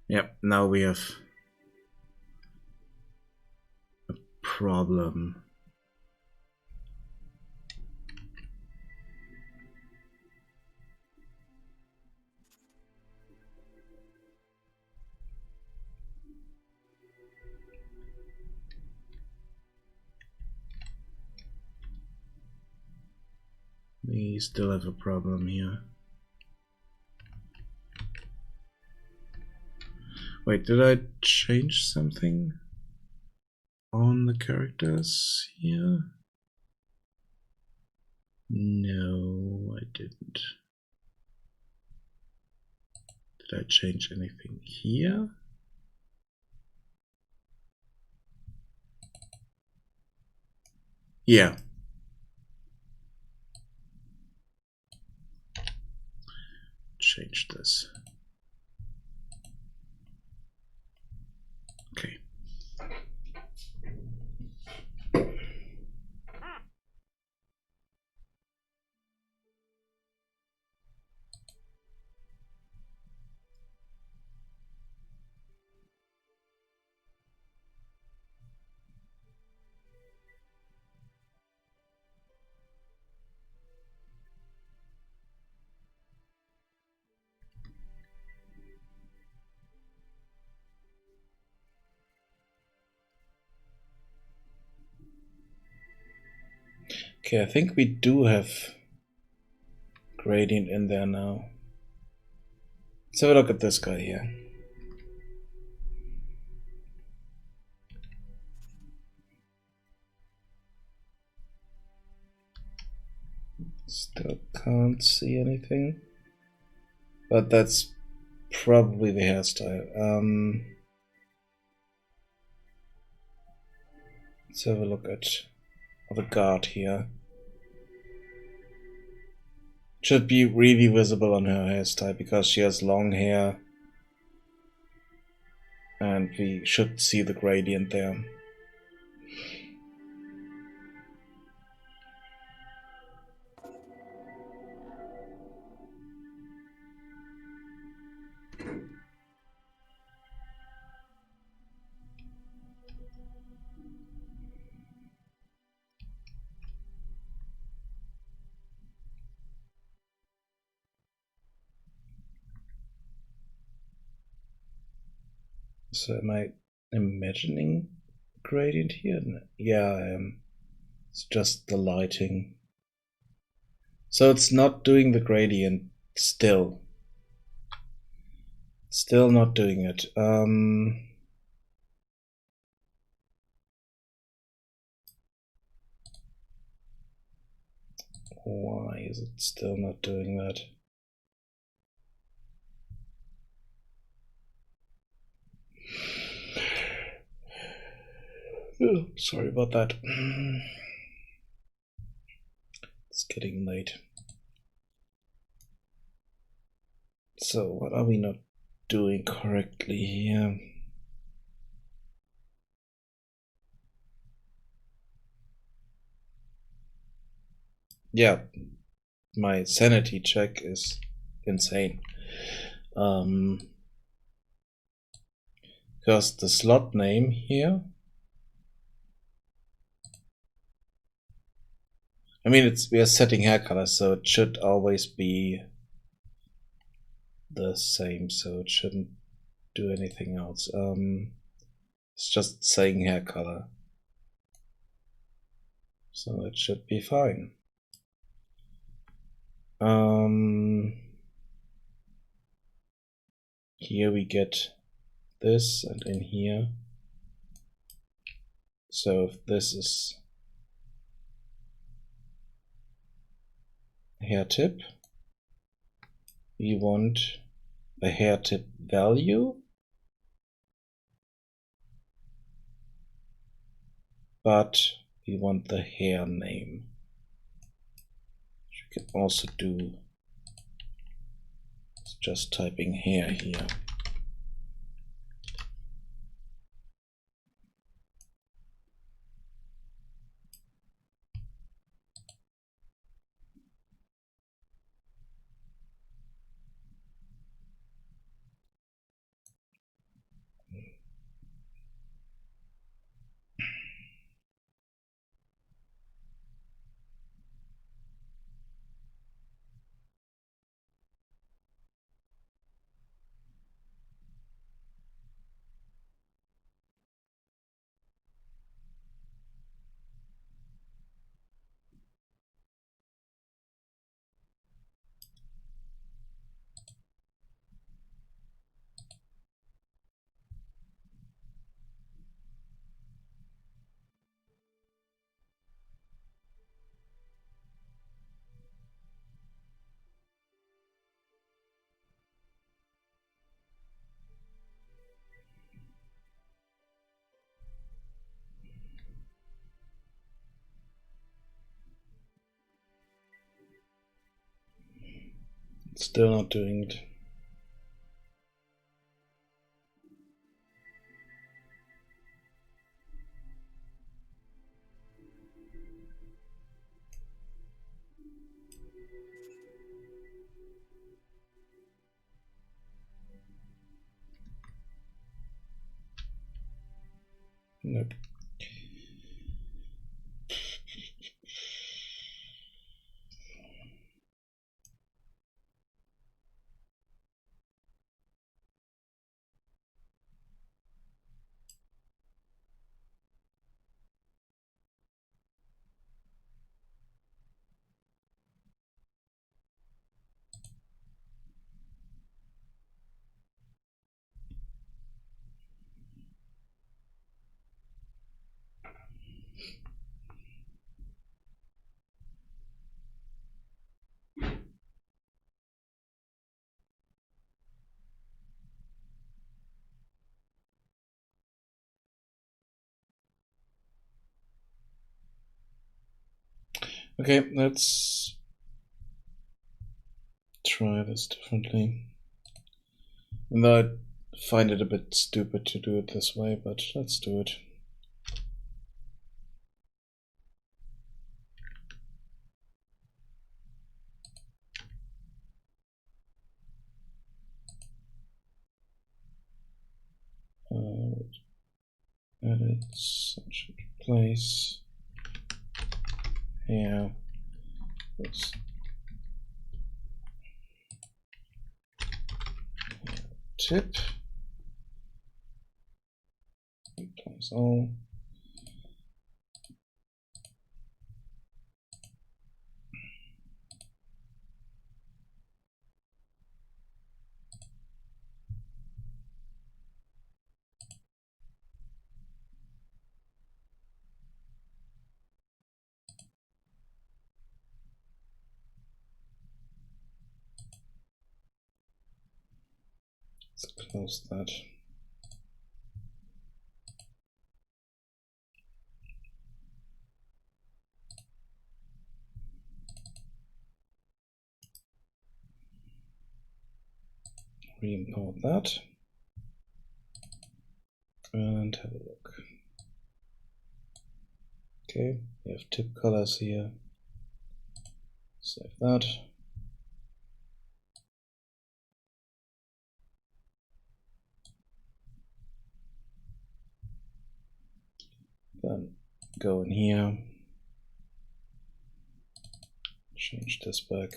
Yep, now we have problem. We still have a problem here. Wait, did I change something on the characters here? No, I didn't. Did I change anything here? Yeah. Change this. Okay. Okay, I think we do have gradient in there now. Let's have a look at this guy here. Still can't see anything, but that's probably the hairstyle. Let's have a look at the guard here. Should be really visible on her hairstyle because she has long hair, and we should see the gradient there. So am I imagining gradient here? Yeah, I am. It's just the lighting. So it's not doing the gradient still. Still not doing it. Why is it still not doing that? Oh, sorry about that. It's getting late. So what are we not doing correctly here? Yeah, my sanity check is insane. Because the slot name here, I mean, we are setting hair color, so it should always be the same, so it shouldn't do anything else. It's just saying hair color, so it should be fine. Here we get this, and in here. So if this is hair tip, we want a hair tip value, but we want the hair name. You can also do just typing hair here. Still not doing it. Nope. Okay, let's try this differently. And I find it a bit stupid to do it this way, but let's do it. Edit, such a place. Yeah. Let's tip. Replace all. Let's close that. Re-import that. And have a look. Okay, we have tip colors here. Save that. Then go in here. Change this back.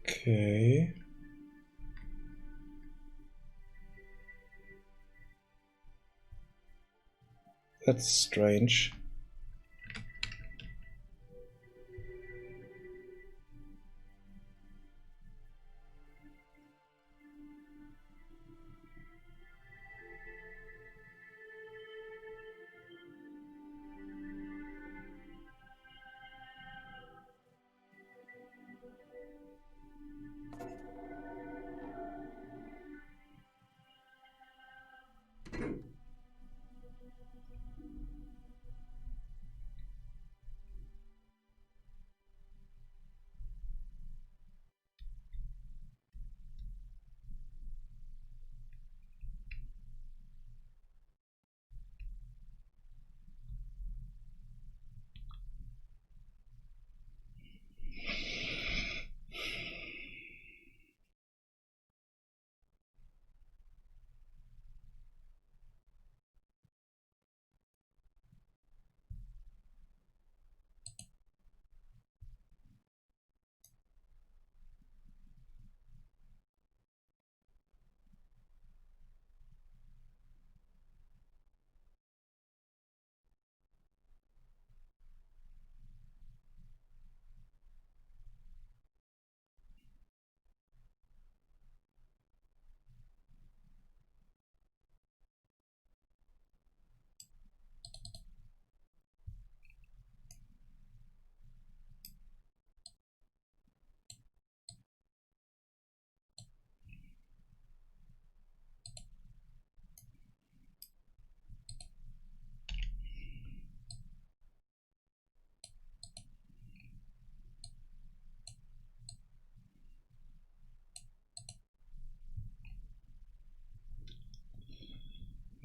Okay. That's strange.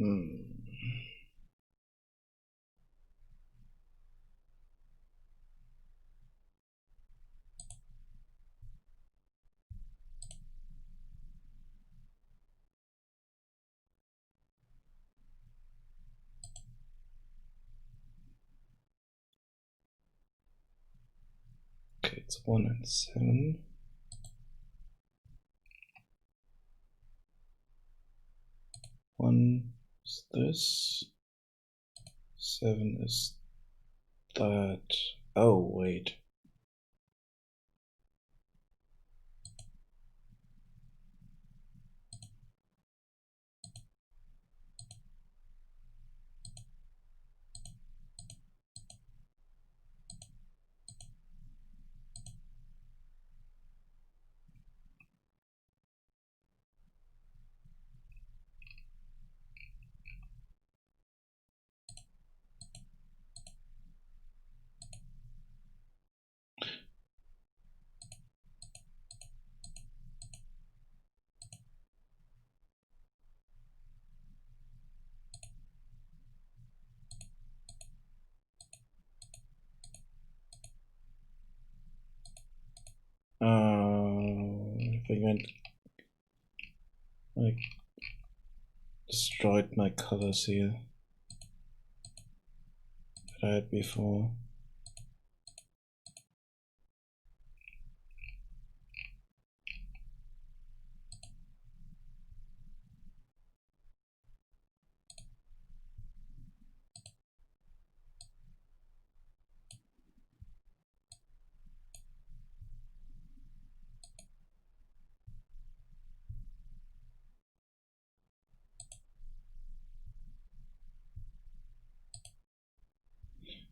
Okay, it's 1 and 7. 1 is this. 7 is that. Oh, wait. I think I destroyed my colors here that I had before.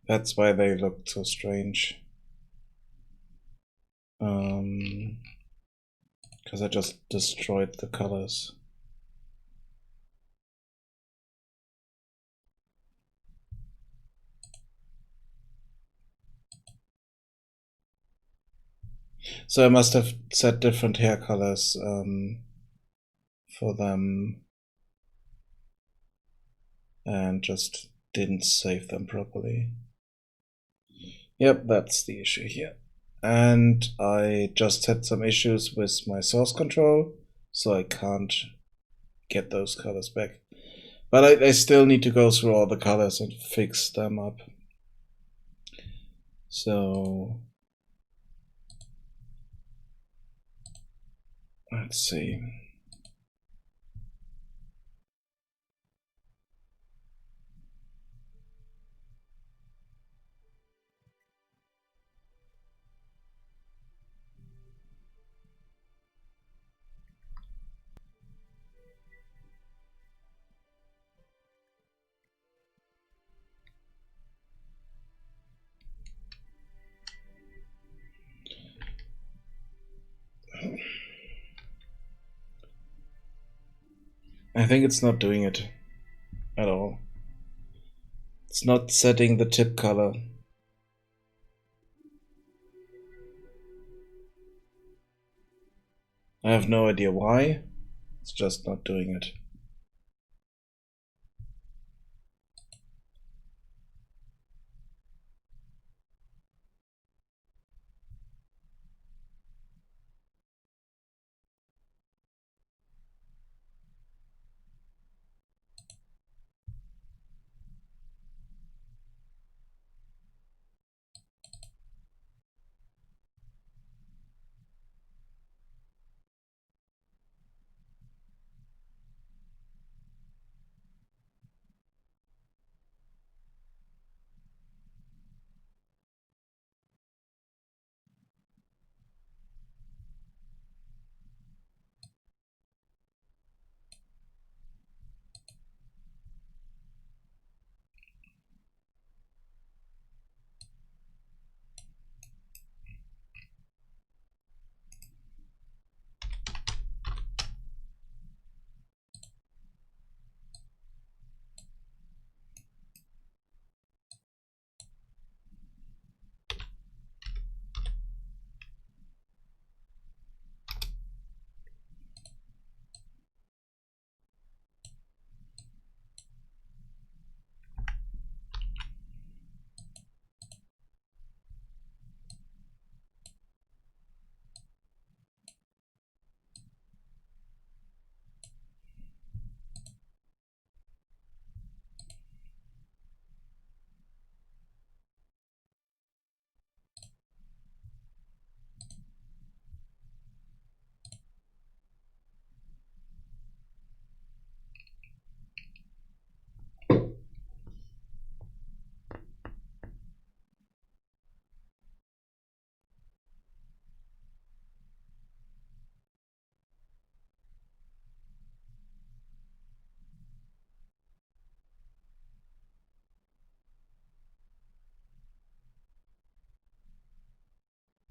That's why they looked so strange. Because I just destroyed the colors. So I must have set different hair colors for them and just didn't save them properly. Yep, that's the issue here. And I just had some issues with my source control, so I can't get those colors back. But I still need to go through all the colors and fix them up. So let's see. I think it's not doing it at all. It's not setting the tip color. I have no idea why. It's just not doing it.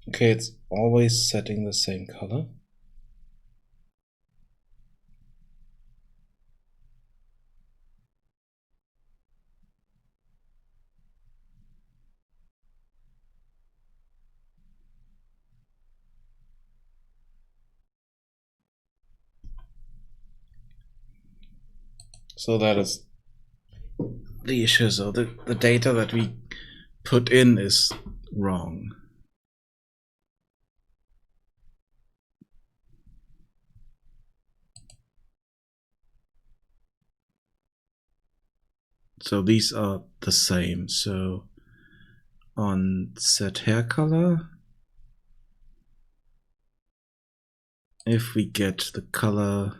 Okay, it's always setting the same color. So that is the issue. So the data that we put in is wrong. So these are the same. So on set hair color, if we get the color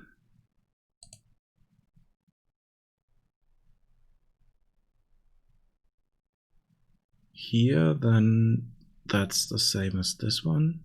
here, then that's the same as this one.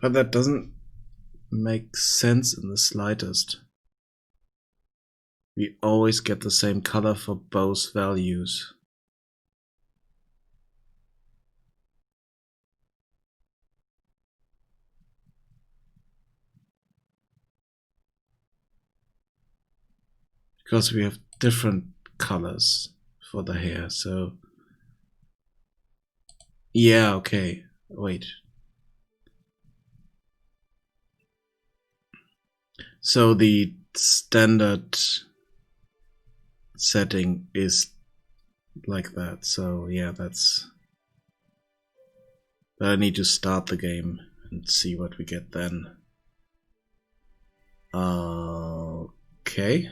But that doesn't make sense in the slightest. We always get the same color for both values. Because we have different colors for the hair, so yeah, okay. Wait. So the standard setting is like that. So yeah, that's. But I need to start the game and see what we get then. Okay.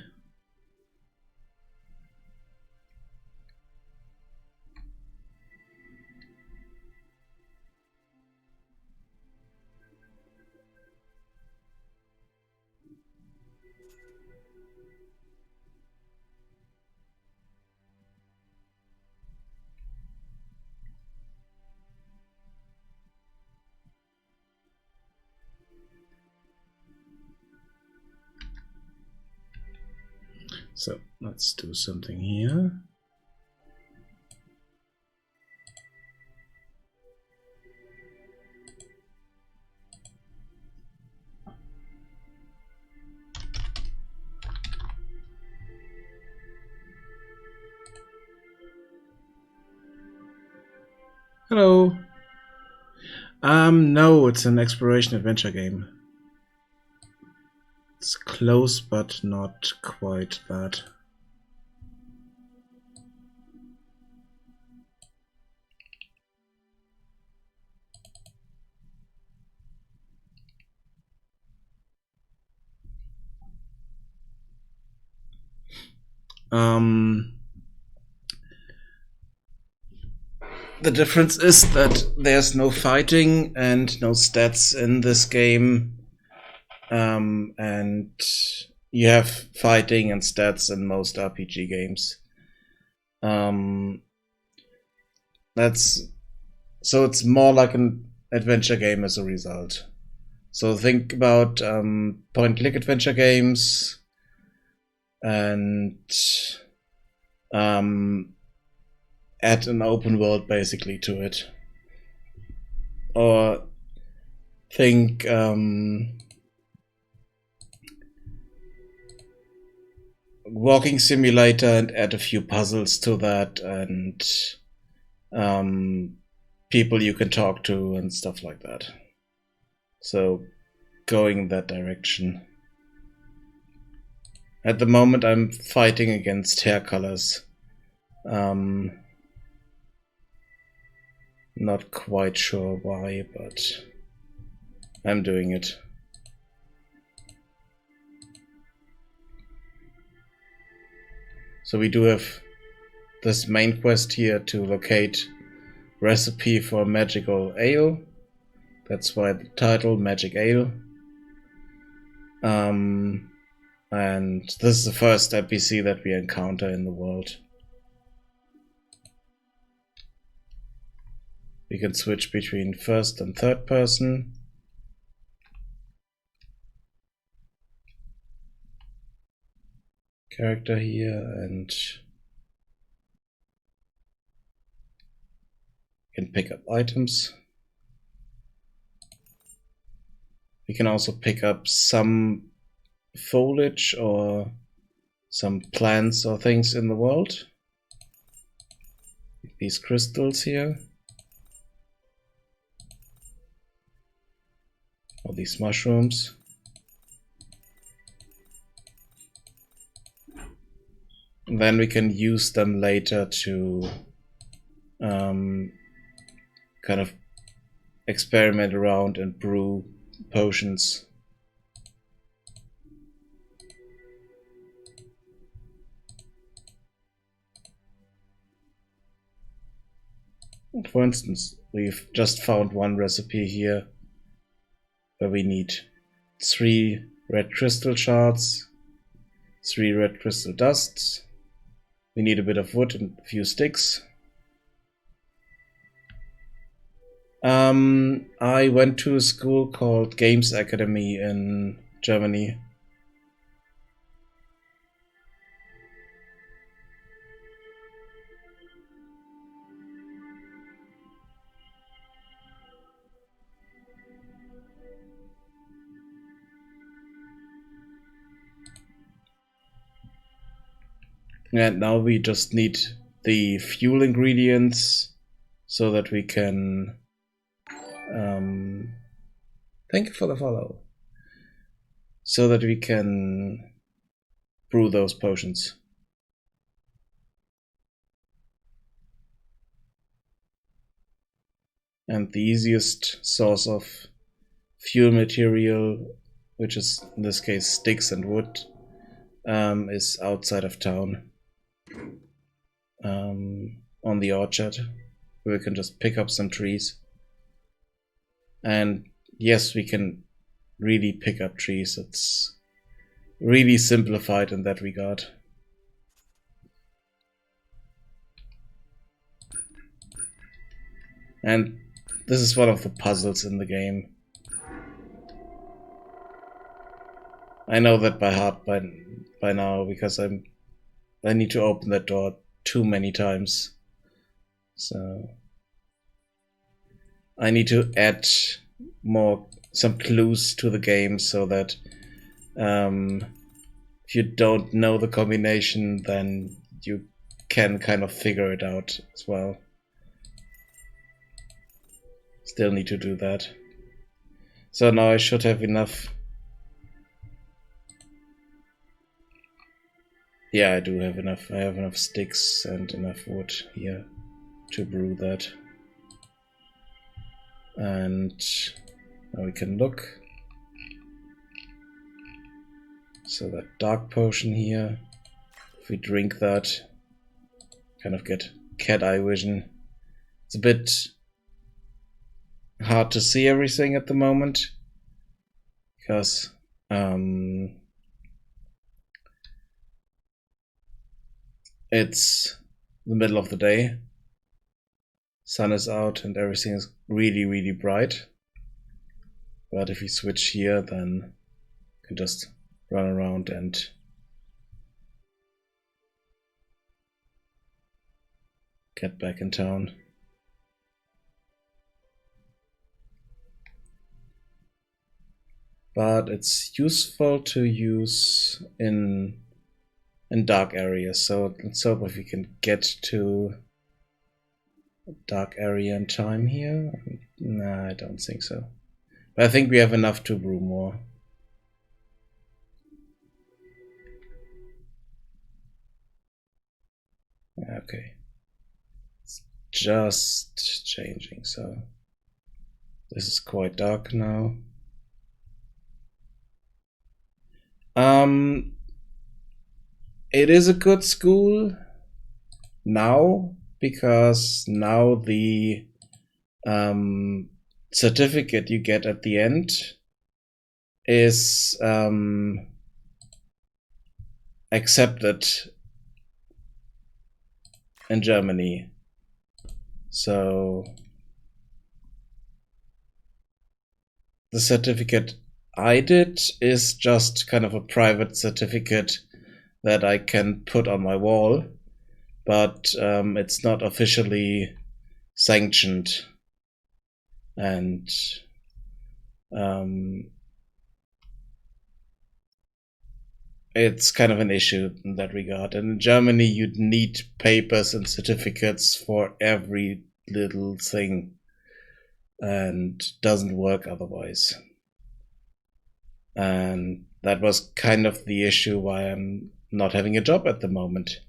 So let's do something here. Hello. No, it's an exploration adventure game. It's close, but not quite that. The difference is that there's no fighting and no stats in this game. And you have fighting and stats in most RPG games. That's so it's more like an adventure game as a result. So think about point-and-click adventure games and add an open world basically to it. Or think walking simulator and add a few puzzles to that, and people you can talk to and stuff like that. So going in that direction. At the moment I'm fighting against hair colors. Not quite sure why, but I'm doing it. So we do have this main quest here to locate recipe for magical ale. That's why the title, MagicAle. And this is the first NPC that we encounter in the world. We can switch between first and third person. Character here, and can pick up items. We can also pick up some foliage or some plants or things in the world. These crystals here. Or these mushrooms. And then we can use them later to kind of experiment around and brew potions. For instance, we've just found one recipe here where we need 3 red crystal shards, 3 red crystal dusts. We need a bit of wood and a few sticks. I went to a school called Games Academy in Germany. And now we just need the fuel ingredients so that we can... thank you for the follow. So that we can brew those potions. And the easiest source of fuel material, which is in this case sticks and wood, is outside of town. On the orchard, where we can just pick up some trees. And yes, we can really pick up trees. It's really simplified in that regard. And this is one of the puzzles in the game. I know that by heart by now, because I need to open that door too many times. So I need to add some clues to the game so that if you don't know the combination, then you can kind of figure it out as well. Still need to do that. So now I should have enough. Yeah, I do have enough. I have enough sticks and enough wood here to brew that. And now we can look. So that dark potion here, if we drink that, kind of get cat eye vision. It's a bit hard to see everything at the moment because it's the middle of the day. Sun is out and everything is really, really bright. But if we switch here, then we can just run around and get back in town. But it's useful to use in dark areas. So let's hope if we can get to dark area in time here? Nah, I don't think so. But I think we have enough to brew more. Okay. It's just changing, so this is quite dark now. It is a good school now because now the certificate you get at the end is accepted in Germany. So the certificate I did is just kind of a private certificate that I can put on my wall, but it's not officially sanctioned. And it's kind of an issue in that regard. And in Germany, you'd need papers and certificates for every little thing, and doesn't work otherwise. And that was kind of the issue why I'm not having a job at the moment,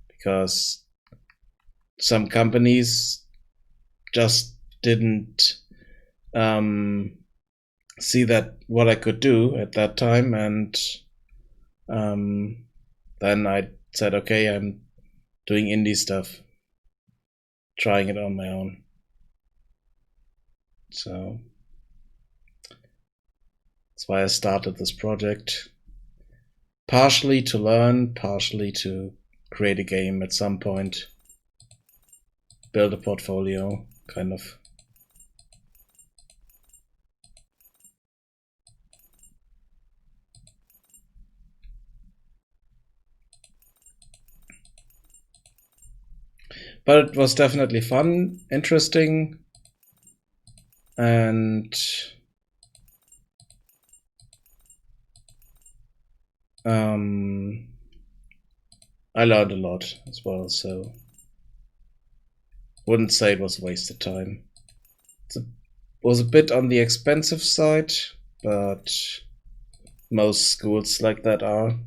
because some companies just didn't see that what I could do at that time, and then I said, okay, I'm doing indie stuff, trying it on my own. So that's why I started this project, partially to learn, partially to create a game at some point, build a portfolio, kind of. But it was definitely fun, interesting, and I learned a lot as well, so wouldn't say it was wasted time. It was a bit on the expensive side, but most schools like that are.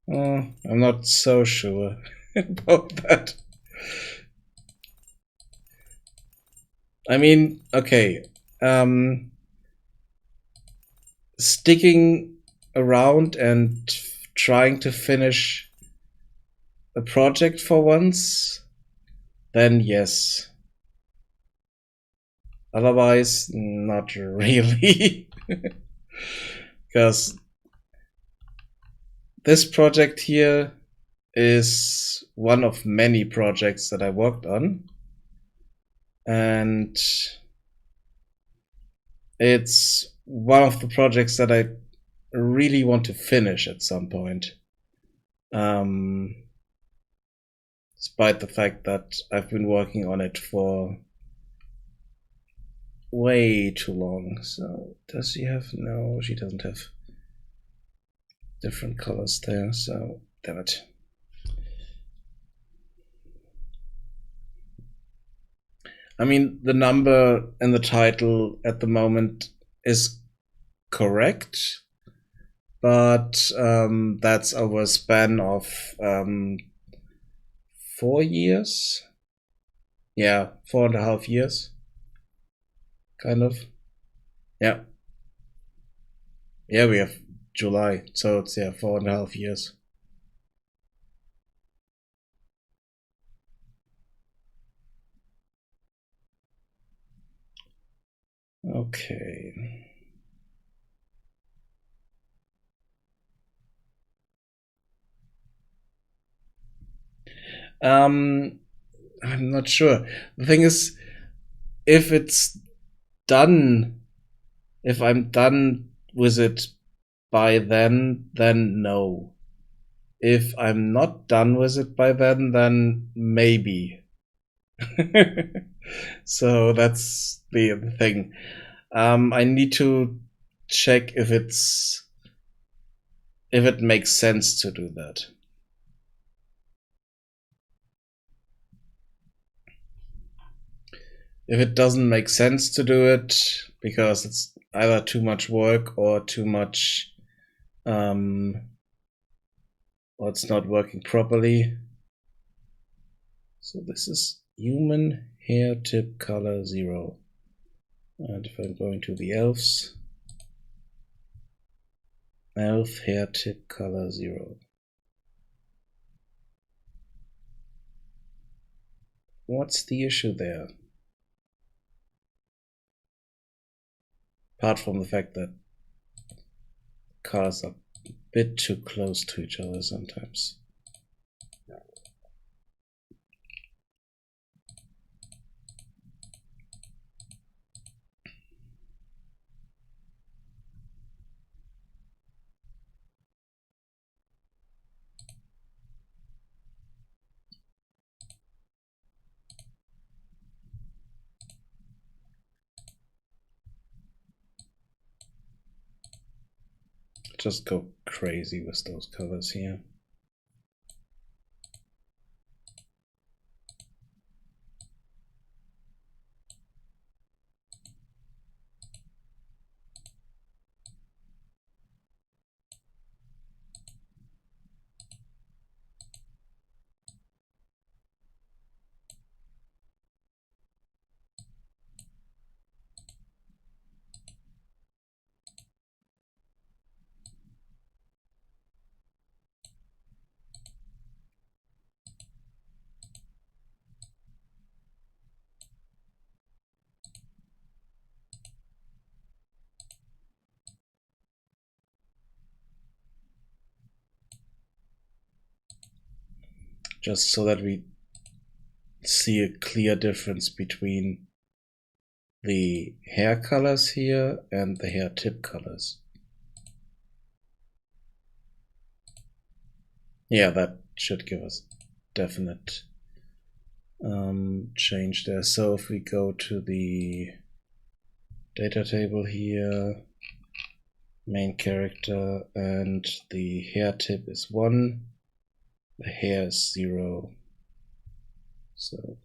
I'm not so sure about that. I mean, okay, sticking around and trying to finish a project for once, then yes. Otherwise, not really. Because this project here is one of many projects that I worked on, and it's one of the projects that I really want to finish at some point. Despite the fact that I've been working on it for way too long. So does she have? No, she doesn't have different colors there, so damn it. I mean, the number in the title at the moment is correct, but that's over a span of 4 years. Yeah, 4.5 years. Kind of. Yeah. Yeah, we have July, so it's 4.5 years. Okay. I'm not sure. The thing is, if it's done, if I'm done with it by then no. If I'm not done with it by then maybe. So that's the thing. I need to check if it makes sense to do that. If it doesn't make sense to do it because it's either too much work or too much, or it's not working properly. So this is human hair tip color 0. And if I'm going to the elves, elf hair tip color 0. What's the issue there? Apart from the fact that colors are a bit too close to each other sometimes. Just go crazy with those colors here. Just so that we see a clear difference between the hair colors here and the hair tip colors. Yeah, that should give us definite change there. So if we go to the data table here, main character, and the hair tip is 1, the hair is 0. So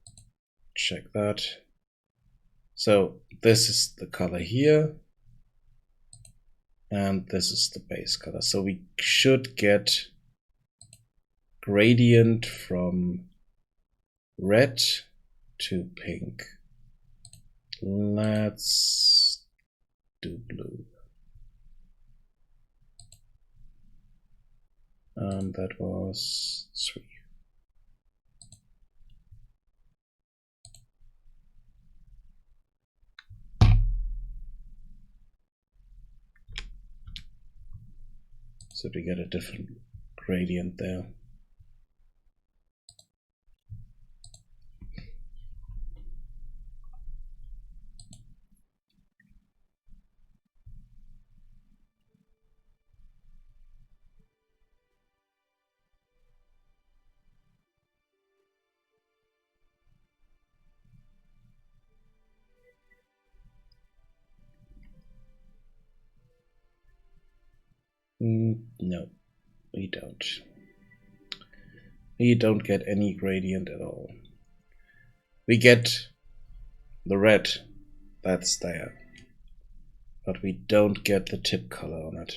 check that. So this is the color here, and this is the base color. So we should get gradient from red to pink. Let's do blue. That was 3. So we get a different gradient there. No, we don't. We don't get any gradient at all. We get the red, that's there, but we don't get the tip color on it.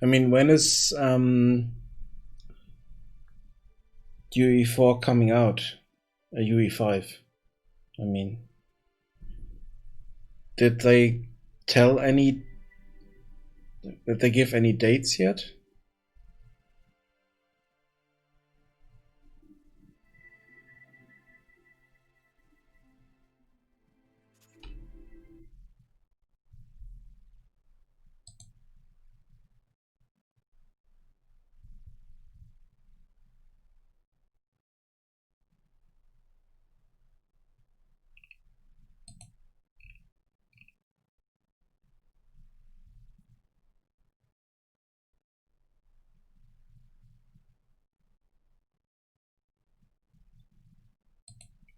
I mean, when is UE4 coming out? UE5. I mean, did they tell any? Did they give any dates yet?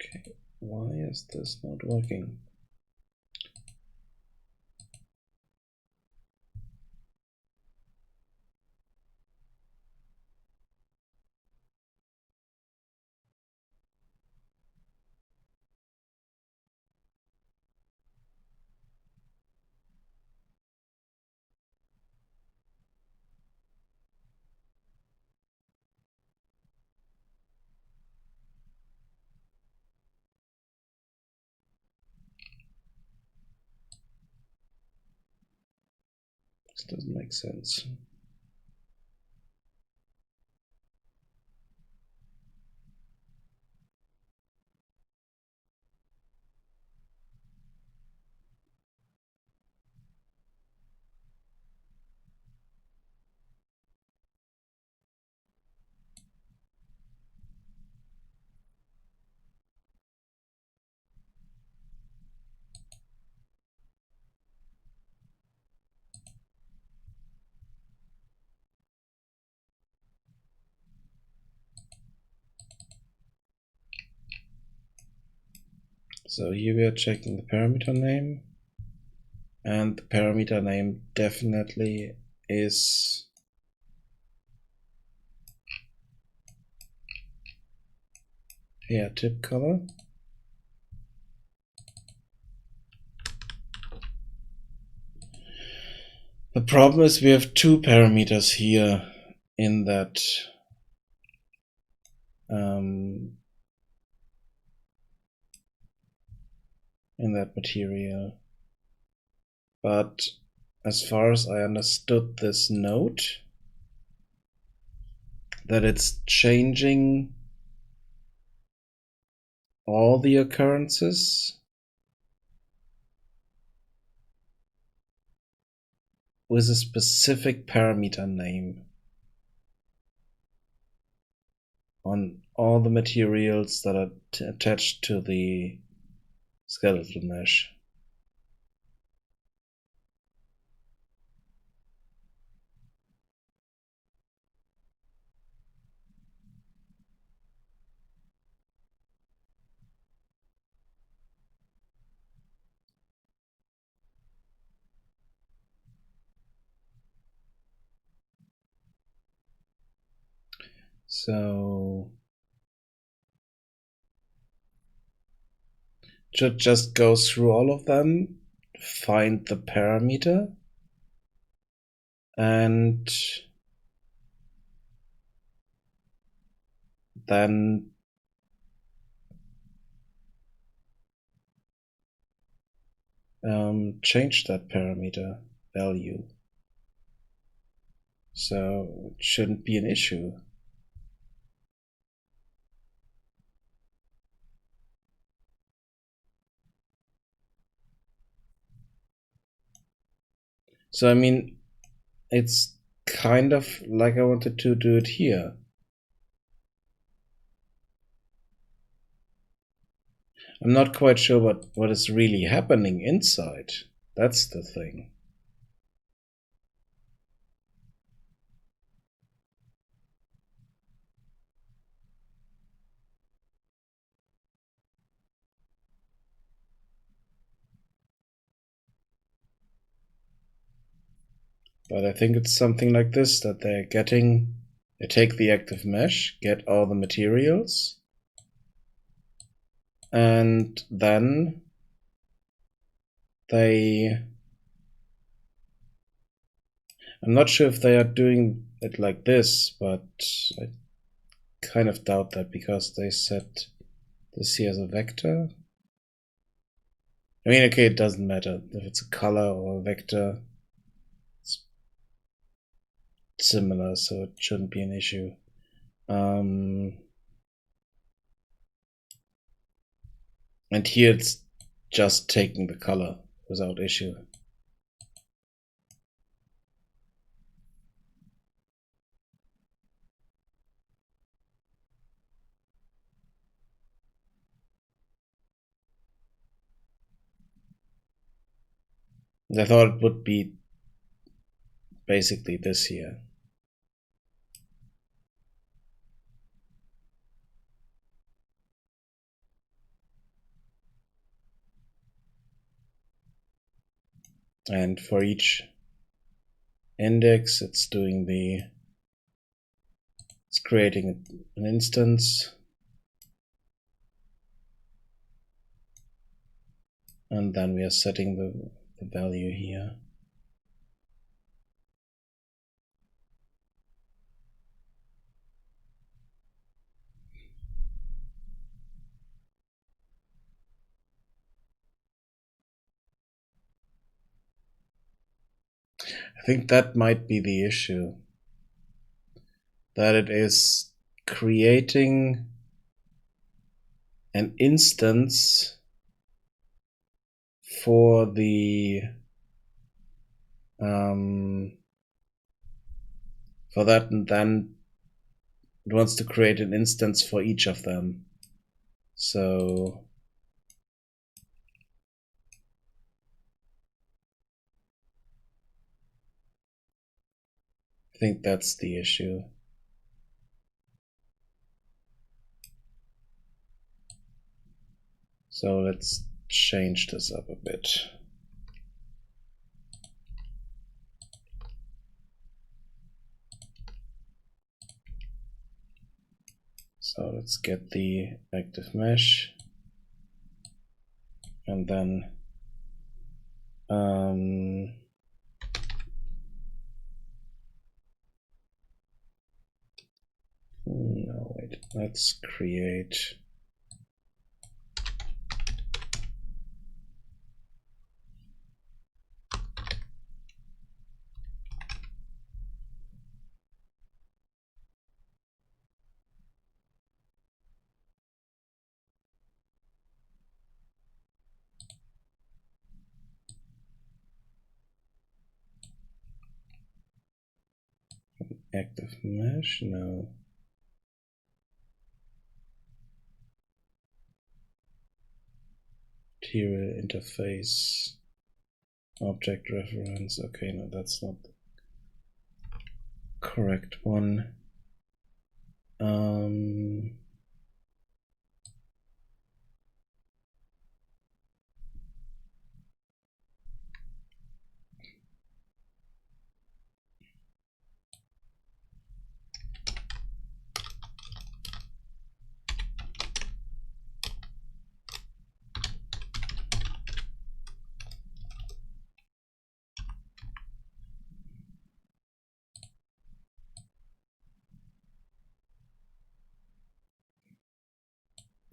Okay, why is this not working? This doesn't make sense. So here we are checking the parameter name, and the parameter name definitely is hair tip color. The problem is we have two parameters here in that material. But as far as I understood this node, that it's changing all the occurrences with a specific parameter name on all the materials that are attached to the skeletal mesh. So should just go through all of them, find the parameter, and then change that parameter value. So it shouldn't be an issue. So I mean, it's kind of like I wanted to do it here. I'm not quite sure what is really happening inside. That's the thing. But I think it's something like this, that they take the active mesh, get all the materials, and then they, I'm not sure if they are doing it like this, but I kind of doubt that because they set this here as a vector. I mean, okay, it doesn't matter if it's a color or a vector. It's similar, so it shouldn't be an issue. And here it's just taking the color without issue. I thought it would be basically this here. And for each index, it's creating an instance. And then we are setting the value here. I think that might be the issue. That it is creating an instance for for that, and then it wants to create an instance for each of them. So I think that's the issue. So let's change this up a bit. So let's get the active mesh, and then no, wait, let's create active mesh, no. Material interface, object reference. Okay, no, that's not the correct one.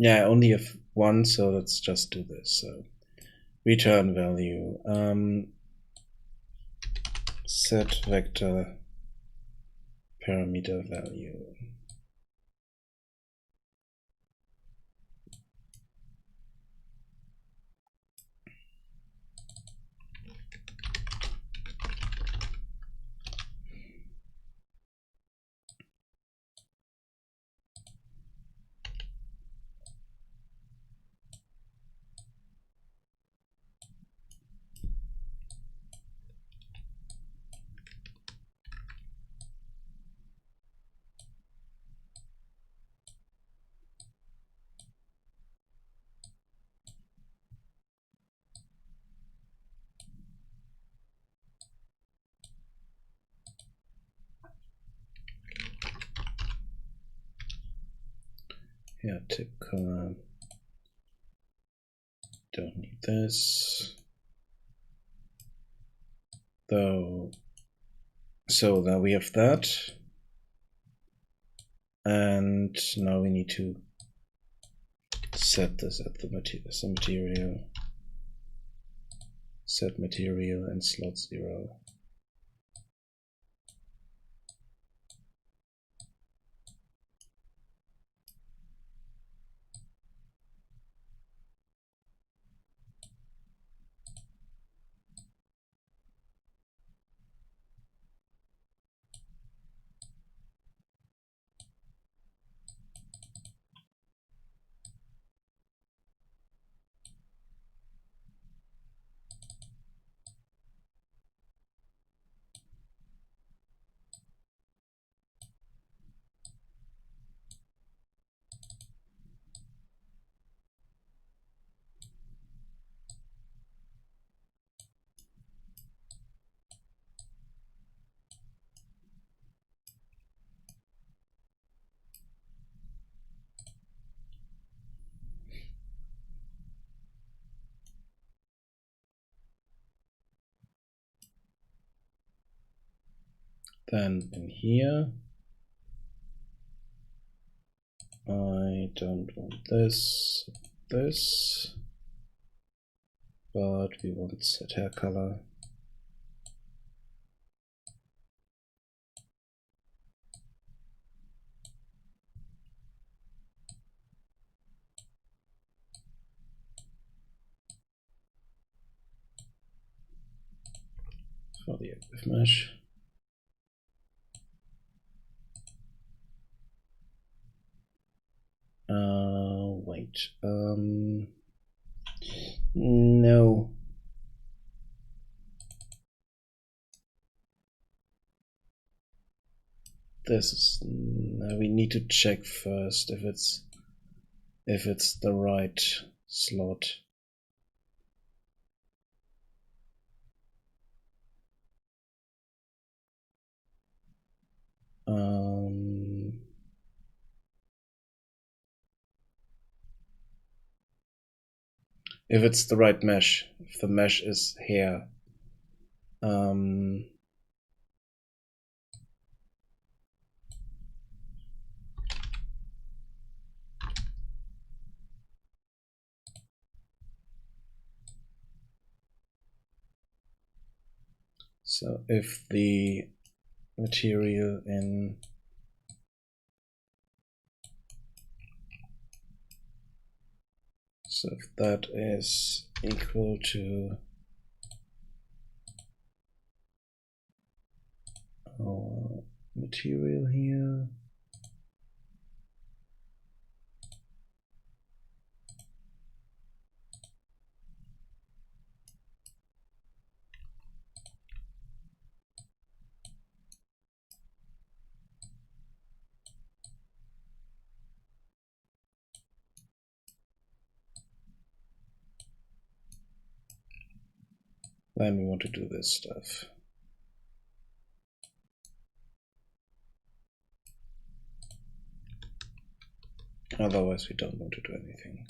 Yeah, I only have one, so let's just do this. So return value, set vector parameter value. Yeah, tip color. Don't need this. Though So there we have that. And now we need to set this at the material. Set material and slot 0. Then in here, I don't want this, but we want set hair color. For the active mesh. Wait. No. This is. We need to check first if it's the right slot. If it's the right mesh, if the mesh is here. So if the material in so if that is equal to our material here, then we want to do this stuff. Otherwise, we don't want to do anything.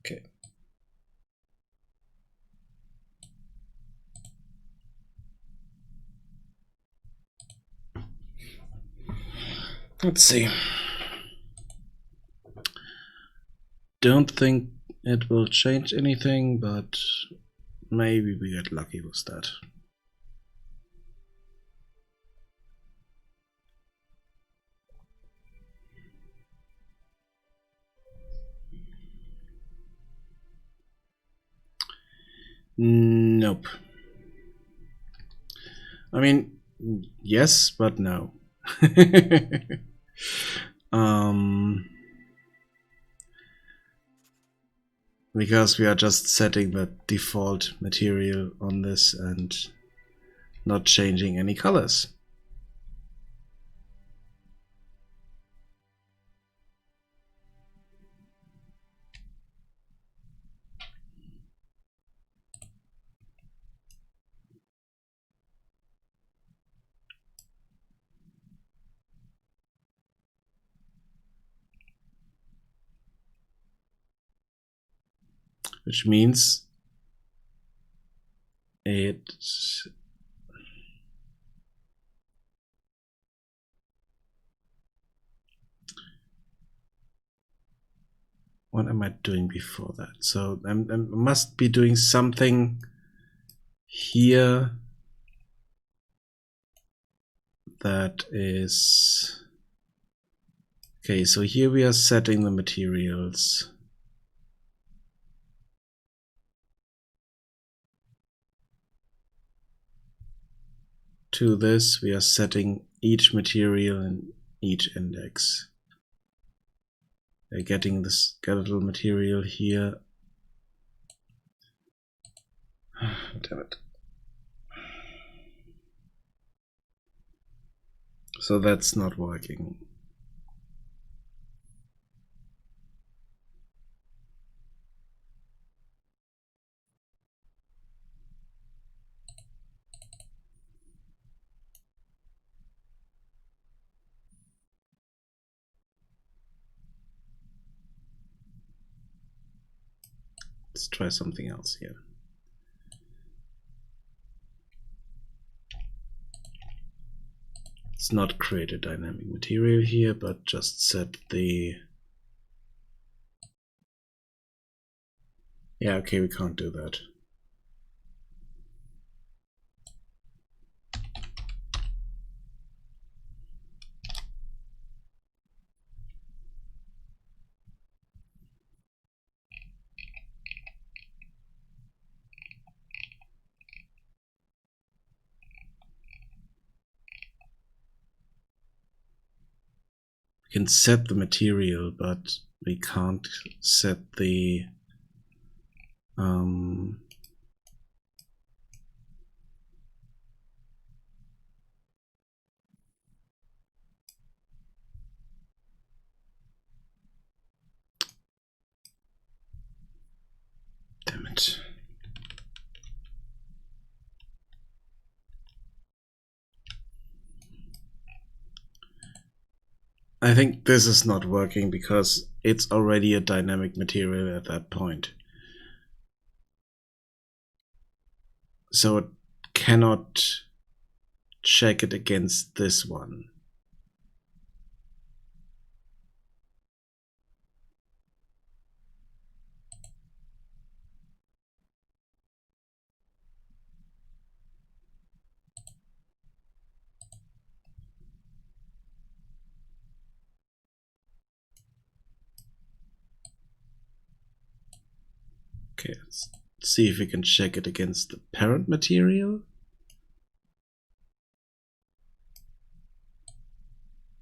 Okay. Let's see. Don't think it will change anything, but maybe we get lucky with that. Nope. I mean, yes, but no. Because we are just setting the default material on this and not changing any colors. which means it what am I doing before that? So I must be doing something here that is okay. So here we are setting the materials. To this, we are setting each material in each index. We're getting this skeletal material here. Damn it. So that's not working. Let's try something else here. Let's not create a dynamic material here, but just set the... Yeah, okay, we can't do that. We can set the material, but we can't set the damn it. I think this is not working because it's already a dynamic material at that point. So it cannot check it against this one. Okay, let's see if we can check it against the parent material.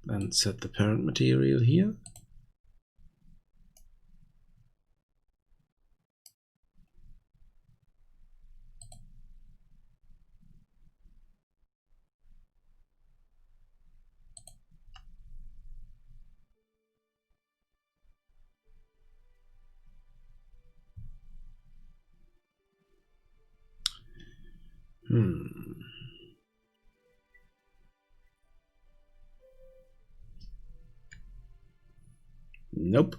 And set the parent material here. Nope.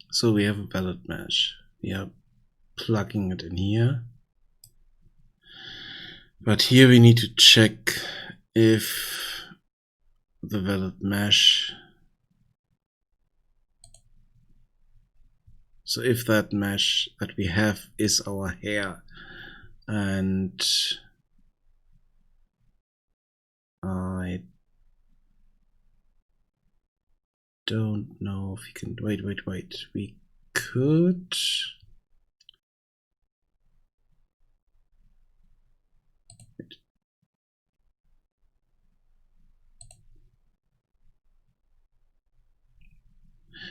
So we have a valid mesh. We are plugging it in here. But here we need to check if the valid mesh, so if that mesh that we have is our hair, and I don't know if we can. Wait. We could.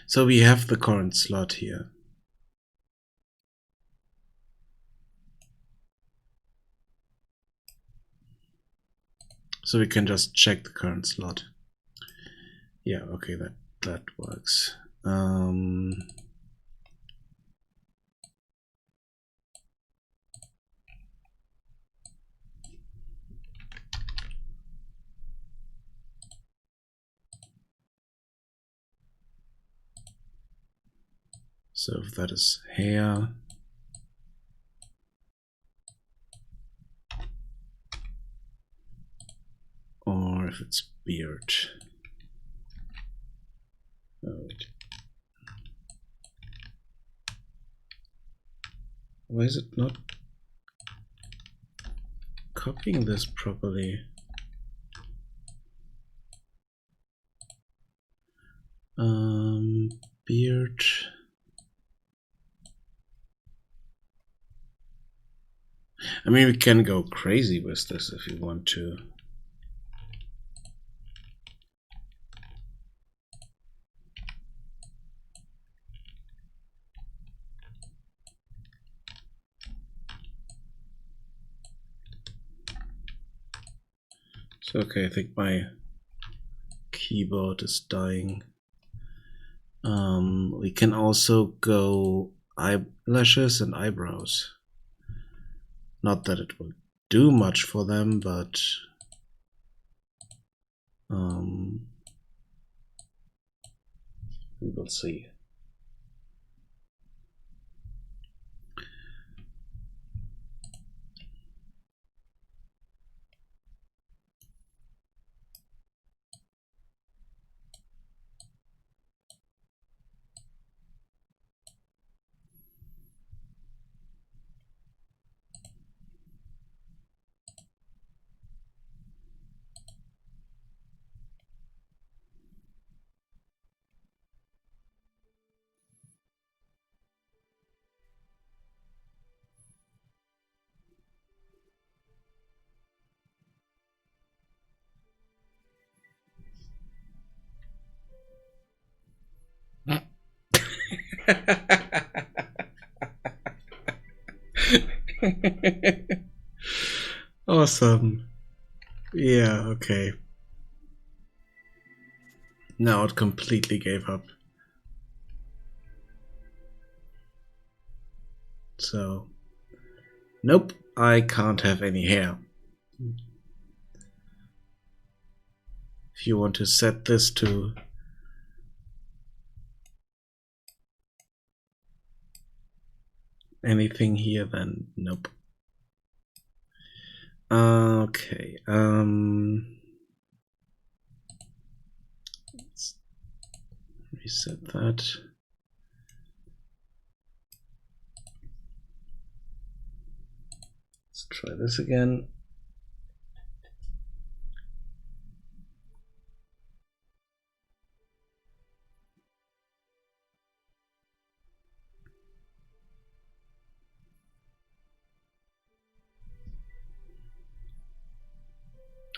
So we have the current slot here. So we can just check the current slot. Yeah, okay, that works. So if that is hair, or if it's beard. Oh, wait. Why is it not copying this properly? Beard. I mean, we can go crazy with this if you want to. So, okay, I think my keyboard is dying. We can also go eyelashes and eyebrows. Not that it will do much for them, but we will see. Awesome. Yeah, okay. Now it completely gave up. So, nope, I can't have any hair. If you want to set this to anything here, then nope. Okay, let's reset that. Let's try this again.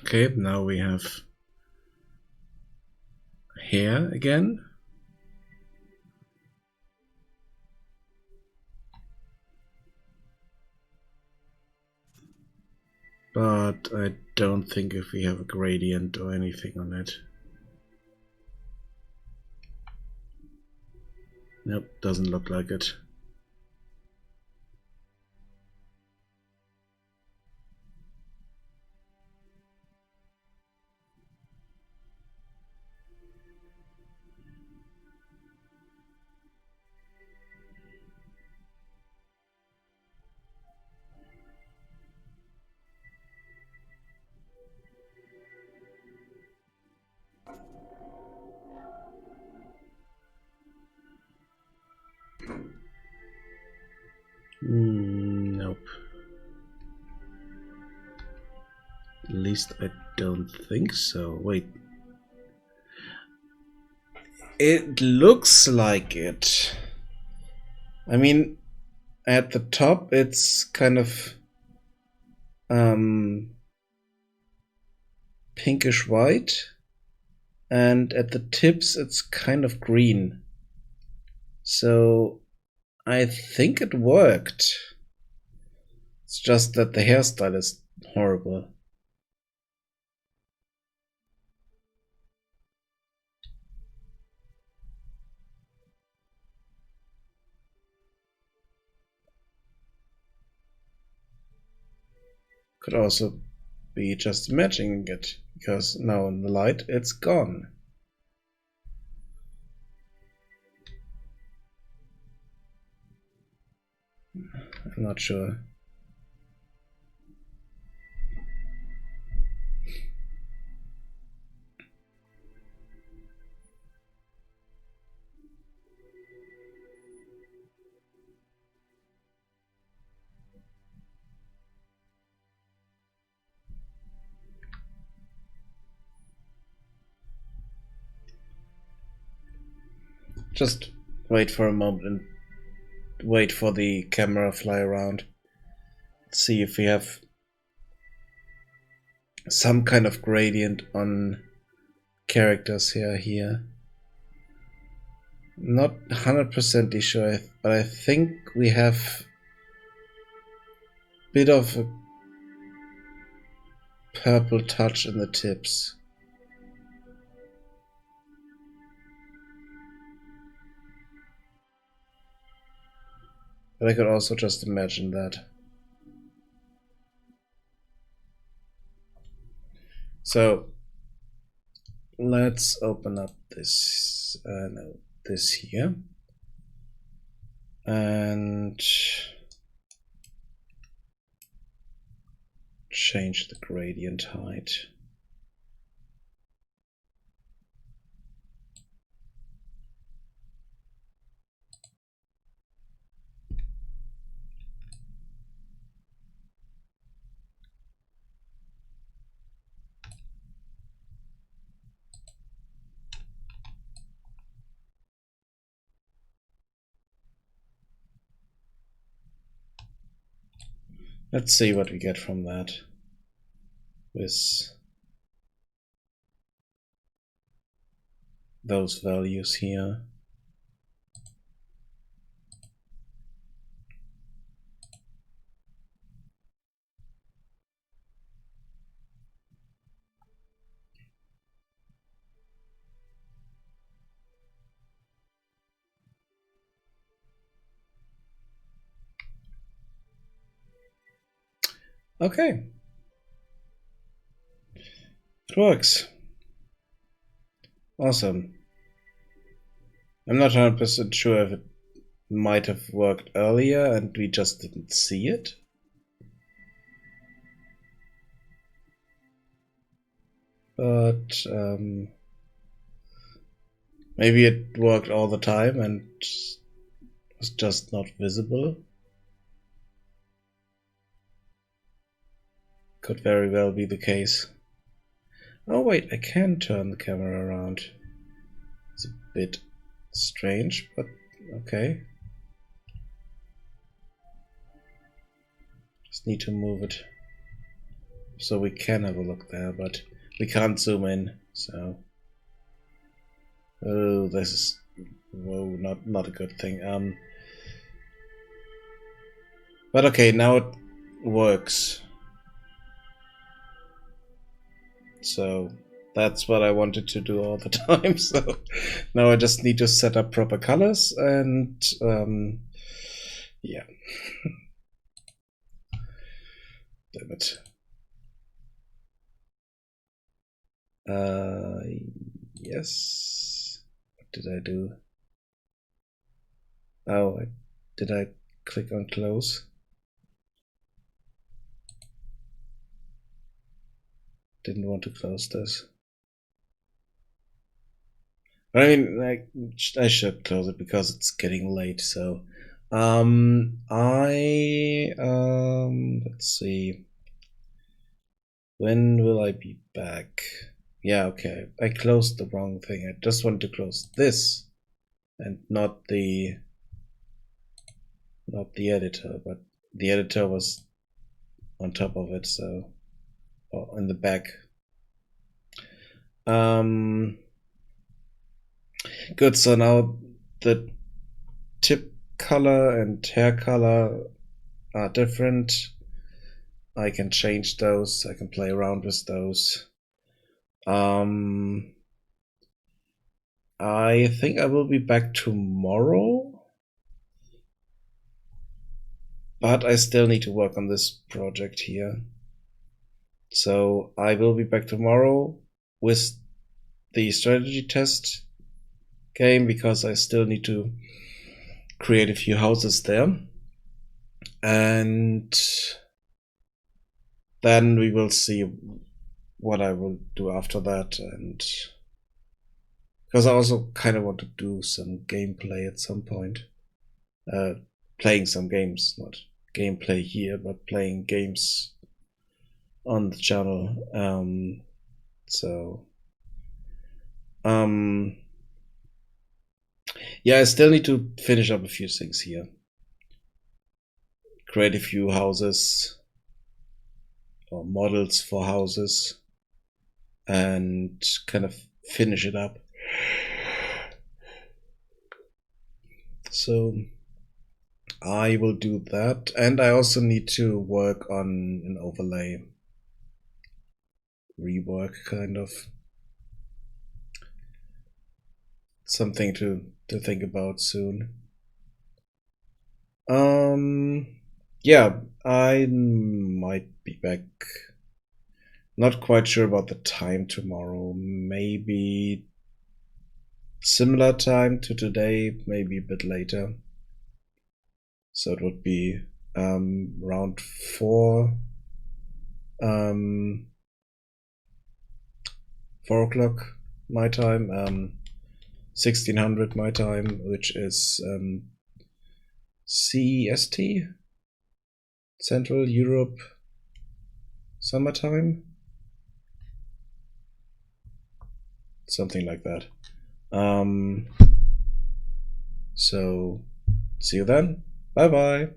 Okay, now we have hair again. But I don't think if we have a gradient or anything on it. Nope, doesn't look like it. Nope. At least I don't think so. Wait. It looks like it. I mean, at the top it's kind of pinkish white, and at the tips it's kind of green. So I think it worked. It's just that the hairstyle is horrible. Could also be just imagining it, because now in the light it's gone. I'm not sure. Just wait for a moment and wait for the camera fly around. See if we have some kind of gradient on characters here. Not 100% sure, but I think we have a bit of a purple touch in the tips. But I could also just imagine that. So let's open up this, this here, and change the gradient height. Let's see what we get from that with those values here. Okay. It works. Awesome. I'm not 100% sure if it might have worked earlier and we just didn't see it. But maybe it worked all the time and was just not visible. Could very well be the case. Oh wait, I can turn the camera around. It's a bit strange, but okay. Just need to move it so we can have a look there, but we can't zoom in, so. Oh, this is, whoa, not a good thing. But okay, now it works. So that's what I wanted to do all the time. So now I just need to set up proper colors and yeah. Damn it. Yes. What did I do? Oh, did I click on close? Didn't want to close this. But I mean, I should close it because it's getting late. So, let's see. When will I be back? Yeah, okay. I closed the wrong thing. I just wanted to close this and not the editor, but the editor was on top of it, so in the back. Good. So now the tip color and hair color are different. I can change those. I can play around with those. I think I will be back tomorrow, but I still need to work on this project here. So I will be back tomorrow with the strategy test game because I still need to create a few houses there. And then we will see what I will do after that. And because I also kind of want to do some gameplay at some point. Playing some games, not gameplay here, but playing games on the channel. So yeah, I still need to finish up a few things here. Create a few houses or models for houses and kind of finish it up. So I will do that, and I also need to work on an overlay rework, kind of something to think about soon. Yeah, I might be back. Not quite sure about the time tomorrow. Maybe similar time to today, maybe a bit later. So it would be around 4 o'clock my time, 1600 my time, which is CEST, Central Europe summertime, something like that. So see you then. Bye bye.